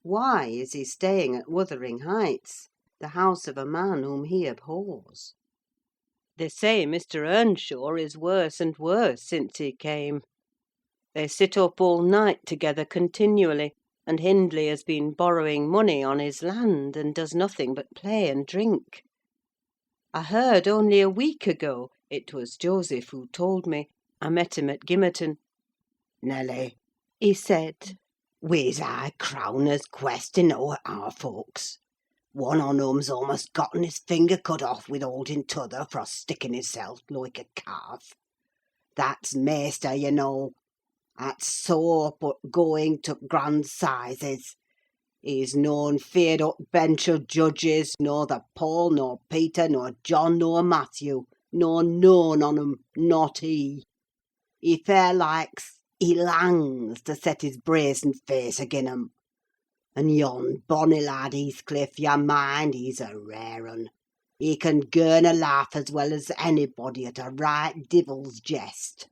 Why is he staying at Wuthering Heights, the house of a man whom he abhors?" They say Mr. Earnshaw is worse and worse since he came. They sit up all night together continually, and Hindley has been borrowing money on his land, and does nothing but play and drink. I heard only a week ago, it was Joseph who told me, I met him at Gimmerton. Nelly, He said, we's high crowners questing o'er our folks. One on 'em's almost gotten his finger cut off with holding t'other for sticking hisself like a calf. That's Maister, you know. That's so but going to grand sizes. He's noan feared up bench o' judges, nor the Paul, nor Peter, nor John, nor Matthew, nor none on 'em, not he. He fair likes, he langs to set his brazen face agin 'em. And yon bonny lad Heathcliff, you mind, he's a rare un. He can girn a laugh as well as anybody at a right divil's jest.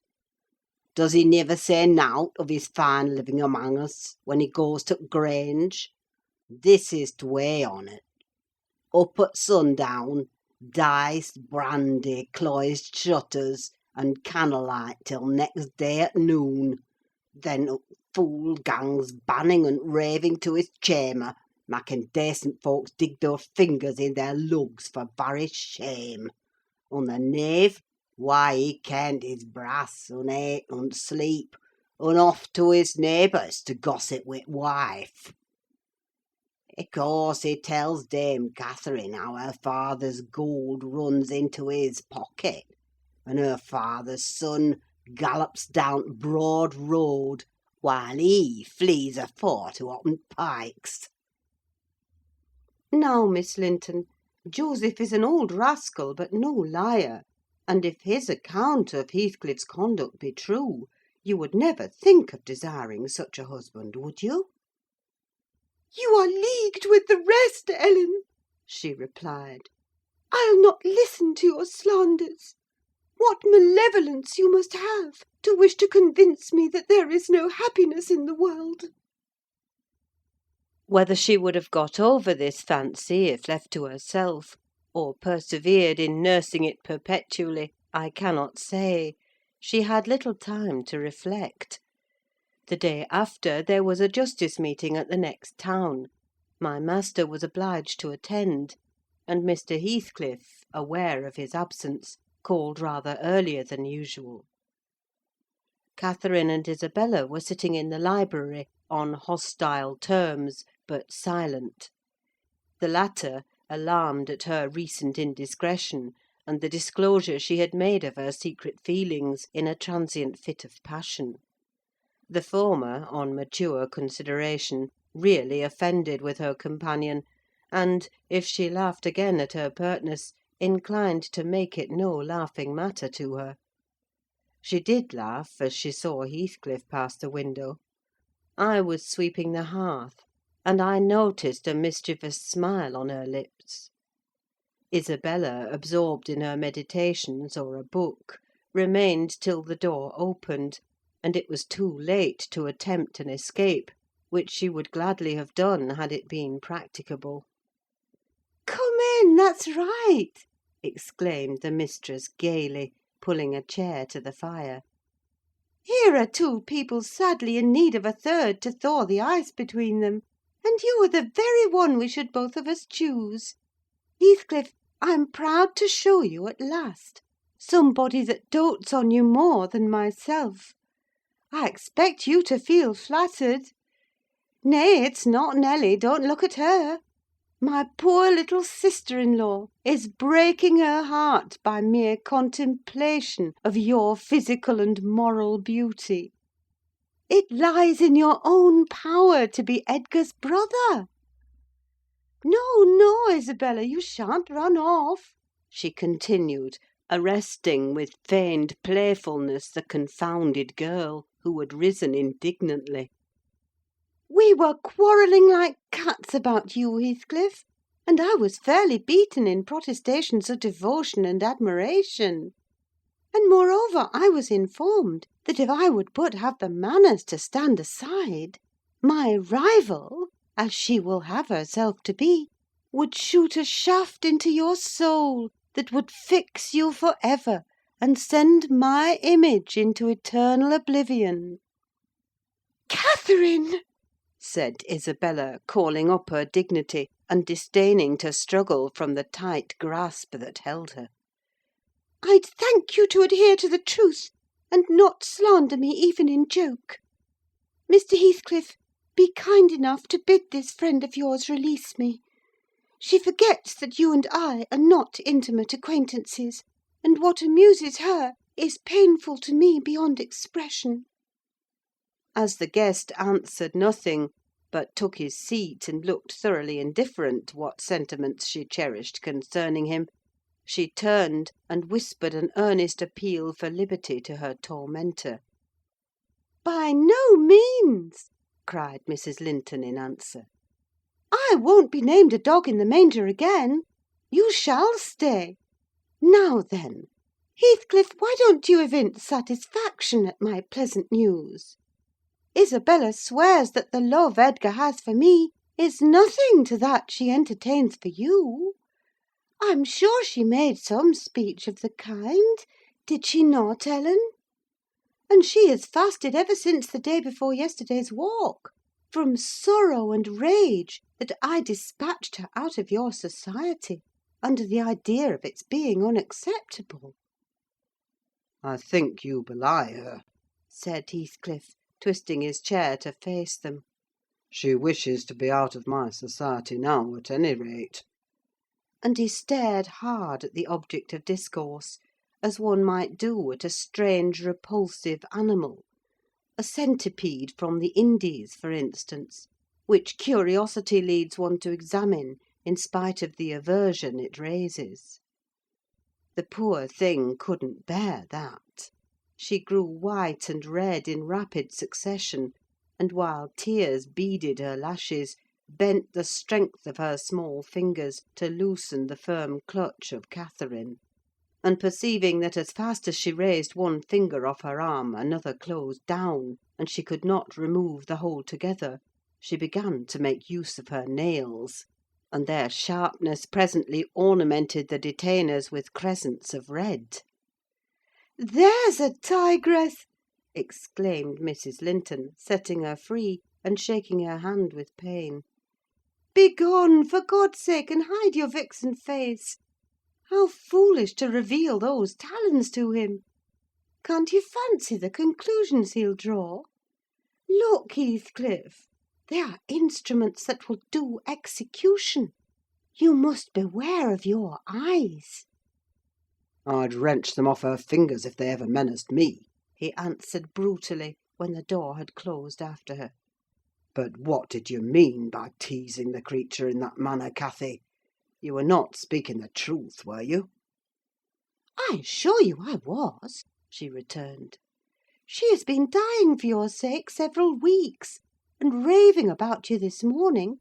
Does he niver say nowt of his fine living among us, when he goes to t' Grange? This is t' way on't. Up at sundown, dice, brandy, closed shutters, and candlelight till next day at noon. Then t' fool gangs banning and raving to his chamber, making decent folks dig their fingers in their lugs for very shame. And the knave, why, he kent his brass, and ate and sleep, and off to his neighbours to gossip wi' wife. Of course he tells Dame Catherine how her father's gold runs into his pocket, and her father's son gallops down t' Broad Road, while he flees afore to open pikes. Now, Miss Linton, Joseph is an old rascal, but no liar; and if his account of Heathcliff's conduct be true, you would never think of desiring such a husband, would you? You are leagued with the rest, Ellen, she replied. I'll not listen to your slanders. What malevolence you must have to wish to convince me that there is no happiness in the world! Whether she would have got over this fancy if left to herself, or persevered in nursing it perpetually, I cannot say. She had little time to reflect. The day after, there was a justice meeting at the next town. My master was obliged to attend, and Mr. Heathcliff, aware of his absence, called rather earlier than usual. Catherine and Isabella were sitting in the library, on hostile terms, but silent. The latter, alarmed at her recent indiscretion, and the disclosure she had made of her secret feelings in a transient fit of passion. The former, on mature consideration, really offended with her companion, and, if she laughed again at her pertness, inclined to make it no laughing matter to her. She did laugh as she saw Heathcliff pass the window. I was sweeping the hearth, and I noticed a mischievous smile on her lips. Isabella, absorbed in her meditations or a book, remained till the door opened, and it was too late to attempt an escape, which she would gladly have done had it been practicable. Come in, that's right! exclaimed the mistress gaily, pulling a chair to the fire. Here are two people sadly in need of a third to thaw the ice between them, and you are the very one we should both of us choose. Heathcliff, I'm proud to show you at last somebody that dotes on you more than myself. I expect you to feel flattered. Nay, it's not Nelly, don't look at her. My poor little sister-in-law is breaking her heart by mere contemplation of your physical and moral beauty. It lies in your own power to be Edgar's brother. No, Isabella, you shan't run off, she continued, arresting with feigned playfulness the confounded girl, who had risen indignantly. We were quarrelling like cats about you, Heathcliff, and I was fairly beaten in protestations of devotion and admiration. And moreover, I was informed that if I would but have the manners to stand aside, my rival, as she will have herself to be, would shoot a shaft into your soul, that would fix you for ever, and send my image into eternal oblivion." "Catherine!" said Isabella, calling up her dignity, and disdaining to struggle from the tight grasp that held her. "I'd thank you to adhere to the truth, and not slander me even in joke. Mr. Heathcliff, be kind enough to bid this friend of yours release me. She forgets that you and I are not intimate acquaintances, and what amuses her is painful to me beyond expression." As the guest answered nothing, but took his seat and looked thoroughly indifferent what sentiments she cherished concerning him, she turned and whispered an earnest appeal for liberty to her tormentor. "By no means!" cried Mrs. Linton in answer. "I won't be named a dog in the manger again. You shall stay. Now then, Heathcliff, why don't you evince satisfaction at my pleasant news? Isabella swears that the love Edgar has for me is nothing to that she entertains for you. I'm sure she made some speech of the kind, did she not, Ellen? And she has fasted ever since the day before yesterday's walk, from sorrow and rage that I dispatched her out of your society, under the idea of its being unacceptable." "I think you belie her," said Heathcliff, twisting his chair to face them. "She wishes to be out of my society now, at any rate." And he stared hard at the object of discourse, as one might do at a strange, repulsive animal: a centipede from the Indies, for instance, which curiosity leads one to examine in spite of the aversion it raises. The poor thing couldn't bear that. She grew white and red in rapid succession, and while tears beaded her lashes, bent the strength of her small fingers to loosen the firm clutch of Catherine; and perceiving that as fast as she raised one finger off her arm another closed down, and she could not remove the whole together, she began to make use of her nails, and their sharpness presently ornamented the detainers with crescents of red. "There's a tigress!" exclaimed Mrs. Linton, setting her free, and shaking her hand with pain. "Begone, for God's sake, and hide your vixen face! How foolish to reveal those talons to him! Can't you fancy the conclusions he'll draw? Look, Heathcliff! They are instruments that will do execution. You must beware of your eyes." "I'd wrench them off her fingers if they ever menaced me," he answered brutally, when the door had closed after her. "But what did you mean by teasing the creature in that manner, Cathy? You were not speaking the truth, were you?" "I assure you I was," she returned. "She has been dying for your sake several weeks, and raving about you this morning,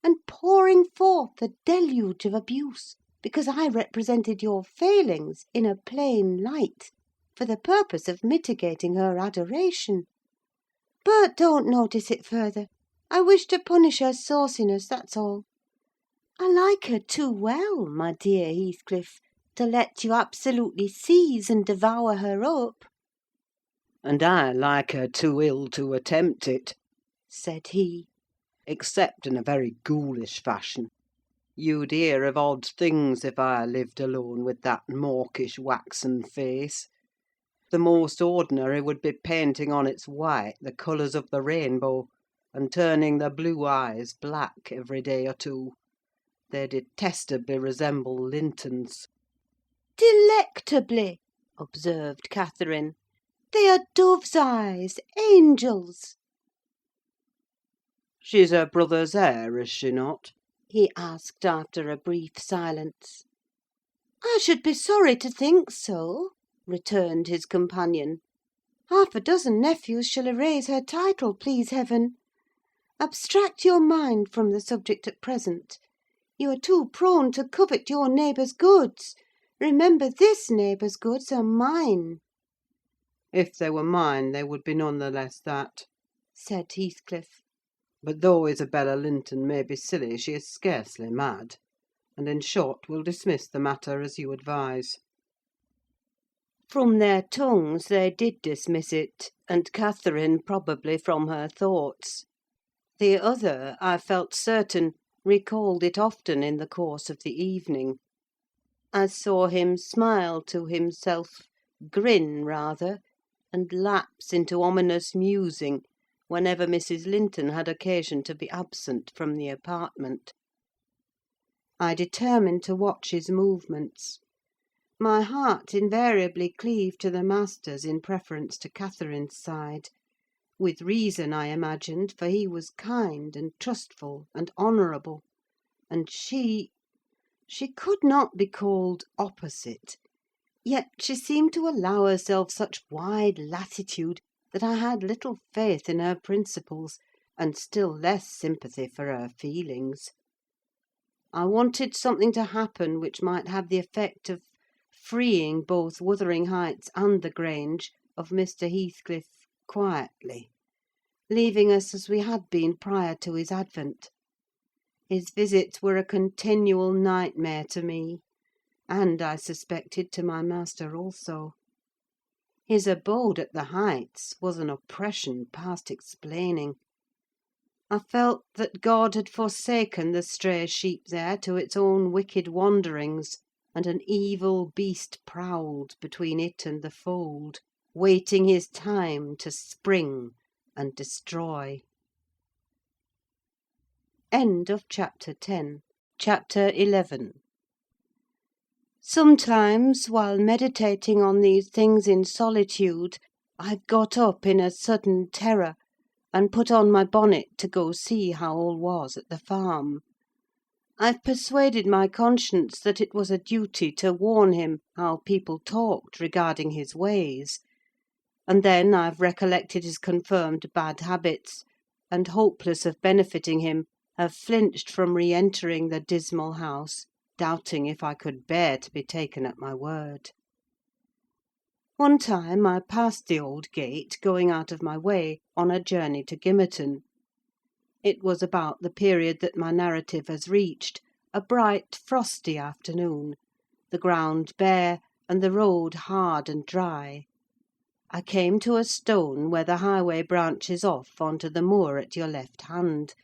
and pouring forth a deluge of abuse, because I represented your failings in a plain light, for the purpose of mitigating her adoration. But don't notice it further. I wish to punish her sauciness, that's all. I like her too well, my dear Heathcliff, to let you absolutely seize and devour her up." "And I like her too ill to attempt it," said he. "except in a very ghoulish fashion. You'd hear of odd things if I lived alone with that mawkish waxen face. The most ordinary would be painting on its white the colours of the rainbow, and turning the blue eyes black every day or two. They detestably resemble Linton's." "Delectably," observed Catherine. "They are dove's eyes, angels." "She's her brother's heir, is she not?" he asked after a brief silence. "I should be sorry to think so," returned his companion. "Half a dozen nephews shall erase her title, please heaven. Abstract your mind from the subject at present. You are too prone to covet your neighbour's goods. Remember, this neighbour's goods are mine." "If they were mine, they would be none the less that," said Heathcliff. "But though Isabella Linton may be silly, she is scarcely mad. and in short will dismiss the matter as you advise." From their tongues they did dismiss it, and Catherine probably from her thoughts. The other, I felt certain, recalled it often in the course of the evening. I saw him smile to himself, grin rather, and lapse into ominous musing whenever Mrs. Linton had occasion to be absent from the apartment. I determined to watch his movements. My heart invariably cleaved to the master's in preference to Catherine's side; with reason, I imagined, for he was kind and trustful and honourable, and she could not be called opposite, yet she seemed to allow herself such wide latitude that I had little faith in her principles, and still less sympathy for her feelings. I wanted something to happen which might have the effect of freeing both Wuthering Heights and the Grange of Mr. Heathcliff quietly, leaving us as we had been prior to his advent. His visits were a continual nightmare to me, and, I suspected, to my master also. His abode at the Heights was an oppression past explaining. I felt that God had forsaken the stray sheep there to its own wicked wanderings, and an evil beast prowled between it and the fold, waiting his time to spring and destroy. End of chapter 10. Chapter 11. Sometimes, while meditating on these things in solitude, I've got up in a sudden terror, and put on my bonnet to go see how all was at the farm. I've persuaded my conscience that it was a duty to warn him how people talked regarding his ways; and then I've recollected his confirmed bad habits, and, hopeless of benefiting him, have flinched from re-entering the dismal house, doubting if I could bear to be taken at my word. One time I passed the old gate, going out of my way, on a journey to Gimmerton. It was about the period that my narrative has reached, a bright, frosty afternoon, the ground bare, and the road hard and dry. I came to a stone where the highway branches off on to the moor at your left hand,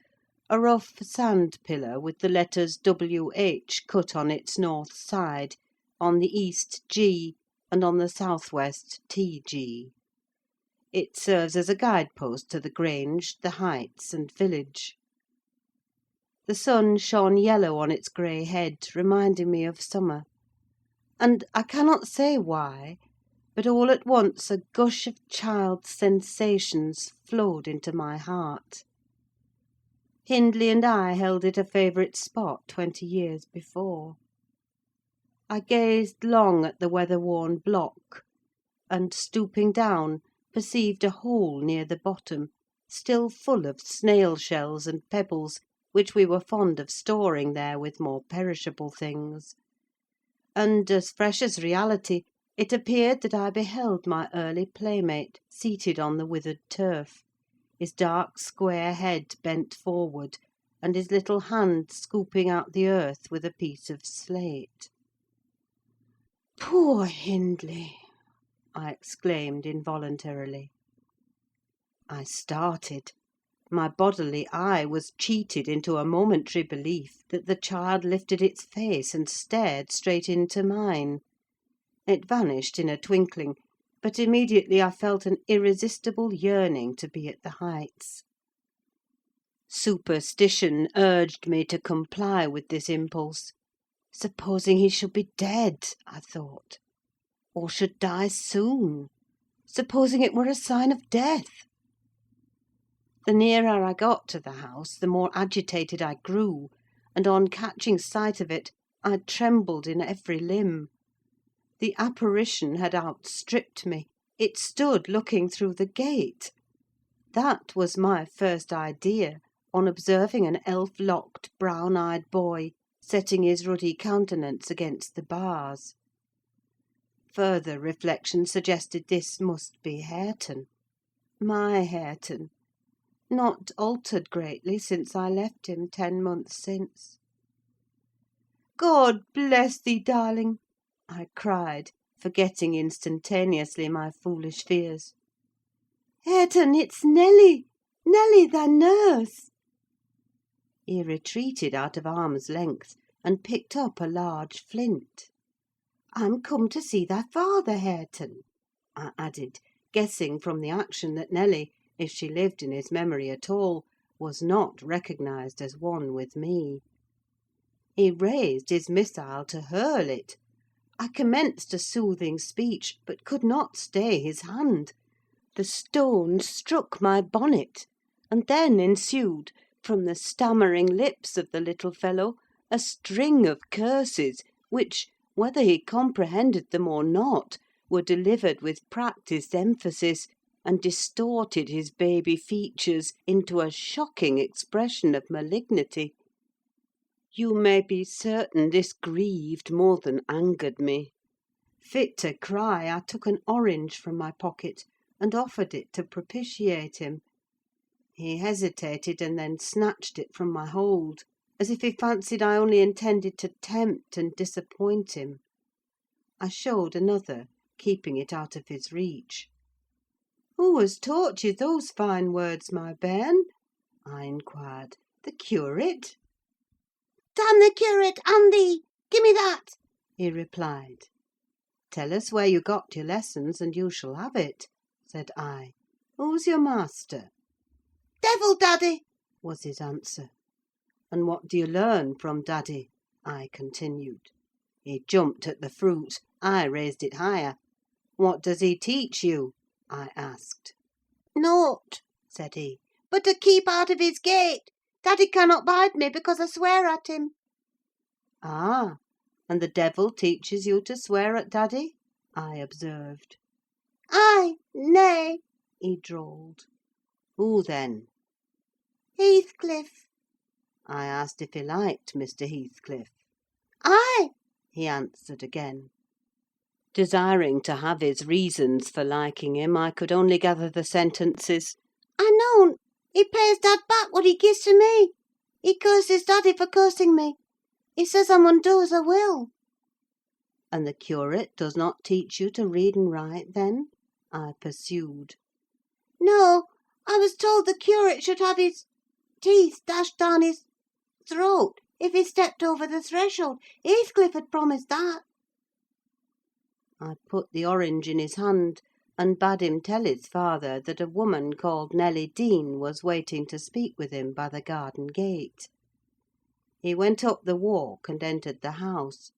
a rough sand pillar with the letters W.H. cut on its north side, on the east G, and on the south-west T.G. It serves as a guide-post to the Grange, the Heights, and village. The sun shone yellow on its grey head, reminding me of summer; and I cannot say why, but all at once a gush of child's sensations flowed into my heart. Hindley and I held it a favourite spot 20 years before. I gazed long at the weather-worn block, and, stooping down, perceived a hole near the bottom, still full of snail-shells and pebbles, which we were fond of storing there with more perishable things; and, as fresh as reality, it appeared that I beheld my early playmate seated on the withered turf, his dark square head bent forward, and his little hand scooping out the earth with a piece of slate. "Poor Hindley!" I exclaimed involuntarily. I started. My bodily eye was cheated into a momentary belief that the child lifted its face and stared straight into mine. It vanished in a twinkling, but immediately I felt an irresistible yearning to be at the Heights. Superstition urged me to comply with this impulse. Supposing he should be dead, I thought, or should die soon? Supposing it were a sign of death? The nearer I got to the house, the more agitated I grew, and on catching sight of it, I trembled in every limb. The apparition had outstripped me: it stood looking through the gate. That was my first idea, on observing an elf-locked, brown-eyed boy setting his ruddy countenance against the bars. Further reflection suggested this must be Hareton. My Hareton, not altered greatly since I left him 10 months since. God bless thee, darling!" I cried, forgetting instantaneously my foolish fears. "Hareton, it's Nelly! Nelly, thy nurse!" He retreated out of arm's length, and picked up a large flint. "I'm come to see thy father, Hareton," I added, guessing from the action that Nelly, if she lived in his memory at all, was not recognised as one with me. He raised his missile to hurl it. I commenced a soothing speech, but could not stay his hand. The stone struck my bonnet, and then ensued, from the stammering lips of the little fellow, a string of curses, which, whether he comprehended them or not, were delivered with practised emphasis, and distorted his baby features into a shocking expression of malignity. You may be certain this grieved more than angered me. Fit to cry, I took an orange from my pocket, and offered it to propitiate him. He hesitated, and then snatched it from my hold, as if he fancied I only intended to tempt and disappoint him. I showed another, keeping it out of his reach. "Who has taught you those fine words, my bairn?" I inquired. "The curate?" "Damn the curate and thee! Give me that!" he replied. "Tell us where you got your lessons, and you shall have it," said I. "Who's your master?" "Devil, Daddy!" was his answer. "And what do you learn from Daddy?" I continued. He jumped at the fruit. I raised it higher. "What does he teach you?" I asked. "Nought," said he, "but to keep out of his gate. Daddy cannot bide me, because I swear at him." "Ah! And the devil teaches you to swear at Daddy?" I observed. "Aye, nay," he drawled. "Who then?" "Heathcliff." I asked if he liked Mr. Heathcliff. "Aye," he answered again. Desiring to have his reasons for liking him, I could only gather the sentences, "I know. He pays Dad back what he gives to me. He curses Daddy for cursing me. He says I mun do as I will." "And the curate does not teach you to read and write, then?" I pursued. "No, I was told the curate should have his teeth dashed down his throat if he stepped over the threshold. Heathcliff had promised that." I put the orange in his hand, and bade him tell his father that a woman called Nelly Dean was waiting to speak with him by the garden gate. He went up the walk and entered the house;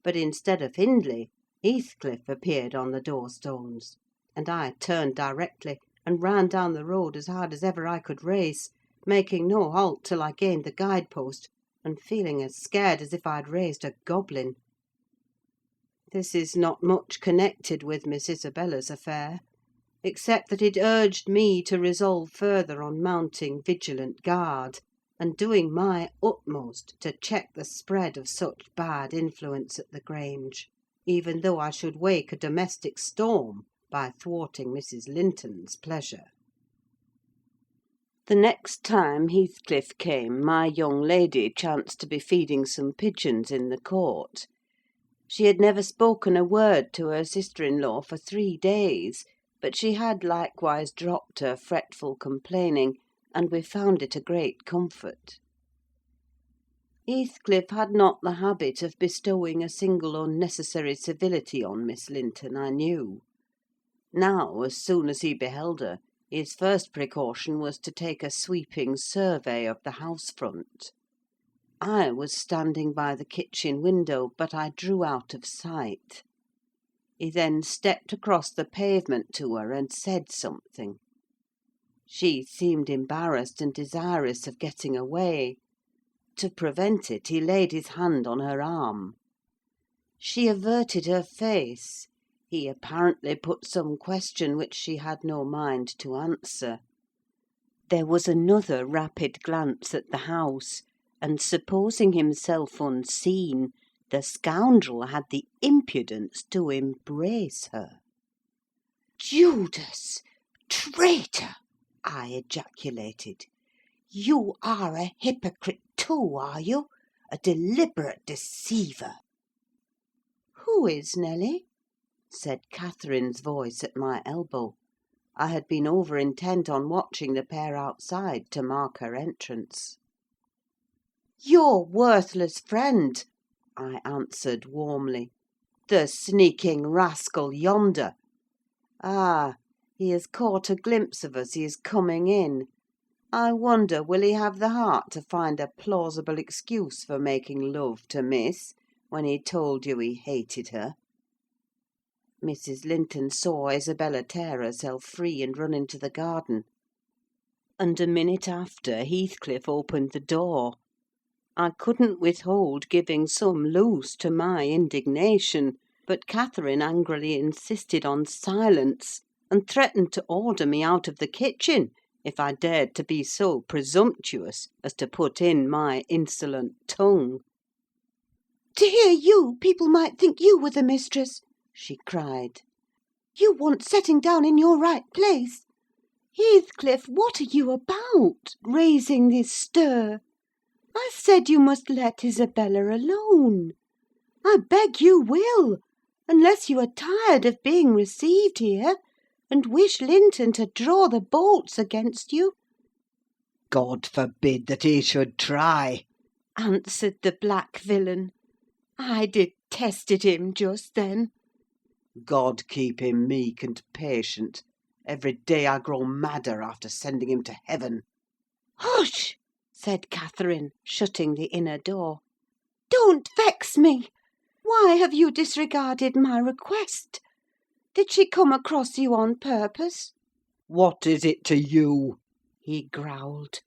but instead of Hindley, Heathcliff appeared on the door-stones, and I turned directly, and ran down the road as hard as ever I could race, making no halt till I gained the guide-post, and feeling as scared as if I had raised a goblin. This is not much connected with Miss Isabella's affair, except that it urged me to resolve further on mounting vigilant guard, and doing my utmost to check the spread of such bad influence at the Grange, even though I should wake a domestic storm by thwarting Mrs. Linton's pleasure. The next time Heathcliff came, my young lady chanced to be feeding some pigeons in the court. She had never spoken a word to her sister-in-law for 3 days, but she had likewise dropped her fretful complaining, and we found it a great comfort. Heathcliff had not the habit of bestowing a single unnecessary civility on Miss Linton, I knew. Now, as soon as he beheld her, his first precaution was to take a sweeping survey of the house front. I was standing by the kitchen window, but I drew out of sight. He then stepped across the pavement to her and said something. She seemed embarrassed and desirous of getting away. To prevent it, he laid his hand on her arm. She averted her face. He apparently put some question which she had no mind to answer. There was another rapid glance at the house, and supposing himself unseen, the scoundrel had the impudence to embrace her. "Judas! Traitor!" I ejaculated. "You are a hypocrite too, are you? a deliberate deceiver." "Who is, Nelly?" said Catherine's voice at my elbow. I had been over intent on watching the pair outside to mark her entrance. "Your worthless friend," I answered warmly. "The sneaking rascal yonder. Ah, he has caught a glimpse of us; he is coming in. I wonder will he have the heart to find a plausible excuse for making love to Miss, when he told you he hated her?" Mrs. Linton saw Isabella tear herself free and run into the garden; and a minute after Heathcliff opened the door. I couldn't withhold giving some loose to my indignation, but Catherine angrily insisted on silence, and threatened to order me out of the kitchen if I dared to be so presumptuous as to put in my insolent tongue. "To hear you, people might think you were the mistress," she cried. "You want setting down in your right place. Heathcliff, what are you about, raising this stir? I said you must let Isabella alone. I beg you will, unless you are tired of being received here, and wish Linton to draw the bolts against you." God forbid that he should try! answered the black villain. I detested him just then. God keep him meek and patient. Every day I grow madder after sending him to heaven. "Hush!" said Catherine, shutting the inner door. "Don't vex me. Why have you disregarded my request? Did she come across you on purpose?" What is it to you? he growled.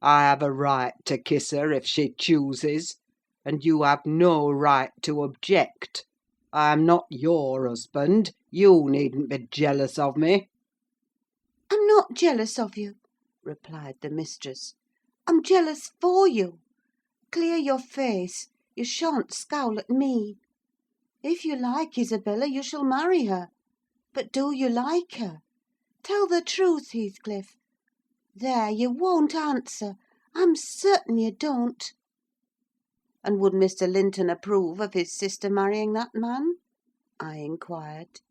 I have a right to kiss her if she chooses, and you have no right to object. I am not your husband. You needn't be jealous of me." "I'm not jealous of you," replied the mistress. "I'm jealous for you. Clear your face. You shan't scowl at me. If you like Isabella, you shall marry her. But do you like her? Tell the truth, Heathcliff. There, you won't answer. I'm certain you don't." "And would Mr. Linton approve of his sister marrying that man?" I inquired.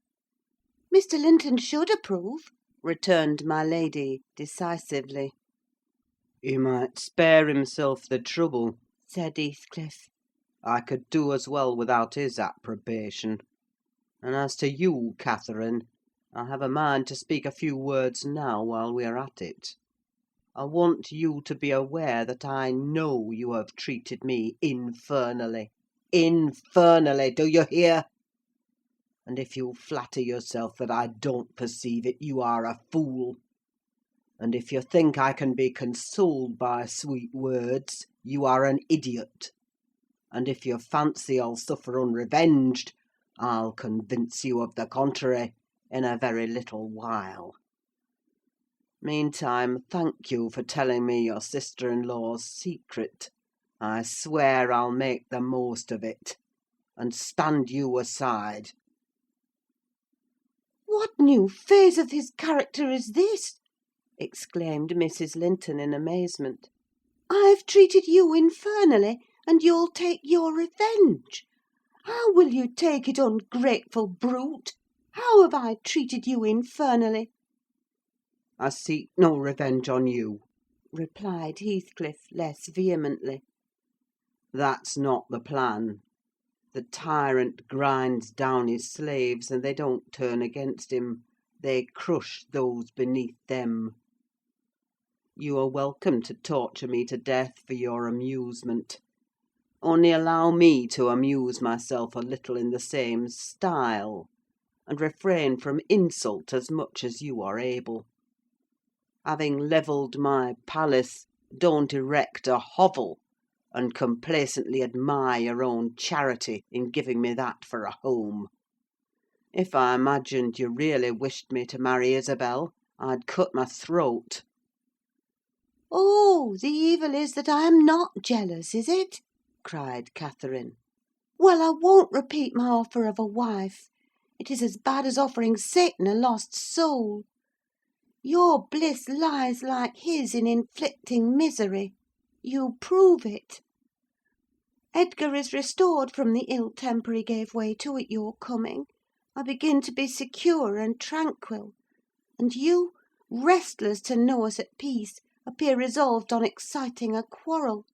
"Mr. Linton should approve," returned my lady, decisively. "He might spare himself the trouble," said Heathcliff. "I could do as well without his approbation. And as to you, Catherine, I have a mind to speak a few words now while we are at it. I want you to be aware that I know you have treated me infernally. Infernally, do you hear? And if you flatter yourself that I don't perceive it, you are a fool. And if you think I can be consoled by sweet words, you are an idiot. And if you fancy I'll suffer unrevenged, I'll convince you of the contrary in a very little while. Meantime, thank you for telling me your sister-in-law's secret. I swear I'll make the most of it, and stand you aside." "What new phase of his character is this?" exclaimed Mrs. Linton in amazement. "I've treated you infernally, and you'll take your revenge. How will you take it, ungrateful brute? How have I treated you infernally?" "I seek no revenge on you," replied Heathcliff, less vehemently. "That's not the plan. The tyrant grinds down his slaves, and they don't turn against him: they crush those beneath them. You are welcome to torture me to death for your amusement. Only allow me to amuse myself a little in the same style, and refrain from insult as much as you are able. Having levelled my palace, don't erect a hovel, and complacently admire your own charity in giving me that for a home. If I imagined you really wished me to marry Isabel, I'd cut my throat." "Oh, the evil is that I am not jealous, is it?" cried Catherine. "Well, I won't repeat my offer of a wife. It is as bad as offering Satan a lost soul. Your bliss lies like his in inflicting misery. You prove it." Edgar is restored from the ill temper he gave way to at your coming. I begin to be secure and tranquil; and you, restless to know us at peace, appear resolved on exciting a quarrel.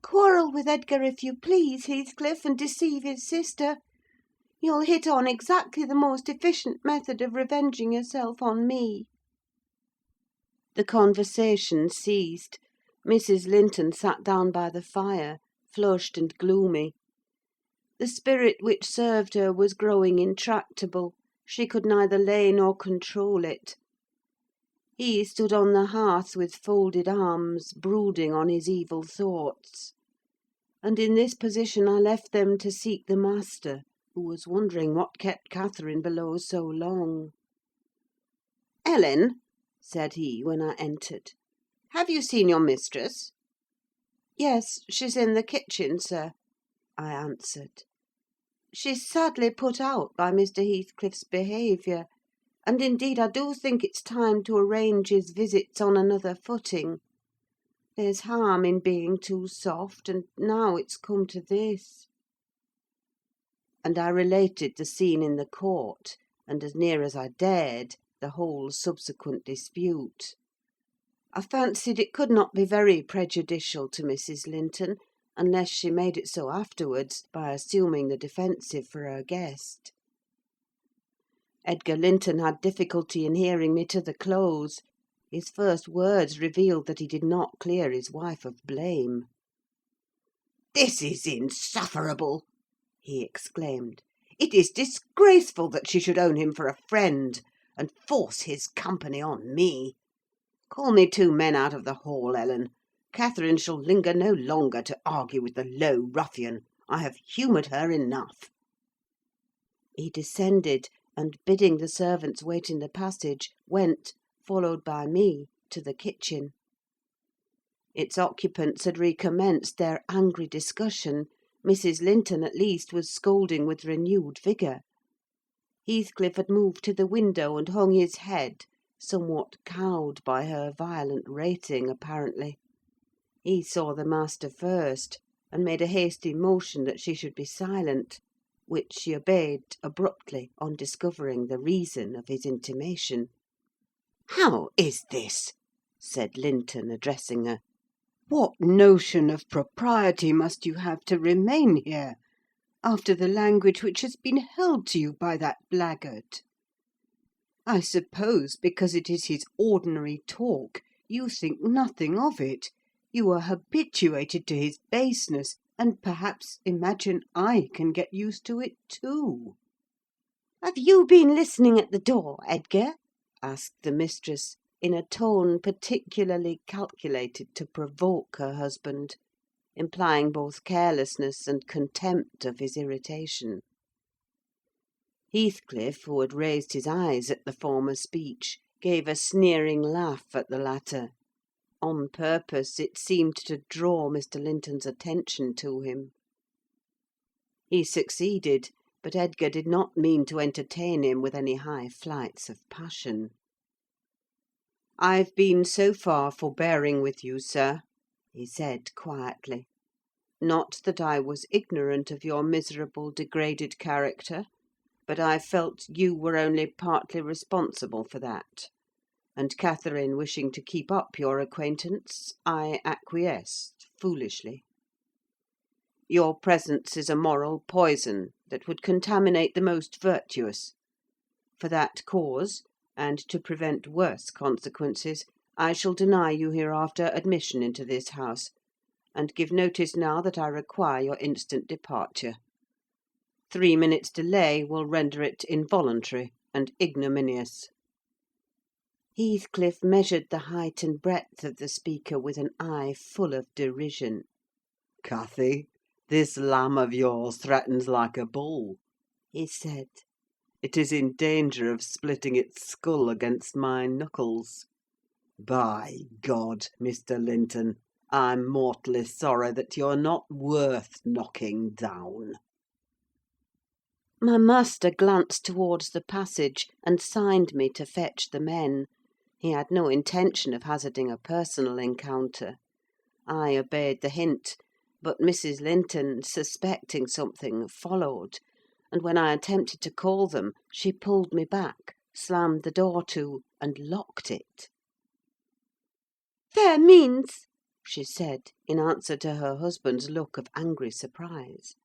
Quarrel with Edgar if you please, Heathcliff, and deceive his sister. You'll hit on exactly the most efficient method of revenging yourself on me." The conversation ceased. Mrs. Linton sat down by the fire, flushed and gloomy. The spirit which served her was growing intractable: she could neither lay nor control it. He stood on the hearth with folded arms, brooding on his evil thoughts; and in this position I left them to seek the master, who was wondering what kept Catherine below so long. "Ellen," said he, when I entered, "have you seen your mistress?" "Yes, she's in the kitchen, sir," I answered. "She's sadly put out by Mr. Heathcliff's behaviour; and indeed I do think it's time to arrange his visits on another footing. There's harm in being too soft, and now it's come to this." And I related the scene in the court, and, as near as I dared, the whole subsequent dispute. I fancied it could not be very prejudicial to Mrs. Linton, unless she made it so afterwards, by assuming the defensive for her guest. Edgar Linton had difficulty in hearing me to the close. His first words revealed that he did not clear his wife of blame. "This is insufferable!" he exclaimed. "It is disgraceful that she should own him for a friend, and force his company on me. Call me 2 men out of the hall, Ellen. Catherine shall linger no longer to argue with the low ruffian. I have humoured her enough." He descended, and, bidding the servants wait in the passage, went, followed by me, to the kitchen. Its occupants had recommenced their angry discussion. Mrs. Linton, at least, was scolding with renewed vigour. Heathcliff had moved to the window, and hung his head, somewhat cowed by her violent rating, apparently. He saw the master first, and made a hasty motion that she should be silent, which she obeyed abruptly on discovering the reason of his intimation. "How is this?" said Linton, addressing her. What notion of propriety must you have to remain here, after the language which has been held to you by that blackguard? I suppose, because it is his ordinary talk, you think nothing of it. You are habituated to his baseness, and perhaps imagine I can get used to it too." "Have you been listening at the door, Edgar?" asked the mistress, in a tone particularly calculated to provoke her husband, implying both carelessness and contempt of his irritation. Heathcliff, who had raised his eyes at the former speech, gave a sneering laugh at the latter. On purpose, it seemed to draw Mr. Linton's attention to him. He succeeded, but Edgar did not mean to entertain him with any high flights of passion. "I've been so far forbearing with you, sir," he said quietly. "Not that I was ignorant of your miserable, degraded character, but I felt you were only partly responsible for that; and Catherine wishing to keep up your acquaintance, I acquiesced foolishly. Your presence is a moral poison that would contaminate the most virtuous. For that cause, and to prevent worse consequences, I shall deny you hereafter admission into this house, and give notice now that I require your instant departure. 3 minutes' delay will render it involuntary and ignominious." Heathcliff measured the height and breadth of the speaker with an eye full of derision. "Cathy, this lamb of yours threatens like a bull," he said. "It is in danger of splitting its skull against my knuckles. By God, Mr. Linton, I'm mortally sorry that you're not worth knocking down." My master glanced towards the passage, and signed me to fetch the men. He had no intention of hazarding a personal encounter. I obeyed the hint, But Mrs. Linton, suspecting something, followed, and when I attempted to call them, she pulled me back, slammed the door to, and locked it. "Fair means," she said, in answer to her husband's look of angry surprise.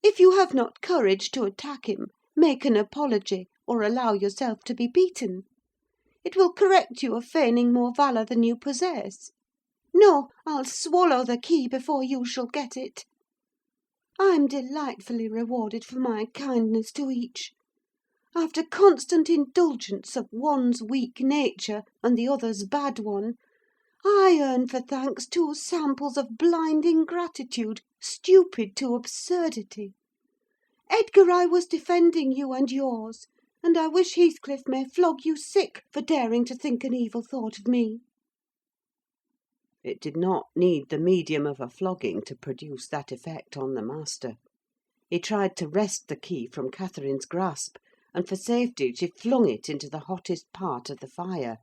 "if you have not courage to attack him, make an apology, or allow yourself to be beaten. It will correct you of feigning more valour than you possess. No, I'll swallow the key before you shall get it. I'm delightfully rewarded for my kindness to each. After constant indulgence of one's weak nature and the other's bad one, I earn for thanks 2 samples of blind ingratitude, stupid to absurdity. Edgar, I was defending you and yours, and I wish Heathcliff may flog you sick for daring to think an evil thought of me." It did not need the medium of a flogging to produce that effect on the master. He tried to wrest the key from Catherine's grasp, and for safety she flung it into the hottest part of the fire.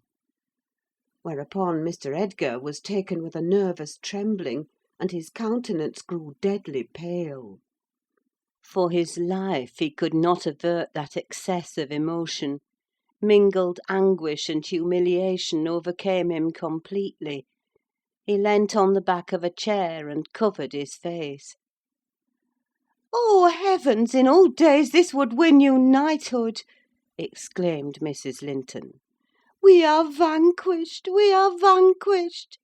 Whereupon Mr. Edgar was taken with a nervous trembling, and his countenance grew deadly pale. For his life he could not avert that excess of emotion. Mingled anguish and humiliation overcame him completely. He leant on the back of a chair and covered his face. "Oh, heavens! In old days this would win you knighthood!" exclaimed Mrs. Linton. "We are vanquished! We are vanquished!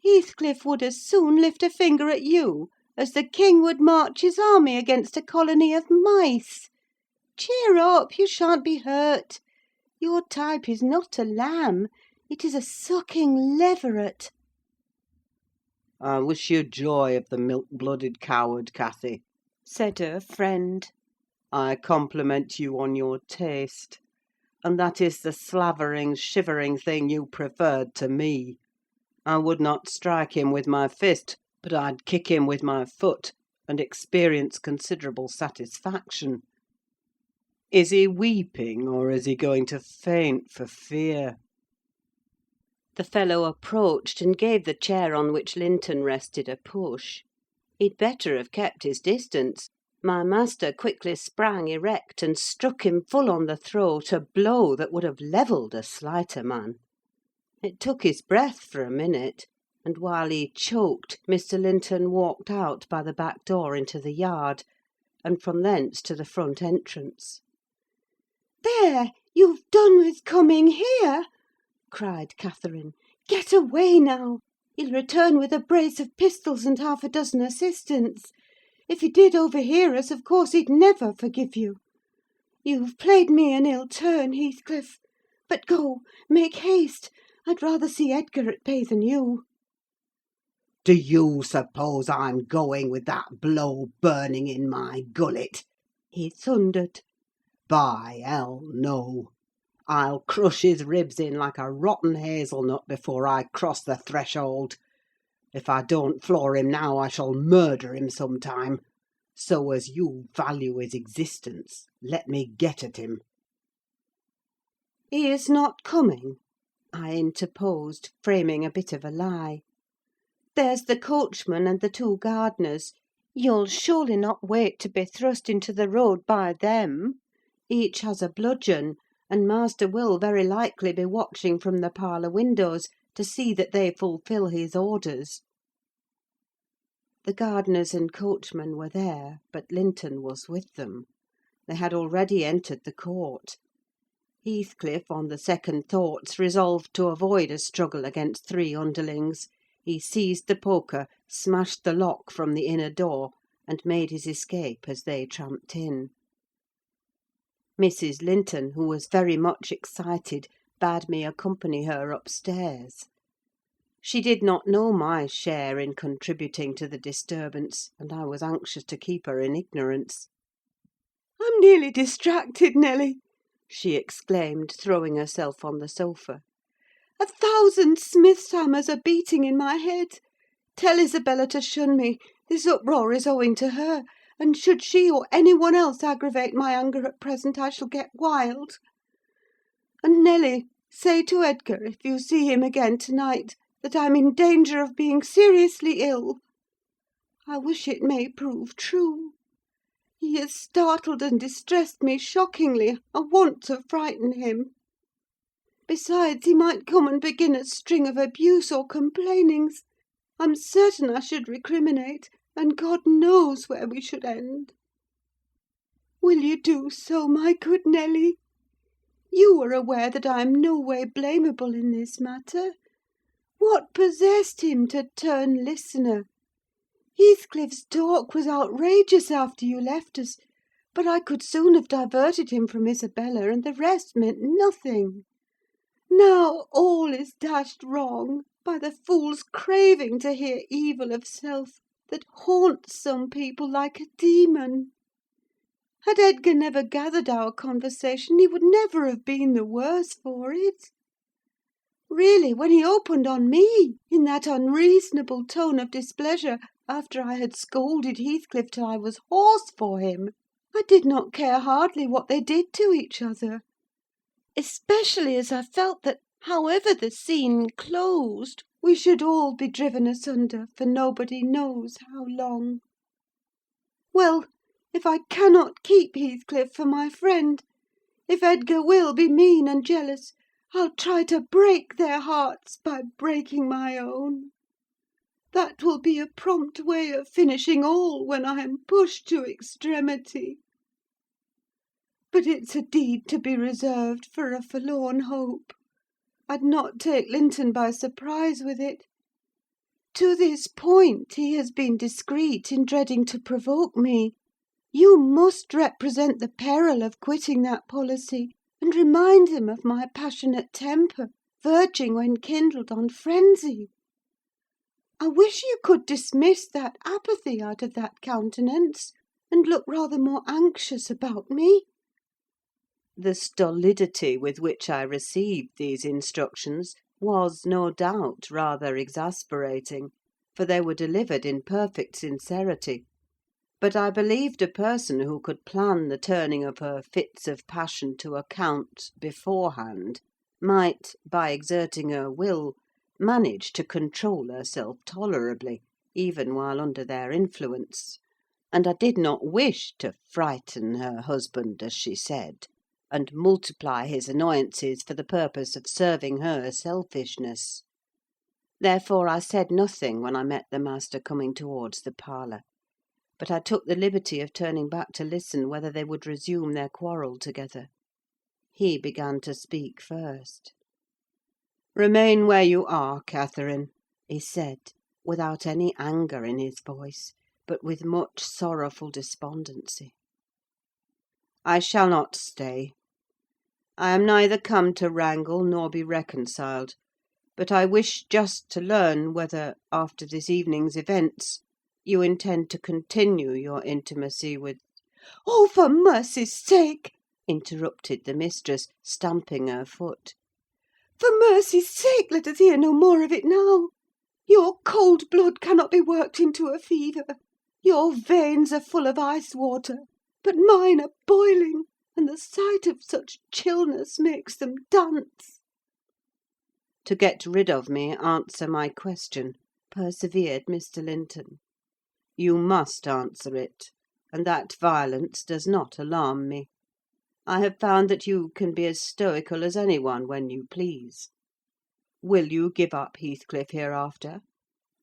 Heathcliff would as soon lift a finger at you as the king would march his army against a colony of mice. Cheer up! You shan't be hurt. Your type is not a lamb: it is a sucking leveret." I wish you joy of the milk-blooded coward, Cathy, said her friend. I compliment you on your taste, and that is the slavering, shivering thing you preferred to me. I would not strike him with my fist, but I'd kick him with my foot, and experience considerable satisfaction. Is he weeping, or is he going to faint for fear? The fellow approached and gave the chair on which Linton rested a push. He'd better have kept his distance. My master quickly sprang erect and struck him full on the throat a blow that would have levelled a slighter man. It took his breath for a minute, and while he choked, Mr. Linton walked out by the back door into the yard, and from thence to the front entrance. "There! You've done with coming here!" cried Catherine. "Get away now! He'll return with a brace of pistols and 6 assistants. If he did overhear us, of course he'd never forgive you. You've played me an ill turn, Heathcliff. But go, make haste. I'd rather see Edgar at bay than you." "Do you suppose I'm going with that blow burning in my gullet?" he thundered. "By hell, no! I'll crush his ribs in like a rotten hazelnut before I cross the threshold. If I don't floor him now, I shall murder him some time. So as you value his existence, let me get at him." "He is not coming," I interposed, framing a bit of a lie. "There's the coachman and the 2 gardeners. You'll surely not wait to be thrust into the road by them? Each has a bludgeon, and master will very likely be watching from the parlour windows to see that they fulfil his orders." The gardeners and coachman were there, but Linton was with them. They had already entered the court. Heathcliff, on the second thoughts, resolved to avoid a struggle against 3 underlings. He seized the poker, smashed the lock from the inner door, and made his escape as they tramped in. Mrs. Linton, who was very much excited, bade me accompany her upstairs. She did not know my share in contributing to the disturbance, and I was anxious to keep her in ignorance. "I'm nearly distracted, Nelly," she exclaimed, throwing herself on the sofa. "1,000 smith's hammers are beating in my head. Tell Isabella to shun me: this uproar is owing to her, and should she or any one else aggravate my anger at present, I shall get wild. And, Nelly, say to Edgar, if you see him again to-night, that I'm in danger of being seriously ill." I wish it may prove true. He has startled and distressed me shockingly. I want to frighten him. Besides, he might come and begin a string of abuse or complainings. I'm certain I should recriminate, and God knows where we should end. Will you do so, my good Nelly? You are aware that I am no way blamable in this matter. What possessed him to turn listener? Heathcliff's talk was outrageous after you left us, but I could soon have diverted him from Isabella, and the rest meant nothing. Now all is dashed wrong by the fool's craving to hear evil of self that haunts some people like a demon. Had Edgar never gathered our conversation, he would never have been the worse for it. Really, when he opened on me in that unreasonable tone of displeasure, after I had scolded Heathcliff till I was hoarse for him, I did not care hardly what they did to each other; especially as I felt that, however the scene closed, we should all be driven asunder for nobody knows how long. Well, if I cannot keep Heathcliff for my friend, if Edgar will be mean and jealous, I'll try to break their hearts by breaking my own. That will be a prompt way of finishing all when I am pushed to extremity. But it's a deed to be reserved for a forlorn hope. I'd not take Linton by surprise with it. To this point he has been discreet in dreading to provoke me. You must represent the peril of quitting that policy, and remind him of my passionate temper, verging, when kindled, on frenzy. I wish you could dismiss that apathy out of that countenance, and look rather more anxious about me." The stolidity with which I received these instructions was, no doubt, rather exasperating, for they were delivered in perfect sincerity. But I believed a person who could plan the turning of her fits of passion to account beforehand might, by exerting her will, manage to control herself tolerably, even while under their influence; and I did not wish to frighten her husband, as she said, and multiply his annoyances for the purpose of serving her selfishness. Therefore I said nothing when I met the master coming towards the parlour; but I took the liberty of turning back to listen whether they would resume their quarrel together. He began to speak first. "Remain where you are, Catherine," he said, without any anger in his voice, but with much sorrowful despondency. "I shall not stay. I am neither come to wrangle nor be reconciled; but I wish just to learn whether, after this evening's events, you intend to continue your intimacy with—" "Oh, for mercy's sake!" interrupted the mistress, stamping her foot. "For mercy's sake, let us hear no more of it now. Your cold blood cannot be worked into a fever. Your veins are full of ice water, but mine are boiling, and the sight of such chillness makes them dance." "To get rid of me, answer my question," persevered Mr. Linton. "You must answer it, and that violence does not alarm me. I have found that you can be as stoical as any one when you please. Will you give up Heathcliff hereafter,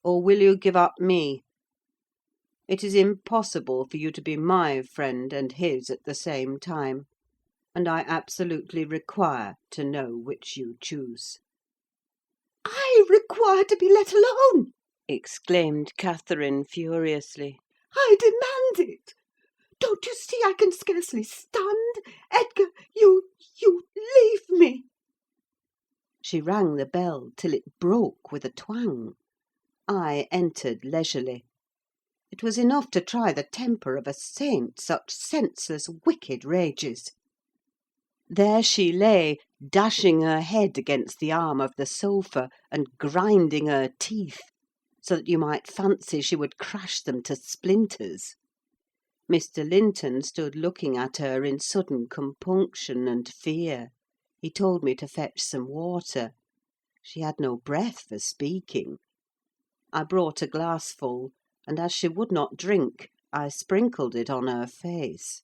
or will you give up me? It is impossible for you to be my friend and his at the same time, and I absolutely require to know which you choose." "I require to be let alone!" exclaimed Catherine furiously. "I demand it! Don't you see I can scarcely stand? Edgar, you leave me!" She rang the bell till it broke with a twang. I entered leisurely. It was enough to try the temper of a saint, such senseless, wicked rages. There she lay, dashing her head against the arm of the sofa, and grinding her teeth, so that you might fancy she would crash them to splinters. Mr. Linton stood looking at her in sudden compunction and fear. He told me to fetch some water. She had no breath for speaking. I brought a glassful, and as she would not drink, I sprinkled it on her face.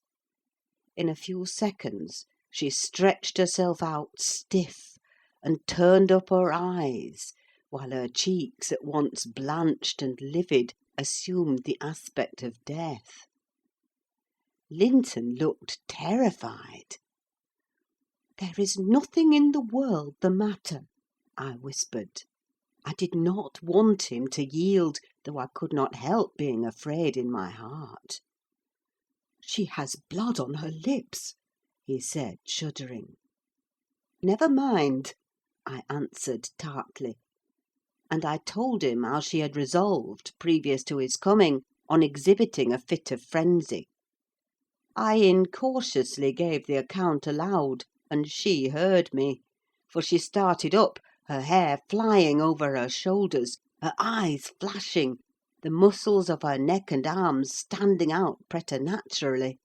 In a few seconds she stretched herself out stiff, and turned up her eyes, while her cheeks, at once blanched and livid, assumed the aspect of death. Linton looked terrified. "There is nothing in the world the matter," I whispered. I did not want him to yield, though I could not help being afraid in my heart. "She has blood on her lips," he said, shuddering. "Never mind," I answered tartly; and I told him how she had resolved, previous to his coming, on exhibiting a fit of frenzy. I incautiously gave the account aloud, and she heard me; for she started up, her hair flying over her shoulders, her eyes flashing, the muscles of her neck and arms standing out preternaturally.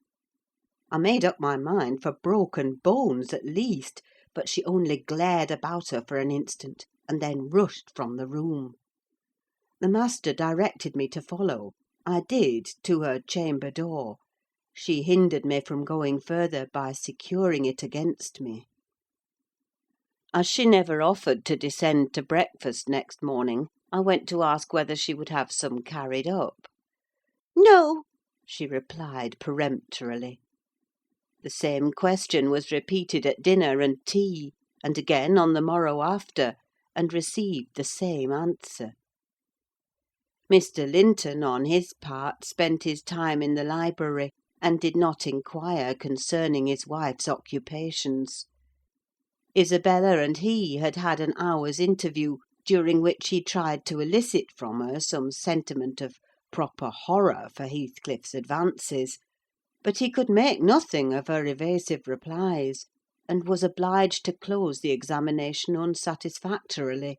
I made up my mind for broken bones at least, but she only glared about her for an instant, and then rushed from the room. The master directed me to follow. I did, to her chamber door. She hindered me from going further by securing it against me. As she never offered to descend to breakfast next morning, I went to ask whether she would have some carried up. "No," she replied peremptorily. The same question was repeated at dinner and tea, and again on the morrow after, and received the same answer. Mr. Linton, on his part, spent his time in the library, and did not inquire concerning his wife's occupations. Isabella and he had had an hour's interview, during which he tried to elicit from her some sentiment of proper horror for Heathcliff's advances; but he could make nothing of her evasive replies, and was obliged to close the examination unsatisfactorily;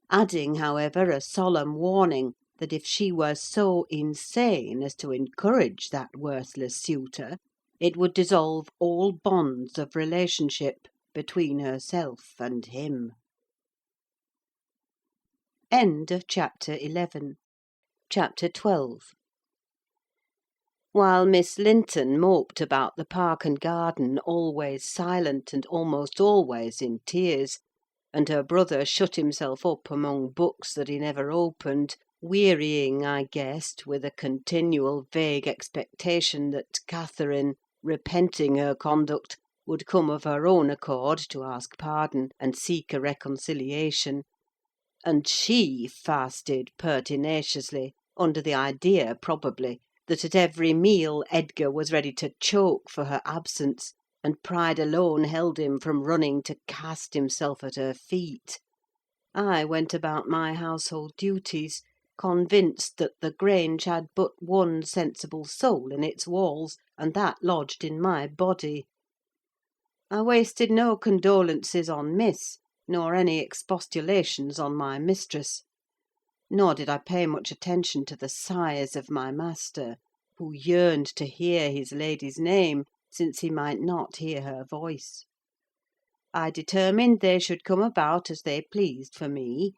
adding, however, a solemn warning that if she were so insane as to encourage that worthless suitor, it would dissolve all bonds of relationship between herself and him. Chapter 12. While Miss Linton moped about the park and garden, always silent and almost always in tears, and her brother shut himself up among books that he never opened, wearying, I guessed, with a continual vague expectation that Catherine, repenting her conduct, would come of her own accord to ask pardon and seek a reconciliation; and she fasted pertinaciously, under the idea, probably, that at every meal Edgar was ready to choke for her absence, and pride alone held him from running to cast himself at her feet. I went about my household duties, convinced that the Grange had but one sensible soul in its walls, and that lodged in my body. I wasted no condolences on Miss, nor any expostulations on my mistress; nor did I pay much attention to the sighs of my master, who yearned to hear his lady's name, since he might not hear her voice. I determined they should come about as they pleased for me;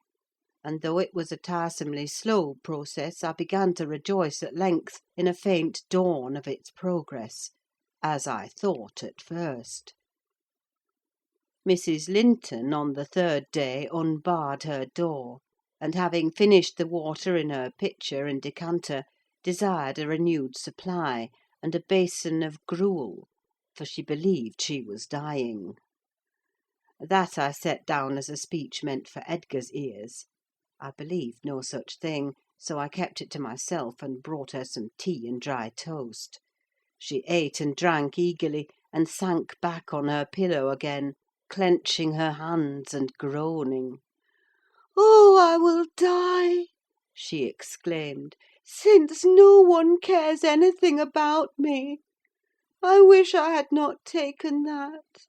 and though it was a tiresomely slow process, I began to rejoice at length in a faint dawn of its progress, as I thought at first. Mrs. Linton, on the third day, unbarred her door, and having finished the water in her pitcher and decanter, desired a renewed supply, and a basin of gruel, for she believed she was dying. That I set down as a speech meant for Edgar's ears. I believed no such thing, so I kept it to myself, and brought her some tea and dry toast. She ate and drank eagerly, and sank back on her pillow again, clenching her hands and groaning. "Oh, I will die!" she exclaimed, "since no one cares anything about me. I wish I had not taken that."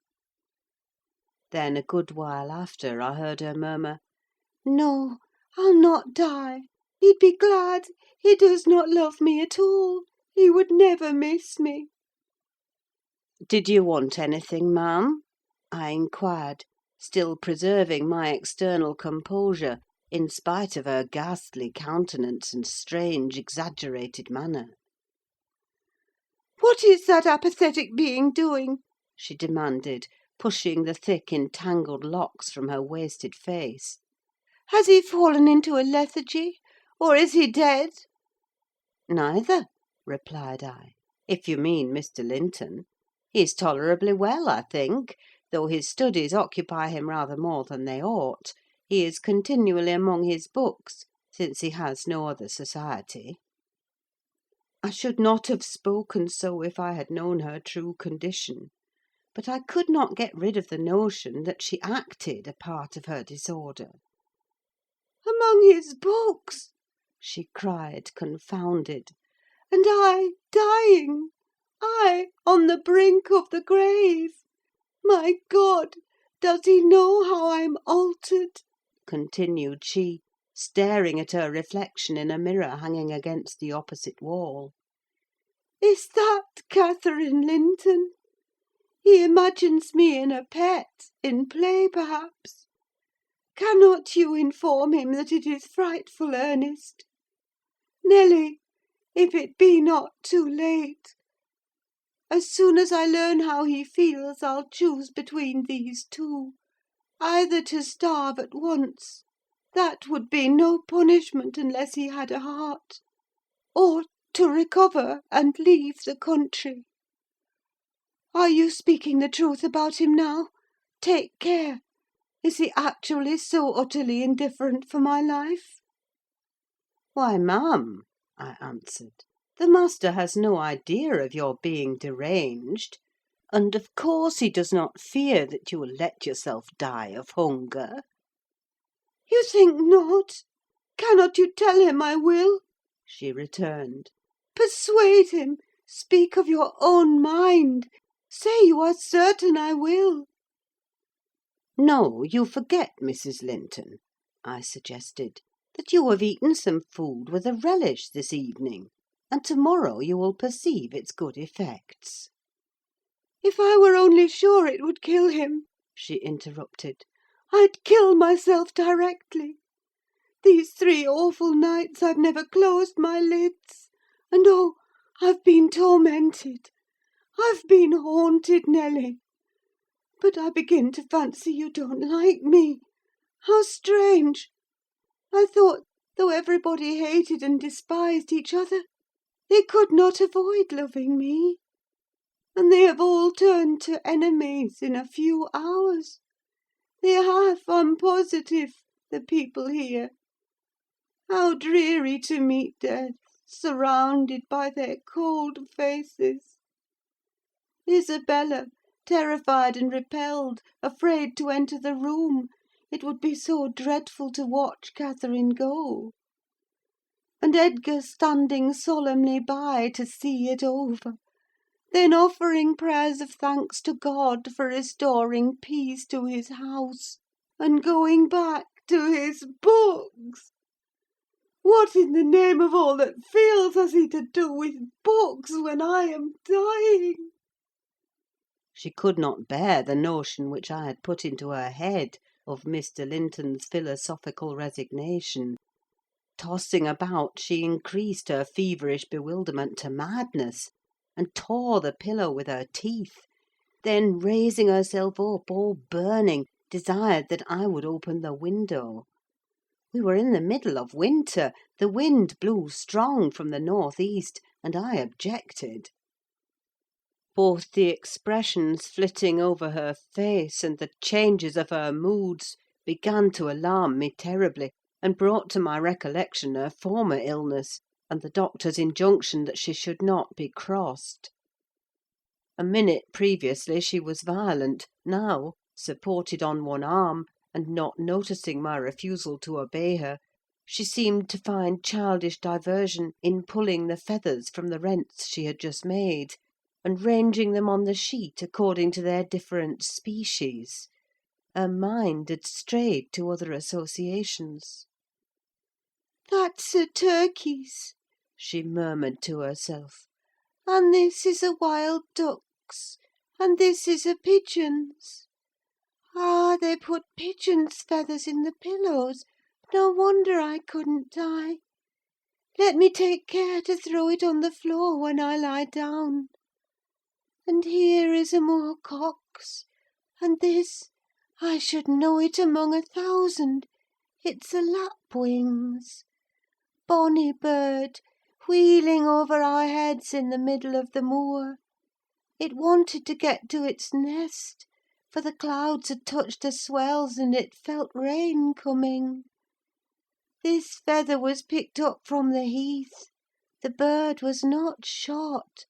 Then, a good while after, I heard her murmur, "No, I'll not die. He'd be glad. He does not love me at all. He would never miss me." "Did you want anything, ma'am?" I inquired, still preserving my external composure, in spite of her ghastly countenance and strange exaggerated manner. "What is that apathetic being doing?" she demanded, pushing the thick, entangled locks from her wasted face. "Has he fallen into a lethargy, or is he dead?" "Neither," replied I, "if you mean Mr. Linton. He's tolerably well, I think, though his studies occupy him rather more than they ought. He is continually among his books, since he has no other society." I should not have spoken so if I had known her true condition, but I could not get rid of the notion that she acted a part of her disorder. "Among his books!" she cried, confounded. "And I dying! I on the brink of the grave! My God! Does he know how I'm altered?" continued she, staring at her reflection in a mirror hanging against the opposite wall. "Is that Catherine Linton? He imagines me in a pet, in play, perhaps. Cannot you inform him that it is frightful earnest? Nelly, if it be not too late. As soon as I learn how he feels, I'll choose between these two: either to starve at once, that would be no punishment unless he had a heart, or to recover and leave the country. Are you speaking the truth about him now? Take care. Is he actually so utterly indifferent for my life?" "Why, ma'am," I answered, "the master has no idea of your being deranged; and of course he does not fear that you will let yourself die of hunger." "You think not? Cannot you tell him I will?" she returned. "Persuade him! Speak of your own mind! Say you are certain I will!" "No, you forget, Mrs. Linton," I suggested, "that you have eaten some food with a relish this evening, and to-morrow you will perceive its good effects." "If I were only sure it would kill him," she interrupted, "I'd kill myself directly. These 3 awful nights I've never closed my lids; and oh, I've been tormented! I've been haunted, Nelly! But I begin to fancy you don't like me. How strange! I thought, though everybody hated and despised each other, they could not avoid loving me. And they have all turned to enemies in a few hours. They have, I'm positive, the people here. How dreary to meet death, surrounded by their cold faces! Isabella, terrified and repelled, afraid to enter the room, it would be so dreadful to watch Catherine go. And Edgar standing solemnly by to see it over, then offering prayers of thanks to God for restoring peace to his house, and going back to his books! What in the name of all that feels has he to do with books when I am dying?" She could not bear the notion which I had put into her head of Mr. Linton's philosophical resignation. Tossing about, she increased her feverish bewilderment to madness, and tore the pillow with her teeth; then, raising herself up, all burning, desired that I would open the window. We were in the middle of winter; the wind blew strong from the north–east, and I objected. Both the expressions flitting over her face, and the changes of her moods, began to alarm me terribly, and brought to my recollection her former illness, and the doctor's injunction that she should not be crossed. A minute previously she was violent; now, supported on one arm, and not noticing my refusal to obey her, she seemed to find childish diversion in pulling the feathers from the rents she had just made, and ranging them on the sheet according to their different species. Her mind had strayed to other associations. "That's a turkey's," she murmured to herself, "and this is a wild duck's, and this is a pigeon's. Ah, they put pigeons' feathers in the pillows. No wonder I couldn't die. Let me take care to throw it on the floor when I lie down. And here is a moor cock's, and this, I should know it among 1,000. It's a lapwings. Bonny bird, wheeling over our heads in the middle of the moor. It wanted to get to its nest, for the clouds had touched the swells and it felt rain coming. This feather was picked up from the heath. The bird was not shot.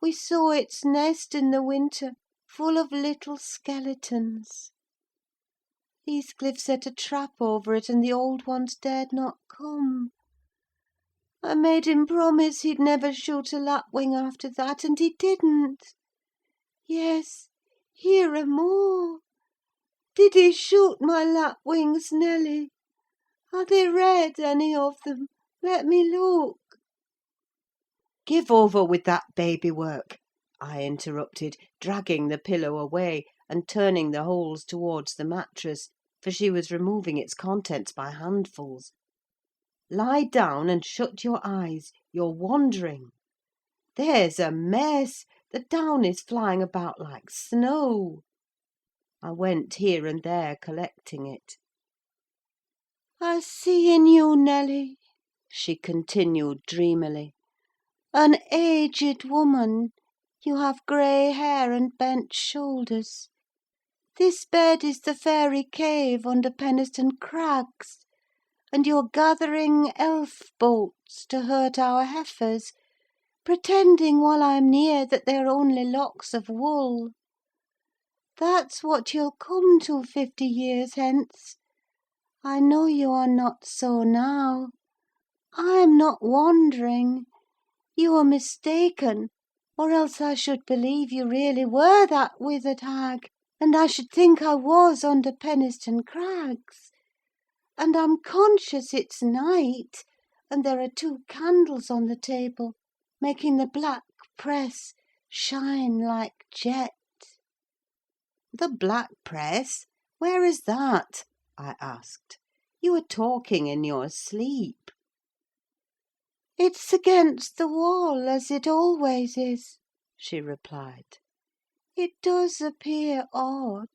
We saw its nest in the winter, full of little skeletons. Heathcliff set a trap over it, and the old ones dared not come. I made him promise he'd never shoot a lapwing after that, and he didn't. Yes, here are more. Did he shoot my lapwings, Nelly? Are they red, any of them? Let me look. "Give over with that baby work," I interrupted, dragging the pillow away, and turning the holes towards the mattress, for she was removing its contents by handfuls. "Lie down and shut your eyes: you're wandering. There's a mess! The down is flying about like snow." I went here and there collecting it. I see in you, Nelly, she continued dreamily, an aged woman. You have grey hair and bent shoulders. This bed is the fairy cave under Penistone Crags, and you're gathering elf bolts to hurt our heifers, pretending while I'm near that they're only locks of wool. That's what you'll come to 50 years hence. I know you are not so now. I am not wandering. You are mistaken, or else I should believe you really were that withered hag, and I should think I was under Penistone Crags. And I'm conscious it's night, and there are 2 candles on the table, making the black press shine like jet. "The black press? Where is that?" I asked. "You are talking in your sleep." It's against the wall, as it always is, she replied. It does appear odd.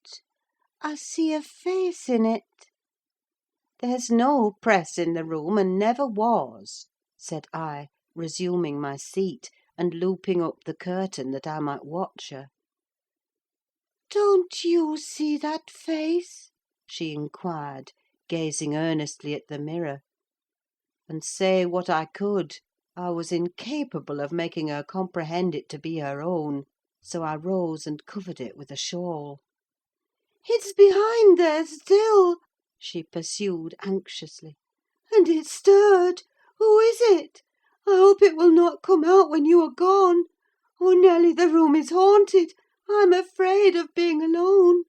I see a face in it. "There's no press in the room, and never was," said I, resuming my seat, and looping up the curtain that I might watch her. Don't you see that face? she inquired, gazing earnestly at the mirror. And say what I could, I was incapable of making her comprehend it to be her own, so I rose and covered it with a shawl. It's behind there still, she pursued anxiously. And it stirred. Who is it? I hope it will not come out when you are gone. Oh, Nelly, the room is haunted. I'm afraid of being alone.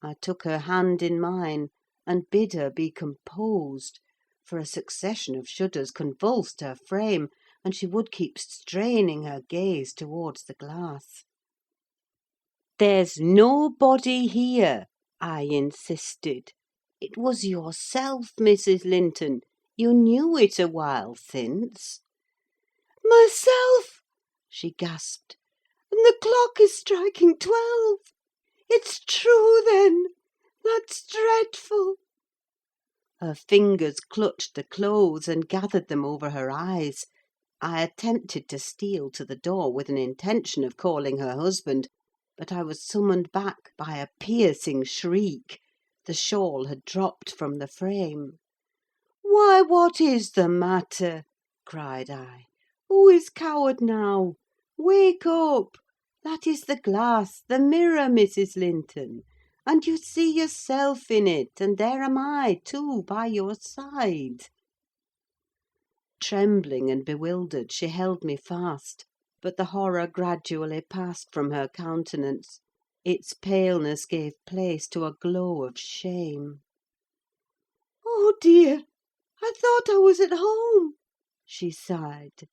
I took her hand in mine, and bid her be composed, for a succession of shudders convulsed her frame, and she would keep straining her gaze towards the glass. "There's nobody here," I insisted. "It was yourself, Mrs. Linton. You knew it a while since." Myself! she gasped. And the clock is striking 12. It's true, then. That's dreadful. Her fingers clutched the clothes and gathered them over her eyes. I attempted to steal to the door with an intention of calling her husband, but I was summoned back by a piercing shriek. The shawl had dropped from the frame. "Why, what is the matter?" cried I. "Who is coward now? Wake up! That is the glass, the mirror, Mrs. Linton, and you see yourself in it, and there am I, too, by your side." Trembling and bewildered, she held me fast, but the horror gradually passed from her countenance. Its paleness gave place to a glow of shame. Oh, dear! I thought I was at home, she sighed.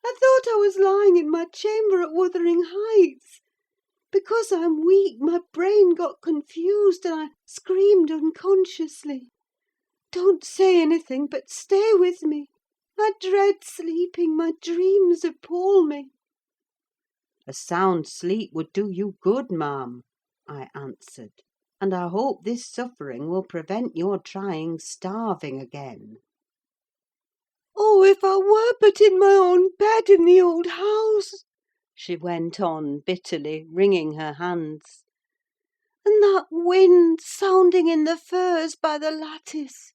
I thought I was lying in my chamber at Wuthering Heights. Because I'm weak, my brain got confused, and I screamed unconsciously. Don't say anything, but stay with me. I dread sleeping. My dreams appal me." "A sound sleep would do you good, ma'am," I answered; "and I hope this suffering will prevent your trying starving again." "Oh, if I were but in my own bed in the old house!" she went on bitterly, wringing her hands. "And that wind sounding in the firs by the lattice!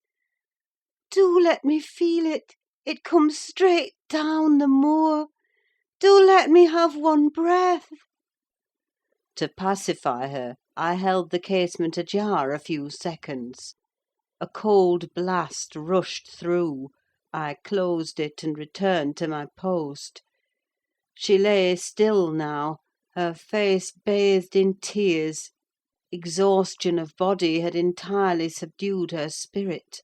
Do let me feel it: it comes straight down the moor. Do let me have one breath." To pacify her, I held the casement ajar a few seconds. A cold blast rushed through. I closed it, and returned to my post. She lay still now, her face bathed in tears. Exhaustion of body had entirely subdued her spirit.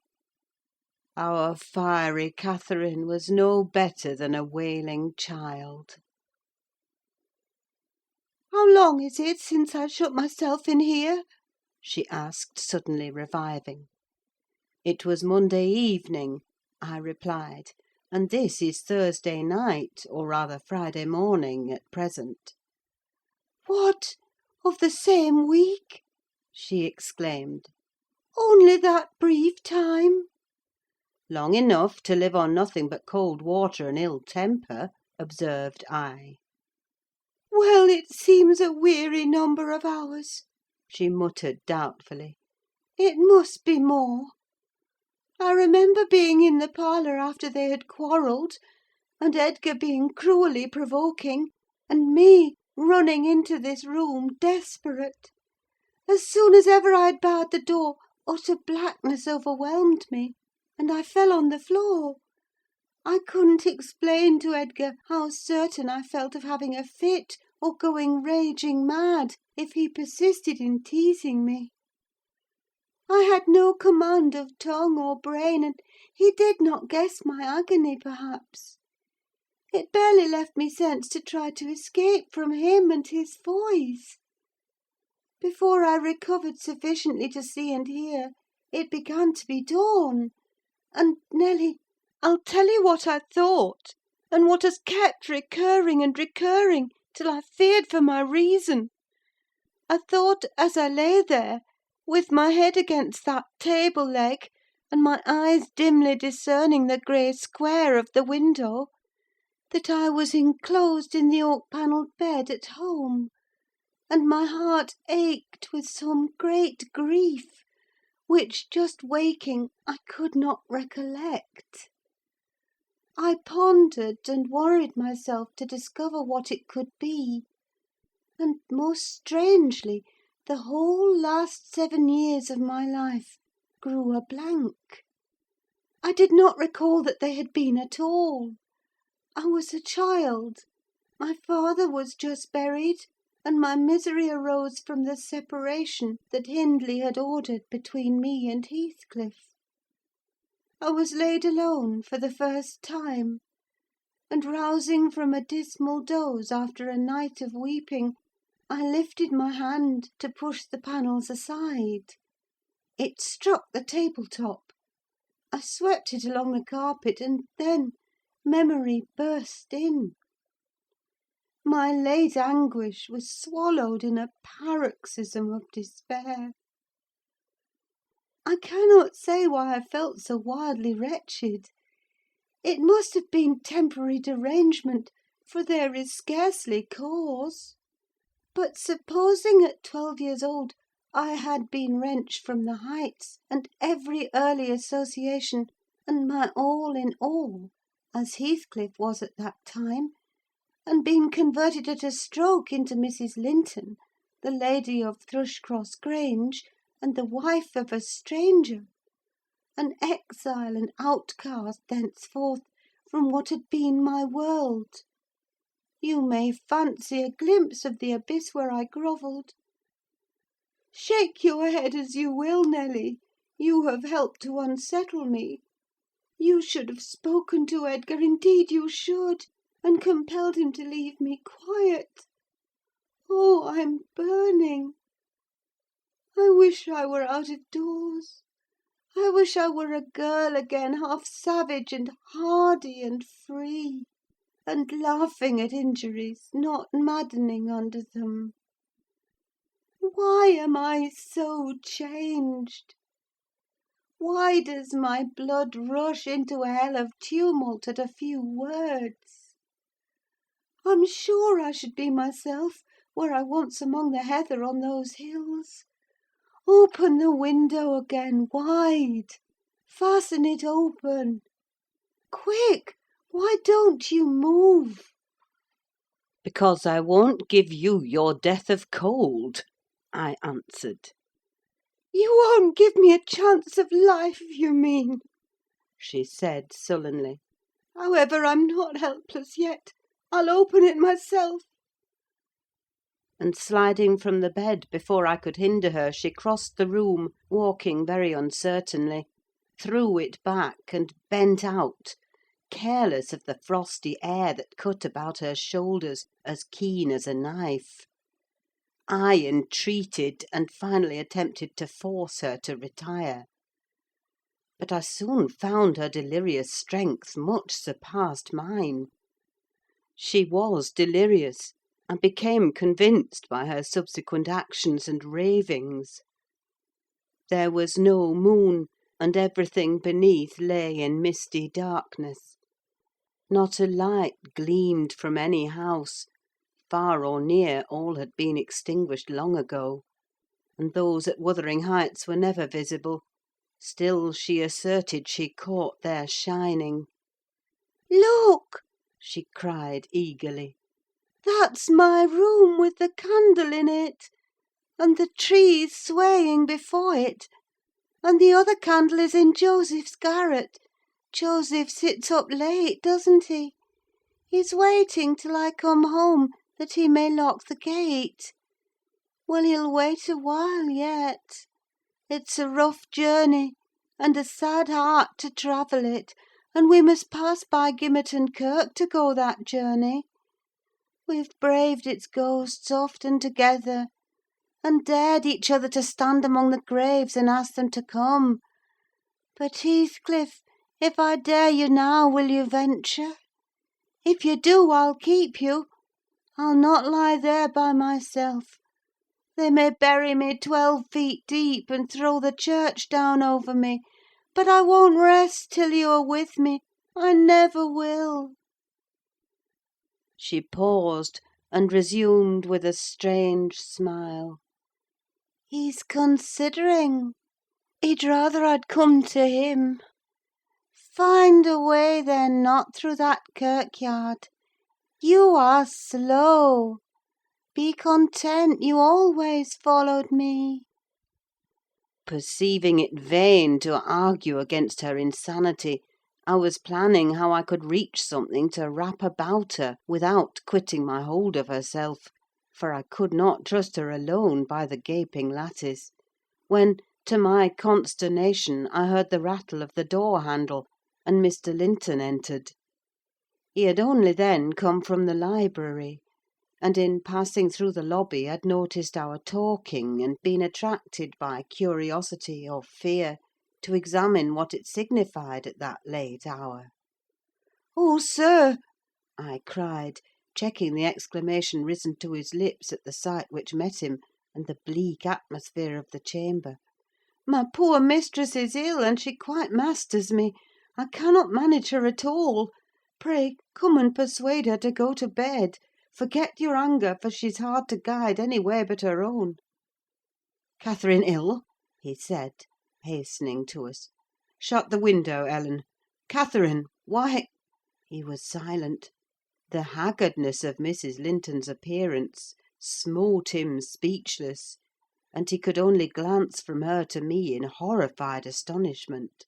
Our fiery Catherine was no better than a wailing child. "How long is it since I shut myself in here?" she asked, suddenly reviving. "It was Monday evening," I replied, "and this is Thursday night, or rather Friday morning, at present." "What! Of the same week?" she exclaimed. "Only that brief time?" "Long enough to live on nothing but cold water and ill temper," observed I. "Well, it seems a weary number of hours," she muttered doubtfully. "It must be more. I remember being in the parlour after they had quarrelled, and Edgar being cruelly provoking, and me running into this room desperate. As soon as ever I had barred the door, utter blackness overwhelmed me, and I fell on the floor. I couldn't explain to Edgar how certain I felt of having a fit, or going raging mad, if he persisted in teasing me. I had no command of tongue or brain, and he did not guess my agony, perhaps. It barely left me sense to try to escape from him and his voice. Before I recovered sufficiently to see and hear, it began to be dawn; and, Nelly, I'll tell you what I thought, and what has kept recurring and recurring, till I feared for my reason. I thought, as I lay there, with my head against that table leg, and my eyes dimly discerning the grey square of the window, that I was enclosed in the oak-panelled bed at home, and my heart ached with some great grief, which, just waking, I could not recollect. I pondered and worried myself to discover what it could be, and, most strangely, the whole last 7 years of my life grew a blank. I did not recall that they had been at all. I was a child. My father was just buried, and my misery arose from the separation that Hindley had ordered between me and Heathcliff. I was laid alone for the first time, and rousing from a dismal doze after a night of weeping, I lifted my hand to push the panels aside. It struck the table-top. I swept it along the carpet, and then memory burst in. My late anguish was swallowed in a paroxysm of despair. I cannot say why I felt so wildly wretched. It must have been temporary derangement, for there is scarcely cause. But supposing at 12 years old I had been wrenched from the Heights, and every early association, and my all in all, as Heathcliff was at that time, and been converted at a stroke into Mrs. Linton, the lady of Thrushcross Grange, and the wife of a stranger, an exile and outcast thenceforth from what had been my world, you may fancy a glimpse of the abyss where I grovelled. Shake your head as you will, Nelly, you have helped to unsettle me. You should have spoken to Edgar, indeed you should, and compelled him to leave me quiet. Oh, I'm burning! I wish I were out of doors. I wish I were a girl again, half savage and hardy and free, and laughing at injuries, not maddening under them. Why am I so changed? Why does my blood rush into a hell of tumult at a few words? I'm sure I should be myself were I once among the heather on those hills. Open the window again wide. Fasten it open. Quick! Why don't you move? "Because I won't give you your death of cold," I answered. You won't give me a chance of life, you mean, she said sullenly. However, I'm not helpless yet. I'll open it myself. And sliding from the bed before I could hinder her, she crossed the room, walking very uncertainly, threw it back, and bent out, careless of the frosty air that cut about her shoulders as keen as a knife. I entreated, and finally attempted to force her to retire. But I soon found her delirious strength much surpassed mine. She was delirious, and became convinced by her subsequent actions and ravings. There was no moon, and everything beneath lay in misty darkness. Not a light gleamed from any house; far or near, all had been extinguished long ago, and those at Wuthering Heights were never visible. Still, she asserted she caught their shining. Look! she cried eagerly. That's my room with the candle in it, and the trees swaying before it, and the other candle is in Joseph's garret. Joseph sits up late, doesn't he? He's waiting till I come home, that he may lock the gate. Well, he'll wait a while yet. It's a rough journey, and a sad heart to travel it, and we must pass by Gimmerton Kirk to go that journey. We've braved its ghosts often together, and dared each other to stand among the graves and ask them to come. But, Heathcliff, if I dare you now, will you venture? If you do, I'll keep you. I'll not lie there by myself. They may bury me 12 feet deep, and throw the church down over me, but I won't rest till you are with me. I never will. She paused, and resumed with a strange smile. He's considering. He'd rather I'd come to him. Find a way, then, not through that kirkyard. You are slow. Be content, you always followed me. Perceiving it vain to argue against her insanity, I was planning how I could reach something to wrap about her without quitting my hold of herself, for I could not trust her alone by the gaping lattice, when, to my consternation, I heard the rattle of the door handle, and Mr. Linton entered. He had only then come from the library, and in passing through the lobby had noticed our talking, and been attracted by curiosity or fear to examine what it signified at that late hour. "Oh, sir!" I cried, checking the exclamation risen to his lips at the sight which met him, and the bleak atmosphere of the chamber. "My poor mistress is ill, and she quite masters me. I cannot manage her at all. Pray, come and persuade her to go to bed. Forget your anger, for she's hard to guide any way but her own." "Catherine ill?" he said, hastening to us. "Shut the window, Ellen. Catherine, why—" He was silent. The haggardness of Mrs. Linton's appearance smote him speechless, and he could only glance from her to me in horrified astonishment.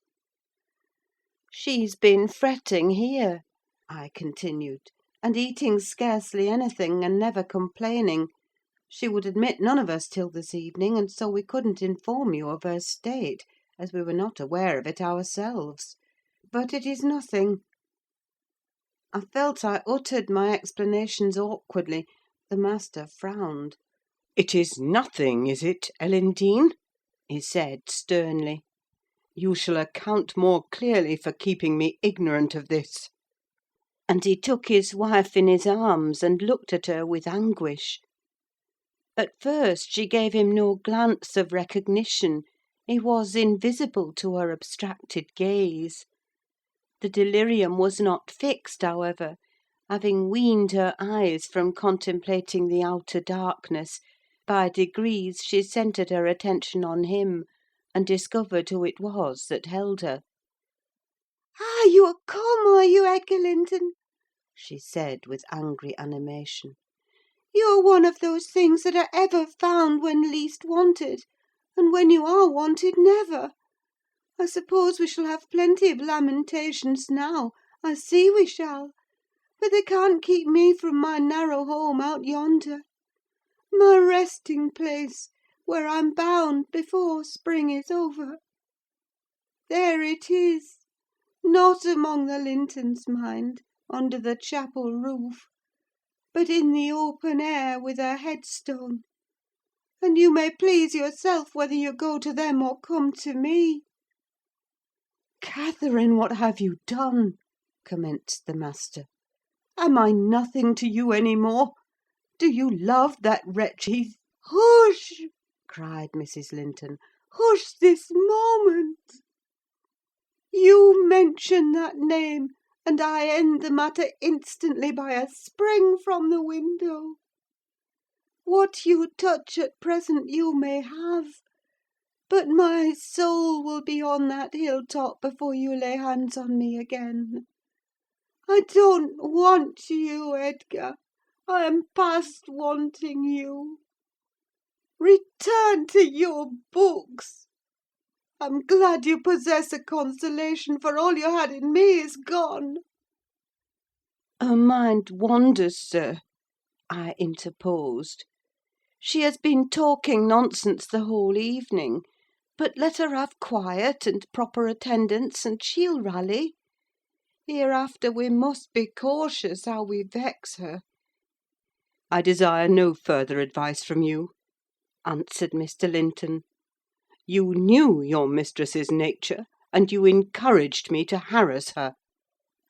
"She's been fretting here," I continued, "and eating scarcely anything, and never complaining. She would admit none of us till this evening, and so we couldn't inform you of her state, as we were not aware of it ourselves. But it is nothing." I felt I uttered my explanations awkwardly. The master frowned. "It is nothing, is it, Ellen Dean?" he said sternly. You shall account more clearly for keeping me ignorant of this." And he took his wife in his arms, and looked at her with anguish. At first she gave him no glance of recognition: he was invisible to her abstracted gaze. The delirium was not fixed, however. Having weaned her eyes from contemplating the outer darkness, by degrees she centred her attention on him, and discovered who it was that held her. "Ah, you're come, are you, Edgar Linton?" she said, with angry animation. "You're one of those things that are ever found when least wanted, and when you are wanted, never. I suppose we shall have plenty of lamentations now, I see we shall; but they can't keep me from my narrow home out yonder. My resting place, where I'm bound before spring is over. There it is, not among the Lintons, mind, under the chapel roof, but in the open air with a headstone; and you may please yourself whether you go to them or come to me." "Catherine, what have you done?" commenced the master. "Am I nothing to you any more? Do you love that wretch Heath—" "Hush!" cried Mrs. Linton. "Hush this moment! You mention that name, and I end the matter instantly by a spring from the window. What you touch at present you may have, but my soul will be on that hill-top before you lay hands on me again. I don't want you, Edgar. I am past wanting you. Return to your books. I'm glad you possess a consolation, for all you had in me is gone." "Her mind wanders, sir," I interposed. "She has been talking nonsense the whole evening; but let her have quiet and proper attendance, and she'll rally. Hereafter we must be cautious how we vex her." "I desire no further advice from you," answered Mr. Linton. "You knew your mistress's nature, and you encouraged me to harass her;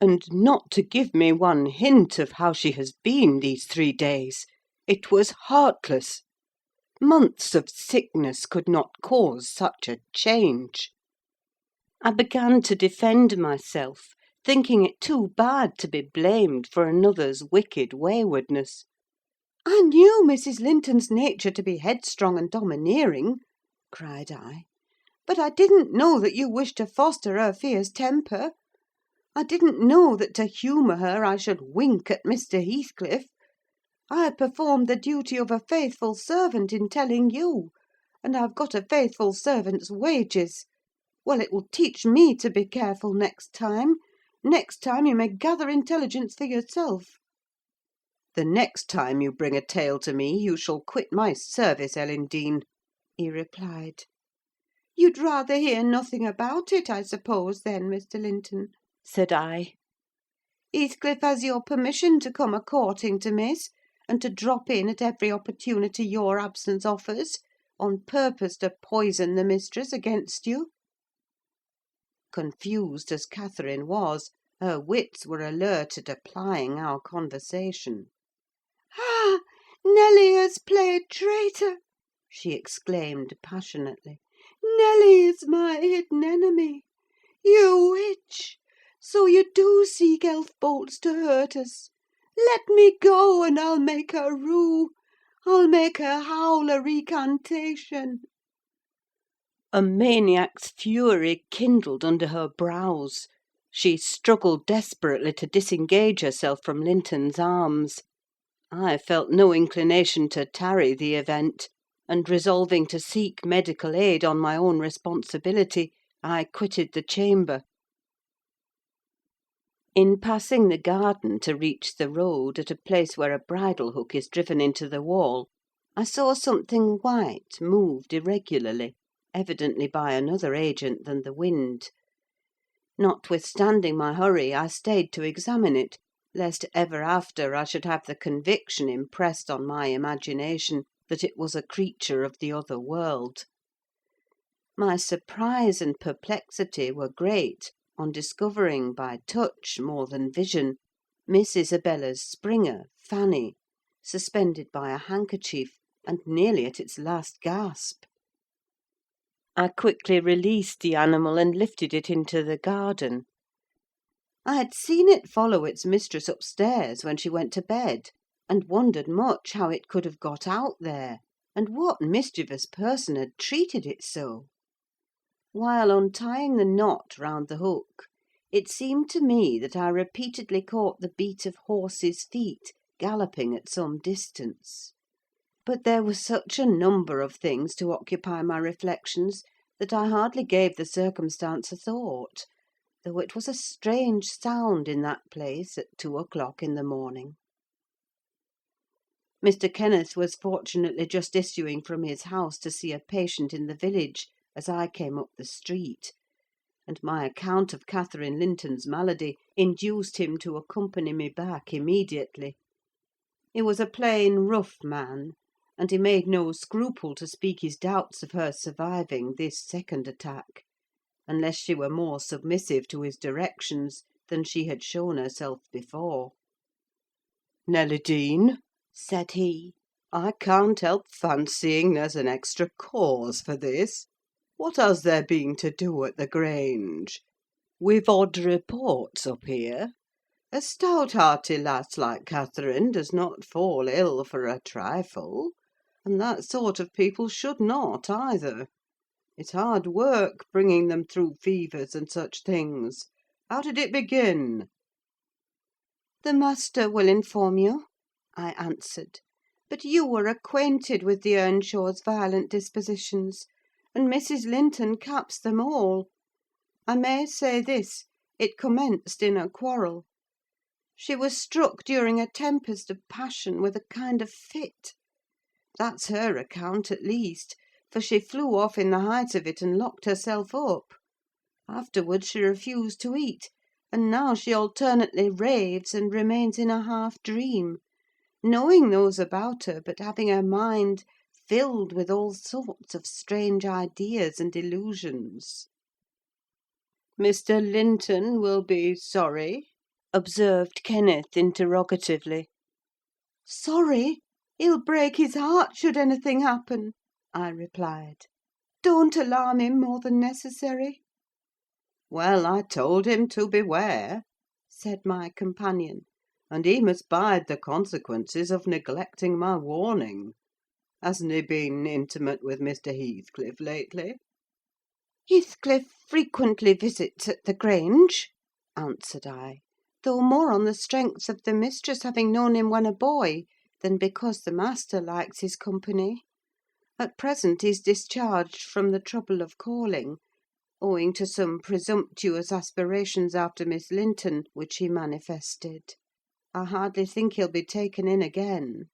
and not to give me one hint of how she has been these 3 days. It was heartless. Months of sickness could not cause such a change." I began to defend myself, thinking it too bad to be blamed for another's wicked waywardness. "I knew Mrs. Linton's nature to be headstrong and domineering," cried I; "but I didn't know that you wished to foster her fierce temper. I didn't know that to humour her I should wink at Mr. Heathcliff. I performed the duty of a faithful servant in telling you, and I've got a faithful servant's wages. Well, it will teach me to be careful next time. Next time you may gather intelligence for yourself." "The next time you bring a tale to me, you shall quit my service, Ellen Dean," he replied. "You'd rather hear nothing about it, I suppose, then, Mr. Linton?" said I. "Heathcliff has your permission to come a-courting to Miss, and to drop in at every opportunity your absence offers, on purpose to poison the mistress against you?" Confused as Catherine was, her wits were alert at applying our conversation. "Ah! Nelly has played traitor!" she exclaimed passionately. "Nelly is my hidden enemy. You witch! So you do seek elf bolts to hurt us. Let me go, and I'll make her rue. I'll make her howl a recantation." A maniac's fury kindled under her brows. She struggled desperately to disengage herself from Linton's arms. I felt no inclination to tarry the event, and resolving to seek medical aid on my own responsibility, I quitted the chamber. In passing the garden to reach the road, at a place where a bridle hook is driven into the wall, I saw something white moved irregularly, evidently by another agent than the wind. Notwithstanding my hurry, I stayed to examine it, lest ever after I should have the conviction impressed on my imagination that it was a creature of the other world. My surprise and perplexity were great on discovering, by touch more than vision, Miss Isabella's Springer, Fanny, suspended by a handkerchief, and nearly at its last gasp. I quickly released the animal and lifted it into the garden. I had seen it follow its mistress upstairs when she went to bed, and wondered much how it could have got out there, and what mischievous person had treated it so. While untying the knot round the hook, it seemed to me that I repeatedly caught the beat of horses' feet galloping at some distance. But there was such a number of things to occupy my reflections that I hardly gave the circumstance a thought, though it was a strange sound in that place at 2 o'clock in the morning. Mr. Kenneth was fortunately just issuing from his house to see a patient in the village, as I came up the street, and my account of Catherine Linton's malady induced him to accompany me back immediately. He was a plain, rough man, and he made no scruple to speak his doubts of her surviving this second attack, unless she were more submissive to his directions than she had shown herself before. "Nelly Dean," said he, "I can't help fancying there's an extra cause for this. What has there been to do at the Grange? We've odd reports up here. A stout-hearty lass like Catherine does not fall ill for a trifle, and that sort of people should not either. It's hard work bringing them through fevers and such things. How did it begin?" "The master will inform you," I answered. "But you were acquainted with the Earnshaws' violent dispositions, and Mrs. Linton caps them all. I may say this: it commenced in a quarrel. She was struck during a tempest of passion with a kind of fit. That's her account, at least, for she flew off in the height of it and locked herself up. Afterwards she refused to eat, and now she alternately raves and remains in a half-dream, knowing those about her, but having her mind filled with all sorts of strange ideas and illusions." "Mr. Linton will be sorry?" observed Kenneth interrogatively. "Sorry? He'll break his heart should anything happen," I replied. "Don't alarm him more than necessary." "Well, I told him to beware," said my companion, "and he must bide the consequences of neglecting my warning. Hasn't he been intimate with Mr. Heathcliff lately?" "Heathcliff frequently visits at the Grange," answered I, "though more on the strength of the mistress having known him when a boy, than because the master likes his company. At present he's discharged from the trouble of calling, owing to some presumptuous aspirations after Miss Linton, which he manifested. I hardly think he'll be taken in again."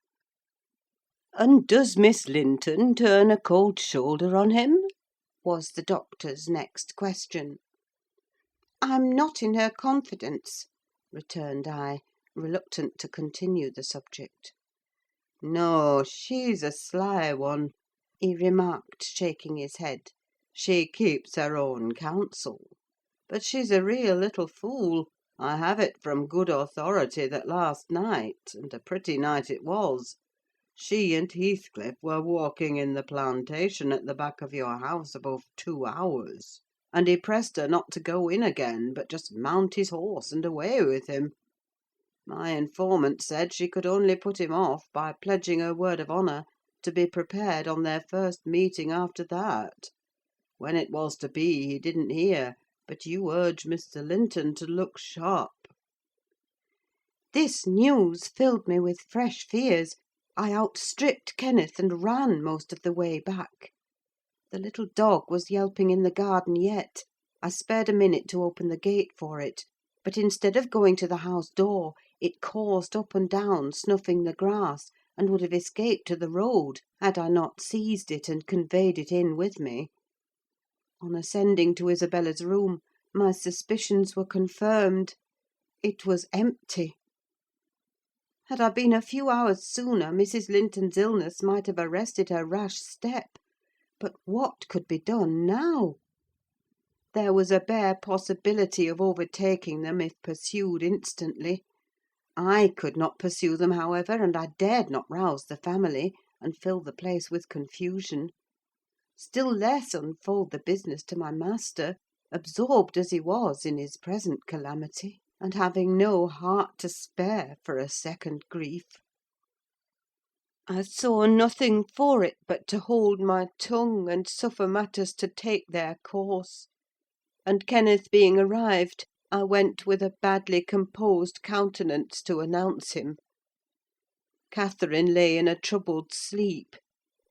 "And does Miss Linton turn a cold shoulder on him?" was the doctor's next question. "I'm not in her confidence," returned I, reluctant to continue the subject. "No, she's a sly one," he remarked, shaking his head. "She keeps her own counsel. But she's a real little fool. I have it from good authority that last night, and a pretty night it was, she and Heathcliff were walking in the plantation at the back of your house above 2 hours, and he pressed her not to go in again, but just mount his horse and away with him. My informant said she could only put him off by pledging her word of honour to be prepared on their first meeting after that. When it was to be, he didn't hear, but you urged Mr. Linton to look sharp." This news filled me with fresh fears. I outstripped Kenneth and ran most of the way back. The little dog was yelping in the garden yet. I spared a minute to open the gate for it, but instead of going to the house door, it coursed up and down, snuffing the grass, and would have escaped to the road, had I not seized it and conveyed it in with me. On ascending to Isabella's room, my suspicions were confirmed. It was empty. Had I been a few hours sooner, Mrs. Linton's illness might have arrested her rash step; But what could be done now? There was a bare possibility of overtaking them if pursued instantly. I could not pursue them, however, and I dared not rouse the family, and fill the place with confusion. Still less unfold the business to my master, absorbed as he was in his present calamity, and having no heart to spare for a second grief. I saw nothing for it but to hold my tongue and suffer matters to take their course; and Kenneth being arrived, I went with a badly composed countenance to announce him. Catherine lay in a troubled sleep.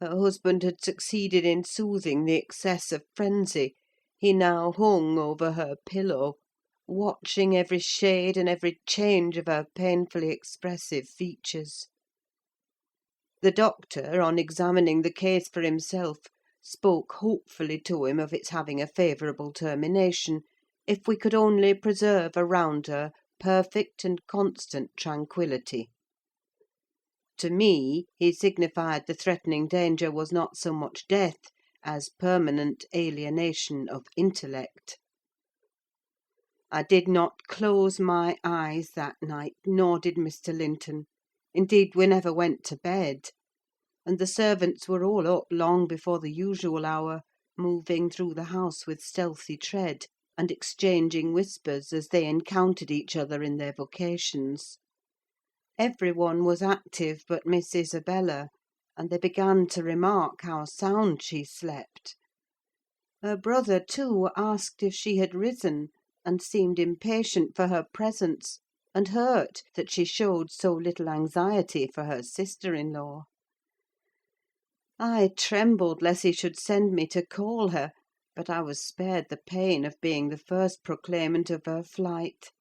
Her husband had succeeded in soothing the excess of frenzy. He now hung over her pillow, watching every shade and every change of her painfully expressive features. The doctor, on examining the case for himself, spoke hopefully to him of its having a favourable termination, if we could only preserve around her perfect and constant tranquillity. To me, he signified the threatening danger was not so much death as permanent alienation of intellect. I did not close my eyes that night, nor did Mr. Linton. Indeed, we never went to bed; and the servants were all up long before the usual hour, moving through the house with stealthy tread, and exchanging whispers as they encountered each other in their vocations. Every one was active but Miss Isabella, and they began to remark how sound she slept. Her brother, too, asked if she had risen, and seemed impatient for her presence, and hurt that she showed so little anxiety for her sister-in-law. I trembled lest he should send me to call her, but I was spared the pain of being the first proclaimant of her flight.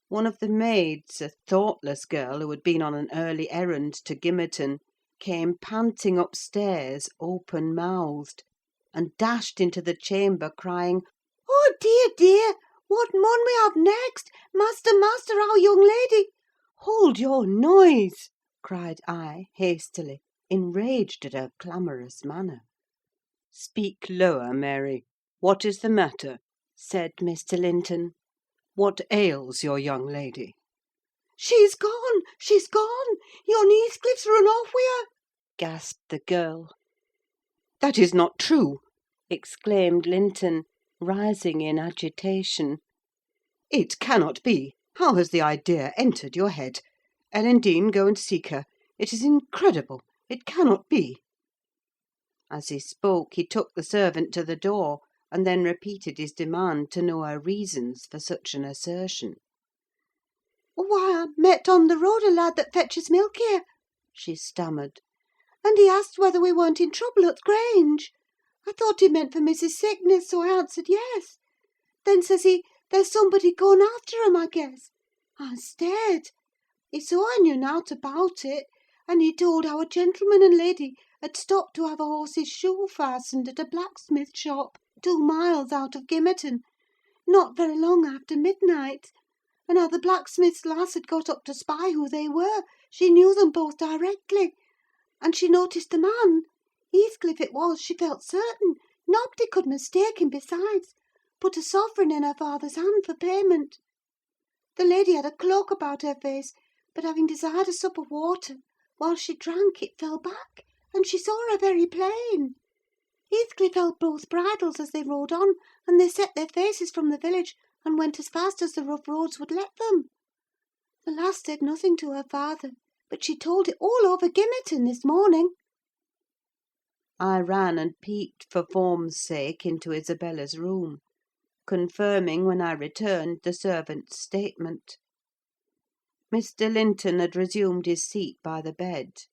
One of the maids, a thoughtless girl who had been on an early errand to Gimmerton, came panting upstairs, open-mouthed, and dashed into the chamber, crying, "Oh, dear, dear! What mun we have next? Master, master, our young lady—" "Hold your noise!" cried I, hastily, enraged at her clamorous manner. "Speak lower, Mary. What is the matter?" said Mr. Linton. "What ails your young lady?" "She's gone! She's gone! Yon Heathcliff's run off wi' her!" gasped the girl. "That is not true!" exclaimed Linton, rising in agitation. "It cannot be! How has the idea entered your head? Ellen Dean, go and seek her. It is incredible! It cannot be!" As he spoke, he took the servant to the door, and then repeated his demand to know her reasons for such an assertion. "Why, I met on the road a lad that fetches milk here," she stammered, "and he asked whether we weren't in trouble at the Grange. I thought he meant for Mrs. Sickness, so I answered yes. Then says he, 'There's somebody gone after 'em, I guess.' I stared. He saw I knew nought about it, and he told how a gentleman and lady had stopped to have a horse's shoe fastened at a blacksmith shop 2 miles out of Gimmerton, not very long after midnight; and how the blacksmith's lass had got up to spy who they were: she knew them both directly, and she noticed the man. Heathcliff it was, she felt certain: nobody could mistake him besides. Put a sovereign in her father's hand for payment. The lady had a cloak about her face, but having desired a sup of water, while she drank it fell back, and she saw her very plain. Heathcliff held both bridles as they rode on, and they set their faces from the village, and went as fast as the rough roads would let them. The lass said nothing to her father, but she told it all over Gimmerton this morning." I ran and peeped, for form's sake, into Isabella's room, confirming, when I returned, the servant's statement. Mr. Linton had resumed his seat by the bed.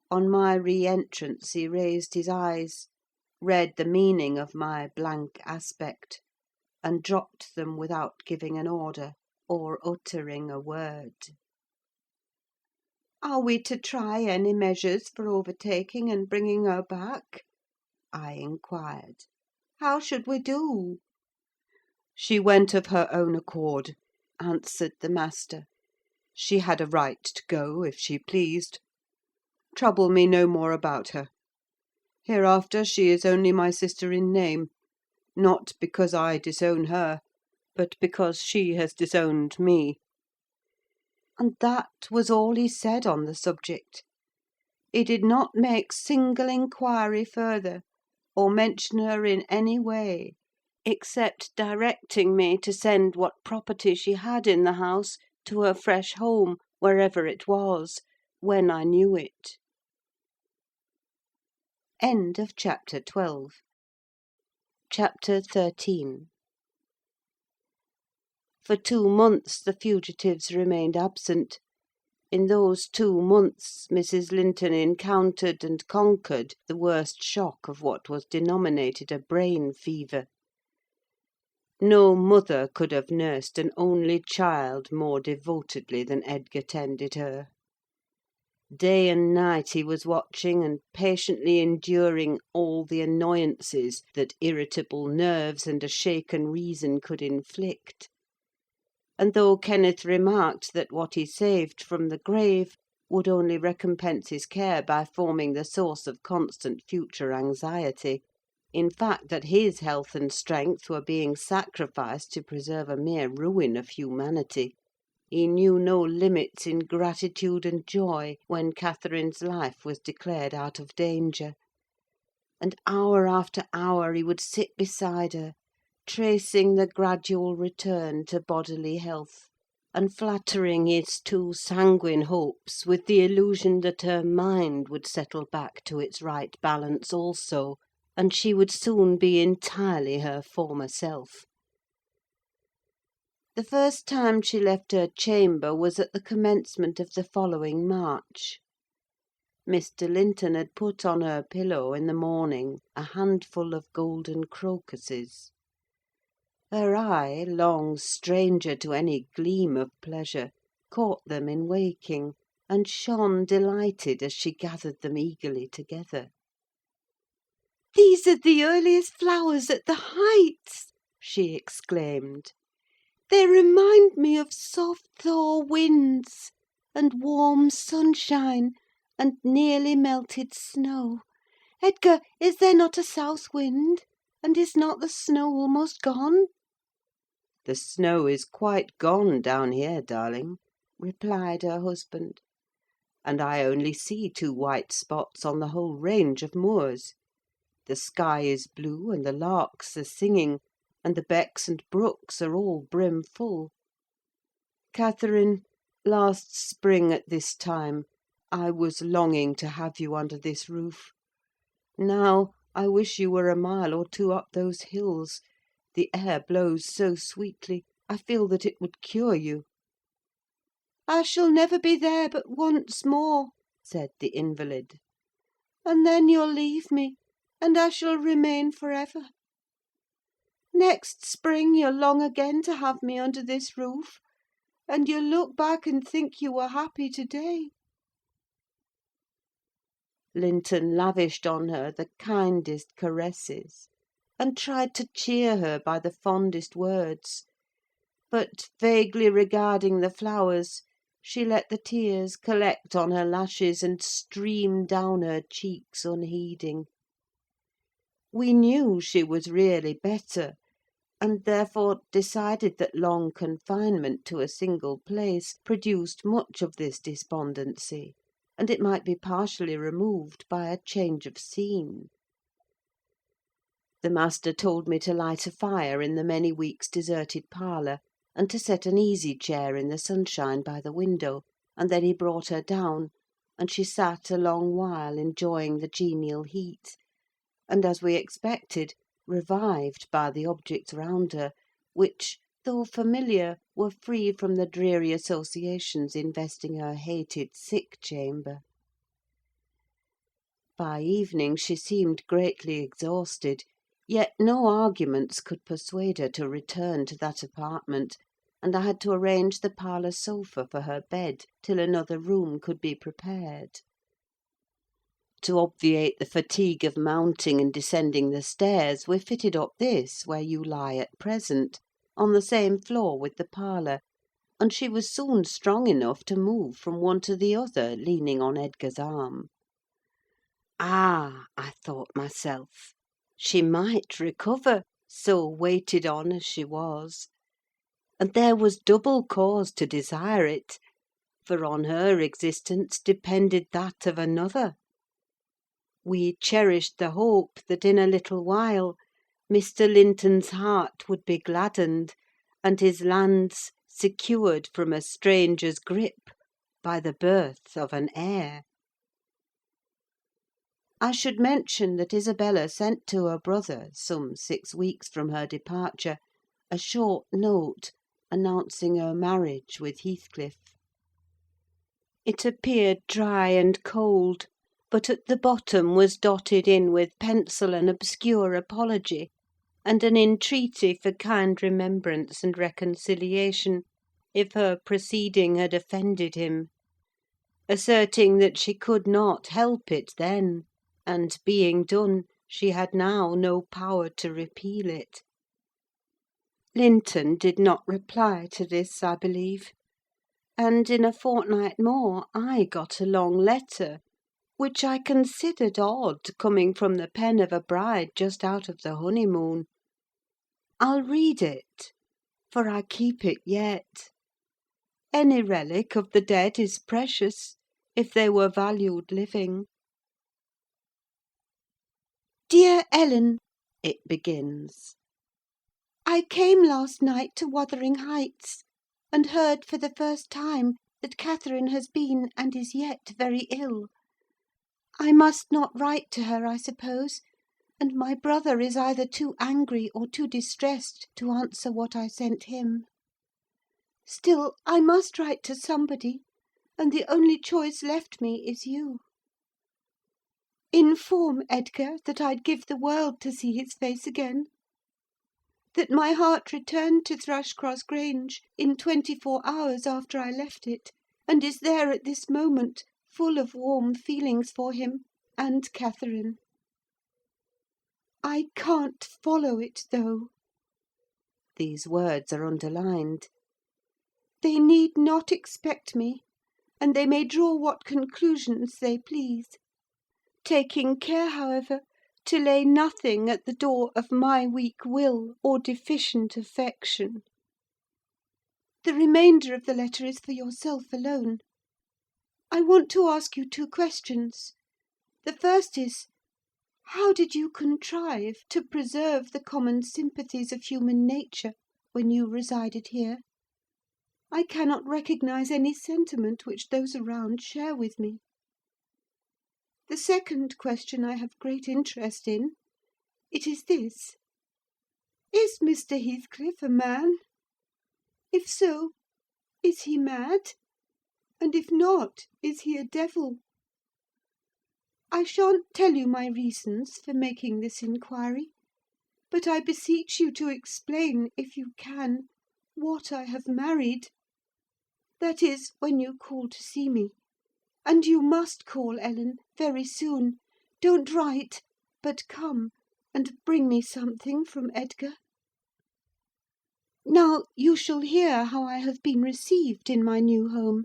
On my re-entrance he raised his eyes, read the meaning of my blank aspect, and dropped them without giving an order, or uttering a word. "Are we to try any measures for overtaking and bringing her back?" I inquired. "How should we do?" "She went of her own accord," answered the master. "She had a right to go, if she pleased. Trouble me no more about her. Hereafter she is only my sister in name, not because I disown her, but because she has disowned me." And that was all he said on the subject. He did not make single inquiry further, or mention her in any way, except directing me to send what property she had in the house to her fresh home, wherever it was, when I knew it. End of chapter 12. Chapter 13. For 2 months the fugitives remained absent. In those 2 months Mrs. Linton encountered and conquered the worst shock of what was denominated a brain fever. No mother could have nursed an only child more devotedly than Edgar tended her. Day and night he was watching and patiently enduring all the annoyances that irritable nerves and a shaken reason could inflict. And though Kenneth remarked that what he saved from the grave would only recompense his care by forming the source of constant future anxiety, in fact that his health and strength were being sacrificed to preserve a mere ruin of humanity, he knew no limits in gratitude and joy when Catherine's life was declared out of danger; and hour after hour he would sit beside her, tracing the gradual return to bodily health, and flattering his too sanguine hopes with the illusion that her mind would settle back to its right balance also, and she would soon be entirely her former self. The first time she left her chamber was at the commencement of the following March. Mr. Linton had put on her pillow in the morning a handful of golden crocuses. Her eye, long stranger to any gleam of pleasure, caught them in waking, and shone delighted as she gathered them eagerly together. "These are the earliest flowers at the Heights!" she exclaimed. "They remind me of soft thaw winds, and warm sunshine, and nearly melted snow. Edgar, is there not a south wind? And is not the snow almost gone?" "The snow is quite gone down here, darling," replied her husband; "and I only see 2 white spots on the whole range of moors. The sky is blue, and the larks are singing, and the becks and brooks are all brim full. Catherine, last spring at this time I was longing to have you under this roof. Now I wish you were a mile or 2 up those hills. The air blows so sweetly, I feel that it would cure you." "I shall never be there but once more," said the invalid; "and then you'll leave me, and I shall remain for ever. Next spring you'll long again to have me under this roof, and you'll look back and think you were happy to-day." Linton lavished on her the kindest caresses, and tried to cheer her by the fondest words; but, vaguely regarding the flowers, she let the tears collect on her lashes and stream down her cheeks unheeding. We knew she was really better, and therefore decided that long confinement to a single place produced much of this despondency, and it might be partially removed by a change of scene. The master told me to light a fire in the many weeks deserted parlour, and to set an easy chair in the sunshine by the window, and then he brought her down, and she sat a long while enjoying the genial heat, and, as we expected, revived by the objects round her, which, though familiar, were free from the dreary associations investing her hated sick chamber. By evening she seemed greatly exhausted, yet no arguments could persuade her to return to that apartment, and I had to arrange the parlour sofa for her bed till another room could be prepared. To obviate the fatigue of mounting and descending the stairs, we fitted up this where you lie at present, on the same floor with the parlour, and she was soon strong enough to move from one to the other, leaning on Edgar's arm. "Ah," I thought thought myself. She might recover, so waited on as she was; and there was double cause to desire it, for on her existence depended that of another. We cherished the hope that in a little while Mr. Linton's heart would be gladdened, and his lands secured from a stranger's grip by the birth of an heir. I should mention that Isabella sent to her brother, some 6 weeks from her departure, a short note announcing her marriage with Heathcliff. It appeared dry and cold, but at the bottom was dotted in with pencil an obscure apology, and an entreaty for kind remembrance and reconciliation, if her proceeding had offended him; asserting that she could not help it then, and, being done, she had now no power to repeal it. Linton did not reply to this, I believe; and in a fortnight more I got a long letter, which I considered odd, coming from the pen of a bride just out of the honeymoon. I'll read it, for I keep it yet. Any relic of the dead is precious, if they were valued living. "Dear Ellen," it begins, "I came last night to Wuthering Heights, and heard for the first time that Catherine has been, and is yet, very ill. I must not write to her, I suppose, and my brother is either too angry or too distressed to answer what I sent him. Still, I must write to somebody, and the only choice left me is you. Inform Edgar that I'd give the world to see his face again; that my heart returned to Thrushcross Grange in 24 hours after I left it, and is there at this moment, full of warm feelings for him and Catherine. I can't follow it, though." These words are underlined. "They need not expect me, and they may draw what conclusions they please; taking care, however, to lay nothing at the door of my weak will or deficient affection. The remainder of the letter is for yourself alone. I want to ask you 2 questions. The first is, how did you contrive to preserve the common sympathies of human nature when you resided here? I cannot recognise any sentiment which those around share with me. The second question I have great interest in. It is this: is Mr. Heathcliff a man? If so, is he mad? And if not, is he a devil? I shan't tell you my reasons for making this inquiry, but I beseech you to explain, if you can, what I have married. That is, when you call to see me. And you must call, Ellen, very soon. Don't write, but come, and bring me something from Edgar. Now you shall hear how I have been received in my new home,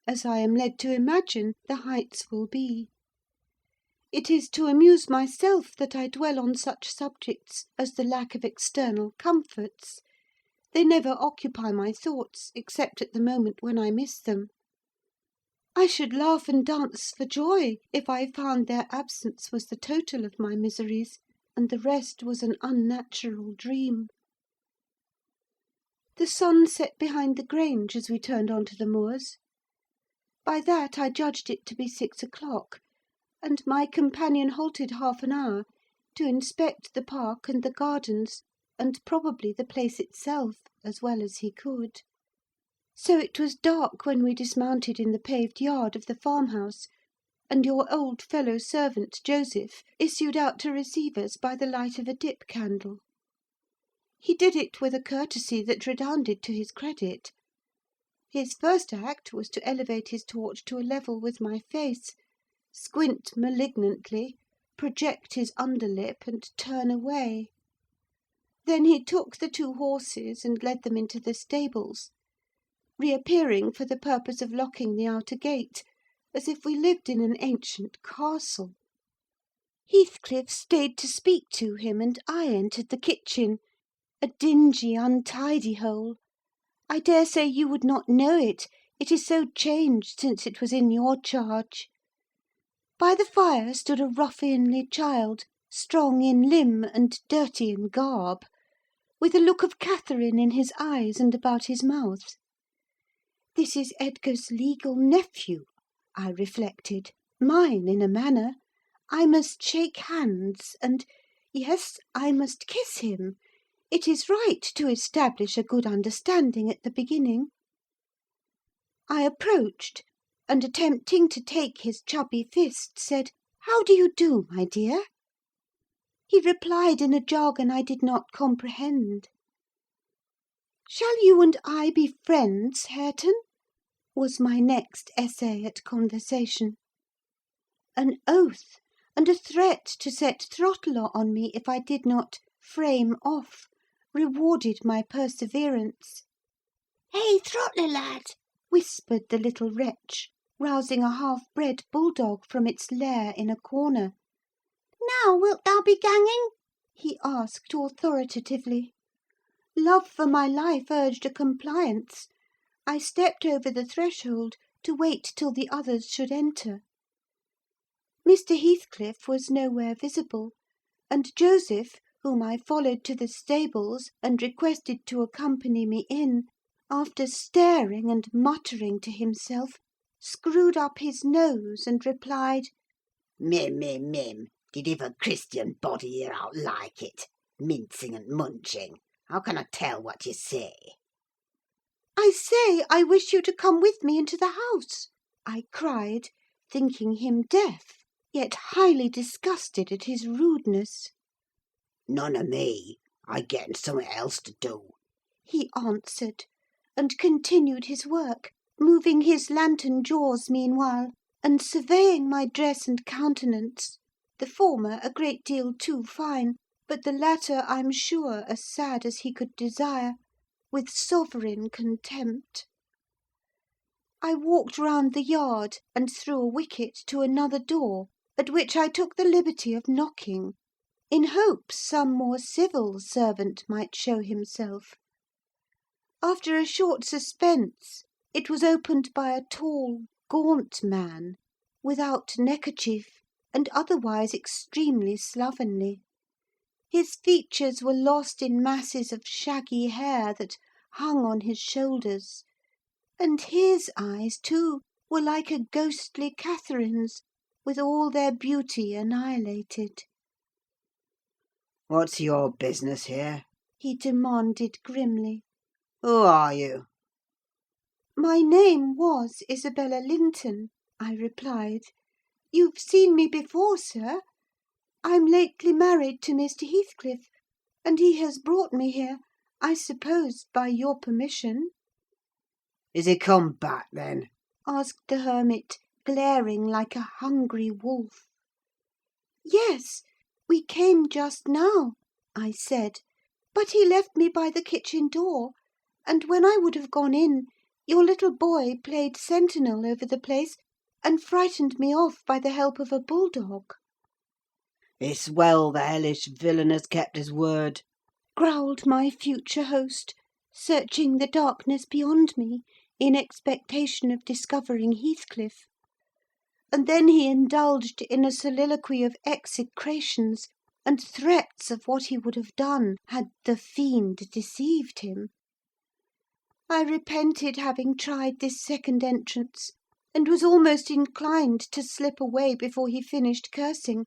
as I am led to imagine the Heights will be. It is to amuse myself that I dwell on such subjects as the lack of external comforts. They never occupy my thoughts, except at the moment when I miss them. I should laugh and dance for joy if I found their absence was the total of my miseries, and the rest was an unnatural dream. The sun set behind the Grange as we turned on to the moors. By that I judged it to be 6 o'clock, and my companion halted half an hour to inspect the park and the gardens, and probably the place itself, as well as he could. So it was dark when we dismounted in the paved yard of the farmhouse, and your old fellow servant, Joseph, issued out to receive us by the light of a dip candle. He did it with a courtesy that redounded to his credit. His first act was to elevate his torch to a level with my face, squint malignantly, project his underlip, and turn away. Then he took the 2 horses and led them into the stables, reappearing for the purpose of locking the outer gate, as if we lived in an ancient castle. Heathcliff stayed to speak to him, and I entered the kitchen, a dingy, untidy hole. I daresay you would not know it, it is so changed since it was in your charge. By the fire stood a ruffianly child, strong in limb and dirty in garb, with a look of Catherine in his eyes and about his mouth. This is Edgar's legal nephew, I reflected, mine in a manner. I must shake hands, and, yes, I must kiss him. It is right to establish a good understanding at the beginning. I approached, and attempting to take his chubby fist, said, "How do you do, my dear?" He replied in a jargon I did not comprehend. "Shall you and I be friends, Hareton?" was my next essay at conversation. An oath, and a threat to set throttle on me if I did not frame off, rewarded my perseverance. "Hey, Throttler, lad!" whispered the little wretch, rousing a half-bred bulldog from its lair in a corner. "Now wilt thou be ganging?" he asked authoritatively. Love for my life urged a compliance. I stepped over the threshold to wait till the others should enter. Mr. Heathcliff was nowhere visible, and Joseph, whom I followed to the stables and requested to accompany me in, after staring and muttering to himself, screwed up his nose and replied, Mim, mim, mim, did ever Christian body hear out like it? Mincing and munching. How can I tell what you say? "I say I wish you to come with me into the house," I cried, thinking him deaf, yet highly disgusted at his rudeness. None of me. I getting something else to do," he answered, and continued his work, moving his lantern jaws meanwhile, and surveying my dress and countenance, the former a great deal too fine, but the latter, I'm sure, as sad as he could desire, with sovereign contempt. I walked round the yard, and through a wicket to another door, at which I took the liberty of knocking, in hopes some more civil servant might show himself. After a short suspense, it was opened by a tall, gaunt man, without neckerchief, and otherwise extremely slovenly. His features were lost in masses of shaggy hair that hung on his shoulders, and his eyes, too, were like a ghostly Catherine's, with all their beauty annihilated. "What's your business here?" he demanded grimly. "Who are you?" My name was Isabella Linton, I replied. "You've seen me before, sir. I'm lately married to Mr. Heathcliff, and he has brought me here, I suppose by your permission." "Is he come back, then?" asked the hermit, glaring like a hungry wolf. "Yes, we came just now," I said; "but he left me by the kitchen door, and when I would have gone in, your little boy played sentinel over the place, and frightened me off by the help of a bulldog." "It's well the hellish villain has kept his word," growled my future host, searching the darkness beyond me, in expectation of discovering Heathcliff; and then he indulged in a soliloquy of execrations, and threats of what he would have done had the fiend deceived him. I repented having tried this second entrance, and was almost inclined to slip away before he finished cursing;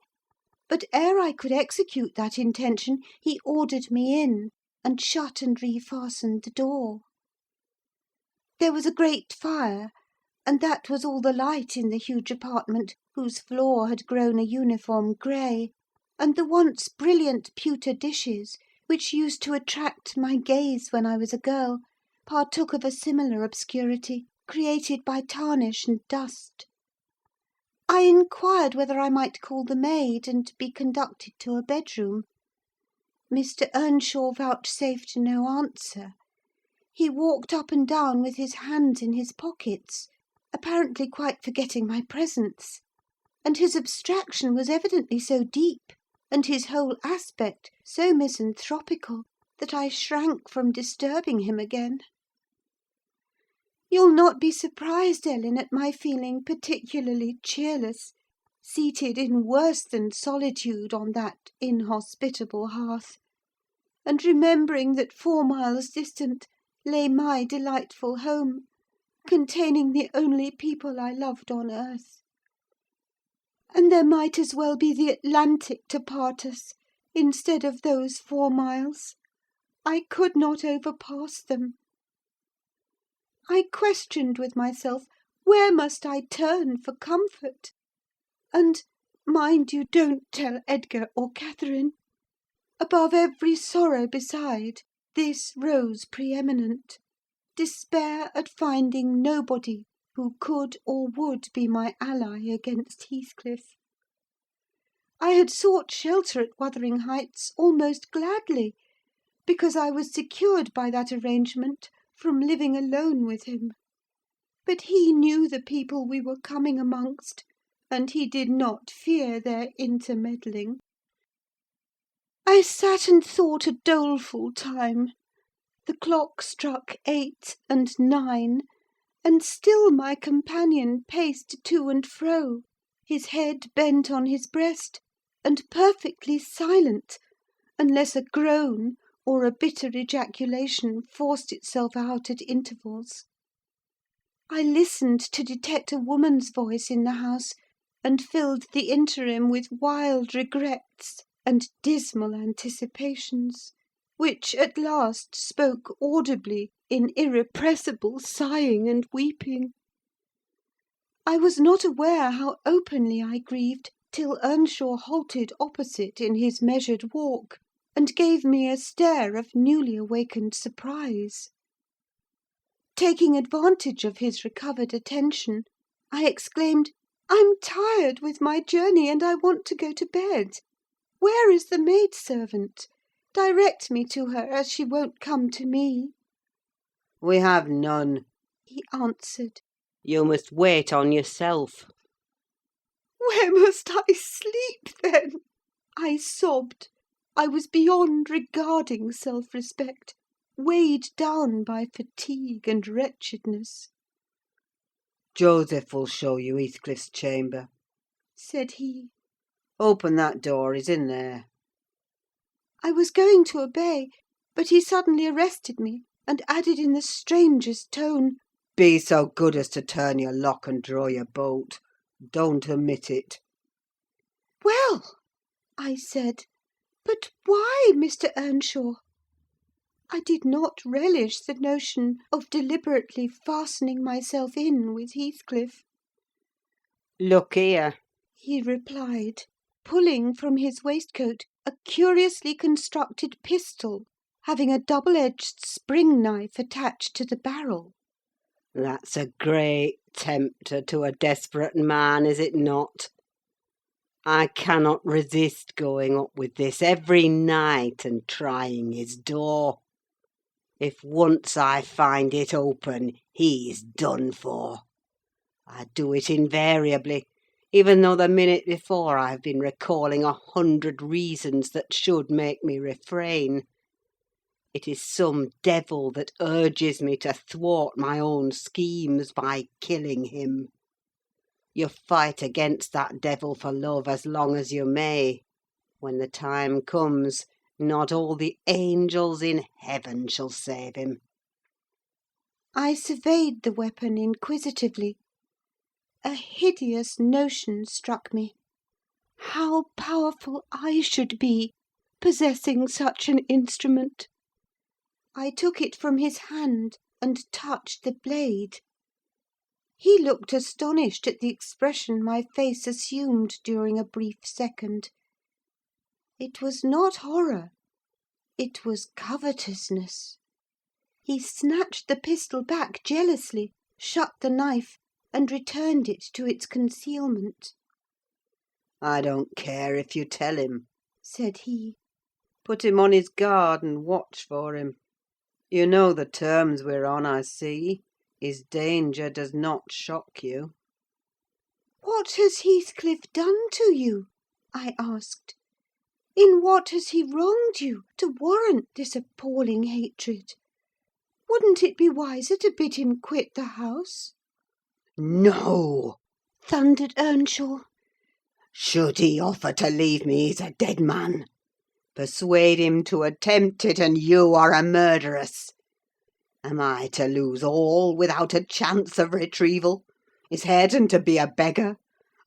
but ere I could execute that intention, he ordered me in, and shut and refastened the door. There was a great fire, and that was all the light in the huge apartment, whose floor had grown a uniform grey, and the once brilliant pewter dishes, which used to attract my gaze when I was a girl, partook of a similar obscurity, created by tarnish and dust. I inquired whether I might call the maid, and be conducted to a bedroom. Mr. Earnshaw vouchsafed no answer. He walked up and down with his hands in his pockets, apparently quite forgetting my presence. and his abstraction was evidently so deep, and his whole aspect so misanthropical, that I shrank from disturbing him again. You'll not be surprised, Ellen, at my feeling particularly cheerless, seated in worse than solitude on that inhospitable hearth, and remembering that 4 miles distant lay my delightful home, containing the only people I loved on earth. And there might as well be the Atlantic to part us, instead of those 4 miles. I could not overpass them. I questioned with myself, where must I turn for comfort? And, mind you don't tell Edgar or Catherine. Above every sorrow beside, this rose preeminent: despair at finding nobody who could or would be my ally against Heathcliff. I had sought shelter at Wuthering Heights almost gladly, because I was secured by that arrangement from living alone with him. But he knew the people we were coming amongst, and he did not fear their intermeddling. I sat and thought a doleful time. The clock struck 8 and 9, and still my companion paced to and fro, his head bent on his breast, and perfectly silent, unless a groan or a bitter ejaculation forced itself out at intervals. I listened to detect a woman's voice in the house, and filled the interim with wild regrets and dismal anticipations, which at last spoke audibly in irrepressible sighing and weeping. I was not aware how openly I grieved till Earnshaw halted opposite in his measured walk, and gave me a stare of newly awakened surprise. Taking advantage of his recovered attention, I exclaimed, "I'm tired with my journey, and I want to go to bed. Where is the maid-servant? Direct me to her, as she won't come to me." "We have none," he answered. "You must wait on yourself." "Where must I sleep, then?" I sobbed. I was beyond regarding self-respect, weighed down by fatigue and wretchedness. "Joseph will show you Heathcliff's chamber," said he. "Open that door, he's in there." I was going to obey, but he suddenly arrested me, and added in the strangest tone, "Be so good as to turn your lock and draw your bolt. Don't omit it." "Well," I said, "but why, Mr. Earnshaw?" I did not relish the notion of deliberately fastening myself in with Heathcliff. "Look here," he replied, pulling from his waistcoat a curiously constructed pistol, having a double-edged spring-knife attached to the barrel. "That's a great tempter to a desperate man, is it not? I cannot resist going up with this every night and trying his door. If once I find it open, he's done for. I do it invariably, even though the minute before I have been recalling 100 reasons that should make me refrain. It is some devil that urges me to thwart my own schemes by killing him. You fight against that devil for love as long as you may. When the time comes, not all the angels in heaven shall save him." I surveyed the weapon inquisitively. A hideous notion struck me. How powerful I should be, possessing such an instrument! I took it from his hand, and touched the blade. He looked astonished at the expression my face assumed during a brief second. It was not horror: it was covetousness. He snatched the pistol back jealously, shut the knife, and returned it to its concealment. "I don't care if you tell him," said he. "Put him on his guard, and watch for him. You know the terms we're on, I see. His danger does not shock you." "What has Heathcliff done to you?" I asked. "In what has he wronged you to warrant this appalling hatred? Wouldn't it be wiser to bid him quit the house?" "No!" thundered Earnshaw. "Should he offer to leave me, he's a dead man. Persuade him to attempt it, and you are a murderess. Am I to lose all without a chance of retrieval? Is Hareton to be a beggar?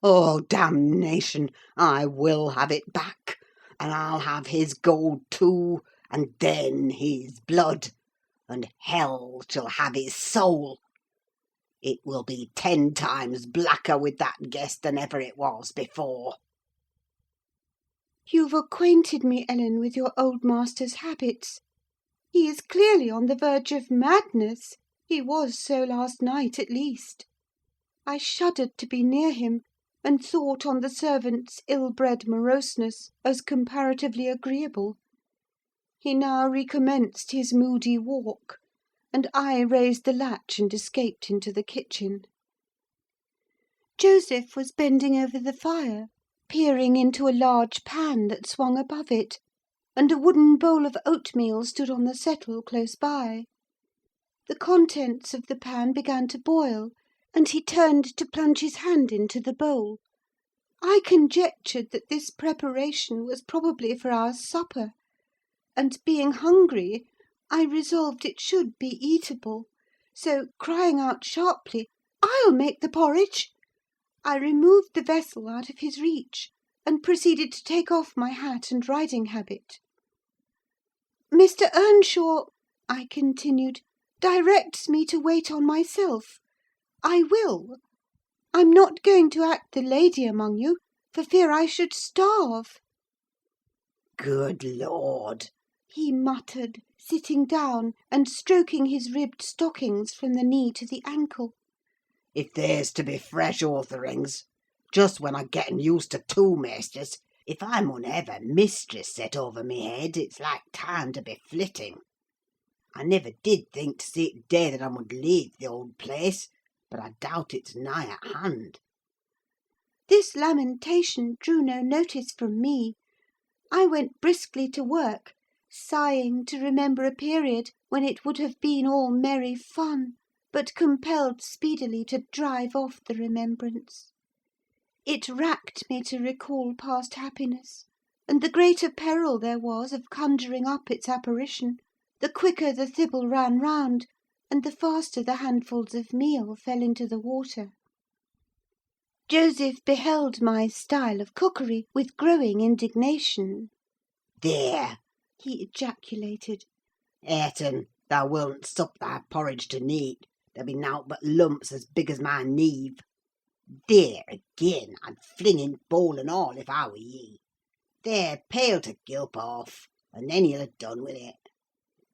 Oh, damnation! I will have it back, and I'll have his gold too, and then his blood, and hell shall have his soul. It will be 10 times blacker with that guest than ever it was before." "You've acquainted me, Ellen, with your old master's habits. He is clearly on the verge of madness: he was so last night, at least. I shuddered to be near him, and thought on the servant's ill-bred moroseness as comparatively agreeable. He now recommenced his moody walk, and I raised the latch and escaped into the kitchen. Joseph was bending over the fire, peering into a large pan that swung above it, and a wooden bowl of oatmeal stood on the settle close by. The contents of the pan began to boil, and he turned to plunge his hand into the bowl. I conjectured that this preparation was probably for our supper, and, being hungry, I resolved it should be eatable; so, crying out sharply, "I'll make the porridge!" I removed the vessel out of his reach, and proceeded to take off my hat and riding habit. "Mr. Earnshaw," I continued, "directs me to wait on myself. I will. I'm not going to act the lady among you, for fear I should starve." "Good Lord!" he muttered, sitting down and stroking his ribbed stockings from the knee to the ankle. "If there's to be fresh ortherings, just when I'm getting used to two maisters, if I mun have a mistress set over me head, it's like time to be flitting. I never did think to see it day that I would leave the old place, but I doubt it's nigh at hand." This lamentation drew no notice from me. I went briskly to work, sighing to remember a period when it would have been all merry fun, but compelled speedily to drive off the remembrance. It racked me to recall past happiness, and the greater peril there was of conjuring up its apparition, the quicker the thibble ran round, and the faster the handfuls of meal fell into the water. Joseph beheld my style of cookery with growing indignation. "There!" he ejaculated. "Hareton, thou willn't sup thy porridge to neat: there'll be nowt but lumps as big as my neve. There again! I'd fling in bowl and all, if I were ye. There, pail to gulp off, and then you'll have done with it.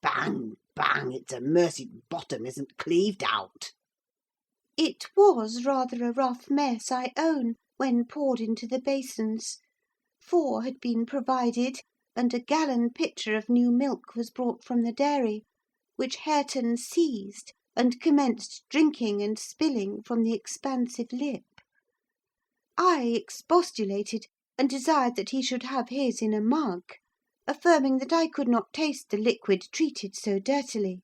Bang, bang! It's a mercy t' bottom isn't cleaved out." It was rather a rough mess, I own, when poured into the basins. 4 had been provided, and a gallon pitcher of new milk was brought from the dairy, which Hareton seized, and commenced drinking and spilling from the expansive lip. I expostulated, and desired that he should have his in a mug, affirming that I could not taste the liquid treated so dirtily.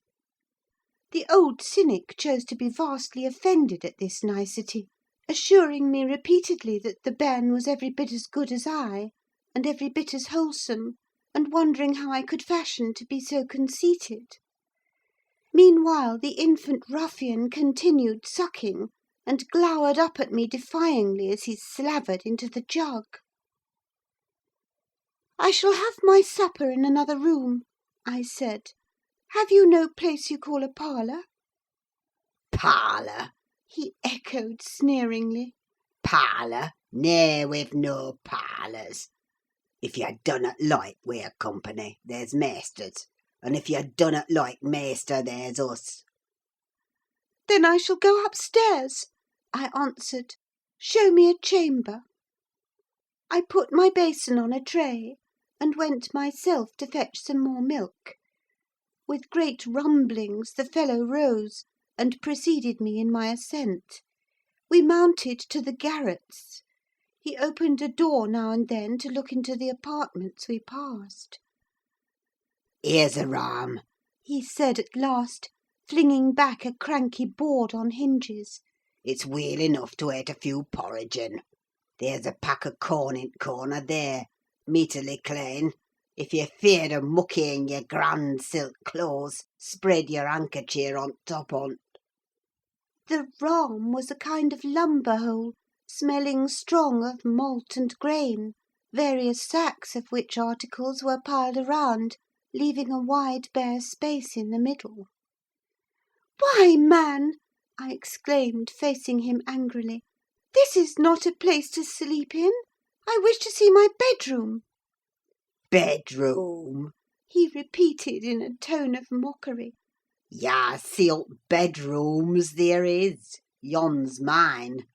The old cynic chose to be vastly offended at this nicety, assuring me repeatedly that the bairn was every bit as good as I, and every bit as wholesome, and wondering how I could fashion to be so conceited. Meanwhile the infant ruffian continued sucking, and glowered up at me defyingly as he slavered into the jug. "I shall have my supper in another room," I said. "Have you no place you call a parlour?" "Parlour!" he echoed sneeringly. "Parlour! Nay, we've no parlours. If you dunnot like we're company, there's maisters; and if you dunnot like maister, there's us." "Then I shall go upstairs," I answered. "Show me a chamber." I put my basin on a tray, and went myself to fetch some more milk. With great rumblings the fellow rose, and preceded me in my ascent. We mounted to the garrets. He opened a door now and then to look into the apartments we passed. "Here's a ram," He said at last, flinging back a cranky board on hinges. "It's weel enough to ate a few porridge in. There's a pack of corn in t' corner there, meaterly clane. If you're feared of muckying your grand silk clothes, spread your handkerchief on top on't." The rahm was a kind of lumber hole, smelling strong of malt and grain, various sacks of which articles were piled around, leaving a wide bare space in the middle. "Why, man!" I exclaimed, facing him angrily, "this is not a place to sleep in. I wish to see my bedroom." "Bedroom!" he repeated in a tone of mockery. "Ya see up bedrooms there is. Yon's mine."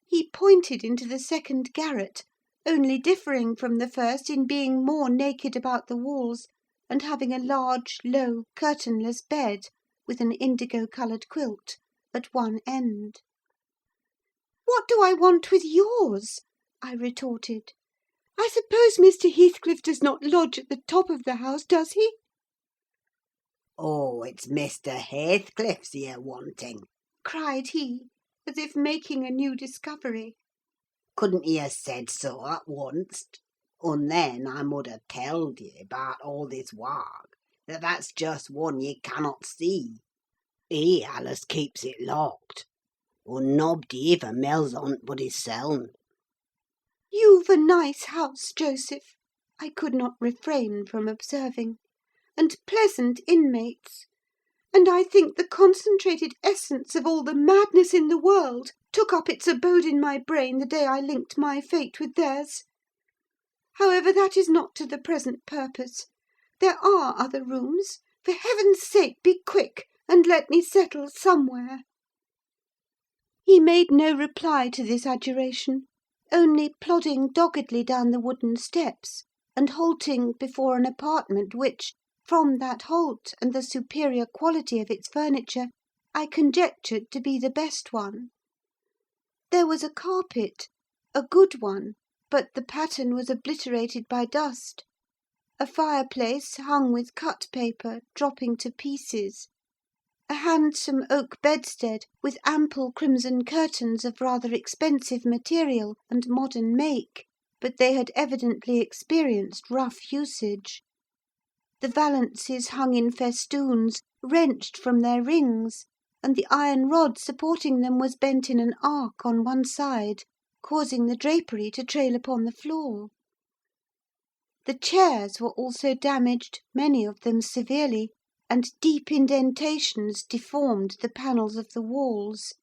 He pointed into the second garret, only differing from the first in being more naked about the walls, and having a large, low, curtainless bed, with an indigo-coloured quilt, at one end. "What do I want with yours?" I retorted. "I suppose Mr. Heathcliff does not lodge at the top of the house, does he?" "Oh, it's Mr. Heathcliff's you're wanting," cried he, as if making a new discovery. "Couldn't ye ha' said so at onst? And then I mud ha' telled ye, about all this wark, that that's just one ye cannot see. He allus keeps it locked, and nob'dy ever mells on't but hisseln." "You've a nice house, Joseph," I could not refrain from observing, "and pleasant inmates; and I think the concentrated essence of all the madness in the world took up its abode in my brain the day I linked my fate with theirs. However, that is not to the present purpose. There are other rooms. For heaven's sake, be quick, and let me settle somewhere." He made no reply to this adjuration, only plodding doggedly down the wooden steps, and halting before an apartment which, from that halt and the superior quality of its furniture, I conjectured to be the best one. There was a carpet, a good one, but the pattern was obliterated by dust; a fireplace hung with cut paper, dropping to pieces; a handsome oak bedstead, with ample crimson curtains of rather expensive material and modern make, but they had evidently experienced rough usage. The valances hung in festoons, wrenched from their rings, and the iron rod supporting them was bent in an arc on one side, causing the drapery to trail upon the floor. The chairs were also damaged, many of them severely, and deep indentations deformed the panels of the walls.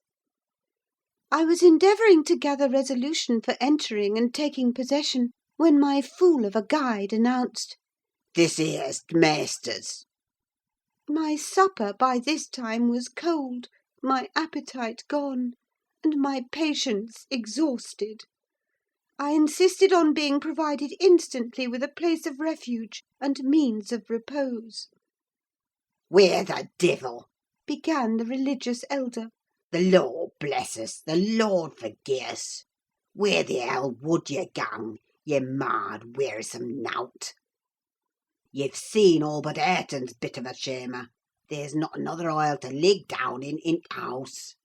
I was endeavouring to gather resolution for entering and taking possession, when my fool of a guide announced, "This here's t' maister's." My supper by this time was cold, my appetite gone, and my patience exhausted. I insisted on being provided instantly with a place of refuge and means of repose. "Where the divil," began the religious elder, "the Lord bless us, the Lord forgie us! Where the hell would ye gang, ye mad, wearisome nowt? Ye've seen all but Hareton's bit of a shamer. There's not another oil to lig down in t' house."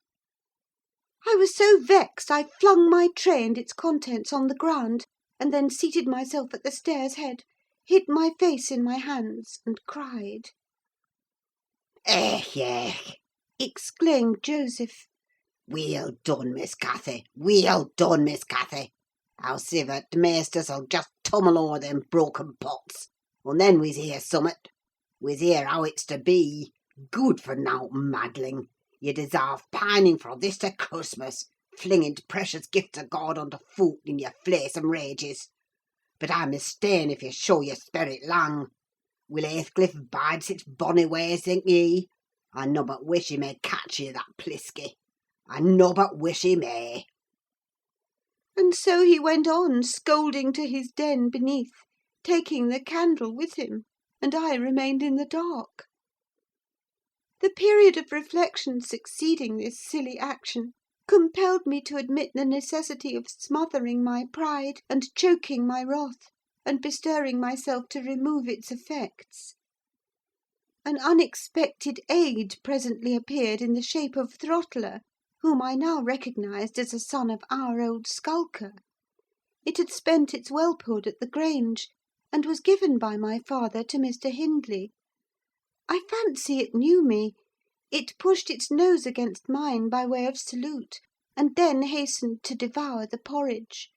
I was so vexed I flung my tray and its contents on the ground, and then seated myself at the stairs' head, hid my face in my hands, and cried. "Ech, ech!" exclaimed Joseph. "Weel done, Miss Cathy! Weel done, Miss Cathy! Howsiver, t' maisters'll just tumble o'er them broken pots, and then we's hear summat. We's hear how it's to be. Good for nowt maddling! You desarve pining for this to Christmas, flinging t' precious gifts of God on t' foot in your flaysome rages. But I mistane if you show your sperrit lang. Will Heathcliff bide sich bonny ways, think ye? I nobbut wish he may catch ye, that plisky. I nobbut wish he may." And so he went on scolding to his den beneath, taking the candle with him, and I remained in the dark. The period of reflection succeeding this silly action compelled me to admit the necessity of smothering my pride and choking my wrath, and bestirring myself to remove its effects. An unexpected aid presently appeared in the shape of Throttler, whom I now recognised as a son of our old skulker. It had spent its whelphood at the Grange, and was given by my father to Mr. Hindley. I fancy it knew me: it pushed its nose against mine by way of salute, and then hastened to devour the porridge,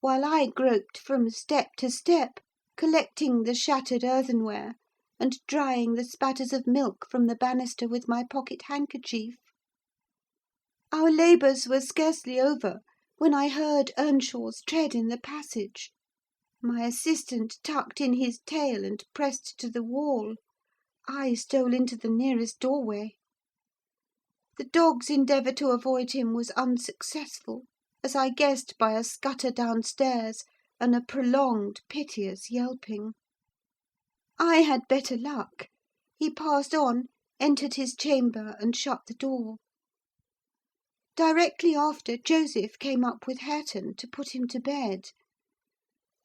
while I groped from step to step, collecting the shattered earthenware, and drying the spatters of milk from the banister with my pocket handkerchief. Our labours were scarcely over when I heard Earnshaw's tread in the passage. My assistant tucked in his tail and pressed to the wall. I stole into the nearest doorway. The dog's endeavour to avoid him was unsuccessful, as I guessed by a scutter downstairs and a prolonged, piteous yelping. I had better luck: he passed on, entered his chamber, and shut the door. Directly after, Joseph came up with Hareton to put him to bed.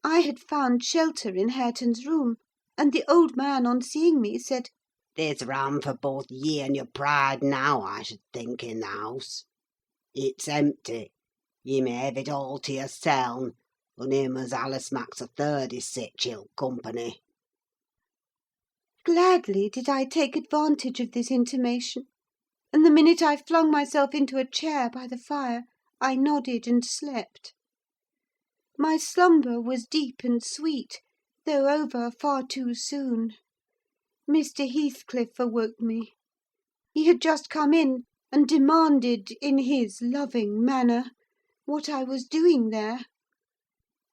I had found shelter in Hareton's room, and the old man, on seeing me, said, "There's ram for both ye and your pride now, I should think, in the house. It's empty. Ye may have it all to yourseln, and him as Alice Max a third is sich ill company." Gladly did I take advantage of this intimation, and the minute I flung myself into a chair by the fire, I nodded and slept. My slumber was deep and sweet, though over far too soon. Mr. Heathcliff awoke me. He had just come in, and demanded, in his loving manner, what I was doing there.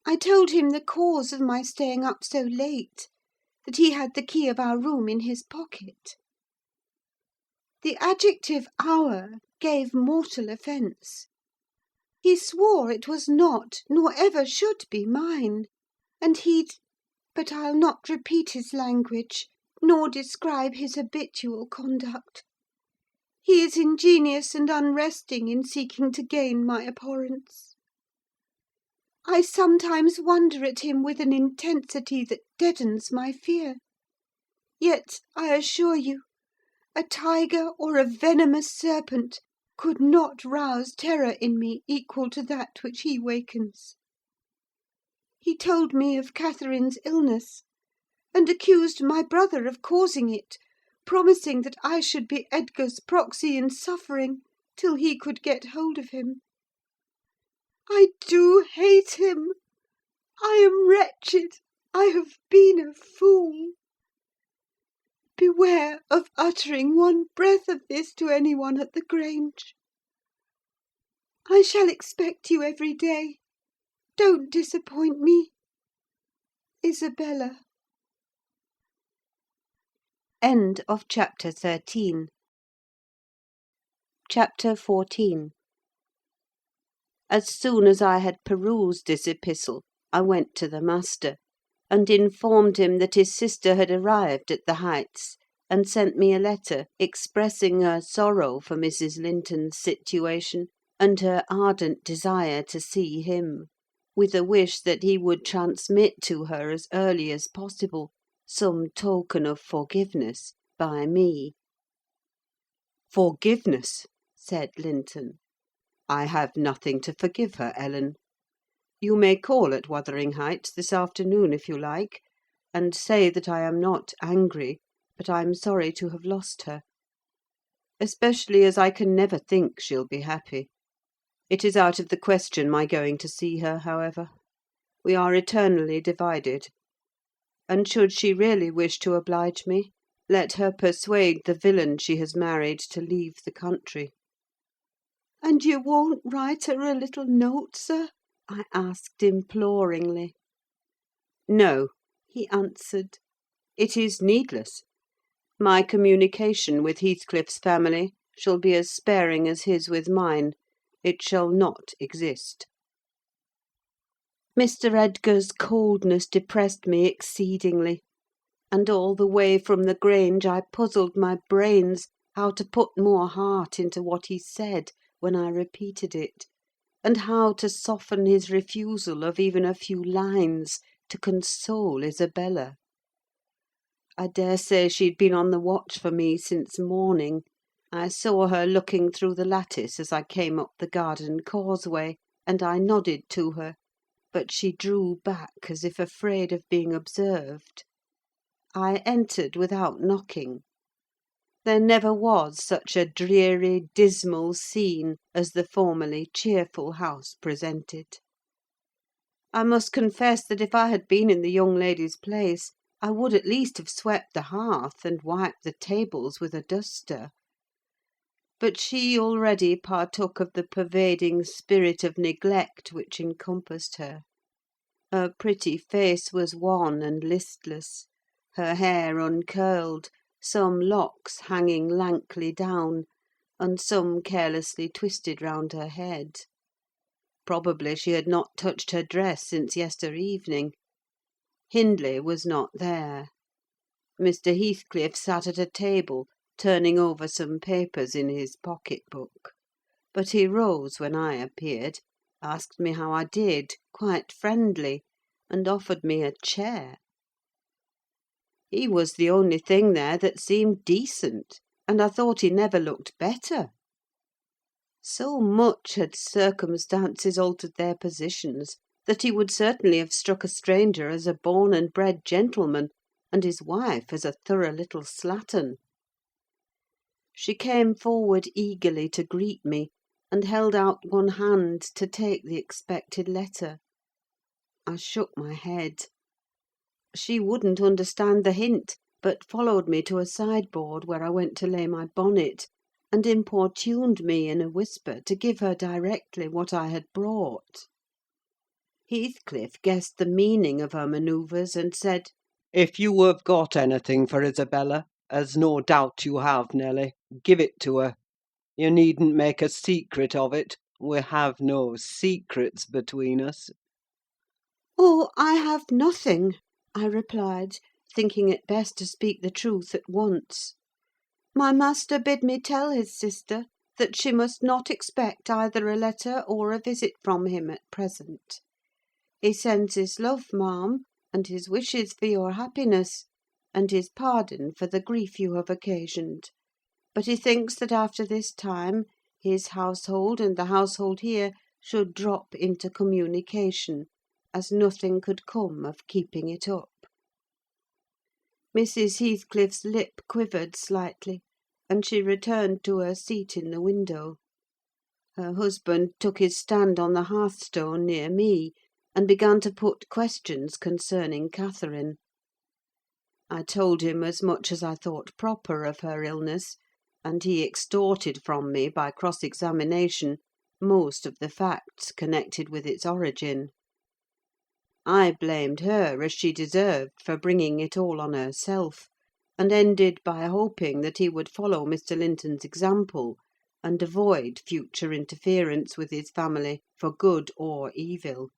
I told him the cause of my staying up so late, that he had the key of our room in his pocket. The adjective hour gave mortal offence. He swore it was not, nor ever should be mine, and but I'll not repeat his language, nor describe his habitual conduct. He is ingenious and unresting in seeking to gain my abhorrence. I sometimes wonder at him with an intensity that deadens my fear. Yet, I assure you, a tiger or a venomous serpent could not rouse terror in me equal to that which he wakens. He told me of Catherine's illness, and accused my brother of causing it, promising that I should be Edgar's proxy in suffering till he could get hold of him. I do hate him! I am wretched! I have been a fool! Beware of uttering one breath of this to any one at the Grange. I shall expect you every day. Don't disappoint me. Isabella. End of chapter 13. Chapter 14. As soon as I had perused this epistle, I went to the master, and informed him that his sister had arrived at the Heights, and sent me a letter expressing her sorrow for Mrs. Linton's situation, and her ardent desire to see him, with a wish that he would transmit to her as early as possible some token of forgiveness by me. "Forgiveness!" said Linton. "I have nothing to forgive her, Ellen. You may call at Wuthering Heights this afternoon, if you like, and say that I am not angry, but I'm sorry to have lost her. Especially as I can never think she'll be happy. It is out of the question my going to see her, however. We are eternally divided. And should she really wish to oblige me, let her persuade the villain she has married to leave the country." "And you won't write her a little note, sir?" I asked imploringly. "No," he answered. "It is needless. My communication with Heathcliff's family shall be as sparing as his with mine. It shall not exist." Mr. Edgar's coldness depressed me exceedingly, and all the way from the Grange I puzzled my brains how to put more heart into what he said, when I repeated it, and how to soften his refusal of even a few lines to console Isabella. I daresay she'd been on the watch for me since morning. I saw her looking through the lattice as I came up the garden causeway, and I nodded to her, but she drew back as if afraid of being observed. I entered without knocking. There never was such a dreary, dismal scene as the formerly cheerful house presented. I must confess that if I had been in the young lady's place, I would at least have swept the hearth and wiped the tables with a duster. But she already partook of the pervading spirit of neglect which encompassed her. Her pretty face was wan and listless, her hair uncurled, some locks hanging lankly down, and some carelessly twisted round her head. Probably she had not touched her dress since yester evening. Hindley was not there. Mr. Heathcliff sat at a table, turning over some papers in his pocket-book; but he rose when I appeared, asked me how I did, quite friendly, and offered me a chair. He was the only thing there that seemed decent, and I thought he never looked better. So much had circumstances altered their positions, that he would certainly have struck a stranger as a born and bred gentleman, and his wife as a thorough little slattern. She came forward eagerly to greet me, and held out one hand to take the expected letter. I shook my head. She wouldn't understand the hint, but followed me to a sideboard where I went to lay my bonnet, and importuned me in a whisper to give her directly what I had brought. Heathcliff guessed the meaning of her manoeuvres, and said, If you have got anything for Isabella, as no doubt you have, Nelly, give it to her. You needn't make a secret of it. We have no secrets between us. "Oh, I have nothing," I replied, thinking it best to speak the truth at once. "My master bid me tell his sister that she must not expect either a letter or a visit from him at present. He sends his love, ma'am, and his wishes for your happiness, and his pardon for the grief you have occasioned; but he thinks that after this time his household and the household here should drop into communication, as nothing could come of keeping it up." Mrs. Heathcliff's lip quivered slightly, and she returned to her seat in the window. Her husband took his stand on the hearthstone near me, and began to put questions concerning Catherine. I told him as much as I thought proper of her illness, and he extorted from me, by cross-examination, most of the facts connected with its origin. I blamed her, as she deserved, for bringing it all on herself, and ended by hoping that he would follow Mr. Linton's example, and avoid future interference with his family, for good or evil.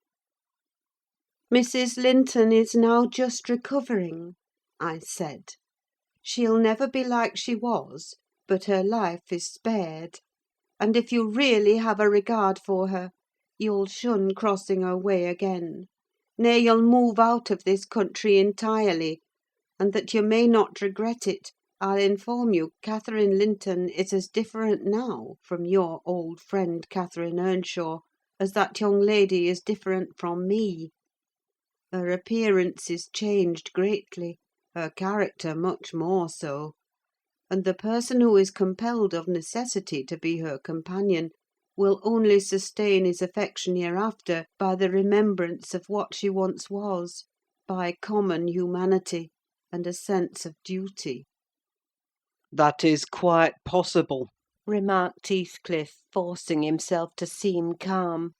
"Mrs. Linton is now just recovering," I said. "She'll never be like she was, but her life is spared; and if you really have a regard for her, you'll shun crossing her way again. Nay, you'll move out of this country entirely; and that you may not regret it, I'll inform you Catherine Linton is as different now from your old friend Catherine Earnshaw as that young lady is different from me. Her appearance is changed greatly, her character much more so; and the person who is compelled of necessity to be her companion will only sustain his affection hereafter by the remembrance of what she once was, by common humanity and a sense of duty." That is quite possible, remarked Heathcliff, forcing himself to seem calm.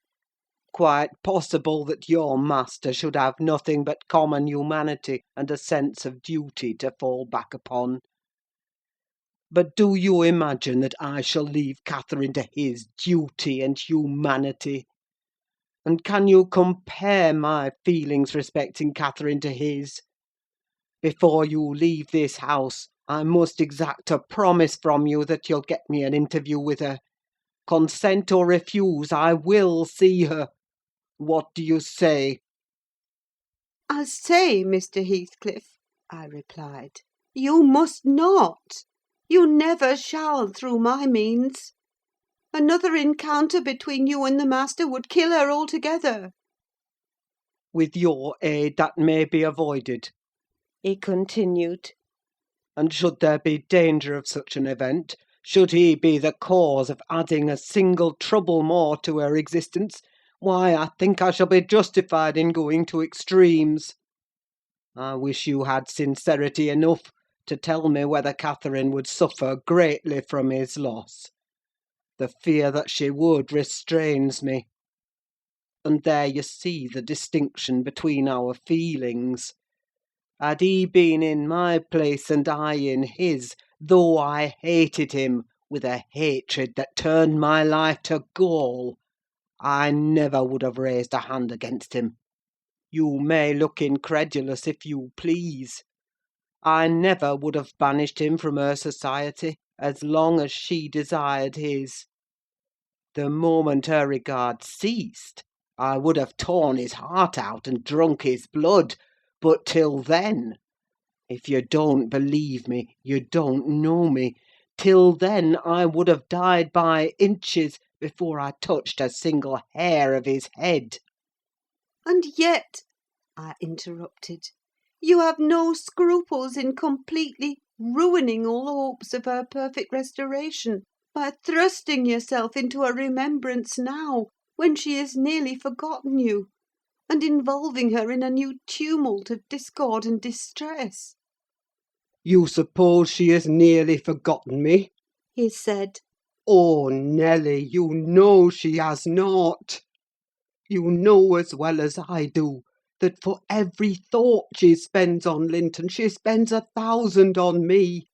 quite possible that your master should have nothing but common humanity and a sense of duty to fall back upon. But do you imagine that I shall leave Catherine to his duty and humanity? And can you compare my feelings respecting Catherine to his? Before you leave this house, I must exact a promise from you that you'll get me an interview with her. Consent or refuse, I will see her. What do you say?" "I say, Mr. Heathcliff," I replied, "you must not. You never shall through my means. Another encounter between you and the master would kill her altogether." "With your aid, that may be avoided. he continued. And should there be danger of such an event, should he be the cause of adding a single trouble more to her existence, why, I think I shall be justified in going to extremes. I wish you had sincerity enough to tell me whether Catherine would suffer greatly from his loss. The fear that she would restrains me. And there you see the distinction between our feelings. Had he been in my place and I in his, though I hated him with a hatred that turned my life to gall, I never would have raised a hand against him. You may look incredulous if you please. I never would have banished him from her society as long as she desired his. The moment her regard ceased, I would have torn his heart out and drunk his blood, but till then, if you don't believe me, you don't know me, till then I would have died by inches before I touched a single hair of his head." "And yet," I interrupted, "you have no scruples in completely ruining all hopes of her perfect restoration by thrusting yourself into her remembrance now, when she has nearly forgotten you, and involving her in a new tumult of discord and distress." "You suppose she has nearly forgotten me?" he said. "Oh, Nelly, you know she has not. You know as well as I do that for every thought she spends on Linton, she spends 1,000 on me.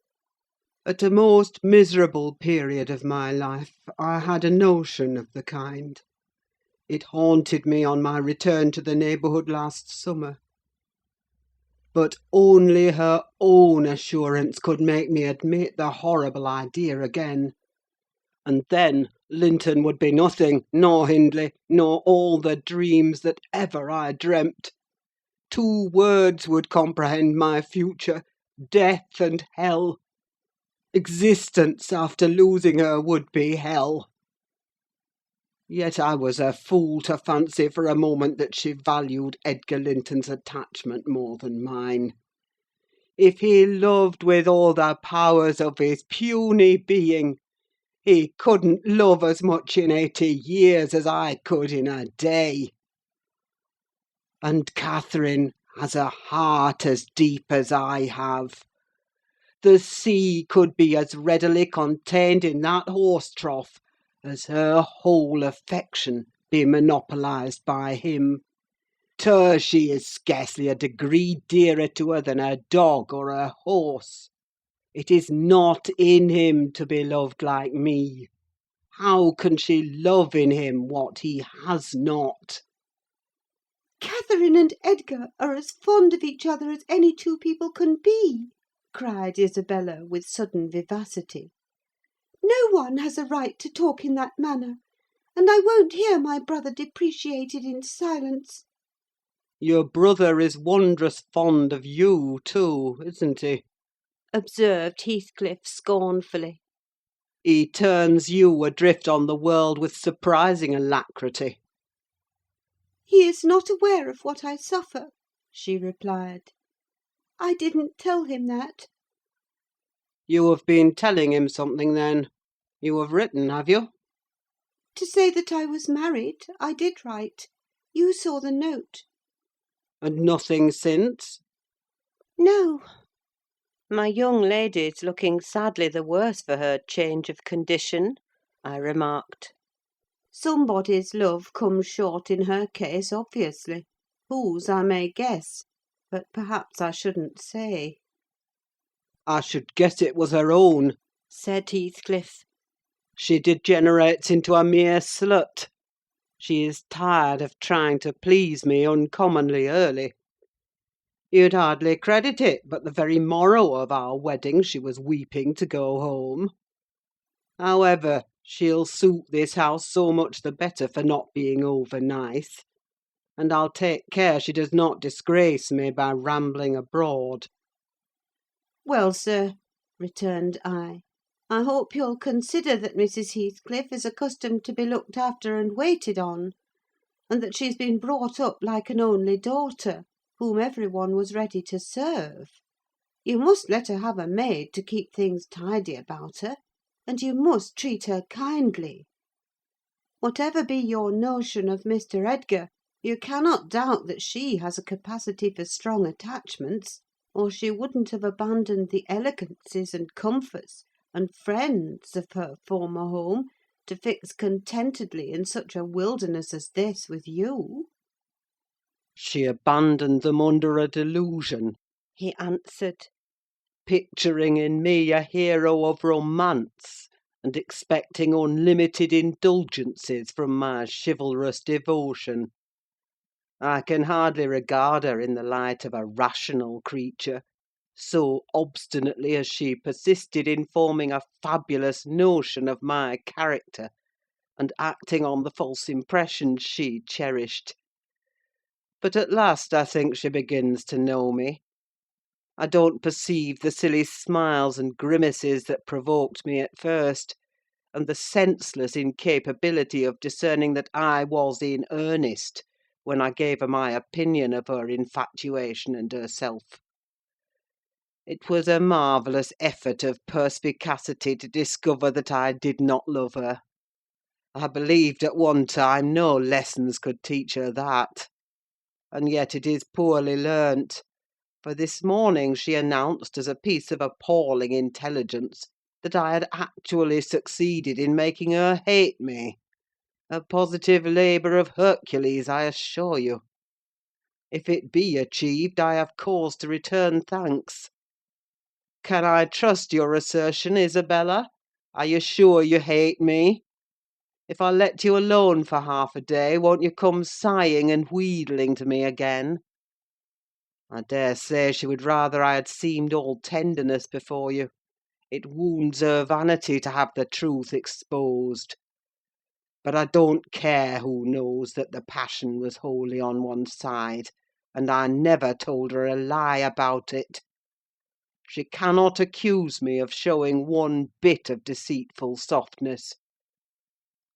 At a most miserable period of my life, I had a notion of the kind. It haunted me on my return to the neighbourhood last summer. But only her own assurance could make me admit the horrible idea again. And then Linton would be nothing, nor Hindley, nor all the dreams that ever I dreamt. 2 words would comprehend my future: death and hell. Existence after losing her would be hell. Yet I was a fool to fancy for a moment that she valued Edgar Linton's attachment more than mine. If he loved with all the powers of his puny being, he couldn't love as much in 80 years as I could in a day. And Catherine has a heart as deep as I have. The sea could be as readily contained in that horse trough as her whole affection be monopolised by him. To her she is scarcely a degree dearer to her than a dog or a horse. It is not in him to be loved like me. How can she love in him what he has not?" "Catherine and Edgar are as fond of each other as any 2 people can be," cried Isabella, with sudden vivacity. "No one has a right to talk in that manner, and I won't hear my brother depreciated in silence." "Your brother is wondrous fond of you, too, isn't he?" observed Heathcliff scornfully. "He turns you adrift on the world with surprising alacrity." "He is not aware of what I suffer," she replied. "I didn't tell him that." "You have been telling him something, then? You have written, have you?" "To say that I was married, I did write. You saw the note." "And nothing since?" "No." "My young lady's looking sadly the worse for her change of condition," I remarked. "Somebody's love comes short in her case, obviously. Whose, I may guess, but perhaps I shouldn't say." "I should guess it was her own," said Heathcliff. "She degenerates into a mere slut. She is tired of trying to please me uncommonly early. You'd hardly credit it, but the very morrow of our wedding she was weeping to go home. However, She'll suit this house so much the better for not being over nice, and I'll take care she does not disgrace me by rambling abroad. "Well, sir," returned I hope you'll consider that Mrs. Heathcliff is accustomed to be looked after and waited on, and that she's been brought up like an only daughter, whom every one was ready to serve. You must let her have a maid to keep things tidy about her, and you must treat her kindly. Whatever be your notion of Mr. Edgar, you cannot doubt that she has a capacity for strong attachments, or she wouldn't have abandoned the elegancies and comforts and friends of her former home to fix contentedly in such a wilderness as this with you." She abandoned them under a delusion, he answered. picturing in me a hero of romance, and expecting unlimited indulgences from my chivalrous devotion. I can hardly regard her in the light of a rational creature, so obstinately has she persisted in forming a fabulous notion of my character, and acting on the false impressions she cherished. But at last I think she begins to know me. I don't perceive the silly smiles and grimaces that provoked me at first, and the senseless incapability of discerning that I was in earnest when I gave her my opinion of her infatuation and herself. It was a marvellous effort of perspicacity to discover that I did not love her. I believed at one time no lessons could teach her that. And yet it is poorly learnt, for this morning she announced as a piece of appalling intelligence that I had actually succeeded in making her hate me. A positive labour of Hercules, I assure you. If it be achieved, I have cause to return thanks. Can I trust your assertion, Isabella? Are you sure you hate me? If I let you alone for half a day, won't you come sighing and wheedling to me again? I dare say she would rather I had seemed all tenderness before you. It wounds her vanity to have the truth exposed. But I don't care who knows that the passion was wholly on one side, and I never told her a lie about it. She cannot accuse me of showing one bit of deceitful softness.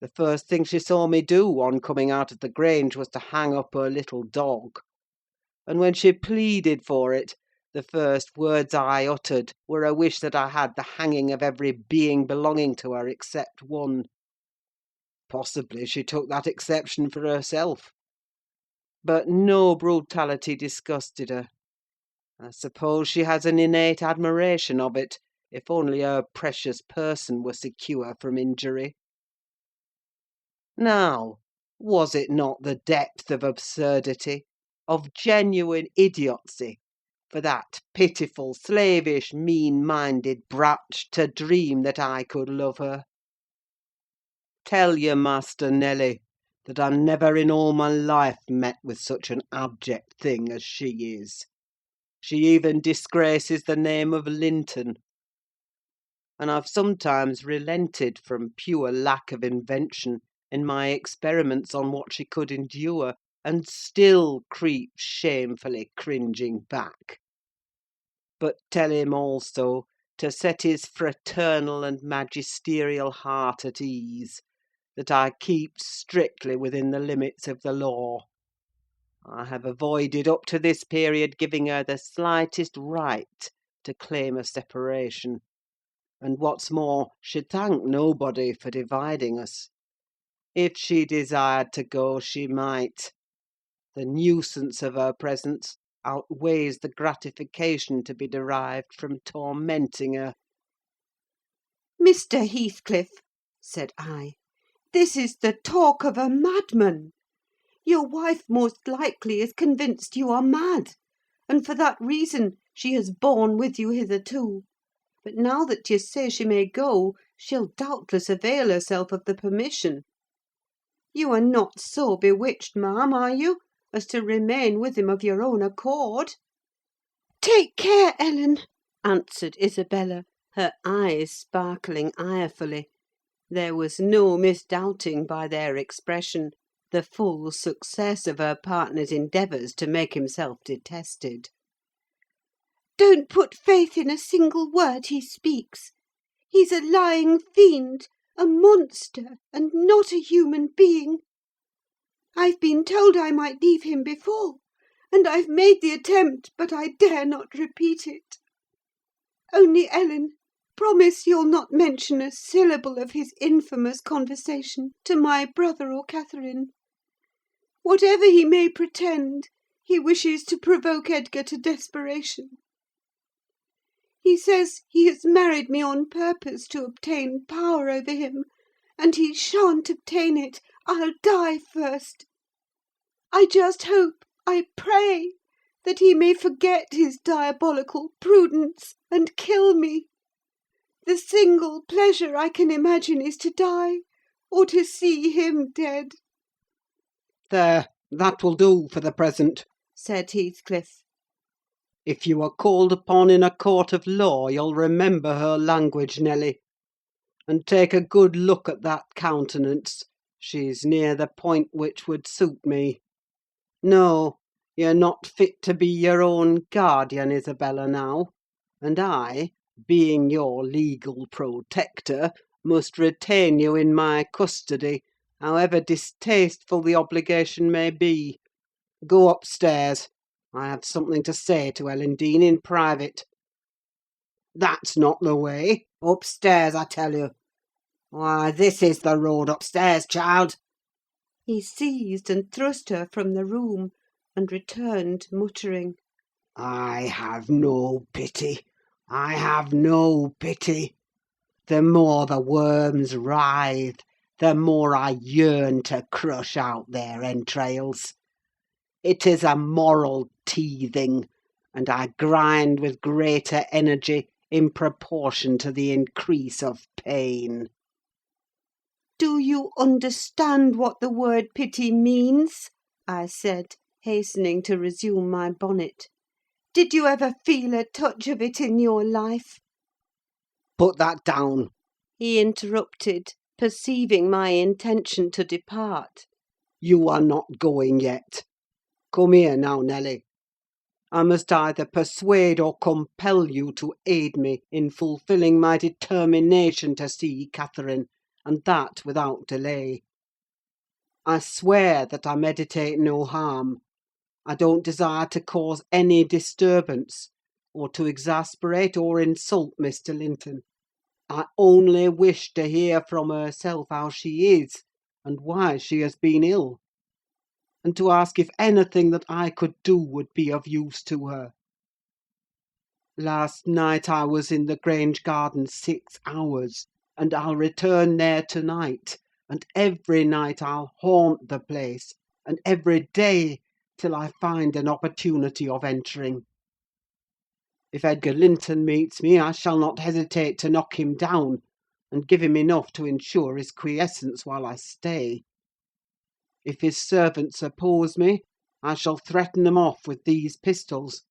The first thing she saw me do on coming out of the Grange was to hang up her little dog; and when she pleaded for it, the first words I uttered were a wish that I had the hanging of every being belonging to her except one. Possibly she took that exception for herself. But no brutality disgusted her. I suppose she has an innate admiration of it, if only her precious person were secure from injury. Now, was it not the depth of absurdity, of genuine idiocy, for that pitiful, slavish, mean-minded brat to dream that I could love her? Tell your master, Nelly, that I never in all my life met with such an abject thing as she is. She even disgraces the name of Linton; and I've sometimes relented from pure lack of invention in my experiments on what she could endure, and still creeps shamefully cringing back. But tell him also, to set his fraternal and magisterial heart at ease, that I keep strictly within the limits of the law. I have avoided up to this period giving her the slightest right to claim a separation; and what's more, she'd thank nobody for dividing us. If she desired to go, she might. The nuisance of her presence outweighs the gratification to be derived from tormenting her. "Mr. Heathcliff," said I, "this is the talk of a madman. Your wife most likely is convinced you are mad, and for that reason she has borne with you hitherto; but now that you say she may go, she'll doubtless avail herself of the permission. You are not so bewitched, ma'am, are you, as to remain with him of your own accord?" "Take care, Ellen," answered Isabella, her eyes sparkling irefully. There was no misdoubting by their expression the full success of her partner's endeavours to make himself detested. Don't put faith in a single word he speaks. He's a lying fiend, a monster, and not a human being. I've been told I might leave him before, and I've made the attempt, but I dare not repeat it. Only, Ellen, promise you'll not mention a syllable of his infamous conversation to my brother or Catherine. Whatever he may pretend, he wishes to provoke Edgar to desperation. He says he has married me on purpose to obtain power over him, and he shan't obtain it. I'll die first. I just hope, I pray, that he may forget his diabolical prudence and kill me. The single pleasure I can imagine is to die, or to see him dead." "There, that will do for the present," said Heathcliff. "If you are called upon in a court of law, you'll remember her language, Nelly. And take a good look at that countenance: she's near the point which would suit me. No, you're not fit to be your own guardian, Isabella, now; and I, being your legal protector, must retain you in my custody, however distasteful the obligation may be. Go upstairs. I have something to say to Ellen Dean in private." "That's not the way. Upstairs, I tell you. Why, this is the road upstairs, child." He seized and thrust her from the room, and returned, muttering, "I have no pity. I have no pity. The more the worms writhe, the more I yearn to crush out their entrails. It is a moral teething, and I grind with greater energy in proportion to the increase of pain." "Do you understand what the word pity means?" I said, hastening to resume my bonnet. "Did you ever feel a touch of it in your life?" "Put that down," he interrupted, perceiving my intention to depart. "You are not going yet. Come here now, Nelly. I must either persuade or compel you to aid me in fulfilling my determination to see Catherine, and that without delay. I swear that I meditate no harm. I don't desire to cause any disturbance, or to exasperate or insult Mr. Linton. I only wish to hear from herself how she is, and why she has been ill, and to ask if anything that I could do would be of use to her. Last night I was in the Grange garden 6 hours, and I'll return there to-night, and every night I'll haunt the place, and every day, till I find an opportunity of entering. If Edgar Linton meets me, I shall not hesitate to knock him down, and give him enough to ensure his quiescence while I stay. If his servants oppose me, I shall threaten them off with these pistols.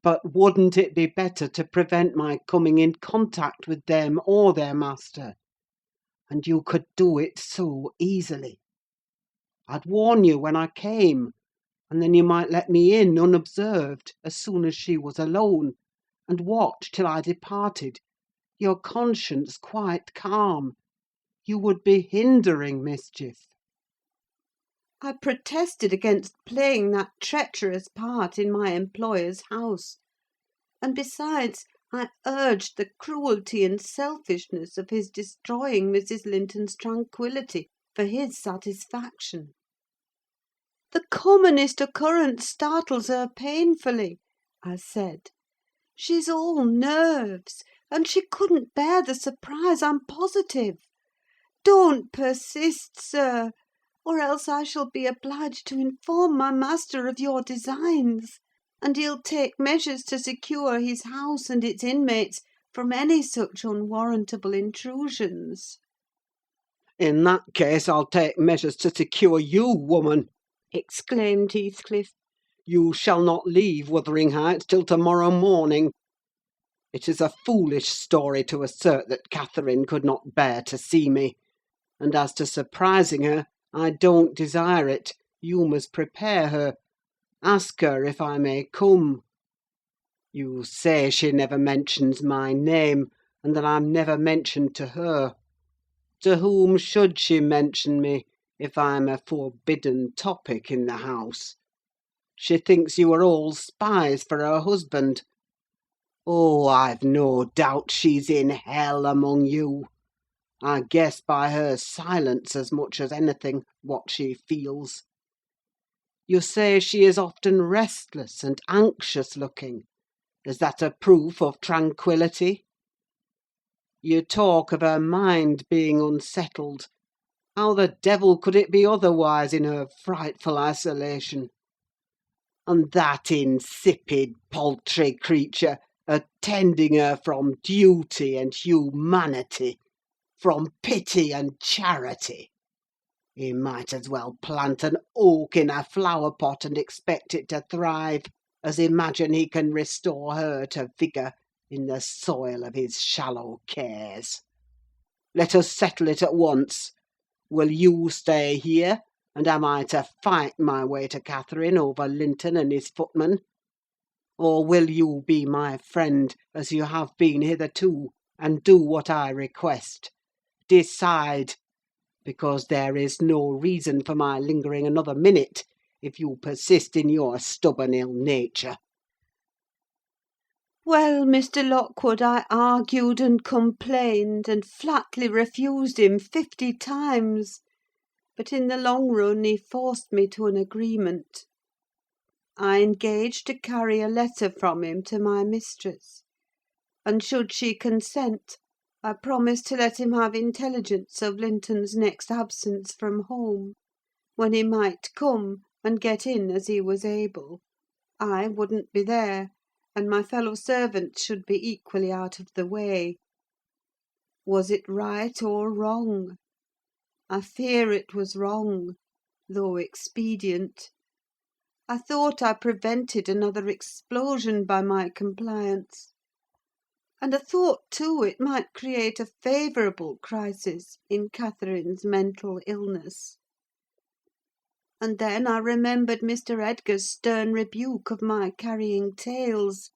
But wouldn't it be better to prevent my coming in contact with them or their master? And you could do it so easily. I'd warn you when I came, and then you might let me in unobserved, as soon as she was alone, and watch till I departed, your conscience quite calm. You would be hindering mischief." I protested against playing that treacherous part in my employer's house; and besides, I urged the cruelty and selfishness of his destroying Mrs. Linton's tranquillity for his satisfaction. "The commonest occurrence startles her painfully," I said. "She's all nerves, and she couldn't bear the surprise, I'm positive. Don't persist, sir, or else I shall be obliged to inform my master of your designs, and he'll take measures to secure his house and its inmates from any such unwarrantable intrusions." "In that case, I'll take measures to secure you, woman!" exclaimed Heathcliff. "You shall not leave Wuthering Heights till to-morrow morning." It is a foolish story to assert that Catherine could not bear to see me; and as to surprising her, I don't desire it. You must prepare her. Ask her if I may come. You say she never mentions my name, and that I'm never mentioned to her. To whom should she mention me, if I'm a forbidden topic in the house? She thinks you are all spies for her husband. Oh, I've no doubt she's in hell among you. I guess by her silence as much as anything what she feels. You say she is often restless and anxious-looking. Is that a proof of tranquillity? You talk of her mind being unsettled. How the devil could it be otherwise in her frightful isolation? And that insipid, paltry creature attending her from duty and humanity, from pity and charity! He might as well plant an oak in a flower-pot and expect it to thrive, as imagine he can restore her to vigour in the soil of his shallow cares. Let us settle it at once. Will you stay here, and am I to fight my way to Catherine over Linton and his footman? Or will you be my friend, as you have been hitherto, and do what I request? Decide, because there is no reason for my lingering another minute, if you persist in your stubborn ill nature." Well, Mr. Lockwood, I argued and complained, and flatly refused him 50 times; but in the long run he forced me to an agreement. I engaged to carry a letter from him to my mistress, and should she consent, I promised to let him have intelligence of Linton's next absence from home, when he might come and get in as he was able. I wouldn't be there, and my fellow servants should be equally out of the way. Was it right or wrong? I fear it was wrong, though expedient. I thought I prevented another explosion by my compliance; and I thought, too, it might create a favourable crisis in Catherine's mental illness. And then I remembered Mr. Edgar's stern rebuke of my carrying tales,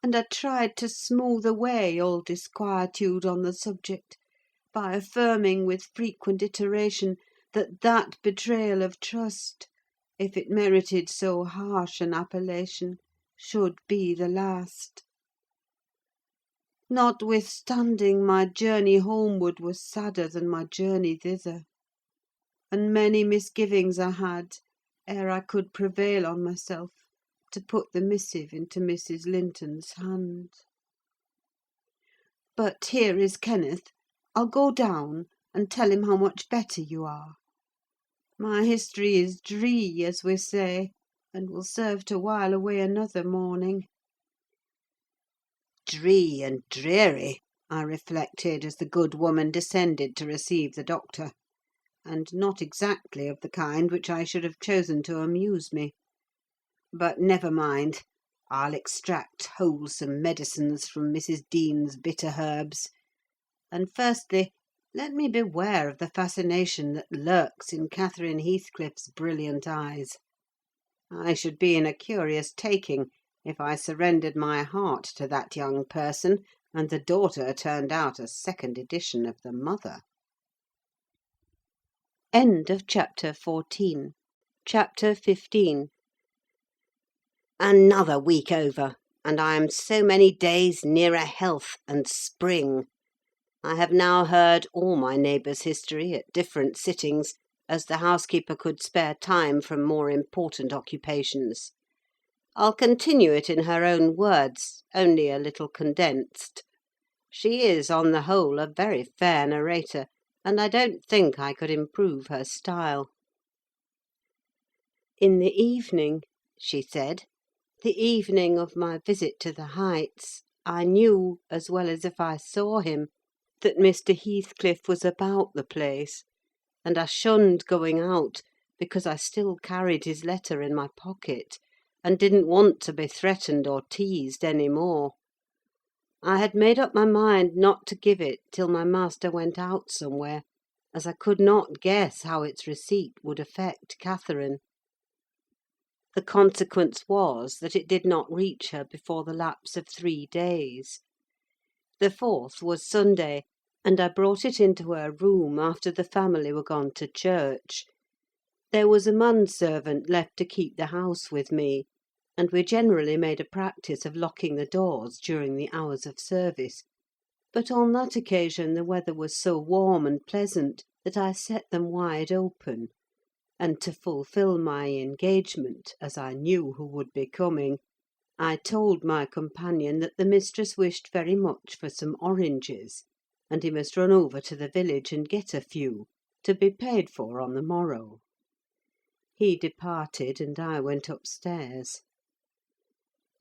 and I tried to smooth away all disquietude on the subject by affirming with frequent iteration that betrayal of trust, if it merited so harsh an appellation, should be the last. Notwithstanding, my journey homeward was sadder than my journey thither, and many misgivings I had ere I could prevail on myself to put the missive into Mrs. Linton's hand. But here is Kenneth. I'll go down and tell him how much better you are. My history is dree, as we say, and will serve to while away another morning. Dree and dreary, I reflected, as the good woman descended to receive the doctor, and not exactly of the kind which I should have chosen to amuse me. But never mind, I'll extract wholesome medicines from Mrs. Dean's bitter herbs; and firstly, let me beware of the fascination that lurks in Catherine Heathcliff's brilliant eyes. I should be in a curious taking if I surrendered my heart to that young person, and the daughter turned out a second edition of the mother. End of chapter 14. Chapter 15. Another week over, and I am so many days nearer health and spring. I have now heard all my neighbours' history at different sittings, as the housekeeper could spare time from more important occupations. I'll continue it in her own words, only a little condensed. She is, on the whole, a very fair narrator, and I don't think I could improve her style. "In the evening," she said, "the evening of my visit to the Heights, I knew, as well as if I saw him, that Mr. Heathcliff was about the place, and I shunned going out, because I still carried his letter in my pocket, and didn't want to be threatened or teased any more. I had made up my mind not to give it till my master went out somewhere, as I could not guess how its receipt would affect Catherine. The consequence was that it did not reach her before the lapse of 3 days. The 4th was Sunday, and I brought it into her room after the family were gone to church. There was a manservant left to keep the house with me, and we generally made a practice of locking the doors during the hours of service; but on that occasion the weather was so warm and pleasant that I set them wide open, and to fulfil my engagement, as I knew who would be coming, I told my companion that the mistress wished very much for some oranges, and he must run over to the village and get a few, to be paid for on the morrow. He departed, and I went upstairs.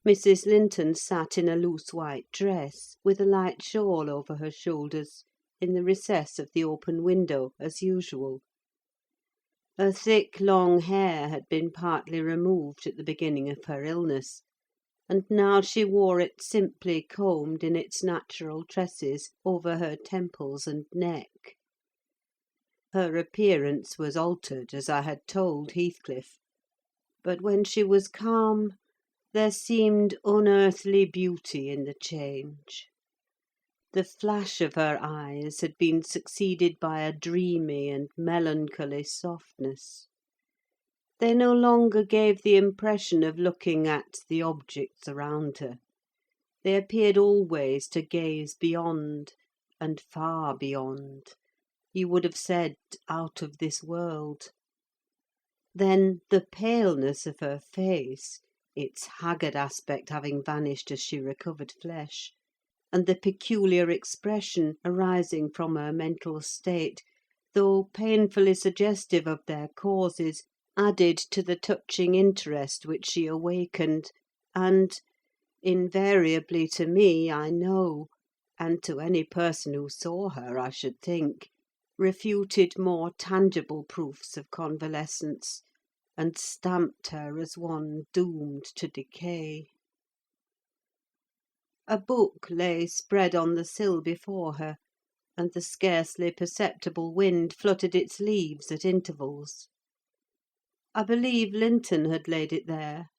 Mrs. Linton sat in a loose white dress, with a light shawl over her shoulders, in the recess of the open window, as usual. Her thick, long hair had been partly removed at the beginning of her illness, and now she wore it simply combed in its natural tresses over her temples and neck. Her appearance was altered, as I had told Heathcliff; but when she was calm, there seemed unearthly beauty in the change. The flash of her eyes had been succeeded by a dreamy and melancholy softness. They no longer gave the impression of looking at the objects around her: they appeared always to gaze beyond, and far beyond; you would have said, out of this world. Then the paleness of her face, its haggard aspect having vanished as she recovered flesh, and the peculiar expression arising from her mental state, though painfully suggestive of their causes, added to the touching interest which she awakened, and, invariably to me, I know, and to any person who saw her, I should think, refuted more tangible proofs of convalescence, and stamped her as one doomed to decay. A book lay spread on the sill before her, and the scarcely perceptible wind fluttered its leaves at intervals. I believe Linton had laid it there,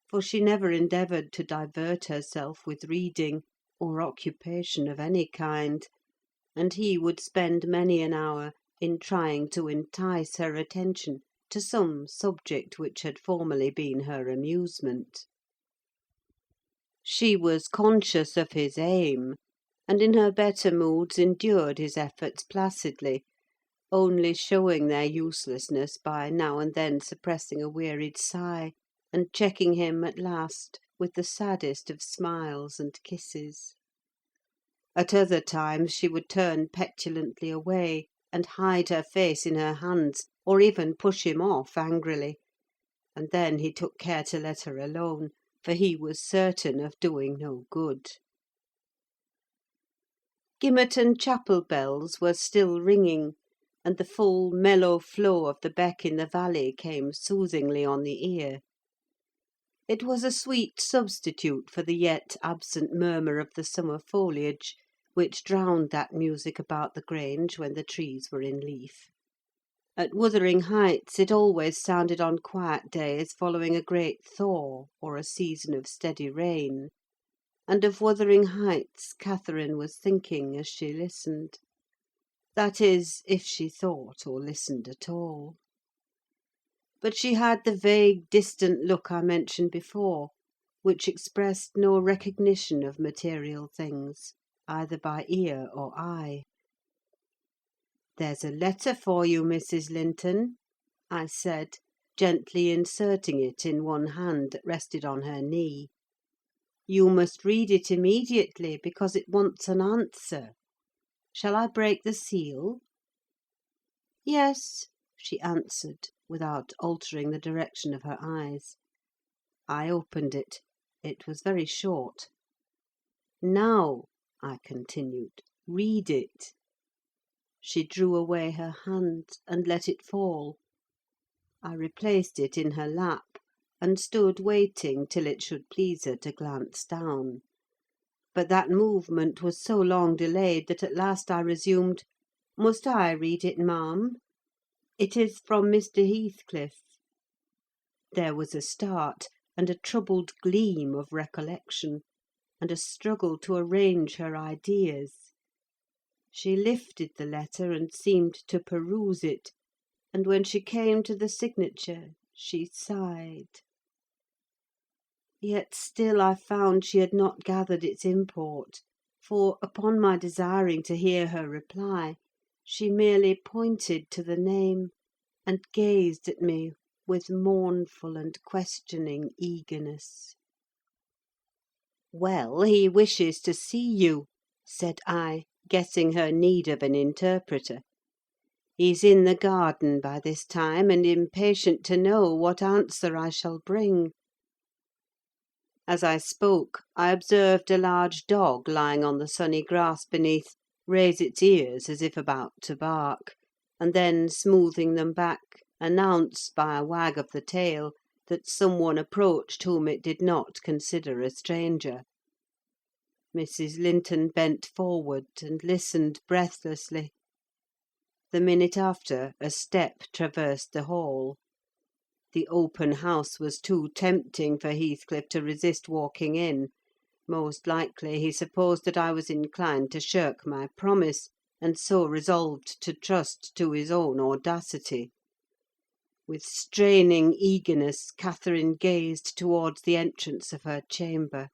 for she never endeavoured to divert herself with reading, or occupation of any kind, and he would spend many an hour in trying to entice her attention to some subject which had formerly been her amusement. She was conscious of his aim, and in her better moods endured his efforts placidly, only showing their uselessness by now and then suppressing a wearied sigh, and checking him at last with the saddest of smiles and kisses. At other times she would turn petulantly away, and hide her face in her hands, or even push him off angrily; and then he took care to let her alone, for he was certain of doing no good. Gimmerton chapel bells were still ringing, and the full, mellow flow of the beck in the valley came soothingly on the ear. It was a sweet substitute for the yet absent murmur of the summer foliage, which drowned that music about the Grange when the trees were in leaf. At Wuthering Heights it always sounded on quiet days following a great thaw, or a season of steady rain; and of Wuthering Heights Catherine was thinking as she listened. That is, if she thought or listened at all. But she had the vague, distant look I mentioned before, which expressed no recognition of material things, either by ear or eye. "There's a letter for you, Mrs. Linton," I said, gently inserting it in one hand that rested on her knee. "You must read it immediately, because it wants an answer. Shall I break the seal?" "Yes," she answered, without altering the direction of her eyes. I opened it. It was very short. "Now," I continued, "read it." She drew away her hand, and let it fall. I replaced it in her lap, and stood waiting till it should please her to glance down. But that movement was so long delayed that at last I resumed, "Must I read it, ma'am? It is from Mr. Heathcliff." There was a start, and a troubled gleam of recollection, and a struggle to arrange her ideas. She lifted the letter and seemed to peruse it, and when she came to the signature she sighed. Yet still I found she had not gathered its import, for, upon my desiring to hear her reply, she merely pointed to the name, and gazed at me with mournful and questioning eagerness. "Well, he wishes to see you," said I, guessing her need of an interpreter. "He's in the garden by this time, and impatient to know what answer I shall bring." As I spoke, I observed a large dog lying on the sunny grass beneath raise its ears as if about to bark, and then, smoothing them back, announce by a wag of the tail that some one approached whom it did not consider a stranger. Mrs. Linton bent forward and listened breathlessly. The minute after, a step traversed the hall. The open house was too tempting for Heathcliff to resist walking in: most likely he supposed that I was inclined to shirk my promise, and so resolved to trust to his own audacity. With straining eagerness, Catherine gazed towards the entrance of her chamber.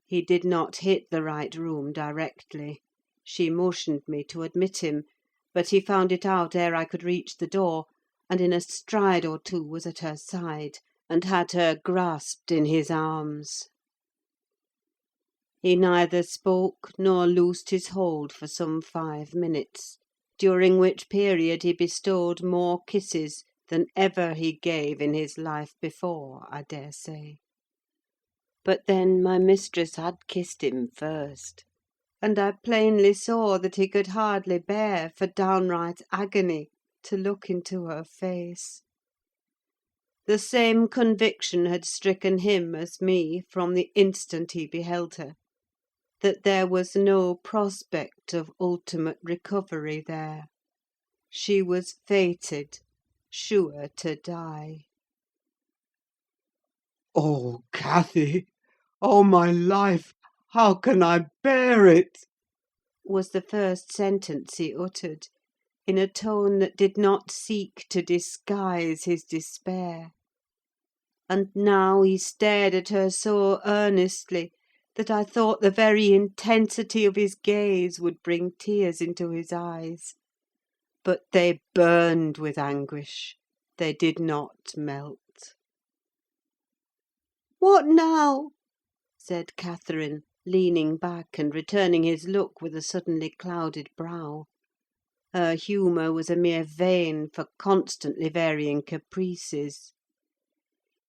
He did not hit the right room directly. She motioned me to admit him, but he found it out ere I could reach the door, and in a stride or two was at her side, and had her grasped in his arms. He neither spoke nor loosed his hold for some 5 minutes, during which period he bestowed more kisses than ever he gave in his life before, I dare say. But then my mistress had kissed him first, and I plainly saw that he could hardly bear, for downright agony, to look into her face. The same conviction had stricken him as me from the instant he beheld her, that there was no prospect of ultimate recovery there. She was fated, sure to die. "Oh, Cathy! Oh, my life! How can I bear it?" was the first sentence he uttered, in a tone that did not seek to disguise his despair. And now he stared at her so earnestly that I thought the very intensity of his gaze would bring tears into his eyes. But they burned with anguish: they did not melt. "What now?" said Catherine, leaning back, and returning his look with a suddenly clouded brow. Her humour was a mere vein for constantly varying caprices.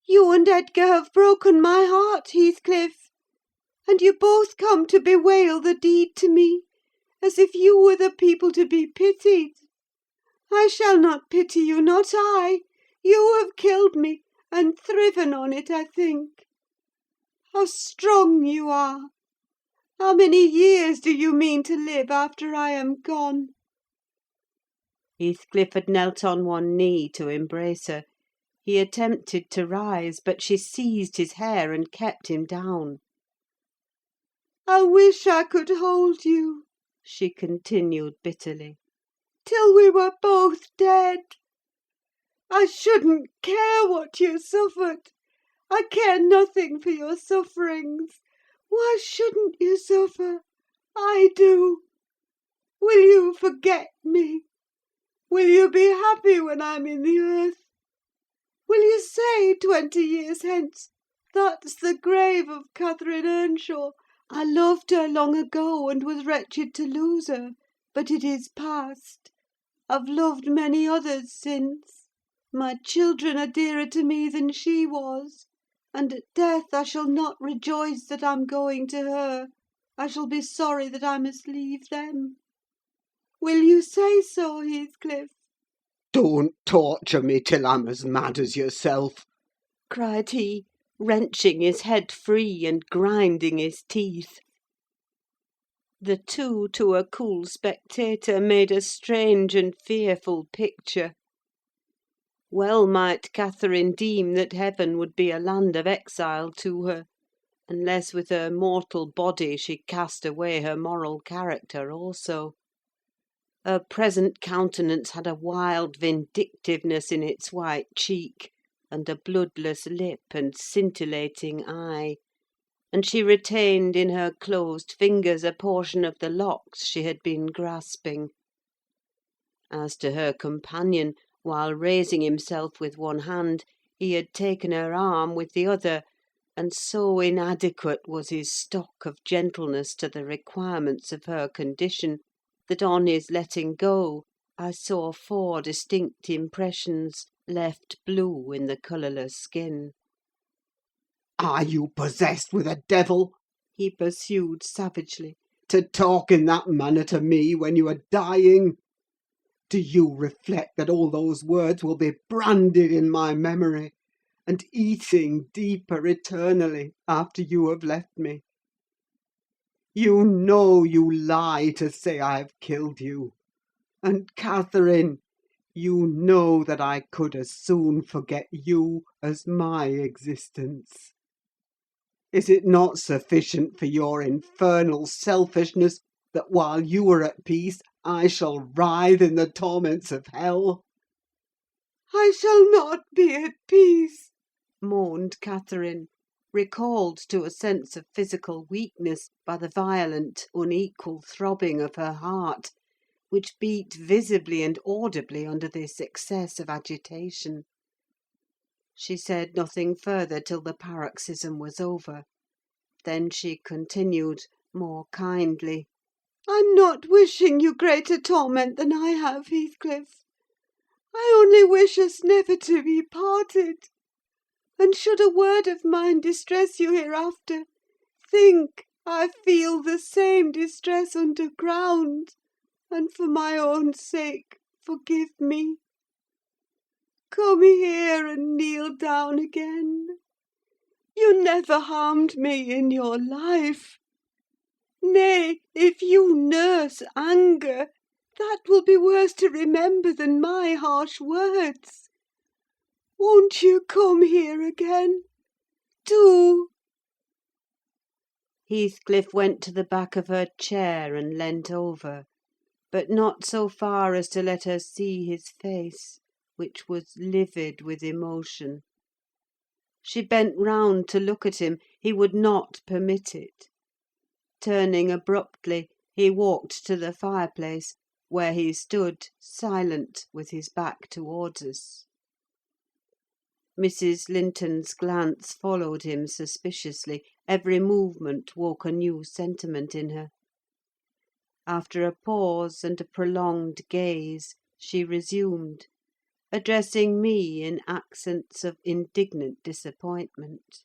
"You and Edgar have broken my heart, Heathcliff; and you both come to bewail the deed to me, as if you were the people to be pitied. I shall not pity you, not I. You have killed me, and thriven on it, I think. How strong you are! How many years do you mean to live after I am gone?" Heathcliff had knelt on one knee to embrace her. He attempted to rise, but she seized his hair and kept him down. "I wish I could hold you," she continued bitterly, "till we were both dead. I shouldn't care what you suffered. I care nothing for your sufferings. Why shouldn't you suffer? I do. Will you forget me? Will you be happy when I'm in the earth? Will you say 20 years hence, 'That's the grave of Catherine Earnshaw. I loved her long ago, and was wretched to lose her; but it is past. I've loved many others since. My children are dearer to me than she was; and at death I shall not rejoice that I'm going to her. I shall be sorry that I must leave them.' Will you say so, Heathcliff?" "Don't torture me till I'm as mad as yourself!" cried he, wrenching his head free, and grinding his teeth. The two, to a cool spectator, made a strange and fearful picture. Well might Catherine deem that heaven would be a land of exile to her, unless with her mortal body she cast away her moral character also. Her present countenance had a wild vindictiveness in its white cheek, and a bloodless lip and scintillating eye, and she retained in her closed fingers a portion of the locks she had been grasping. As to her companion, while raising himself with one hand, he had taken her arm with the other, and so inadequate was his stock of gentleness to the requirements of her condition, that on his letting go I saw 4 distinct impressions left blue in the colourless skin. "Are you possessed with a devil?" He pursued savagely. "To talk in that manner to me when you are dying? Do you reflect that all those words will be branded in my memory, and eating deeper eternally after you have left me? You know you lie to say I have killed you; and, Catherine, you know that I could as soon forget you as my existence. Is it not sufficient for your infernal selfishness that while you are at peace I shall writhe in the torments of hell?" "I shall not be at peace," moaned Catherine, recalled to a sense of physical weakness by the violent, unequal throbbing of her heart, which beat visibly and audibly under this excess of agitation. She said nothing further till the paroxysm was over. Then she continued, more kindly: "I'm not wishing you greater torment than I have, Heathcliff. I only wish us never to be parted. And should a word of mine distress you hereafter, think I feel the same distress underground, and for my own sake forgive me. Come here and kneel down again. You never harmed me in your life. Nay, if you nurse anger, that will be worse to remember than my harsh words. Won't you come here again? Do!" Heathcliff went to the back of her chair and leant over, but not so far as to let her see his face, which was livid with emotion. She bent round to look at him: he would not permit it. Turning abruptly, he walked to the fireplace, where he stood, silent, with his back towards us. Mrs. Linton's glance followed him suspiciously: every movement woke a new sentiment in her. After a pause and a prolonged gaze, she resumed, addressing me in accents of indignant disappointment.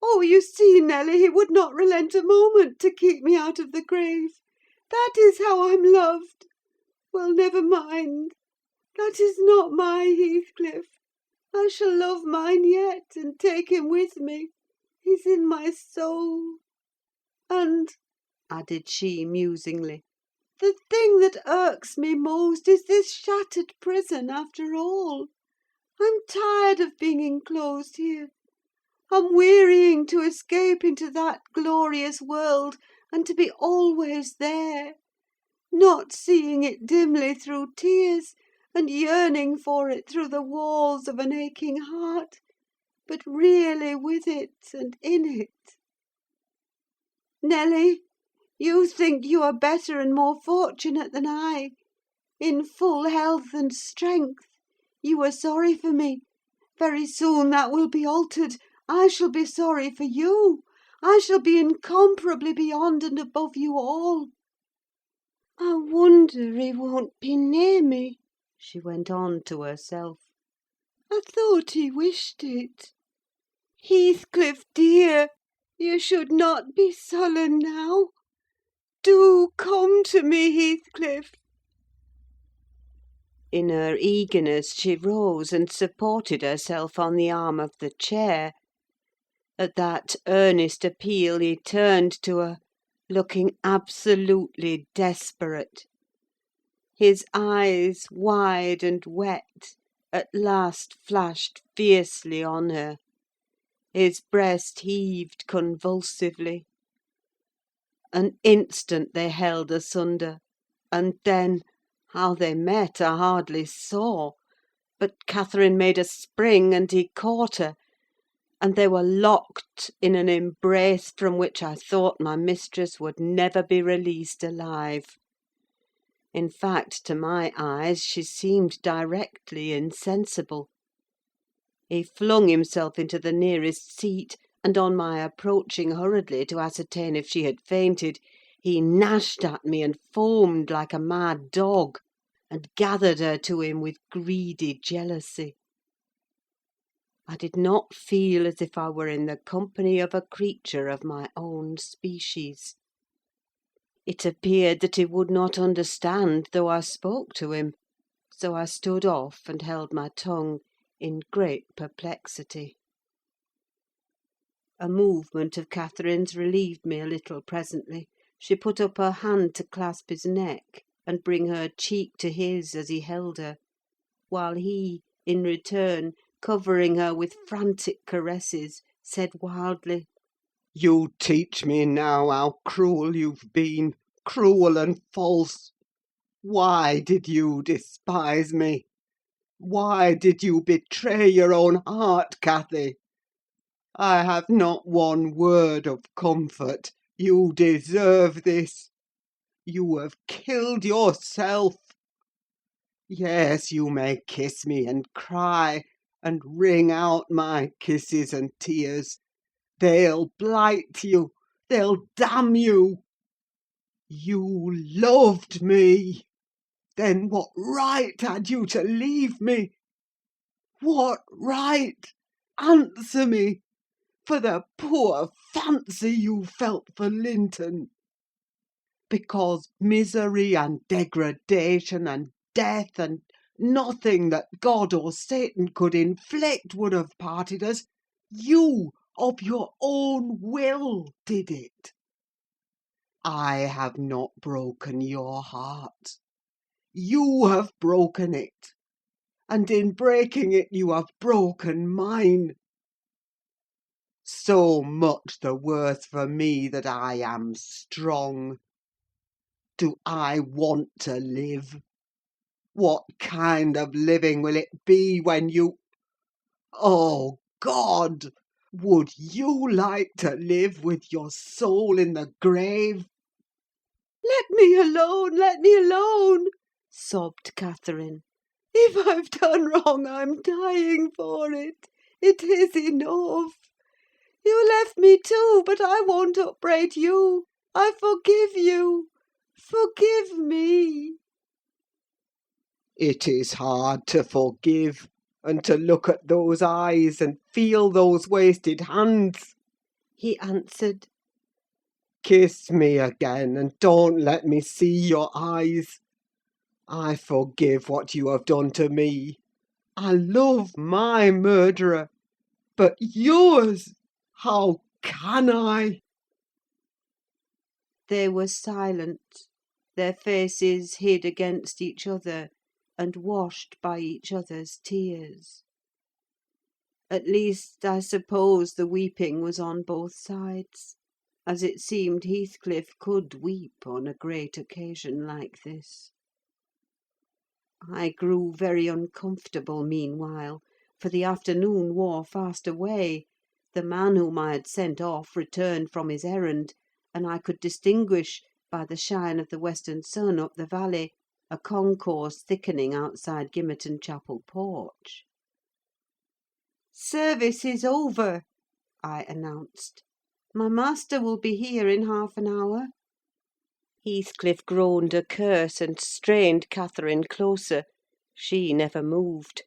"Oh, you see, Nelly, he would not relent a moment to keep me out of the grave. That is how I'm loved. Well, never mind. That is not my Heathcliff. I shall love mine yet, and take him with me. He's in my soul. And," added she musingly, "the thing that irks me most is this shattered prison, after all. I'm tired of being enclosed here. I'm wearying to escape into that glorious world, and to be always there, not seeing it dimly through tears, and yearning for it through the walls of an aching heart, but really with it and in it. Nelly, you think you are better and more fortunate than I. In full health and strength, you are sorry for me. Very soon that will be altered. I shall be sorry for you. I shall be incomparably beyond and above you all. I wonder he won't be near me," she went on to herself. "I thought he wished it. Heathcliff, dear, you should not be sullen now. Do come to me, Heathcliff." In her eagerness, she rose and supported herself on the arm of the chair. At that earnest appeal he turned to her, looking absolutely desperate. His eyes, wide and wet, at last flashed fiercely on her. His breast heaved convulsively. An instant they held asunder, and then, how they met I hardly saw; but Catherine made a spring, and he caught her, and they were locked in an embrace from which I thought my mistress would never be released alive. In fact, to my eyes, she seemed directly insensible. He flung himself into the nearest seat, and on my approaching hurriedly to ascertain if she had fainted, he gnashed at me and foamed like a mad dog, and gathered her to him with greedy jealousy. I did not feel as if I were in the company of a creature of my own species. It appeared that he would not understand though I spoke to him, so I stood off and held my tongue in great perplexity. A movement of Catherine's relieved me a little presently. She put up her hand to clasp his neck, and bring her cheek to his as he held her, while he, in return, covering her with frantic caresses, said wildly— You teach me now how cruel you've been, cruel and false. Why did you despise me? Why did you betray your own heart, Cathy? I have not one word of comfort. You deserve this. You have killed yourself. Yes, you may kiss me and cry, and wring out my kisses and tears. They'll blight you. They'll damn you. You loved me. Then what right had you to leave me? What right? Answer me, for the poor fancy you felt for Linton. Because misery and degradation and death and nothing that God or Satan could inflict would have parted us, you, of your own will, did it. I have not broken your heart. You have broken it, and in breaking it you have broken mine. So much the worse for me that I am strong. Do I want to live? What kind of living will it be when you... Oh, God! Would you like to live with your soul in the grave? "Let me alone! Let me alone!" sobbed Catherine. "If I've done wrong, I'm dying for it. It is enough. You left me too, but I won't upbraid you. I forgive you. Forgive me." It is hard to forgive, and to look at those eyes and feel those wasted hands, he answered. Kiss me again, and don't let me see your eyes. I forgive what you have done to me. I love my murderer, but yours, how can I? They were silent, their faces hid against each other, and washed by each other's tears. At least, I suppose the weeping was on both sides, as it seemed Heathcliff could weep on a great occasion like this. I grew very uncomfortable meanwhile, for the afternoon wore fast away. The man whom I had sent off returned from his errand, and I could distinguish, by the shine of the western sun up the valley, a concourse thickening outside Gimmerton Chapel porch. "Service is over," I announced. "My master will be here in half an hour." Heathcliff groaned a curse, and strained Catherine closer. She never moved.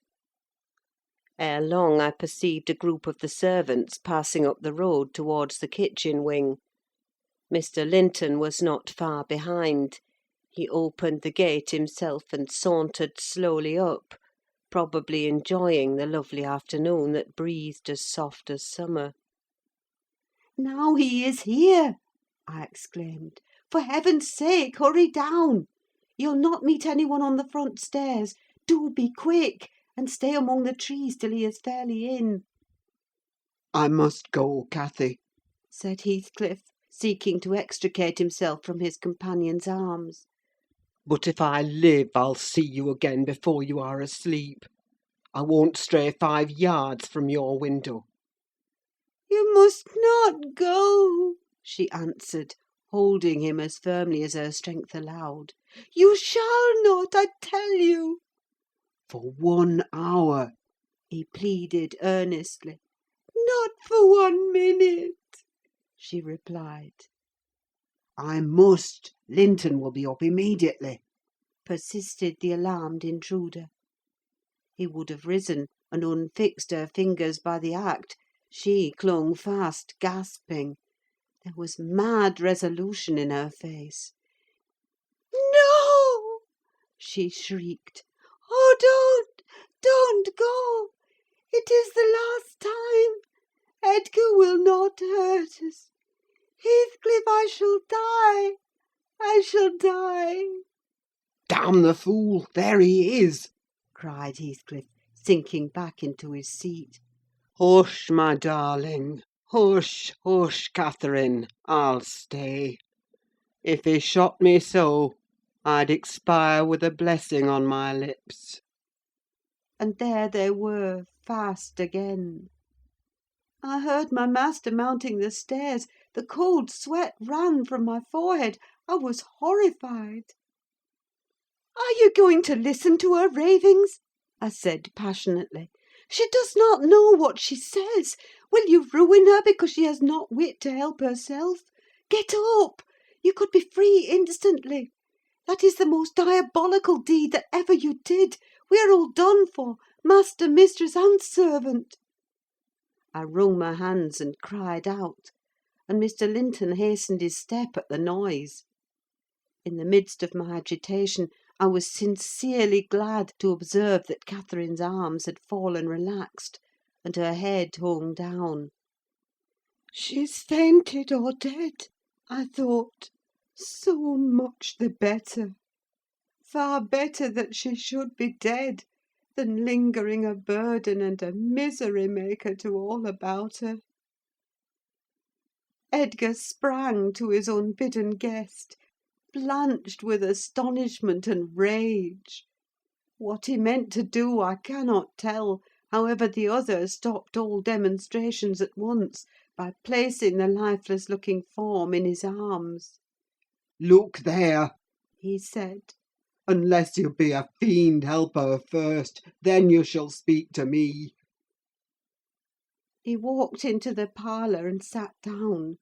Ere long I perceived a group of the servants passing up the road towards the kitchen wing. Mr. Linton was not far behind. He opened the gate himself and sauntered slowly up, probably enjoying the lovely afternoon that breathed as soft as summer. "Now he is here!" I exclaimed. "For heaven's sake, hurry down! You'll not meet any one on the front stairs. Do be quick, and stay among the trees till he is fairly in," "I must go, Cathy," said Heathcliff, seeking to extricate himself from his companion's arms. "but if I live, I'll see you again before you are asleep. I won't stray 5 yards from your window." "You must not go," she answered, holding him as firmly as her strength allowed. "You shall not, I tell you." "For 1 hour," he pleaded earnestly. "Not for 1 minute," she replied. "I must. Linton will be up immediately," persisted the alarmed intruder. He would have risen and unfixed her fingers by the act. She clung fast, gasping. There was mad resolution in her face. "No!" she shrieked. "Oh, don't go! It is the last time. Edgar will not hurt us. Heathcliff, I shall die! I shall die!" "Damn the fool! There he is!" cried Heathcliff, sinking back into his seat. "Hush, my darling! Hush, hush, Catherine! I'll stay. If he shot me so, I'd expire with a blessing on my lips." And there they were, fast again. I heard my master mounting the stairs. The cold sweat ran from my forehead. I was horrified. "Are you going to listen to her ravings?" I said passionately. "She does not know what she says. Will you ruin her because she has not wit to help herself? Get up! You could be free instantly. That is the most diabolical deed that ever you did. We are all done for, master, mistress, and servant." I wrung my hands and cried out, and Mr. Linton hastened his step at the noise. In the midst of my agitation, I was sincerely glad to observe that Catherine's arms had fallen relaxed, and her head hung down. "She's fainted or dead," I thought. "So much the better. Far better that she should be dead than lingering a burden and a misery maker to all about her." Edgar sprang to his unbidden guest, blanched with astonishment and rage. What he meant to do I cannot tell; however, the other stopped all demonstrations at once by placing the lifeless-looking form in his arms. "Look there!" he said. "Unless you be a fiend, help her first. Then you shall speak to me." He walked into the parlour and sat down.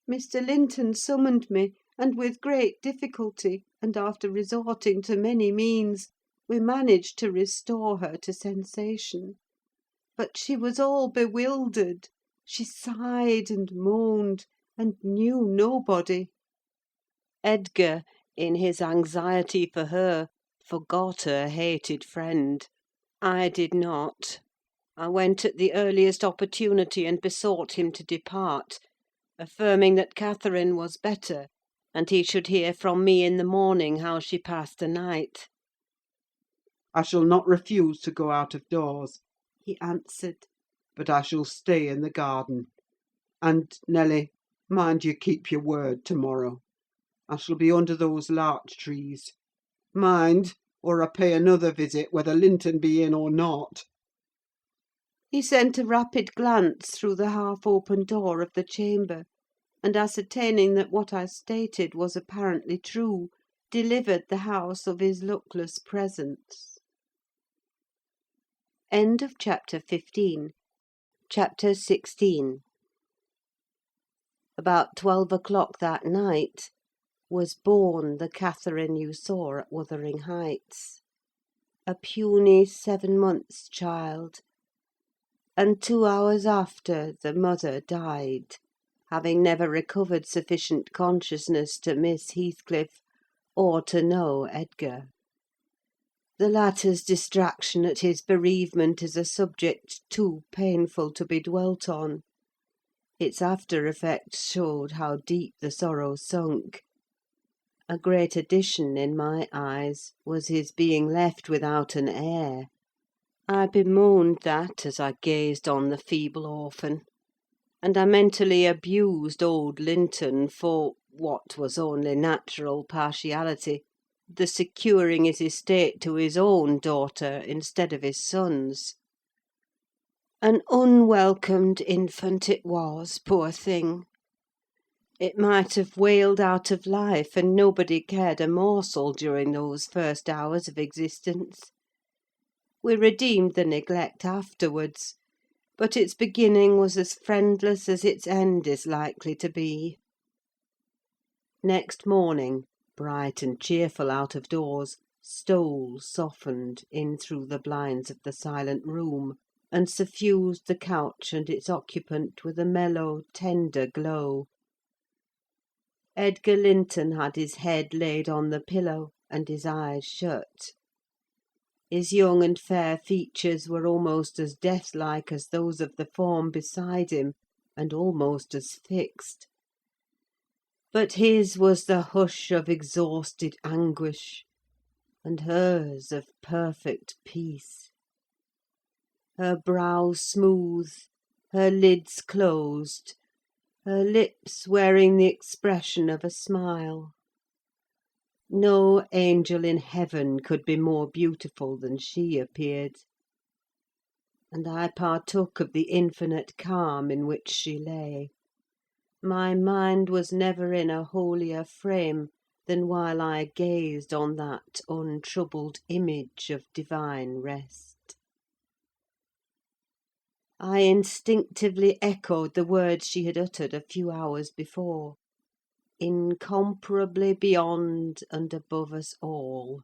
Mr. Linton summoned me, and with great difficulty, and after resorting to many means, we managed to restore her to sensation. But she was all bewildered. She sighed and moaned, and knew nobody. Edgar, in his anxiety for her, forgot her hated friend. I did not. I went at the earliest opportunity and besought him to depart, affirming that Catherine was better, and he should hear from me in the morning how she passed the night. "I shall not refuse to go out of doors," he answered. "but I shall stay in the garden. And, Nelly, mind you keep your word to-morrow. I shall be under those larch trees. Mind, or I pay another visit, whether Linton be in or not." He sent a rapid glance through the half-open door of the chamber, and ascertaining that what I stated was apparently true, delivered the house of his luckless presence. End of chapter 15. Chapter 16. About 12 o'clock that night was born the Catherine you saw at Wuthering Heights. A puny 7 months' child. And 2 hours after, the mother died, having never recovered sufficient consciousness to miss Heathcliff, or to know Edgar. The latter's distraction at his bereavement is a subject too painful to be dwelt on. Its after-effects showed how deep the sorrow sunk. A great addition, in my eyes, was his being left without an heir. I bemoaned that as I gazed on the feeble orphan; and I mentally abused old Linton for, what was only natural partiality, the securing his estate to his own daughter instead of his son's. An unwelcomed infant it was, poor thing! It might have wailed out of life, and nobody cared a morsel during those first hours of existence. We redeemed the neglect afterwards, but its beginning was as friendless as its end is likely to be. Next morning, bright and cheerful out of doors, stole, softened, in through the blinds of the silent room, and suffused the couch and its occupant with a mellow, tender glow. Edgar Linton had his head laid on the pillow, and his eyes shut. His young and fair features were almost as death-like as those of the form beside him, and almost as fixed. But his was the hush of exhausted anguish, and hers of perfect peace. Her brow smooth, her lids closed, her lips wearing the expression of a smile. No angel in heaven could be more beautiful than she appeared; and I partook of the infinite calm in which she lay. My mind was never in a holier frame than while I gazed on that untroubled image of divine rest. I instinctively echoed the words she had uttered a few hours before: incomparably beyond and above us all.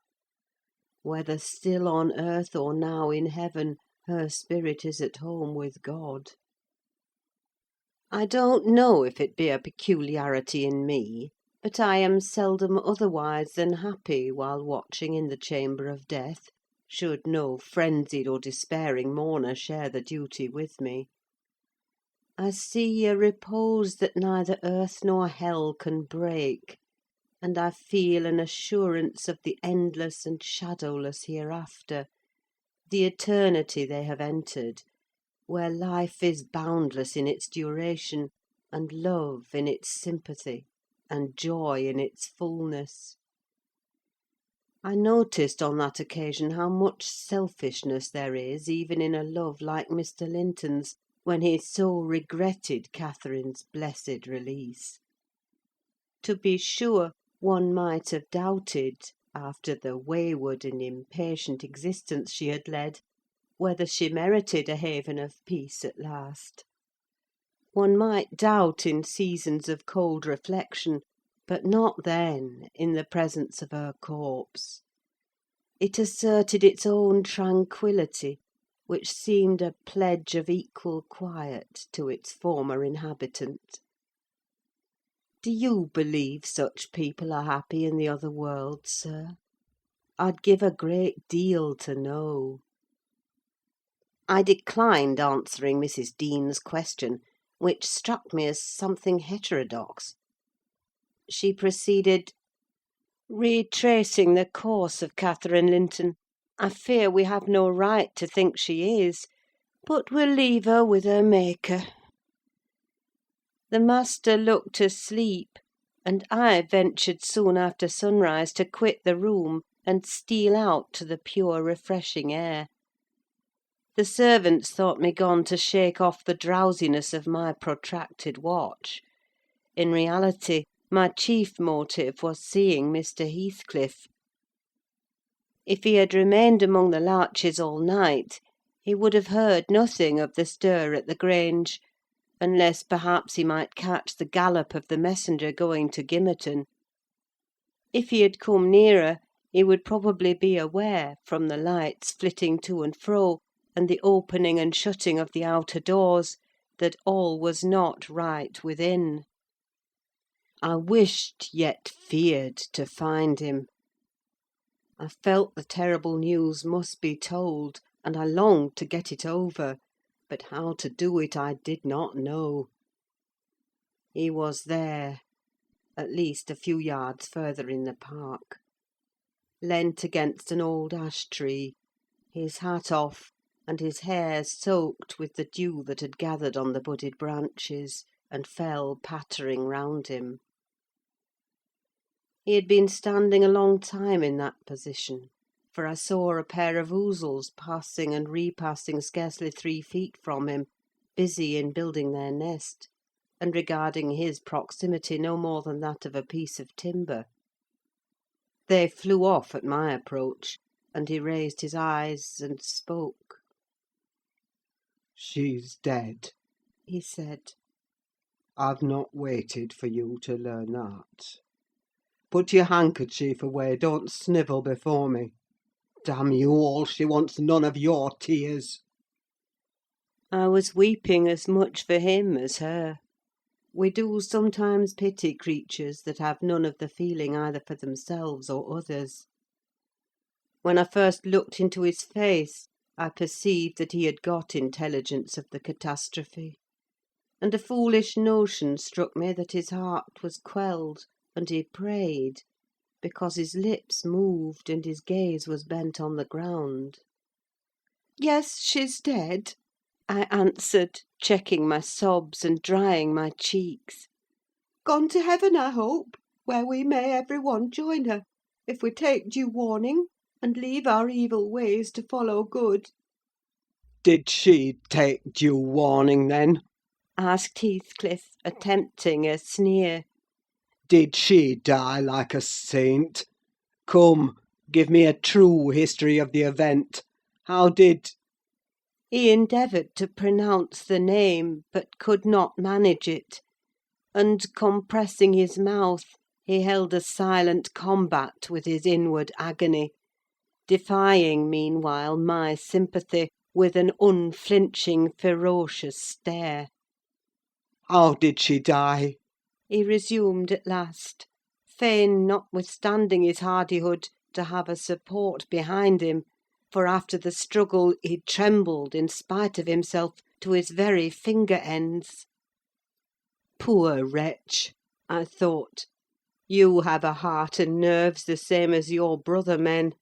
Whether still on earth or now in heaven, her spirit is at home with God. I don't know if it be a peculiarity in me, but I am seldom otherwise than happy while watching in the chamber of death, should no frenzied or despairing mourner share the duty with me. I see a repose that neither earth nor hell can break, and I feel an assurance of the endless and shadowless hereafter, the eternity they have entered, where life is boundless in its duration, and love in its sympathy, and joy in its fullness. I noticed on that occasion how much selfishness there is even in a love like Mr. Linton's, when he so regretted Catherine's blessed release. To be sure, one might have doubted, after the wayward and impatient existence she had led, whether she merited a haven of peace at last. One might doubt in seasons of cold reflection, but not then, in the presence of her corpse. It asserted its own tranquillity, which seemed a pledge of equal quiet to its former inhabitant. Do you believe such people are happy in the other world, sir? I'd give a great deal to know. I declined answering Mrs. Dean's question, which struck me as something heterodox. She proceeded: "Retracing the course of Catherine Linton, I fear we have no right to think she is, but we'll leave her with her Maker. The master looked asleep, and I ventured soon after sunrise to quit the room and steal out to the pure, refreshing air. The servants thought me gone to shake off the drowsiness of my protracted watch. In reality, my chief motive was seeing Mr. Heathcliff. If he had remained among the larches all night, he would have heard nothing of the stir at the Grange, unless perhaps he might catch the gallop of the messenger going to Gimmerton. If he had come nearer, he would probably be aware, from the lights flitting to and fro, and the opening and shutting of the outer doors, that all was not right within. I wished, yet feared, to find him. I felt the terrible news must be told, and I longed to get it over, but how to do it I did not know. He was there, at least a few yards further in the park, leant against an old ash tree, his hat off, and his hair soaked with the dew that had gathered on the budded branches, and fell pattering round him. He had been standing a long time in that position, for I saw a pair of ouzels passing and repassing scarcely 3 feet from him, busy in building their nest, and regarding his proximity no more than that of a piece of timber. They flew off at my approach, and he raised his eyes and spoke. "She's dead," He said. "I've not waited for you to learn that. Put your handkerchief away, don't snivel before me. Damn you all, she wants none of your tears." I was weeping as much for him as her. We do sometimes pity creatures that have none of the feeling either for themselves or others. When I first looked into his face, I perceived that he had got intelligence of the catastrophe, and a foolish notion struck me that his heart was quelled, and he prayed, because his lips moved and his gaze was bent on the ground. "Yes, she's dead," I answered, checking my sobs and drying my cheeks. "Gone to heaven, I hope, where we may every one join her, if we take due warning, and leave our evil ways to follow good." "Did she take due warning, then?" asked Heathcliff, attempting a sneer. "Did she die like a saint? Come, give me a true history of the event. How did—" He endeavoured to pronounce the name, but could not manage it, and, compressing his mouth, he held a silent combat with his inward agony, defying meanwhile my sympathy with an unflinching, ferocious stare. "How did she die?" He resumed at last, fain, notwithstanding his hardihood, to have a support behind him, for after the struggle he trembled, in spite of himself, to his very finger ends. Poor wretch! I thought. You have a heart and nerves the same as your brother men.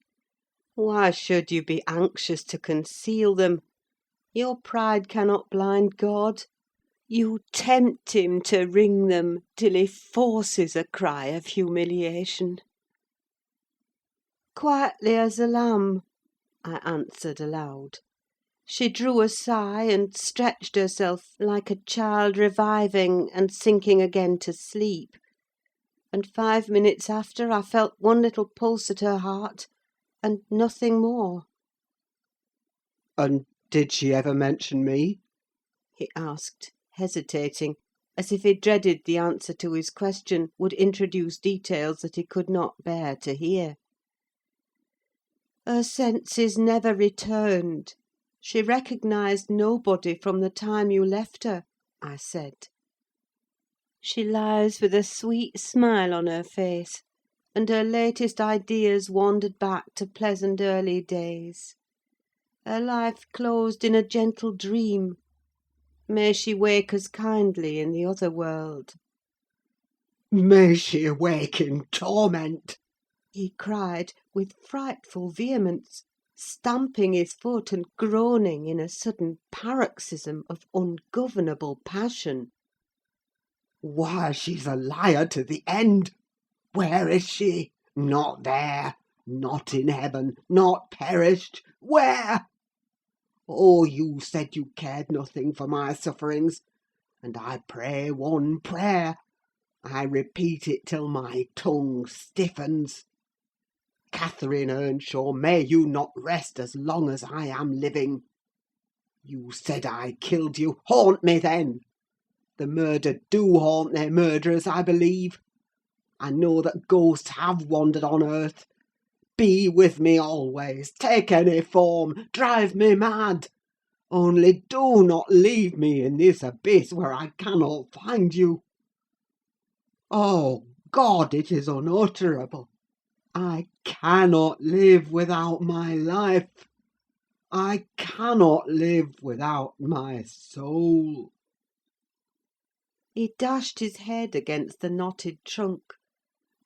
Why should you be anxious to conceal them? Your pride cannot blind God. You tempt him to wring them till he forces a cry of humiliation. "Quietly as a lamb," I answered aloud. She drew a sigh and stretched herself like a child reviving and sinking again to sleep, and 5 minutes after I felt one little pulse at her heart, and nothing more. "And did she ever mention me?" he asked, hesitating, as if he dreaded the answer to his question would introduce details that he could not bear to hear. "Her senses never returned. She recognised nobody from the time you left her," I said. "She lies with a sweet smile on her face, and her latest ideas wandered back to pleasant early days. Her life closed in a gentle dream. May she wake as kindly in the other world." "May she awake in torment!" he cried, with frightful vehemence, stamping his foot and groaning in a sudden paroxysm of ungovernable passion. "Why, she's a liar to the end! Where is she? Not there! Not in heaven! Not perished! Where? Oh, you said you cared nothing for my sufferings, and I pray one prayer. I repeat it till my tongue stiffens. Catherine Earnshaw, may you not rest as long as I am living! You said I killed you. Haunt me, then! The murdered do haunt their murderers, I believe. I know that ghosts have wandered on earth. Be with me always. Take any form. Drive me mad. Only do not leave me in this abyss where I cannot find you. Oh, God, it is unutterable! I cannot live without my life. I cannot live without my soul." He dashed his head against the knotted trunk,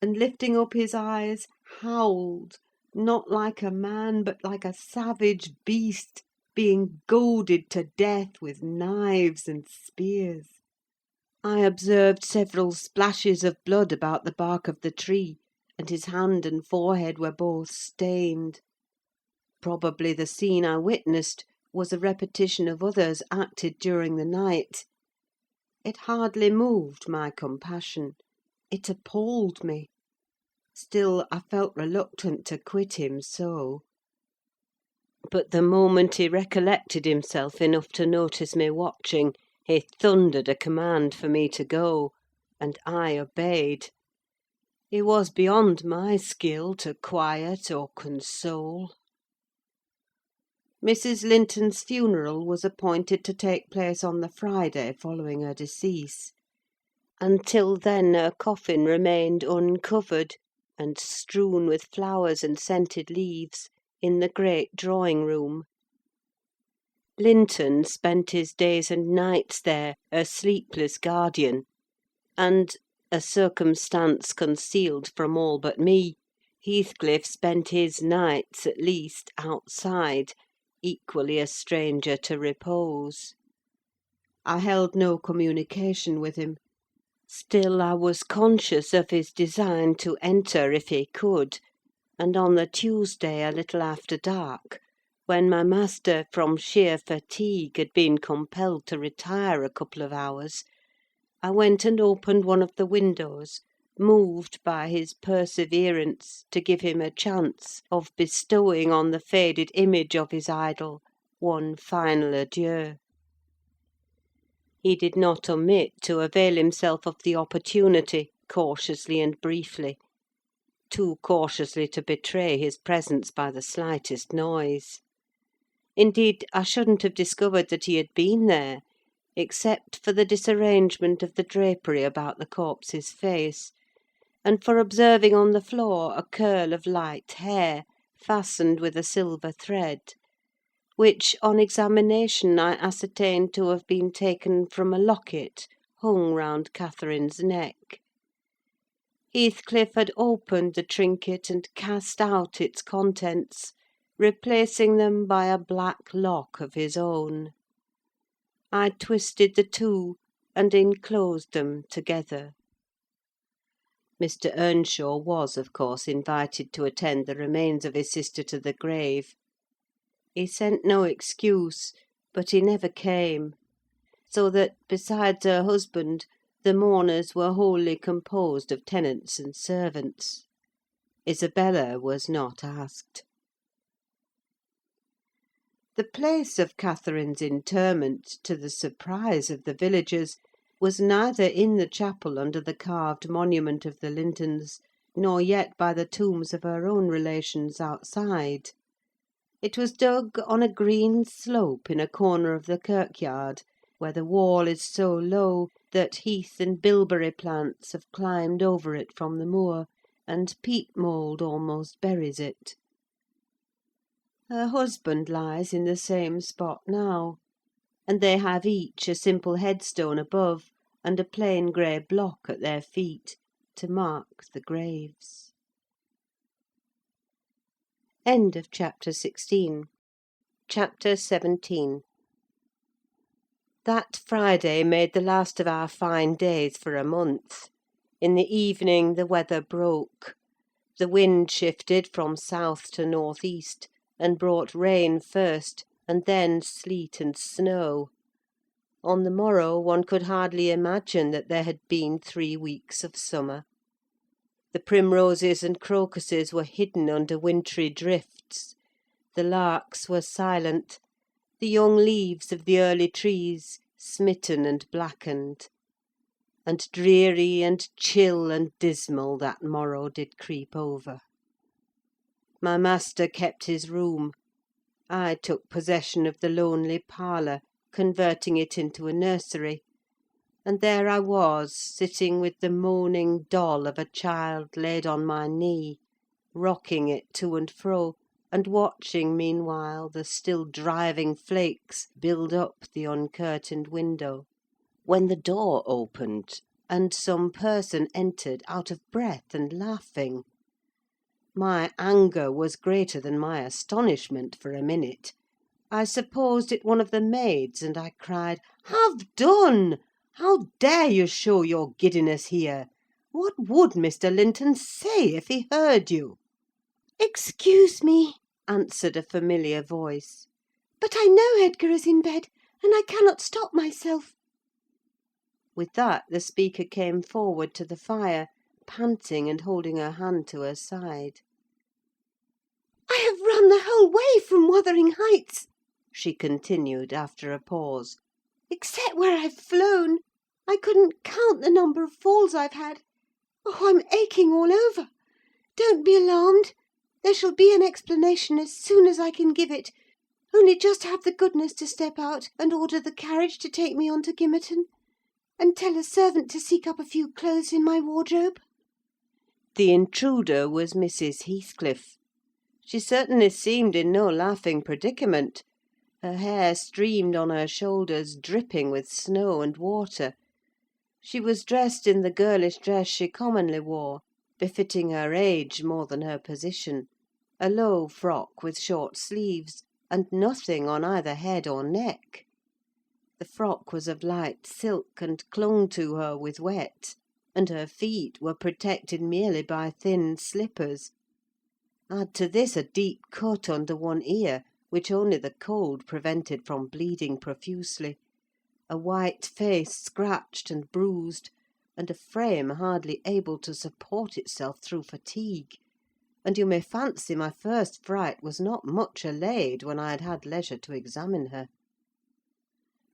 and lifting up his eyes, howled, not like a man, but like a savage beast, being goaded to death with knives and spears. I observed several splashes of blood about the bark of the tree, and his hand and forehead were both stained. Probably the scene I witnessed was a repetition of others acted during the night. It hardly moved my compassion: it appalled me. Still, I felt reluctant to quit him so. But the moment he recollected himself enough to notice me watching, he thundered a command for me to go, and I obeyed. He was beyond my skill to quiet or console. Mrs. Linton's funeral was appointed to take place on the Friday following her decease. Until then her coffin remained uncovered, and strewn with flowers and scented leaves, in the great drawing-room. Linton spent his days and nights there, a sleepless guardian; and, a circumstance concealed from all but me, Heathcliff spent his nights, at least, outside, equally a stranger to repose. I held no communication with him. Still I was conscious of his design to enter if he could, and on the Tuesday, a little after dark, when my master, from sheer fatigue, had been compelled to retire a couple of hours, I went and opened one of the windows, moved by his perseverance to give him a chance of bestowing on the faded image of his idol one final adieu. He did not omit to avail himself of the opportunity, cautiously and briefly; too cautiously to betray his presence by the slightest noise. Indeed, I shouldn't have discovered that he had been there, except for the disarrangement of the drapery about the corpse's face, and for observing on the floor a curl of light hair, fastened with a silver thread, which, on examination, I ascertained to have been taken from a locket hung round Catherine's neck. Heathcliff had opened the trinket and cast out its contents, replacing them by a black lock of his own. I twisted the two, and enclosed them together. Mr. Earnshaw was, of course, invited to attend the remains of his sister to the grave. He sent no excuse, but he never came; so that, besides her husband, the mourners were wholly composed of tenants and servants. Isabella was not asked. The place of Catherine's interment, to the surprise of the villagers, was neither in the chapel under the carved monument of the Lintons, nor yet by the tombs of her own relations outside. It was dug on a green slope in a corner of the kirkyard, where the wall is so low that heath and bilberry plants have climbed over it from the moor, and peat mould almost buries it. Her husband lies in the same spot now, and they have each a simple headstone above, and a plain grey block at their feet, to mark the graves. End of chapter 16. Chapter 17. That Friday made the last of our fine days for a month. In the evening the weather broke. The wind shifted from south to north-east, and brought rain first, and then sleet and snow. On the morrow one could hardly imagine that there had been 3 weeks of summer. The primroses and crocuses were hidden under wintry drifts; the larks were silent; the young leaves of the early trees smitten and blackened; and dreary and chill and dismal that morrow did creep over. My master kept his room. I took possession of the lonely parlour, converting it into a nursery; and there I was, sitting with the moaning doll of a child laid on my knee, rocking it to and fro, and watching meanwhile the still driving flakes build up the uncurtained window. when the door opened, and some person entered out of breath and laughing. My anger was greater than my astonishment for a minute. I supposed it one of the maids, and I cried, "Have done! How dare you show your giddiness here? What would Mr. Linton say if he heard you?" "Excuse me," answered a familiar voice, "but I know Edgar is in bed, and I cannot stop myself." With that the speaker came forward to the fire, panting and holding her hand to her side. "I have run the whole way from Wuthering Heights," she continued, after a pause, "except where I've flown. I couldn't count the number of falls I've had. Oh, I'm aching all over. Don't be alarmed. There shall be an explanation as soon as I can give it. Only just have the goodness to step out and order the carriage to take me on to Gimmerton, and tell a servant to seek up a few clothes in my wardrobe." The intruder was Mrs. Heathcliff. She certainly seemed in no laughing predicament. Her hair streamed on her shoulders, dripping with snow and water. She was dressed in the girlish dress she commonly wore, befitting her age more than her position: a low frock with short sleeves, and nothing on either head or neck. The frock was of light silk, and clung to her with wet, and her feet were protected merely by thin slippers. Add to this a deep cut under one ear, which only the cold prevented from bleeding profusely, a white face scratched and bruised, and a frame hardly able to support itself through fatigue; and you may fancy my first fright was not much allayed when I had had leisure to examine her.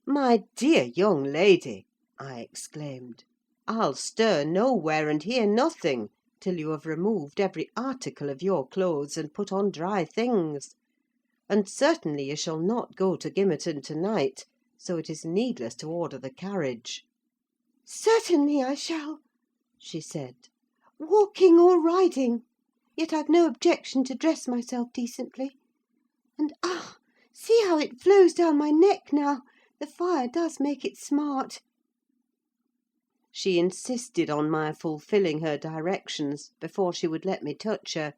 "My dear young lady," I exclaimed, "I'll stir nowhere and hear nothing till you have removed every article of your clothes and put on dry things. And certainly you shall not go to Gimmerton to-night, so it is needless to order the carriage." "Certainly I shall," she said, "walking or riding. Yet I've no objection to dress myself decently. And see how it flows down my neck now! The fire does make it smart." She insisted on my fulfilling her directions before she would let me touch her;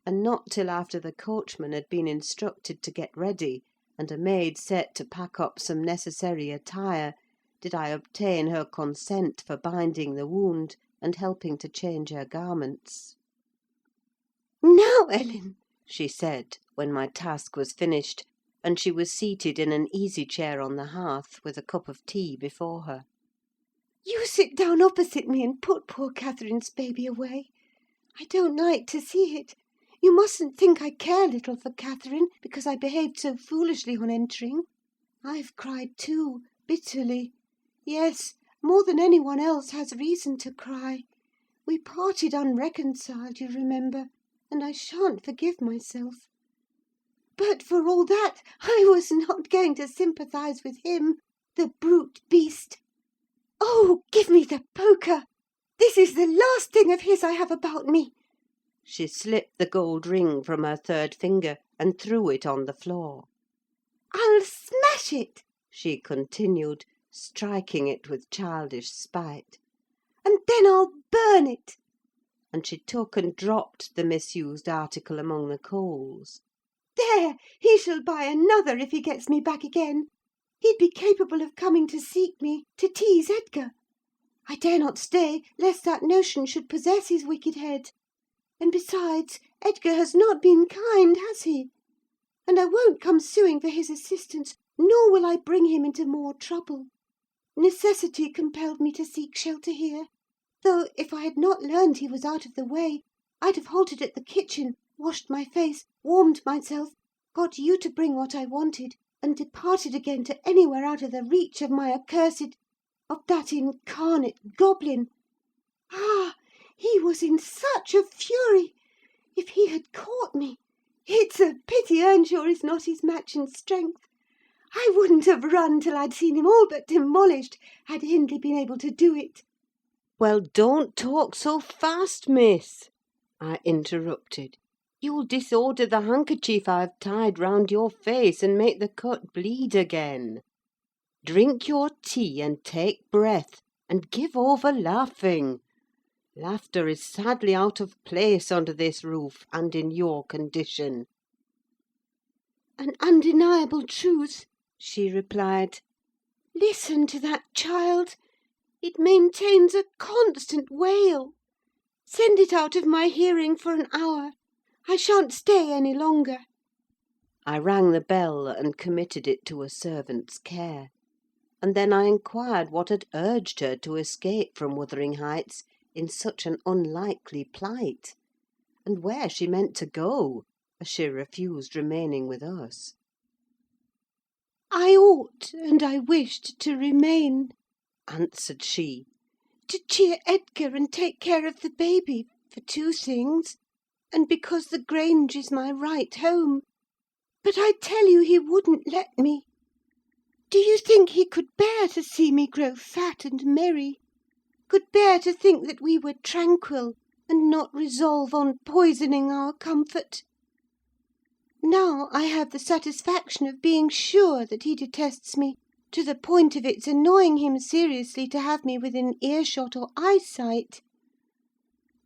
and not till after the coachman had been instructed to get ready, and a maid set to pack up some necessary attire, did I obtain her consent for binding the wound, and helping to change her garments. "Now, Ellen," she said, when my task was finished, and she was seated in an easy chair on the hearth, with a cup of tea before her, "you sit down opposite me and put poor Catherine's baby away. I don't like to see it. You mustn't think I care little for Catherine, because I behaved so foolishly on entering. I've cried too, bitterly. Yes, more than any one else has reason to cry. We parted unreconciled, you remember, and I shan't forgive myself. But for all that, I was not going to sympathise with him, the brute beast. Oh, give me the poker! This is the last thing of his I have about me." She slipped the gold ring from her third finger, and threw it on the floor. "I'll smash it," she continued, striking it with childish spite. "and then I'll burn it." And she took and dropped the misused article among the coals. "There! He shall buy another if he gets me back again. He'd be capable of coming to seek me, to tease Edgar. I dare not stay, lest that notion should possess his wicked head. And besides, Edgar has not been kind, has he? And I won't come suing for his assistance, nor will I bring him into more trouble. Necessity compelled me to seek shelter here; though, if I had not learned he was out of the way, I'd have halted at the kitchen, washed my face, warmed myself, got you to bring what I wanted, and departed again to anywhere out of the reach of my of that incarnate goblin. Ah! He was in such a fury! If he had caught me! It's a pity Earnshaw is not his match in strength. I wouldn't have run till I'd seen him all but demolished, had Hindley been able to do it." "Well, don't talk so fast, miss," I interrupted. "You'll disorder the handkerchief I've tied round your face, and make the cut bleed again." Drink your tea and take breath, and give over laughing. Laughter is sadly out of place under this roof, and in your condition." "An undeniable truth," she replied. "Listen to that child! It maintains a constant wail. Send it out of my hearing for an hour. I shan't stay any longer." I rang the bell, and committed it to a servant's care; and then I inquired what had urged her to escape from Wuthering Heights in such an unlikely plight, and where she meant to go, as she refused remaining with us. "I ought and I wished to remain," answered she, "to cheer Edgar and take care of the baby, for two things, and because the Grange is my right home. But I tell you he wouldn't let me. Do you think he could bear to see me grow fat and merry? Could bear to think that we were tranquil, and not resolve on poisoning our comfort? Now I have the satisfaction of being sure that he detests me, to the point of its annoying him seriously to have me within earshot or eyesight.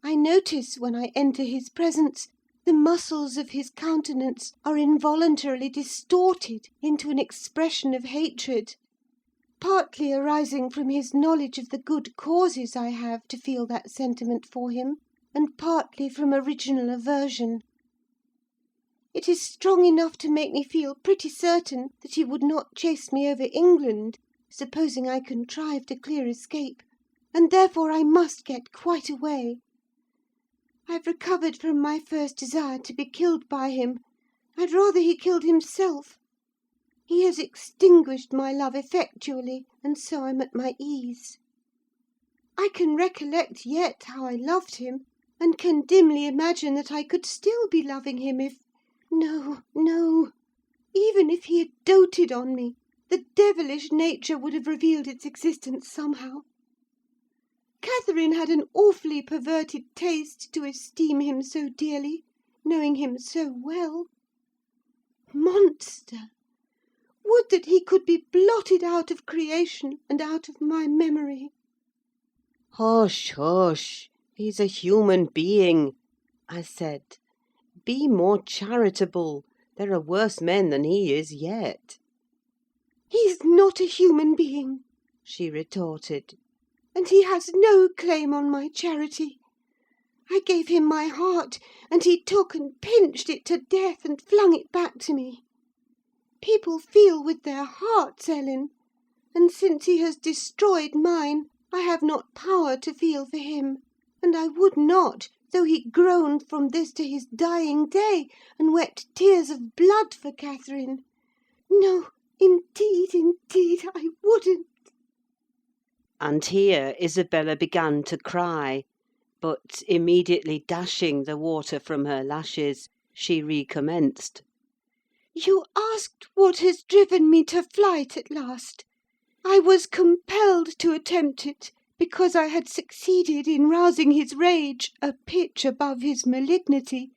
I notice, when I enter his presence, the muscles of his countenance are involuntarily distorted into an expression of hatred, partly arising from his knowledge of the good causes I have to feel that sentiment for him, and partly from original aversion. It is strong enough to make me feel pretty certain that he would not chase me over England, supposing I contrive to clear escape, and therefore I must get quite away. I've recovered from my first desire to be killed by him. I'd rather he killed himself. He has extinguished my love effectually, and so I'm at my ease. I can recollect yet how I loved him, and can dimly imagine that I could still be loving him if... No, no! Even if he had doted on me, the devilish nature would have revealed its existence somehow. Catherine had an awfully perverted taste to esteem him so dearly, knowing him so well. Monster! Would that he could be blotted out of creation and out of my memory! "Hush, hush! He's a human being," I said. "Be more charitable. There are worse men than he is yet." "He's not a human being," she retorted, "and he has no claim on my charity. I gave him my heart, and he took and pinched it to death, and flung it back to me. People feel with their hearts, Ellen, and since he has destroyed mine, I have not power to feel for him, and I would not, though he groaned from this to his dying day, and wept tears of blood for Catherine. No, indeed, indeed, I wouldn't." And here Isabella began to cry, but immediately dashing the water from her lashes, she recommenced. "You asked what has driven me to flight at last. I was compelled to attempt it, because I had succeeded in rousing his rage a pitch above his malignity.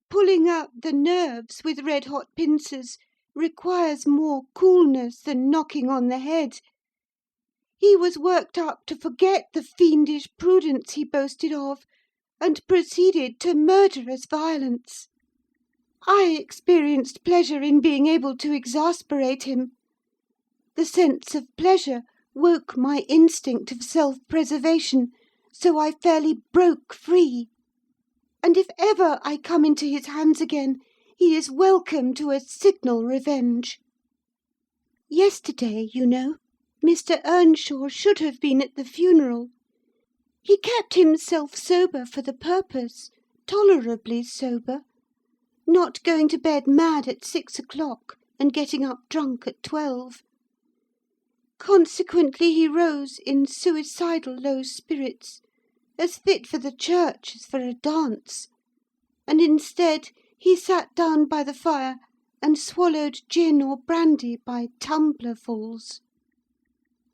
Pulling out the nerves with red-hot pincers requires more coolness than knocking on the head. He was worked up to forget the fiendish prudence he boasted of, and proceeded to murderous violence. I experienced pleasure in being able to exasperate him. The sense of pleasure woke my instinct of self-preservation, so I fairly broke free. And if ever I come into his hands again, he is welcome to a signal revenge. Yesterday, you know, Mr. Earnshaw should have been at the funeral. He kept himself sober for the purpose, tolerably sober, not going to bed mad at 6 o'clock, and getting up drunk at 12. Consequently, he rose in suicidal low spirits, as fit for the church as for a dance, and instead he sat down by the fire and swallowed gin or brandy by tumblerfuls.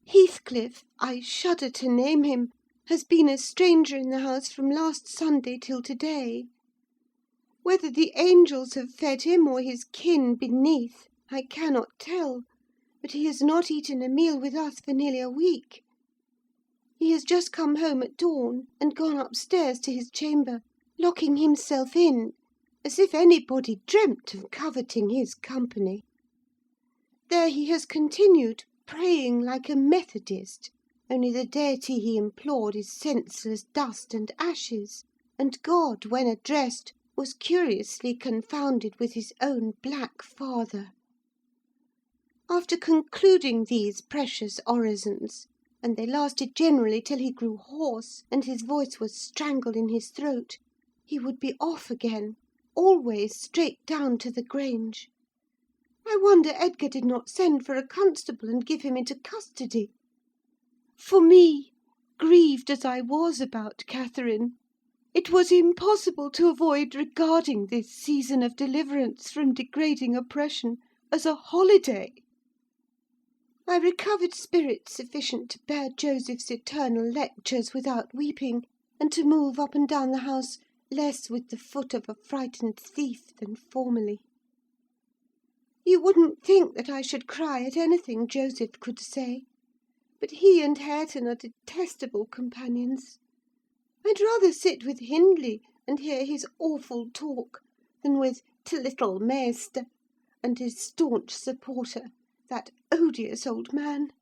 Heathcliff, I shudder to name him, has been a stranger in the house from last Sunday till to-day. Whether the angels have fed him, or his kin beneath, I cannot tell, but he has not eaten a meal with us for nearly a week. He has just come home at dawn, and gone upstairs to his chamber, locking himself in, as if anybody dreamt of coveting his company. There he has continued, praying like a Methodist, only the deity he implored is senseless dust and ashes, and God, when addressed, was curiously confounded with his own black father. After concluding these precious orisons, and they lasted generally till he grew hoarse, and his voice was strangled in his throat, he would be off again, always straight down to the Grange. I wonder Edgar did not send for a constable and give him into custody. For me, grieved as I was about Catherine, it was impossible to avoid regarding this season of deliverance from degrading oppression as a holiday. I recovered spirits sufficient to bear Joseph's eternal lectures without weeping, and to move up and down the house less with the foot of a frightened thief than formerly. You wouldn't think that I should cry at anything Joseph could say, but he and Hareton are detestable companions. I'd rather sit with Hindley and hear his awful talk than with t' little Maister and his staunch supporter, that odious old man.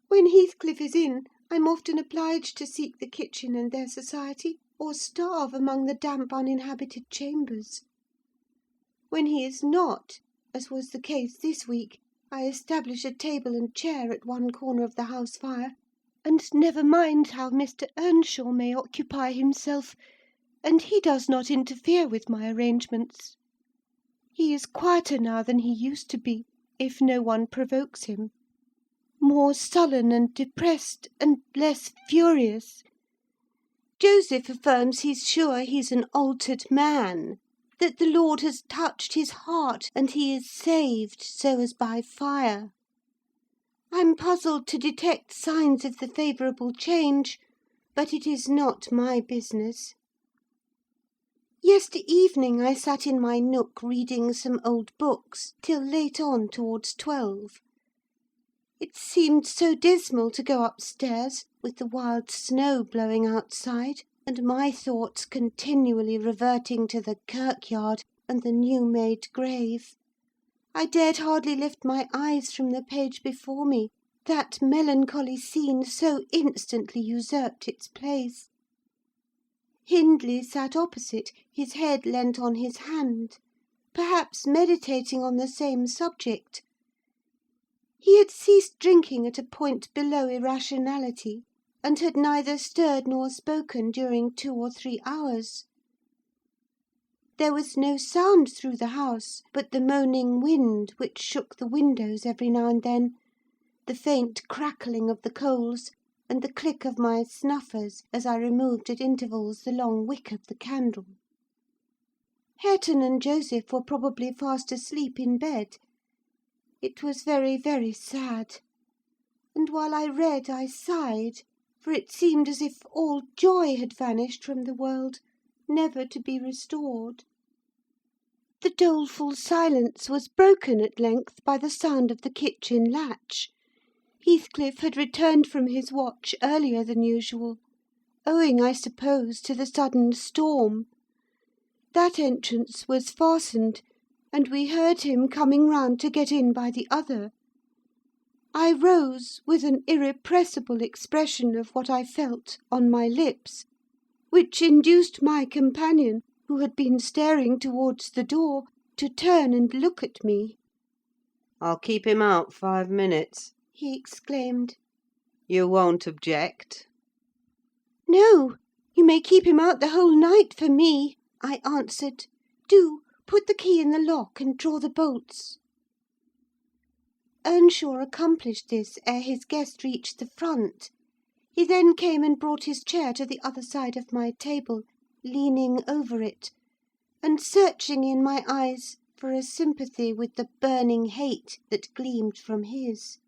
When Heathcliff is in, I'm often obliged to seek the kitchen and their society, or starve among the damp uninhabited chambers. When he is not, as was the case this week, I establish a table and chair at one corner of the house fire, and never mind how Mr. Earnshaw may occupy himself, and he does not interfere with my arrangements. He is quieter now than he used to be, if no one provokes him; more sullen and depressed, and less furious. Joseph affirms he's sure he's an altered man, that the Lord has touched his heart, and he is saved, so as by fire. I'm puzzled to detect signs of the favourable change, but it is not my business. Yesterday evening I sat in my nook reading some old books till late on towards 12. It seemed so dismal to go upstairs, with the wild snow blowing outside, and my thoughts continually reverting to the kirkyard and the new-made grave. I dared hardly lift my eyes from the page before me, that melancholy scene so instantly usurped its place. Hindley sat opposite, his head leant on his hand, perhaps meditating on the same subject. He had ceased drinking at a point below irrationality, and had neither stirred nor spoken during 2 or 3 hours. There was no sound through the house but the moaning wind, which shook the windows every now and then, the faint crackling of the coals, and the click of my snuffers as I removed at intervals the long wick of the candle. Hareton and Joseph were probably fast asleep in bed. It was very, very sad; and while I read I sighed, for it seemed as if all joy had vanished from the world, never to be restored. The doleful silence was broken at length by the sound of the kitchen latch. Heathcliff had returned from his watch earlier than usual, owing, I suppose, to the sudden storm. That entrance was fastened, and we heard him coming round to get in by the other. I rose, with an irrepressible expression of what I felt on my lips, which induced my companion, who had been staring towards the door, to turn and look at me. "I'll keep him out 5 minutes," he exclaimed. "You won't object?" "No, you may keep him out the whole night for me," I answered. "Do put the key in the lock, and draw the bolts." Earnshaw accomplished this ere his guest reached the front. He then came and brought his chair to the other side of my table, leaning over it, and searching in my eyes for a sympathy with the burning hate that gleamed from his.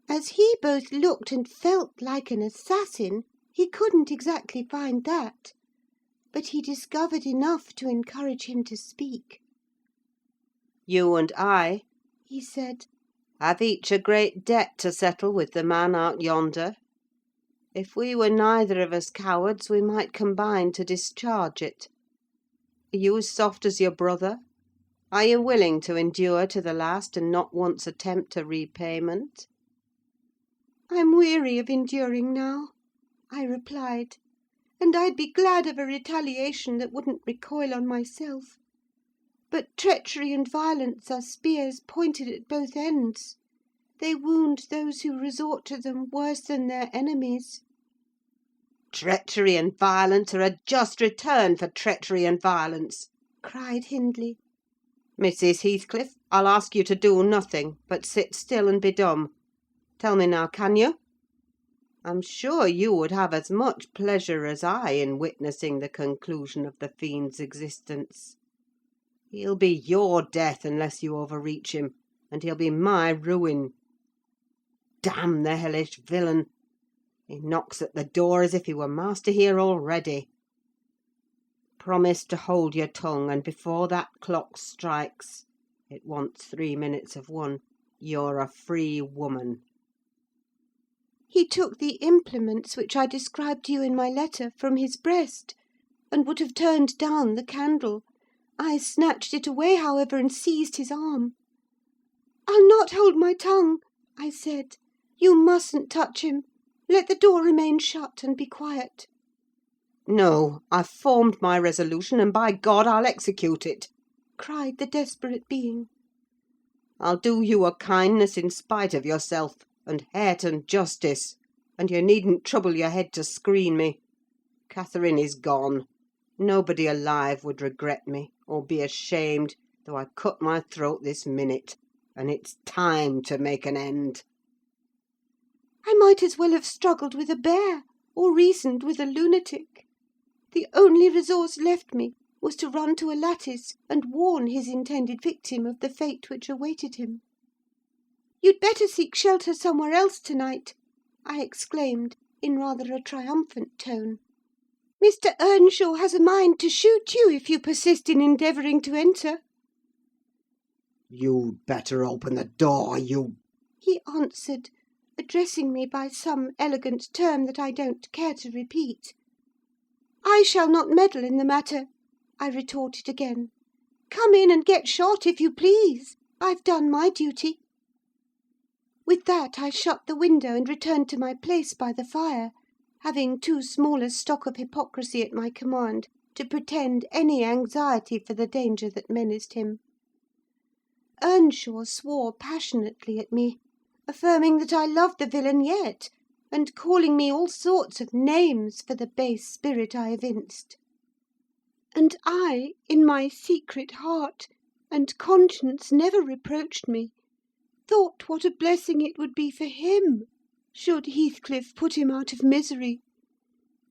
As he both looked and felt like an assassin, he couldn't exactly find that; but he discovered enough to encourage him to speak. "You and I," he said. Have each a great debt to settle with the man out yonder. If we were neither of us cowards, we might combine to discharge it. Are you as soft as your brother? Are you willing to endure to the last, and not once attempt a repayment? I'm weary of enduring now, I replied, and I'd be glad of a retaliation that wouldn't recoil on myself. But treachery and violence are spears pointed at both ends. They wound those who resort to them worse than their enemies. Treachery and violence are a just return for treachery and violence, cried Hindley. Mrs. Heathcliff, I'll ask you to do nothing, but sit still and be dumb. Tell me now, can you? I'm sure you would have as much pleasure as I in witnessing the conclusion of the fiend's existence. He'll be your death unless you overreach him, and he'll be my ruin. Damn the hellish villain! He knocks at the door as if he were master here already. Promise to hold your tongue, and before that clock strikes, it wants 3 minutes of 1, you're a free woman. He took the implements which I described to you in my letter from his breast, and would have turned down the candle. I snatched it away, however, and seized his arm. "I'll not hold my tongue," I said. "You mustn't touch him. Let the door remain shut, and be quiet." No, I've formed my resolution, and by God I'll execute it!" cried the desperate being. "I'll do you a kindness in spite of yourself, and Hareton justice, and you needn't trouble your head to screen me. Catherine is gone. Nobody alive would regret me, or be ashamed, though I cut my throat this minute, and it's time to make an end." I might as well have struggled with a bear, or reasoned with a lunatic. The only resource left me was to run to a lattice and warn his intended victim of the fate which awaited him. "You'd better seek shelter somewhere else to-night," I exclaimed, in rather a triumphant tone. "Mr. Earnshaw has a mind to shoot you if you persist in endeavouring to enter." "You'd better open the door, he answered, addressing me by some elegant term that I don't care to repeat. "I shall not meddle in the matter," I retorted again. "Come in and get shot, if you please. I've done my duty." With that I shut the window and returned to my place by the fire, having too small a stock of hypocrisy at my command to pretend any anxiety for the danger that menaced him. Earnshaw swore passionately at me, affirming that I loved the villain yet, and calling me all sorts of names for the base spirit I evinced. And I, in my secret heart, and conscience never reproached me, thought what a blessing it would be for him should Heathcliff put him out of misery,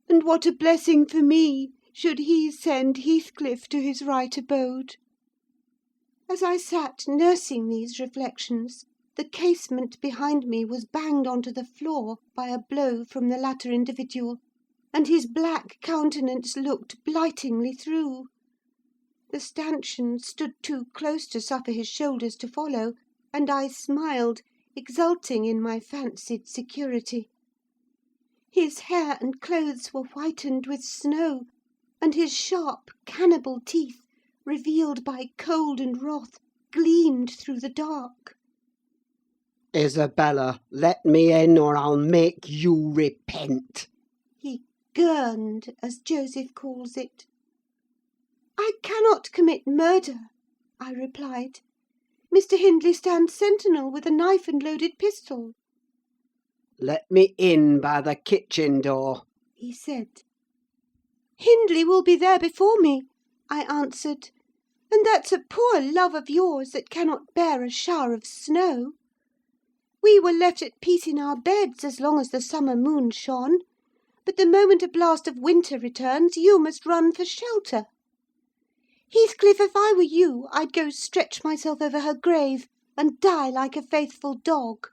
and what a blessing for me should he send Heathcliff to his right abode. As I sat nursing these reflections, the casement behind me was banged on to the floor by a blow from the latter individual, and his black countenance looked blightingly through. The stanchion stood too close to suffer his shoulders to follow, and I smiled, exulting in my fancied security. His hair and clothes were whitened with snow, and his sharp cannibal teeth, revealed by cold and wrath, gleamed through the dark. "Isabella, let me in, or I'll make you repent!" He gurned, as Joseph calls it. "I cannot commit murder," I replied. "Mr. Hindley stands sentinel with a knife and loaded pistol." "Let me in by the kitchen door," he said. "Hindley will be there before me," I answered, "and that's a poor love of yours that cannot bear a shower of snow. We were left at peace in our beds as long as the summer moon shone, but the moment a blast of winter returns, you must run for shelter. Heathcliff, if I were you, I'd go stretch myself over her grave, and die like a faithful dog.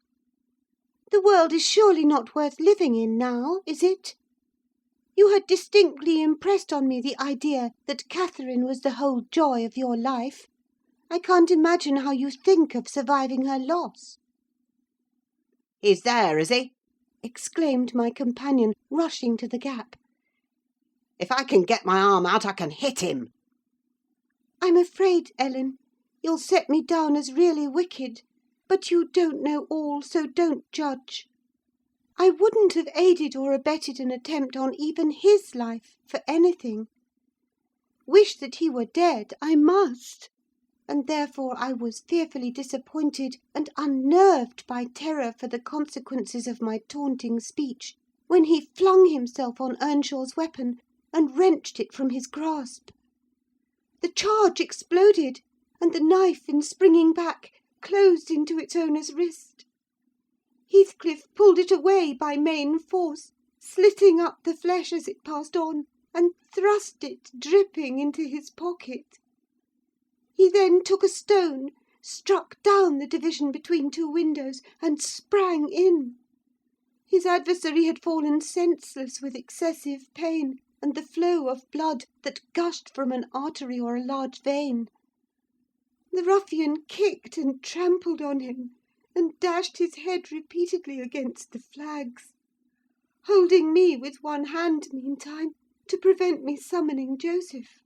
The world is surely not worth living in now, is it? You had distinctly impressed on me the idea that Catherine was the whole joy of your life, I can't imagine how you think of surviving her loss." "He's there, is he?" exclaimed my companion, rushing to the gap. "If I can get my arm out, I can hit him." "I'm afraid, Ellen, you'll set me down as really wicked; but you don't know all, so don't judge. I wouldn't have aided or abetted an attempt on even his life for anything. Wish that he were dead, I must; and therefore I was fearfully disappointed and unnerved by terror for the consequences of my taunting speech, when he flung himself on Earnshaw's weapon and wrenched it from his grasp. The charge exploded, and the knife, in springing back, closed into its owner's wrist. Heathcliff pulled it away by main force, slitting up the flesh as it passed on, and thrust it, dripping, into his pocket. He then took a stone, struck down the division between two windows, and sprang in. His adversary had fallen senseless with excessive pain, and the flow of blood that gushed from an artery or a large vein. The ruffian kicked and trampled on him, and dashed his head repeatedly against the flags, holding me with one hand, meantime, to prevent me summoning Joseph.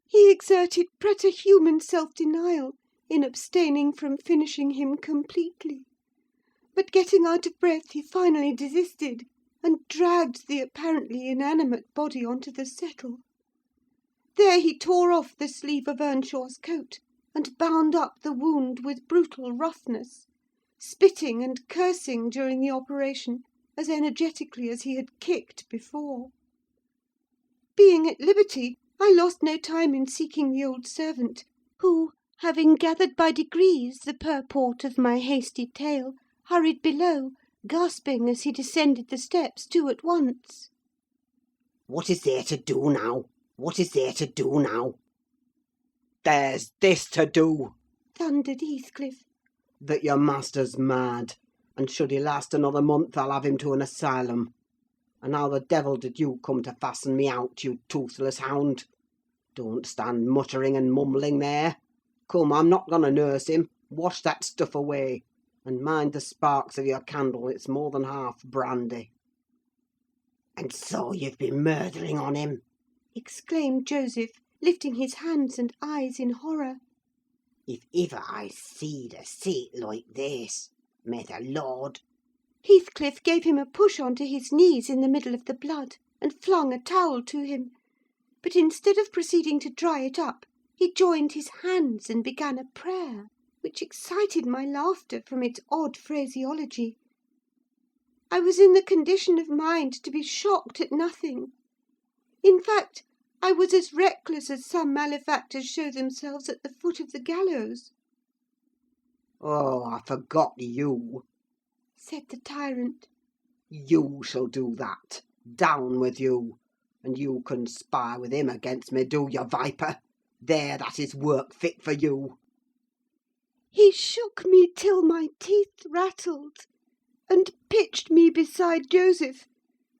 He exerted preterhuman self-denial in abstaining from finishing him completely; but getting out of breath, he finally desisted, and dragged the apparently inanimate body on to the settle. There he tore off the sleeve of Earnshaw's coat, and bound up the wound with brutal roughness, spitting and cursing during the operation as energetically as he had kicked before. Being at liberty, I lost no time in seeking the old servant, who, having gathered by degrees the purport of my hasty tale, hurried below, gasping as he descended the steps two at once. "What is there to do now? What is there to do now?" "There's this to do," thundered Heathcliff. "that your master's mad, and should he last another month, I'll have him to an asylum. And how the devil did you come to fasten me out, you toothless hound? Don't stand muttering and mumbling there. Come, I'm not going to nurse him. Wash that stuff away, and mind the sparks of your candle, it's more than half brandy." "And so you've been murdering on him!" exclaimed Joseph, lifting his hands and eyes in horror. "If ever I seed a sight like this, may the Lord—" Heathcliff gave him a push on to his knees in the middle of the blood, and flung a towel to him; but instead of proceeding to dry it up, he joined his hands and began a prayer, which excited my laughter from its odd phraseology. I was in the condition of mind to be shocked at nothing. In fact, I was as reckless as some malefactors show themselves at the foot of the gallows. "Oh, I forgot you," said the tyrant. "You shall do that. Down with you! And you conspire with him against me, do you, viper? There, that is work fit for you." He shook me till my teeth rattled, and pitched me beside Joseph,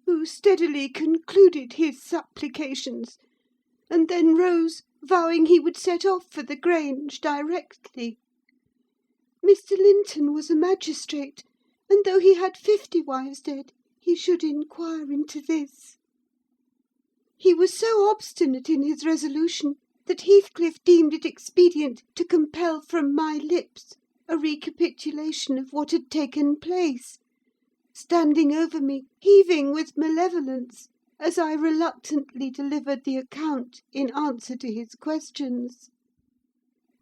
who steadily concluded his supplications, and then rose, vowing he would set off for the Grange directly. Mr. Linton was a magistrate, and though he had 50 wives dead, he should inquire into this. He was so obstinate in his resolution that Heathcliff deemed it expedient to compel from my lips a recapitulation of what had taken place, standing over me, heaving with malevolence, as I reluctantly delivered the account in answer to his questions.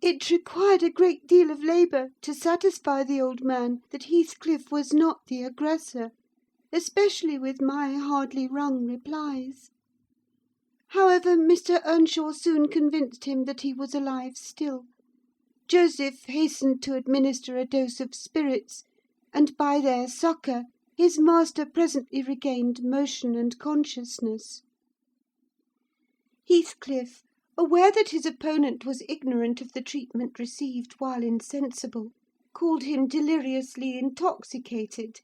It required a great deal of labour to satisfy the old man that Heathcliff was not the aggressor, especially with my hardly wrung replies. However, Mr. Earnshaw soon convinced him that he was alive still. Joseph hastened to administer a dose of spirits, and by their succour his master presently regained motion and consciousness. Heathcliff, aware that his opponent was ignorant of the treatment received while insensible, called him deliriously intoxicated,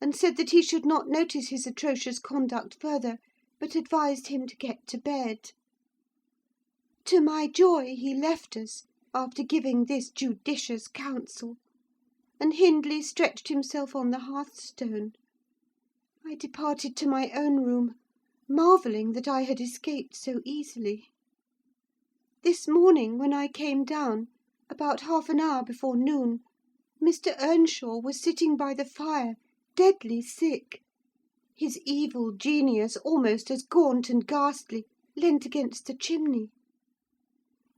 and said that he should not notice his atrocious conduct further, but advised him to get to bed. To my joy, he left us, after giving this judicious counsel, and Hindley stretched himself on the hearthstone. I departed to my own room, marvelling that I had escaped so easily. This morning, when I came down, about half an hour before noon, Mr. Earnshaw was sitting by the fire, deadly sick. His evil genius, almost as gaunt and ghastly, leant against the chimney.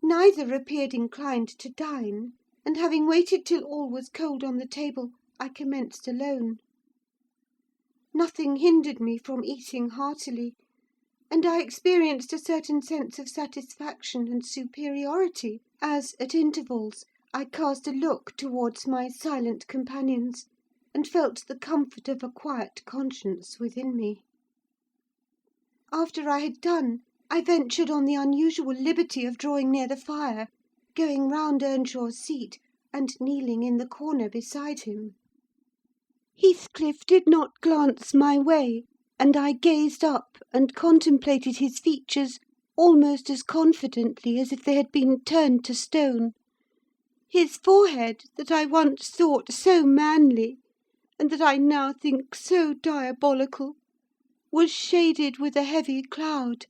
Neither appeared inclined to dine, and having waited till all was cold on the table, I commenced alone. Nothing hindered me from eating heartily, and I experienced a certain sense of satisfaction and superiority, as, at intervals, I cast a look towards my silent companions, and felt the comfort of a quiet conscience within me. After I had done, I ventured on the unusual liberty of drawing near the fire, going round Earnshaw's seat, and kneeling in the corner beside him. Heathcliff did not glance my way, and I gazed up and contemplated his features almost as confidently as if they had been turned to stone. His forehead, that I once thought so manly, and that I now think so diabolical, was shaded with a heavy cloud.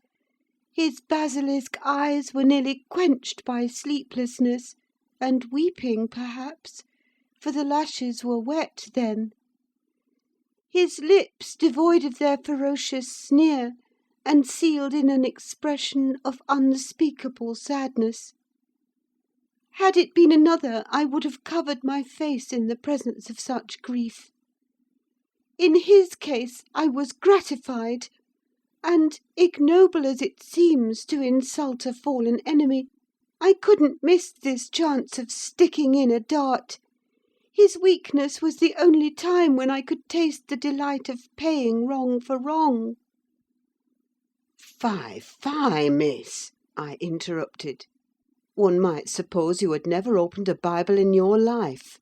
His basilisk eyes were nearly quenched by sleeplessness, and weeping, perhaps, for the lashes were wet then. His lips, devoid of their ferocious sneer, and sealed in an expression of unspeakable sadness. Had it been another, I would have covered my face in the presence of such grief. In his case, I was gratified, and, ignoble as it seems to insult a fallen enemy, I couldn't miss this chance of sticking in a dart. His weakness was the only time when I could taste the delight of paying wrong for wrong. "Fie, fie, miss!" I interrupted. "One might suppose you had never opened a Bible in your life.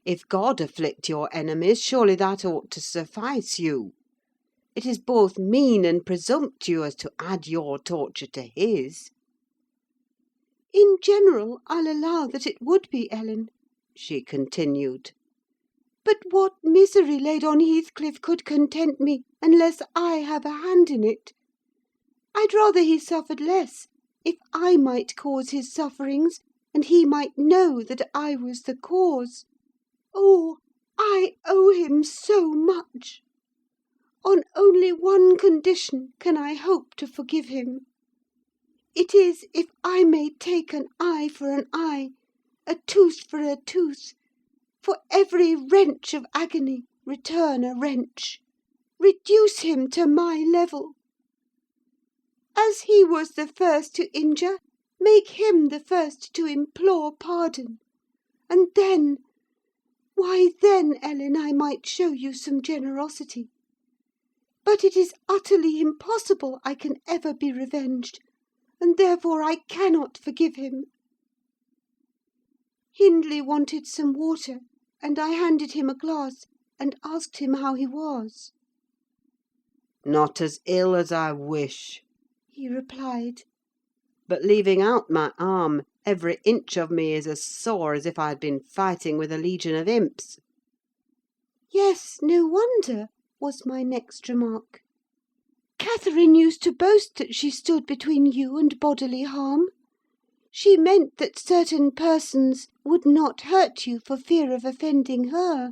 If God afflict your enemies, surely that ought to suffice you. It is both mean and presumptuous to add your torture to his." In general, I'll allow that it would be, Ellen, she continued. But what misery laid on Heathcliff could content me, unless I have a hand in it. I'd rather he suffered less, if I might cause his sufferings, and he might know that I was the cause. Oh, I owe him so much! On only one condition can I hope to forgive him. It is if I may take an eye for an eye, a tooth for a tooth; for every wrench of agony return a wrench. Reduce him to my level. As he was the first to injure, make him the first to implore pardon. And then, why then, Ellen, I might show you some generosity. But it is utterly impossible I can ever be revenged, and therefore I cannot forgive him. Hindley wanted some water, and I handed him a glass, and asked him how he was. "Not as ill as I wish," he replied. "but leaving out my arm, every inch of me is as sore as if I had been fighting with a legion of imps." Yes, no wonder, was my next remark. Catherine used to boast that she stood between you and bodily harm. She meant that certain persons would not hurt you for fear of offending her.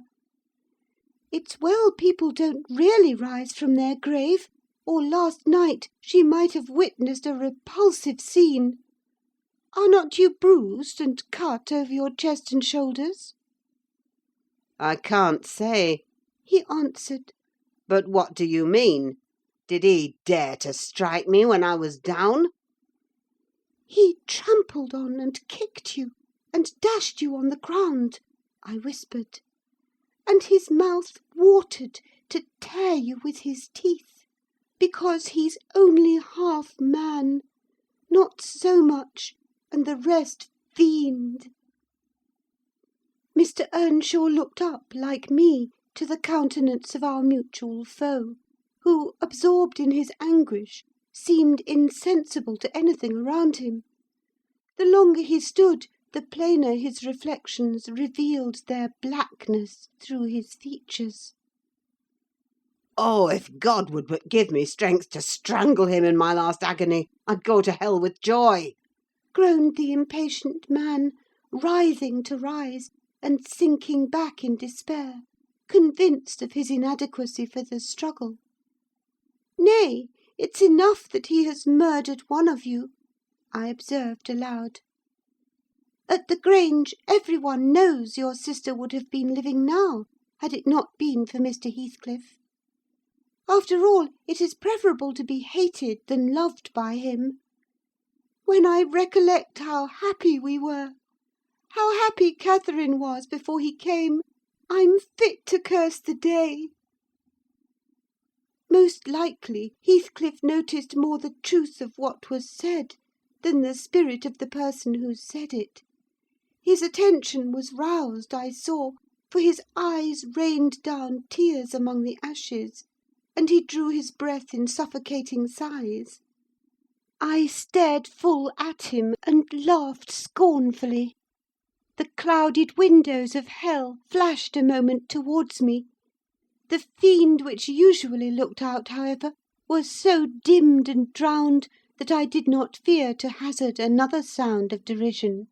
It's well people don't really rise from their grave, or last night she might have witnessed a repulsive scene. Are not you bruised and cut over your chest and shoulders? "I can't say," he answered. "But what do you mean? Did he dare to strike me when I was down?" He trampled on and kicked you, and dashed you on the ground, I whispered, and his mouth watered to tear you with his teeth, because he's only half man, not so much, and the rest fiend. Mr. Earnshaw looked up, like me, to the countenance of our mutual foe, who, absorbed in his anguish, seemed insensible to anything around him, The longer he stood, the plainer his reflections revealed their blackness through his features. Oh, if God would but give me strength to strangle him in my last agony, I'd go to hell with joy!" groaned the impatient man, writhing to rise, and sinking back in despair, convinced of his inadequacy for the struggle. "Nay, it's enough that he has murdered one of you," I observed aloud. "At the Grange, every one knows your sister would have been living now, had it not been for Mr. Heathcliff. After all, it is preferable to be hated than loved by him. When I recollect how happy we were, how happy Catherine was before he came, I'm fit to curse the day." Most likely, Heathcliff noticed more the truth of what was said than the spirit of the person who said it. His attention was roused, I saw, for his eyes rained down tears among the ashes, and he drew his breath in suffocating sighs. I stared full at him and laughed scornfully. The clouded windows of hell flashed a moment towards me. The fiend which usually looked out, however, was so dimmed and drowned that I did not fear to hazard another sound of derision.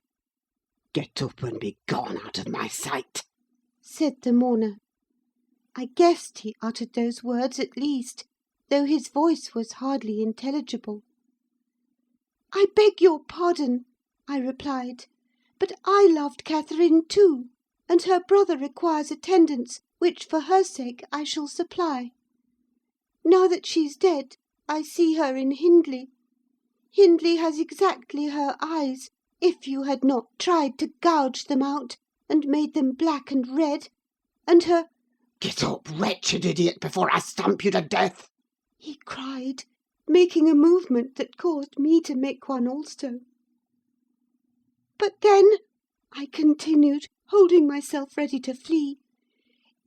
"Get up and be gone out of my sight," said the mourner. I guessed he uttered those words at least, though his voice was hardly intelligible. "I beg your pardon," I replied, "but I loved Catherine too, and her brother requires attendance, which, for her sake, I shall supply. Now that she's dead, I see her in Hindley. Hindley has exactly her eyes, if you had not tried to gouge them out, and made them black and red, and her—" "Get up, wretched idiot, before I stamp you to death!" he cried, making a movement that caused me to make one also. "But then," I continued, holding myself ready to flee,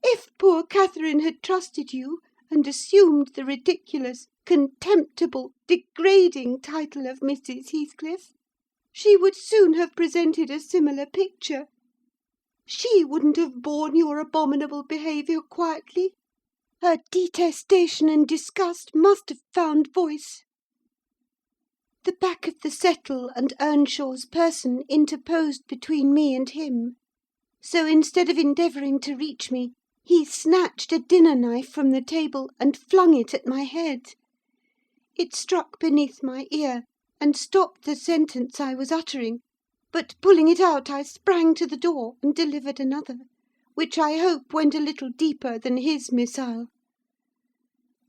"if poor Catherine had trusted you, and assumed the ridiculous, contemptible, degrading title of Mrs. Heathcliff, she would soon have presented a similar picture. She wouldn't have borne your abominable behaviour quietly. Her detestation and disgust must have found voice." The back of the settle and Earnshaw's person interposed between me and him; so, instead of endeavouring to reach me, he snatched a dinner knife from the table and flung it at my head. It struck beneath my ear, and stopped the sentence I was uttering; but, pulling it out, I sprang to the door and delivered another, which I hope went a little deeper than his missile.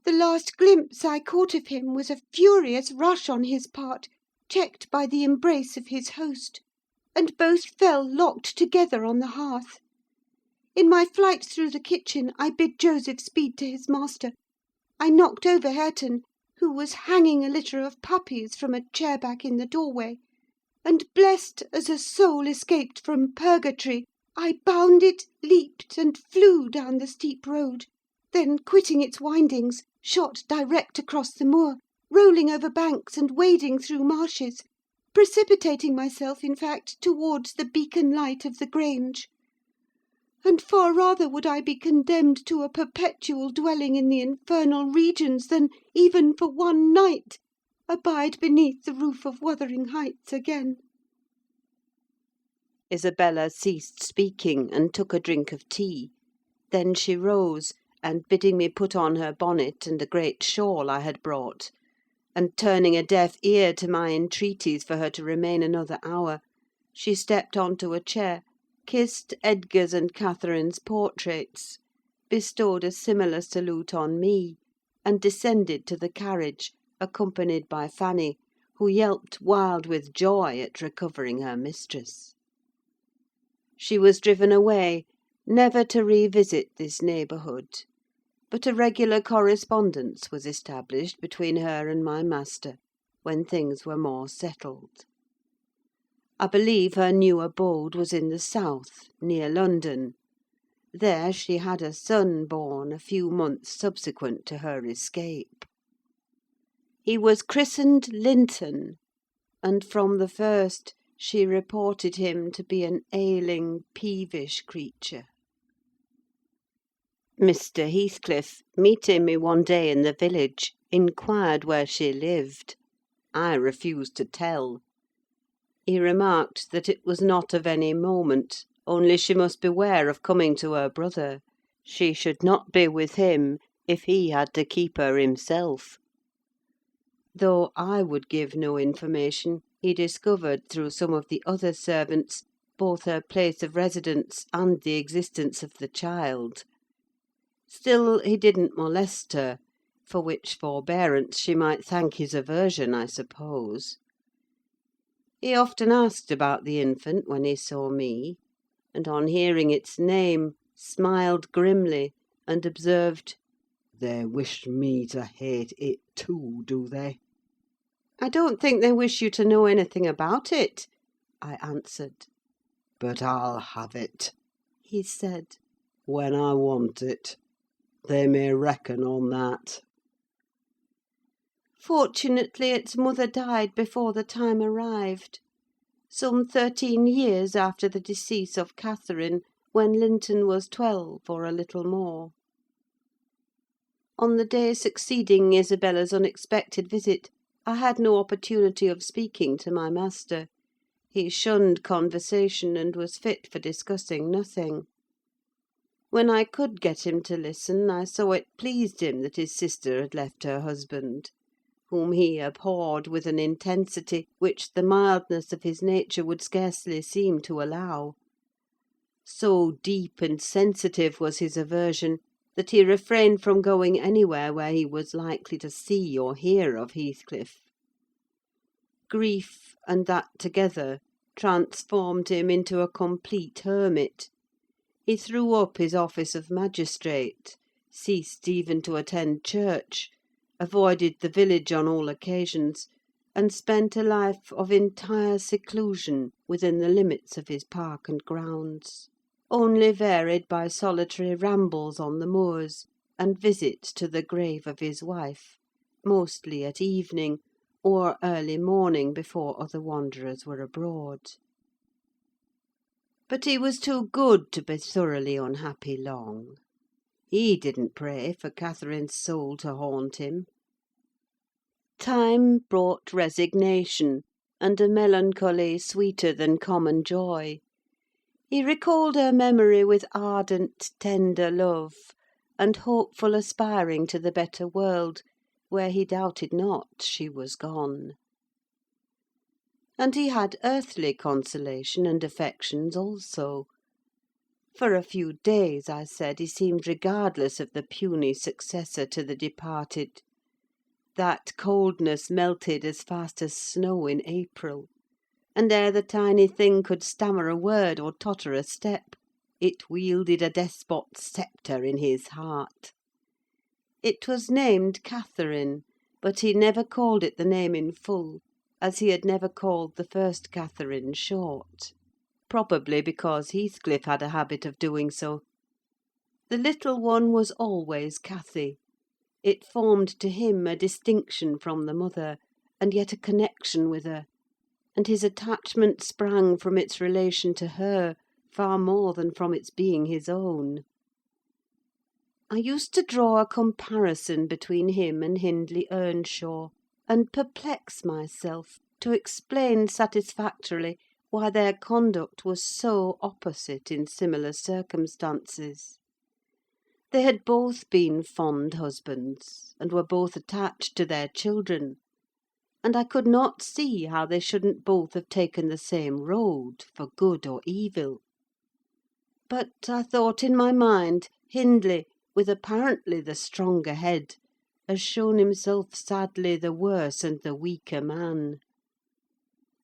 The last glimpse I caught of him was a furious rush on his part, checked by the embrace of his host, and both fell locked together on the hearth. In my flight through the kitchen, I bid Joseph speed to his master. I knocked over Hareton, who was hanging a litter of puppies from a chair-back in the doorway, and, blessed as a soul escaped from purgatory, I bounded, leaped, and flew down the steep road; then, quitting its windings, shot direct across the moor, rolling over banks and wading through marshes, precipitating myself, in fact, towards the beacon light of the Grange. And far rather would I be condemned to a perpetual dwelling in the infernal regions than, even for one night, abide beneath the roof of Wuthering Heights again. Isabella ceased speaking, and took a drink of tea. Then she rose, and bidding me put on her bonnet and a great shawl I had brought, and turning a deaf ear to my entreaties for her to remain another hour, she stepped on to a chair, kissed Edgar's and Catherine's portraits, bestowed a similar salute on me, and descended to the carriage, accompanied by Fanny, who yelped wild with joy at recovering her mistress. She was driven away, never to revisit this neighbourhood; but a regular correspondence was established between her and my master, when things were more settled. I believe her new abode was in the south, near London. There she had a son born a few months subsequent to her escape. He was christened Linton, and from the first she reported him to be an ailing, peevish creature. Mr. Heathcliff, meeting me one day in the village, inquired where she lived. I refused to tell. He remarked that it was not of any moment, only she must beware of coming to her brother. She should not be with him if he had to keep her himself. Though I would give no information, he discovered through some of the other servants both her place of residence and the existence of the child. Still, he didn't molest her, for which forbearance she might thank his aversion, I suppose. He often asked about the infant when he saw me, and on hearing its name, smiled grimly, and observed, They wish me to hate it too, do they? "I don't think they wish you to know anything about it," I answered. But I'll have it, He said. when I want it. They may reckon on that. Fortunately, its mother died before the time arrived. Some 13 years after the decease of Catherine, when Linton was 12 or a little more. On the day succeeding Isabella's unexpected visit, I had no opportunity of speaking to my master. He shunned conversation, and was fit for discussing nothing. When I could get him to listen, I saw it pleased him that his sister had left her husband, whom he abhorred with an intensity which the mildness of his nature would scarcely seem to allow. So deep and sensitive was his aversion, that he refrained from going anywhere where he was likely to see or hear of Heathcliff. Grief, and that together, transformed him into a complete hermit. He threw up his office of magistrate, ceased even to attend church, avoided the village on all occasions, and spent a life of entire seclusion within the limits of his park and grounds, only varied by solitary rambles on the moors, and visits to the grave of his wife, mostly at evening, or early morning before other wanderers were abroad. But he was too good to be thoroughly unhappy long. He didn't pray for Catherine's soul to haunt him. Time brought resignation, and a melancholy sweeter than common joy. He recalled her memory with ardent, tender love, and hopeful aspiring to the better world, where he doubted not she was gone. And he had earthly consolation and affections also. For a few days, I said, he seemed regardless of the puny successor to the departed. That coldness melted as fast as snow in April, and ere the tiny thing could stammer a word or totter a step, it wielded a despot's sceptre in his heart. It was named Catherine, but he never called it the name in full, as he had never called the first Catherine short, probably because Heathcliff had a habit of doing so. The little one was always Cathy. It formed to him a distinction from the mother, and yet a connection with her, and his attachment sprang from its relation to her far more than from its being his own. I used to draw a comparison between him and Hindley Earnshaw, and perplex myself to explain satisfactorily why their conduct was so opposite in similar circumstances. They had both been fond husbands, and were both attached to their children, and I could not see how they shouldn't both have taken the same road, for good or evil. But, I thought in my mind, Hindley, with apparently the stronger head, has shown himself sadly the worse and the weaker man.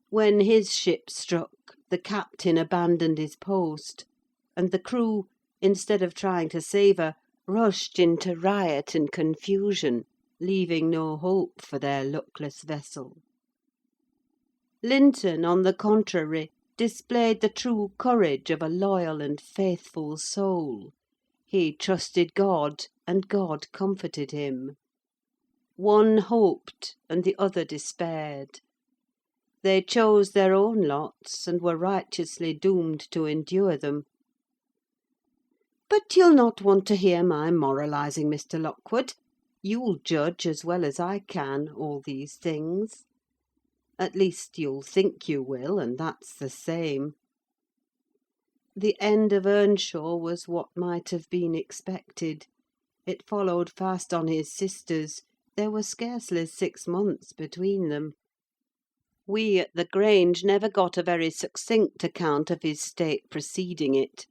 When his ship struck, the captain abandoned his post, and the crew, instead of trying to save her, rushed into riot and confusion, leaving no hope for their luckless vessel. Linton, on the contrary, displayed the true courage of a loyal and faithful soul. He trusted God, and God comforted him. One hoped, and the other despaired. They chose their own lots, and were righteously doomed to endure them. But you'll not want to hear my moralising, Mr. Lockwood. You'll judge as well as I can all these things. At least you'll think you will, and that's the same. The end of Earnshaw was what might have been expected. It followed fast on his sister's. There were scarcely 6 months between them. We at the Grange never got a very succinct account of his state preceding it.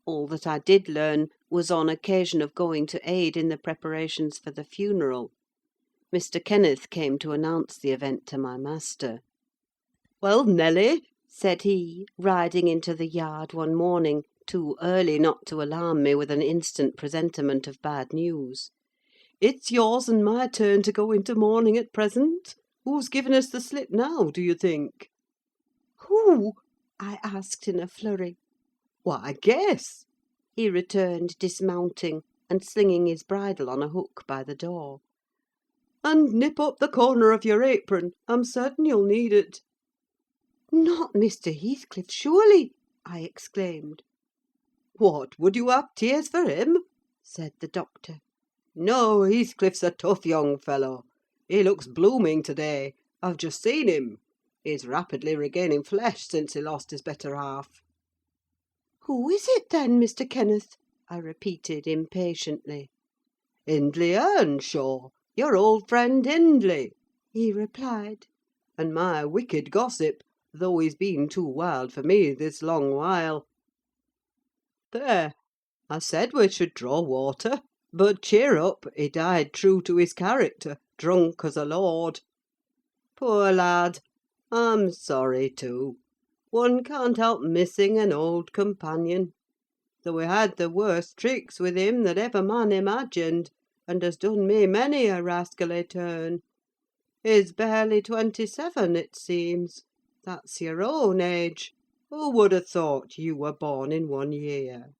All that I did learn was on occasion of going to aid in the preparations for the funeral. Mr. Kenneth came to announce the event to my master. "Well, Nelly," said he, riding into the yard one morning, too early not to alarm me with an instant presentiment of bad news, "it's yours and my turn to go into mourning at present. Who's given us the slip now, do you think?" "Who?" I asked in a flurry. "Why, guess," he returned, dismounting, and slinging his bridle on a hook by the door. "And nip up the corner of your apron. I'm certain you'll need it." "Not Mr. Heathcliff, surely?" I exclaimed. "What, would you have tears for him?" said the doctor. "No, Heathcliff's a tough young fellow. He looks blooming to-day. I've just seen him. He's rapidly regaining flesh since he lost his better half." "Who is it, then, Mr. Kenneth?" I repeated impatiently. "Hindley Earnshaw, your old friend Hindley," he replied; "and my wicked gossip, though he's been too wild for me this long while. There! I said we should draw water. But cheer up, he died true to his character, drunk as a lord. Poor lad! I'm sorry too. One can't help missing an old companion. Though he had the worst tricks with him that ever man imagined, and has done me many a rascally turn. He's barely 27, it seems. That's your own age. Who would have thought you were born in one year?"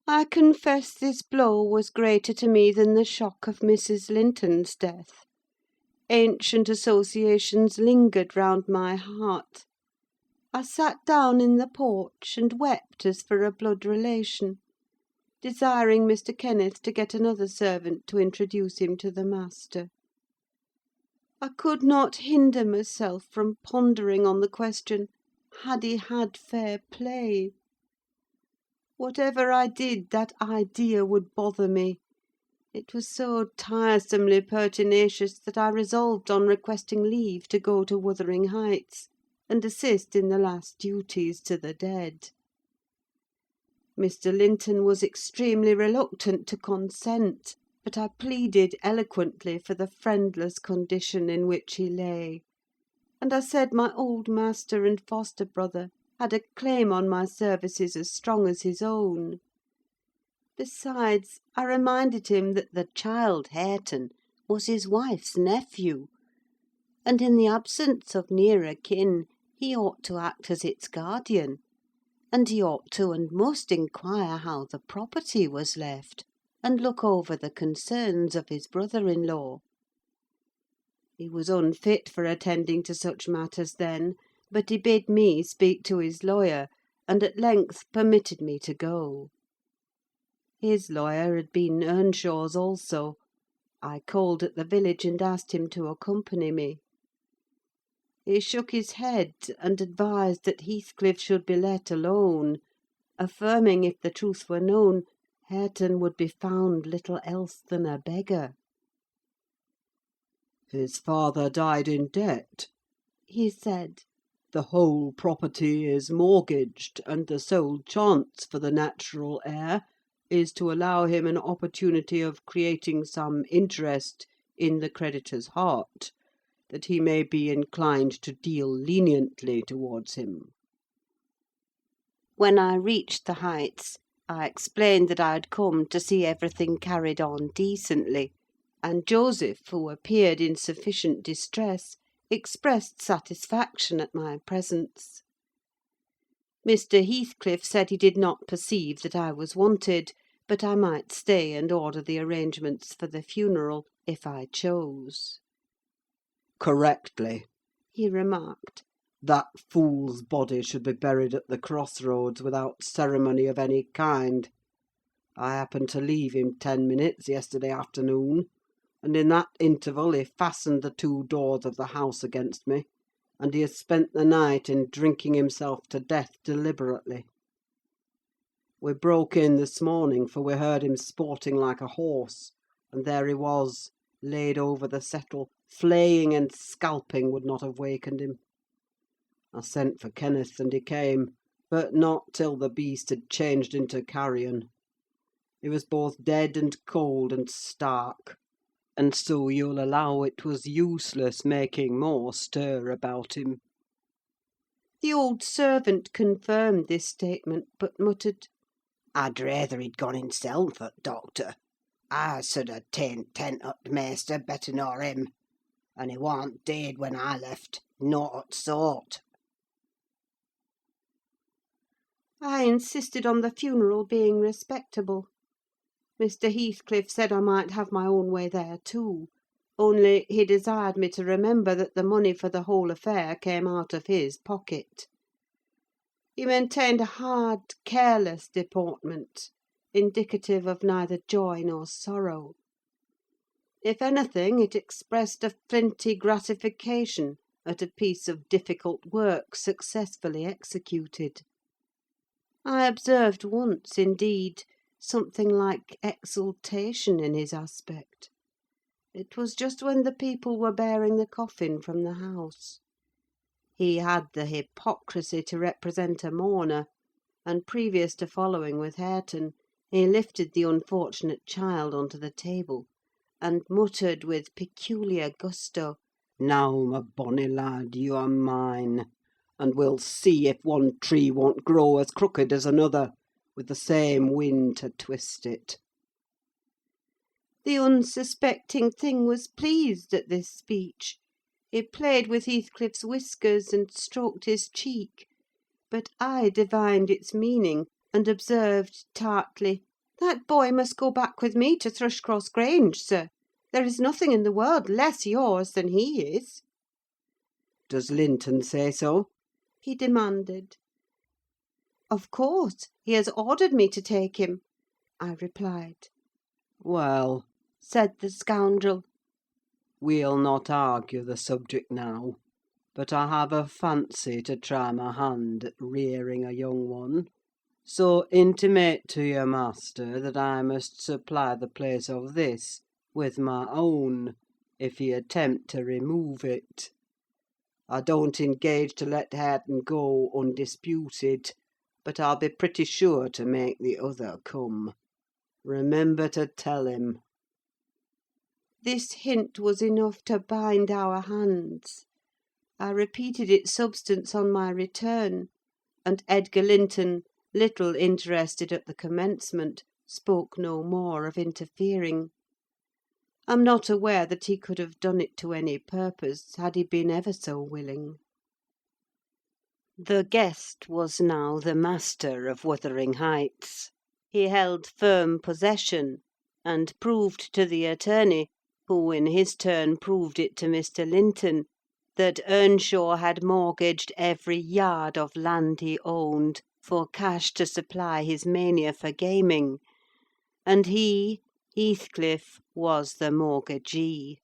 I confess this blow was greater to me than the shock of Mrs. Linton's death. Ancient associations lingered round my heart. I sat down in the porch and wept as for a blood relation, desiring Mr. Kenneth to get another servant to introduce him to the master. I could not hinder myself from pondering on the question, had he had fair play? Whatever I did, that idea would bother me. It was so tiresomely pertinacious that I resolved on requesting leave to go to Wuthering Heights, and assist in the last duties to the dead. Mr. Linton was extremely reluctant to consent, but I pleaded eloquently for the friendless condition in which he lay, and I said my old master and foster brother had a claim on my services as strong as his own. Besides, I reminded him that the child Hareton was his wife's nephew, and in the absence of nearer kin he ought to act as its guardian, and he ought to and must inquire how the property was left, and look over the concerns of his brother-in-law. He was unfit for attending to such matters then, but he bid me speak to his lawyer, and at length permitted me to go. His lawyer had been Earnshaw's also. I called at the village and asked him to accompany me. He shook his head, and advised that Heathcliff should be let alone, affirming, if the truth were known, Hareton would be found little else than a beggar. "His father died in debt," he said. "The whole property is mortgaged, and the sole chance for the natural heir is to allow him an opportunity of creating some interest in the creditor's heart, that he may be inclined to deal leniently towards him." When I reached the Heights, I explained that I had come to see everything carried on decently, and Joseph, who appeared in sufficient distress, expressed satisfaction at my presence. Mr. Heathcliff said he did not perceive that I was wanted, but I might stay and order the arrangements for the funeral, if I chose. "Correctly," he remarked. That fool's body should be buried at the crossroads without ceremony of any kind. I happened to leave him 10 minutes yesterday afternoon, and in that interval he fastened the 2 doors of the house against me, and he has spent the night in drinking himself to death deliberately. We broke in this morning, for we heard him sporting like a horse, and there he was, laid over the settle. Flaying and scalping would not have wakened him. I sent for Kenneth, and he came, but not till the beast had changed into carrion. He was both dead and cold and stark, and so you'll allow it was useless making more stir about him." The old servant confirmed this statement, but muttered, "I'd rayther he'd gone himself at doctor. I sud ha' ta'en tent at t' maister better nor him, and he warn't dead when I left, nought o' t' sort." I insisted on the funeral being respectable. Mr. Heathcliff said I might have my own way there too, only he desired me to remember that the money for the whole affair came out of his pocket. He maintained a hard, careless deportment, indicative of neither joy nor sorrow. If anything, it expressed a flinty gratification at a piece of difficult work successfully executed. I observed once, indeed, something like exultation in his aspect. It was just when the people were bearing the coffin from the house. He had the hypocrisy to represent a mourner, and previous to following with Hareton, he lifted the unfortunate child onto the table, and muttered with peculiar gusto, "Now, my bonny lad, you are mine, and we'll see if one tree won't grow as crooked as another, with the same wind to twist it." The unsuspecting thing was pleased at this speech. He played with Heathcliff's whiskers and stroked his cheek; but I divined its meaning, and observed tartly, "That boy must go back with me to Thrushcross Grange, sir. There is nothing in the world less yours than he is." "Does Linton say so?" he demanded. "Of course, he has ordered me to take him," I replied. "Well," said the scoundrel, "we'll not argue the subject now; but I have a fancy to try my hand at rearing a young one: so intimate to your master that I must supply the place of this with my own, if he attempt to remove it. I don't engage to let Hareton go undisputed, but I'll be pretty sure to make the other come. Remember to tell him." This hint was enough to bind our hands. I repeated its substance on my return, and Edgar Linton, little interested at the commencement, spoke no more of interfering. I'm not aware that he could have done it to any purpose, had he been ever so willing. The guest was now the master of Wuthering Heights. He held firm possession, and proved to the attorney, who in his turn proved it to Mr. Linton, that Earnshaw had mortgaged every yard of land he owned for cash to supply his mania for gaming, and he, Heathcliff, was the mortgagee.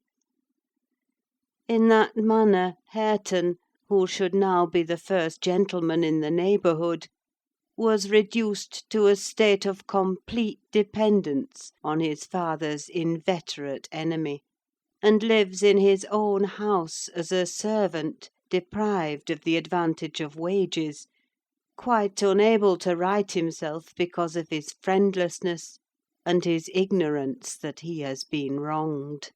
In that manner, Hareton, who should now be the first gentleman in the neighbourhood, was reduced to a state of complete dependence on his father's inveterate enemy, and lives in his own house as a servant, deprived of the advantage of wages, quite unable to right himself because of his friendlessness and his ignorance that he has been wronged.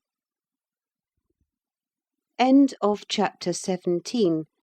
End of chapter 17.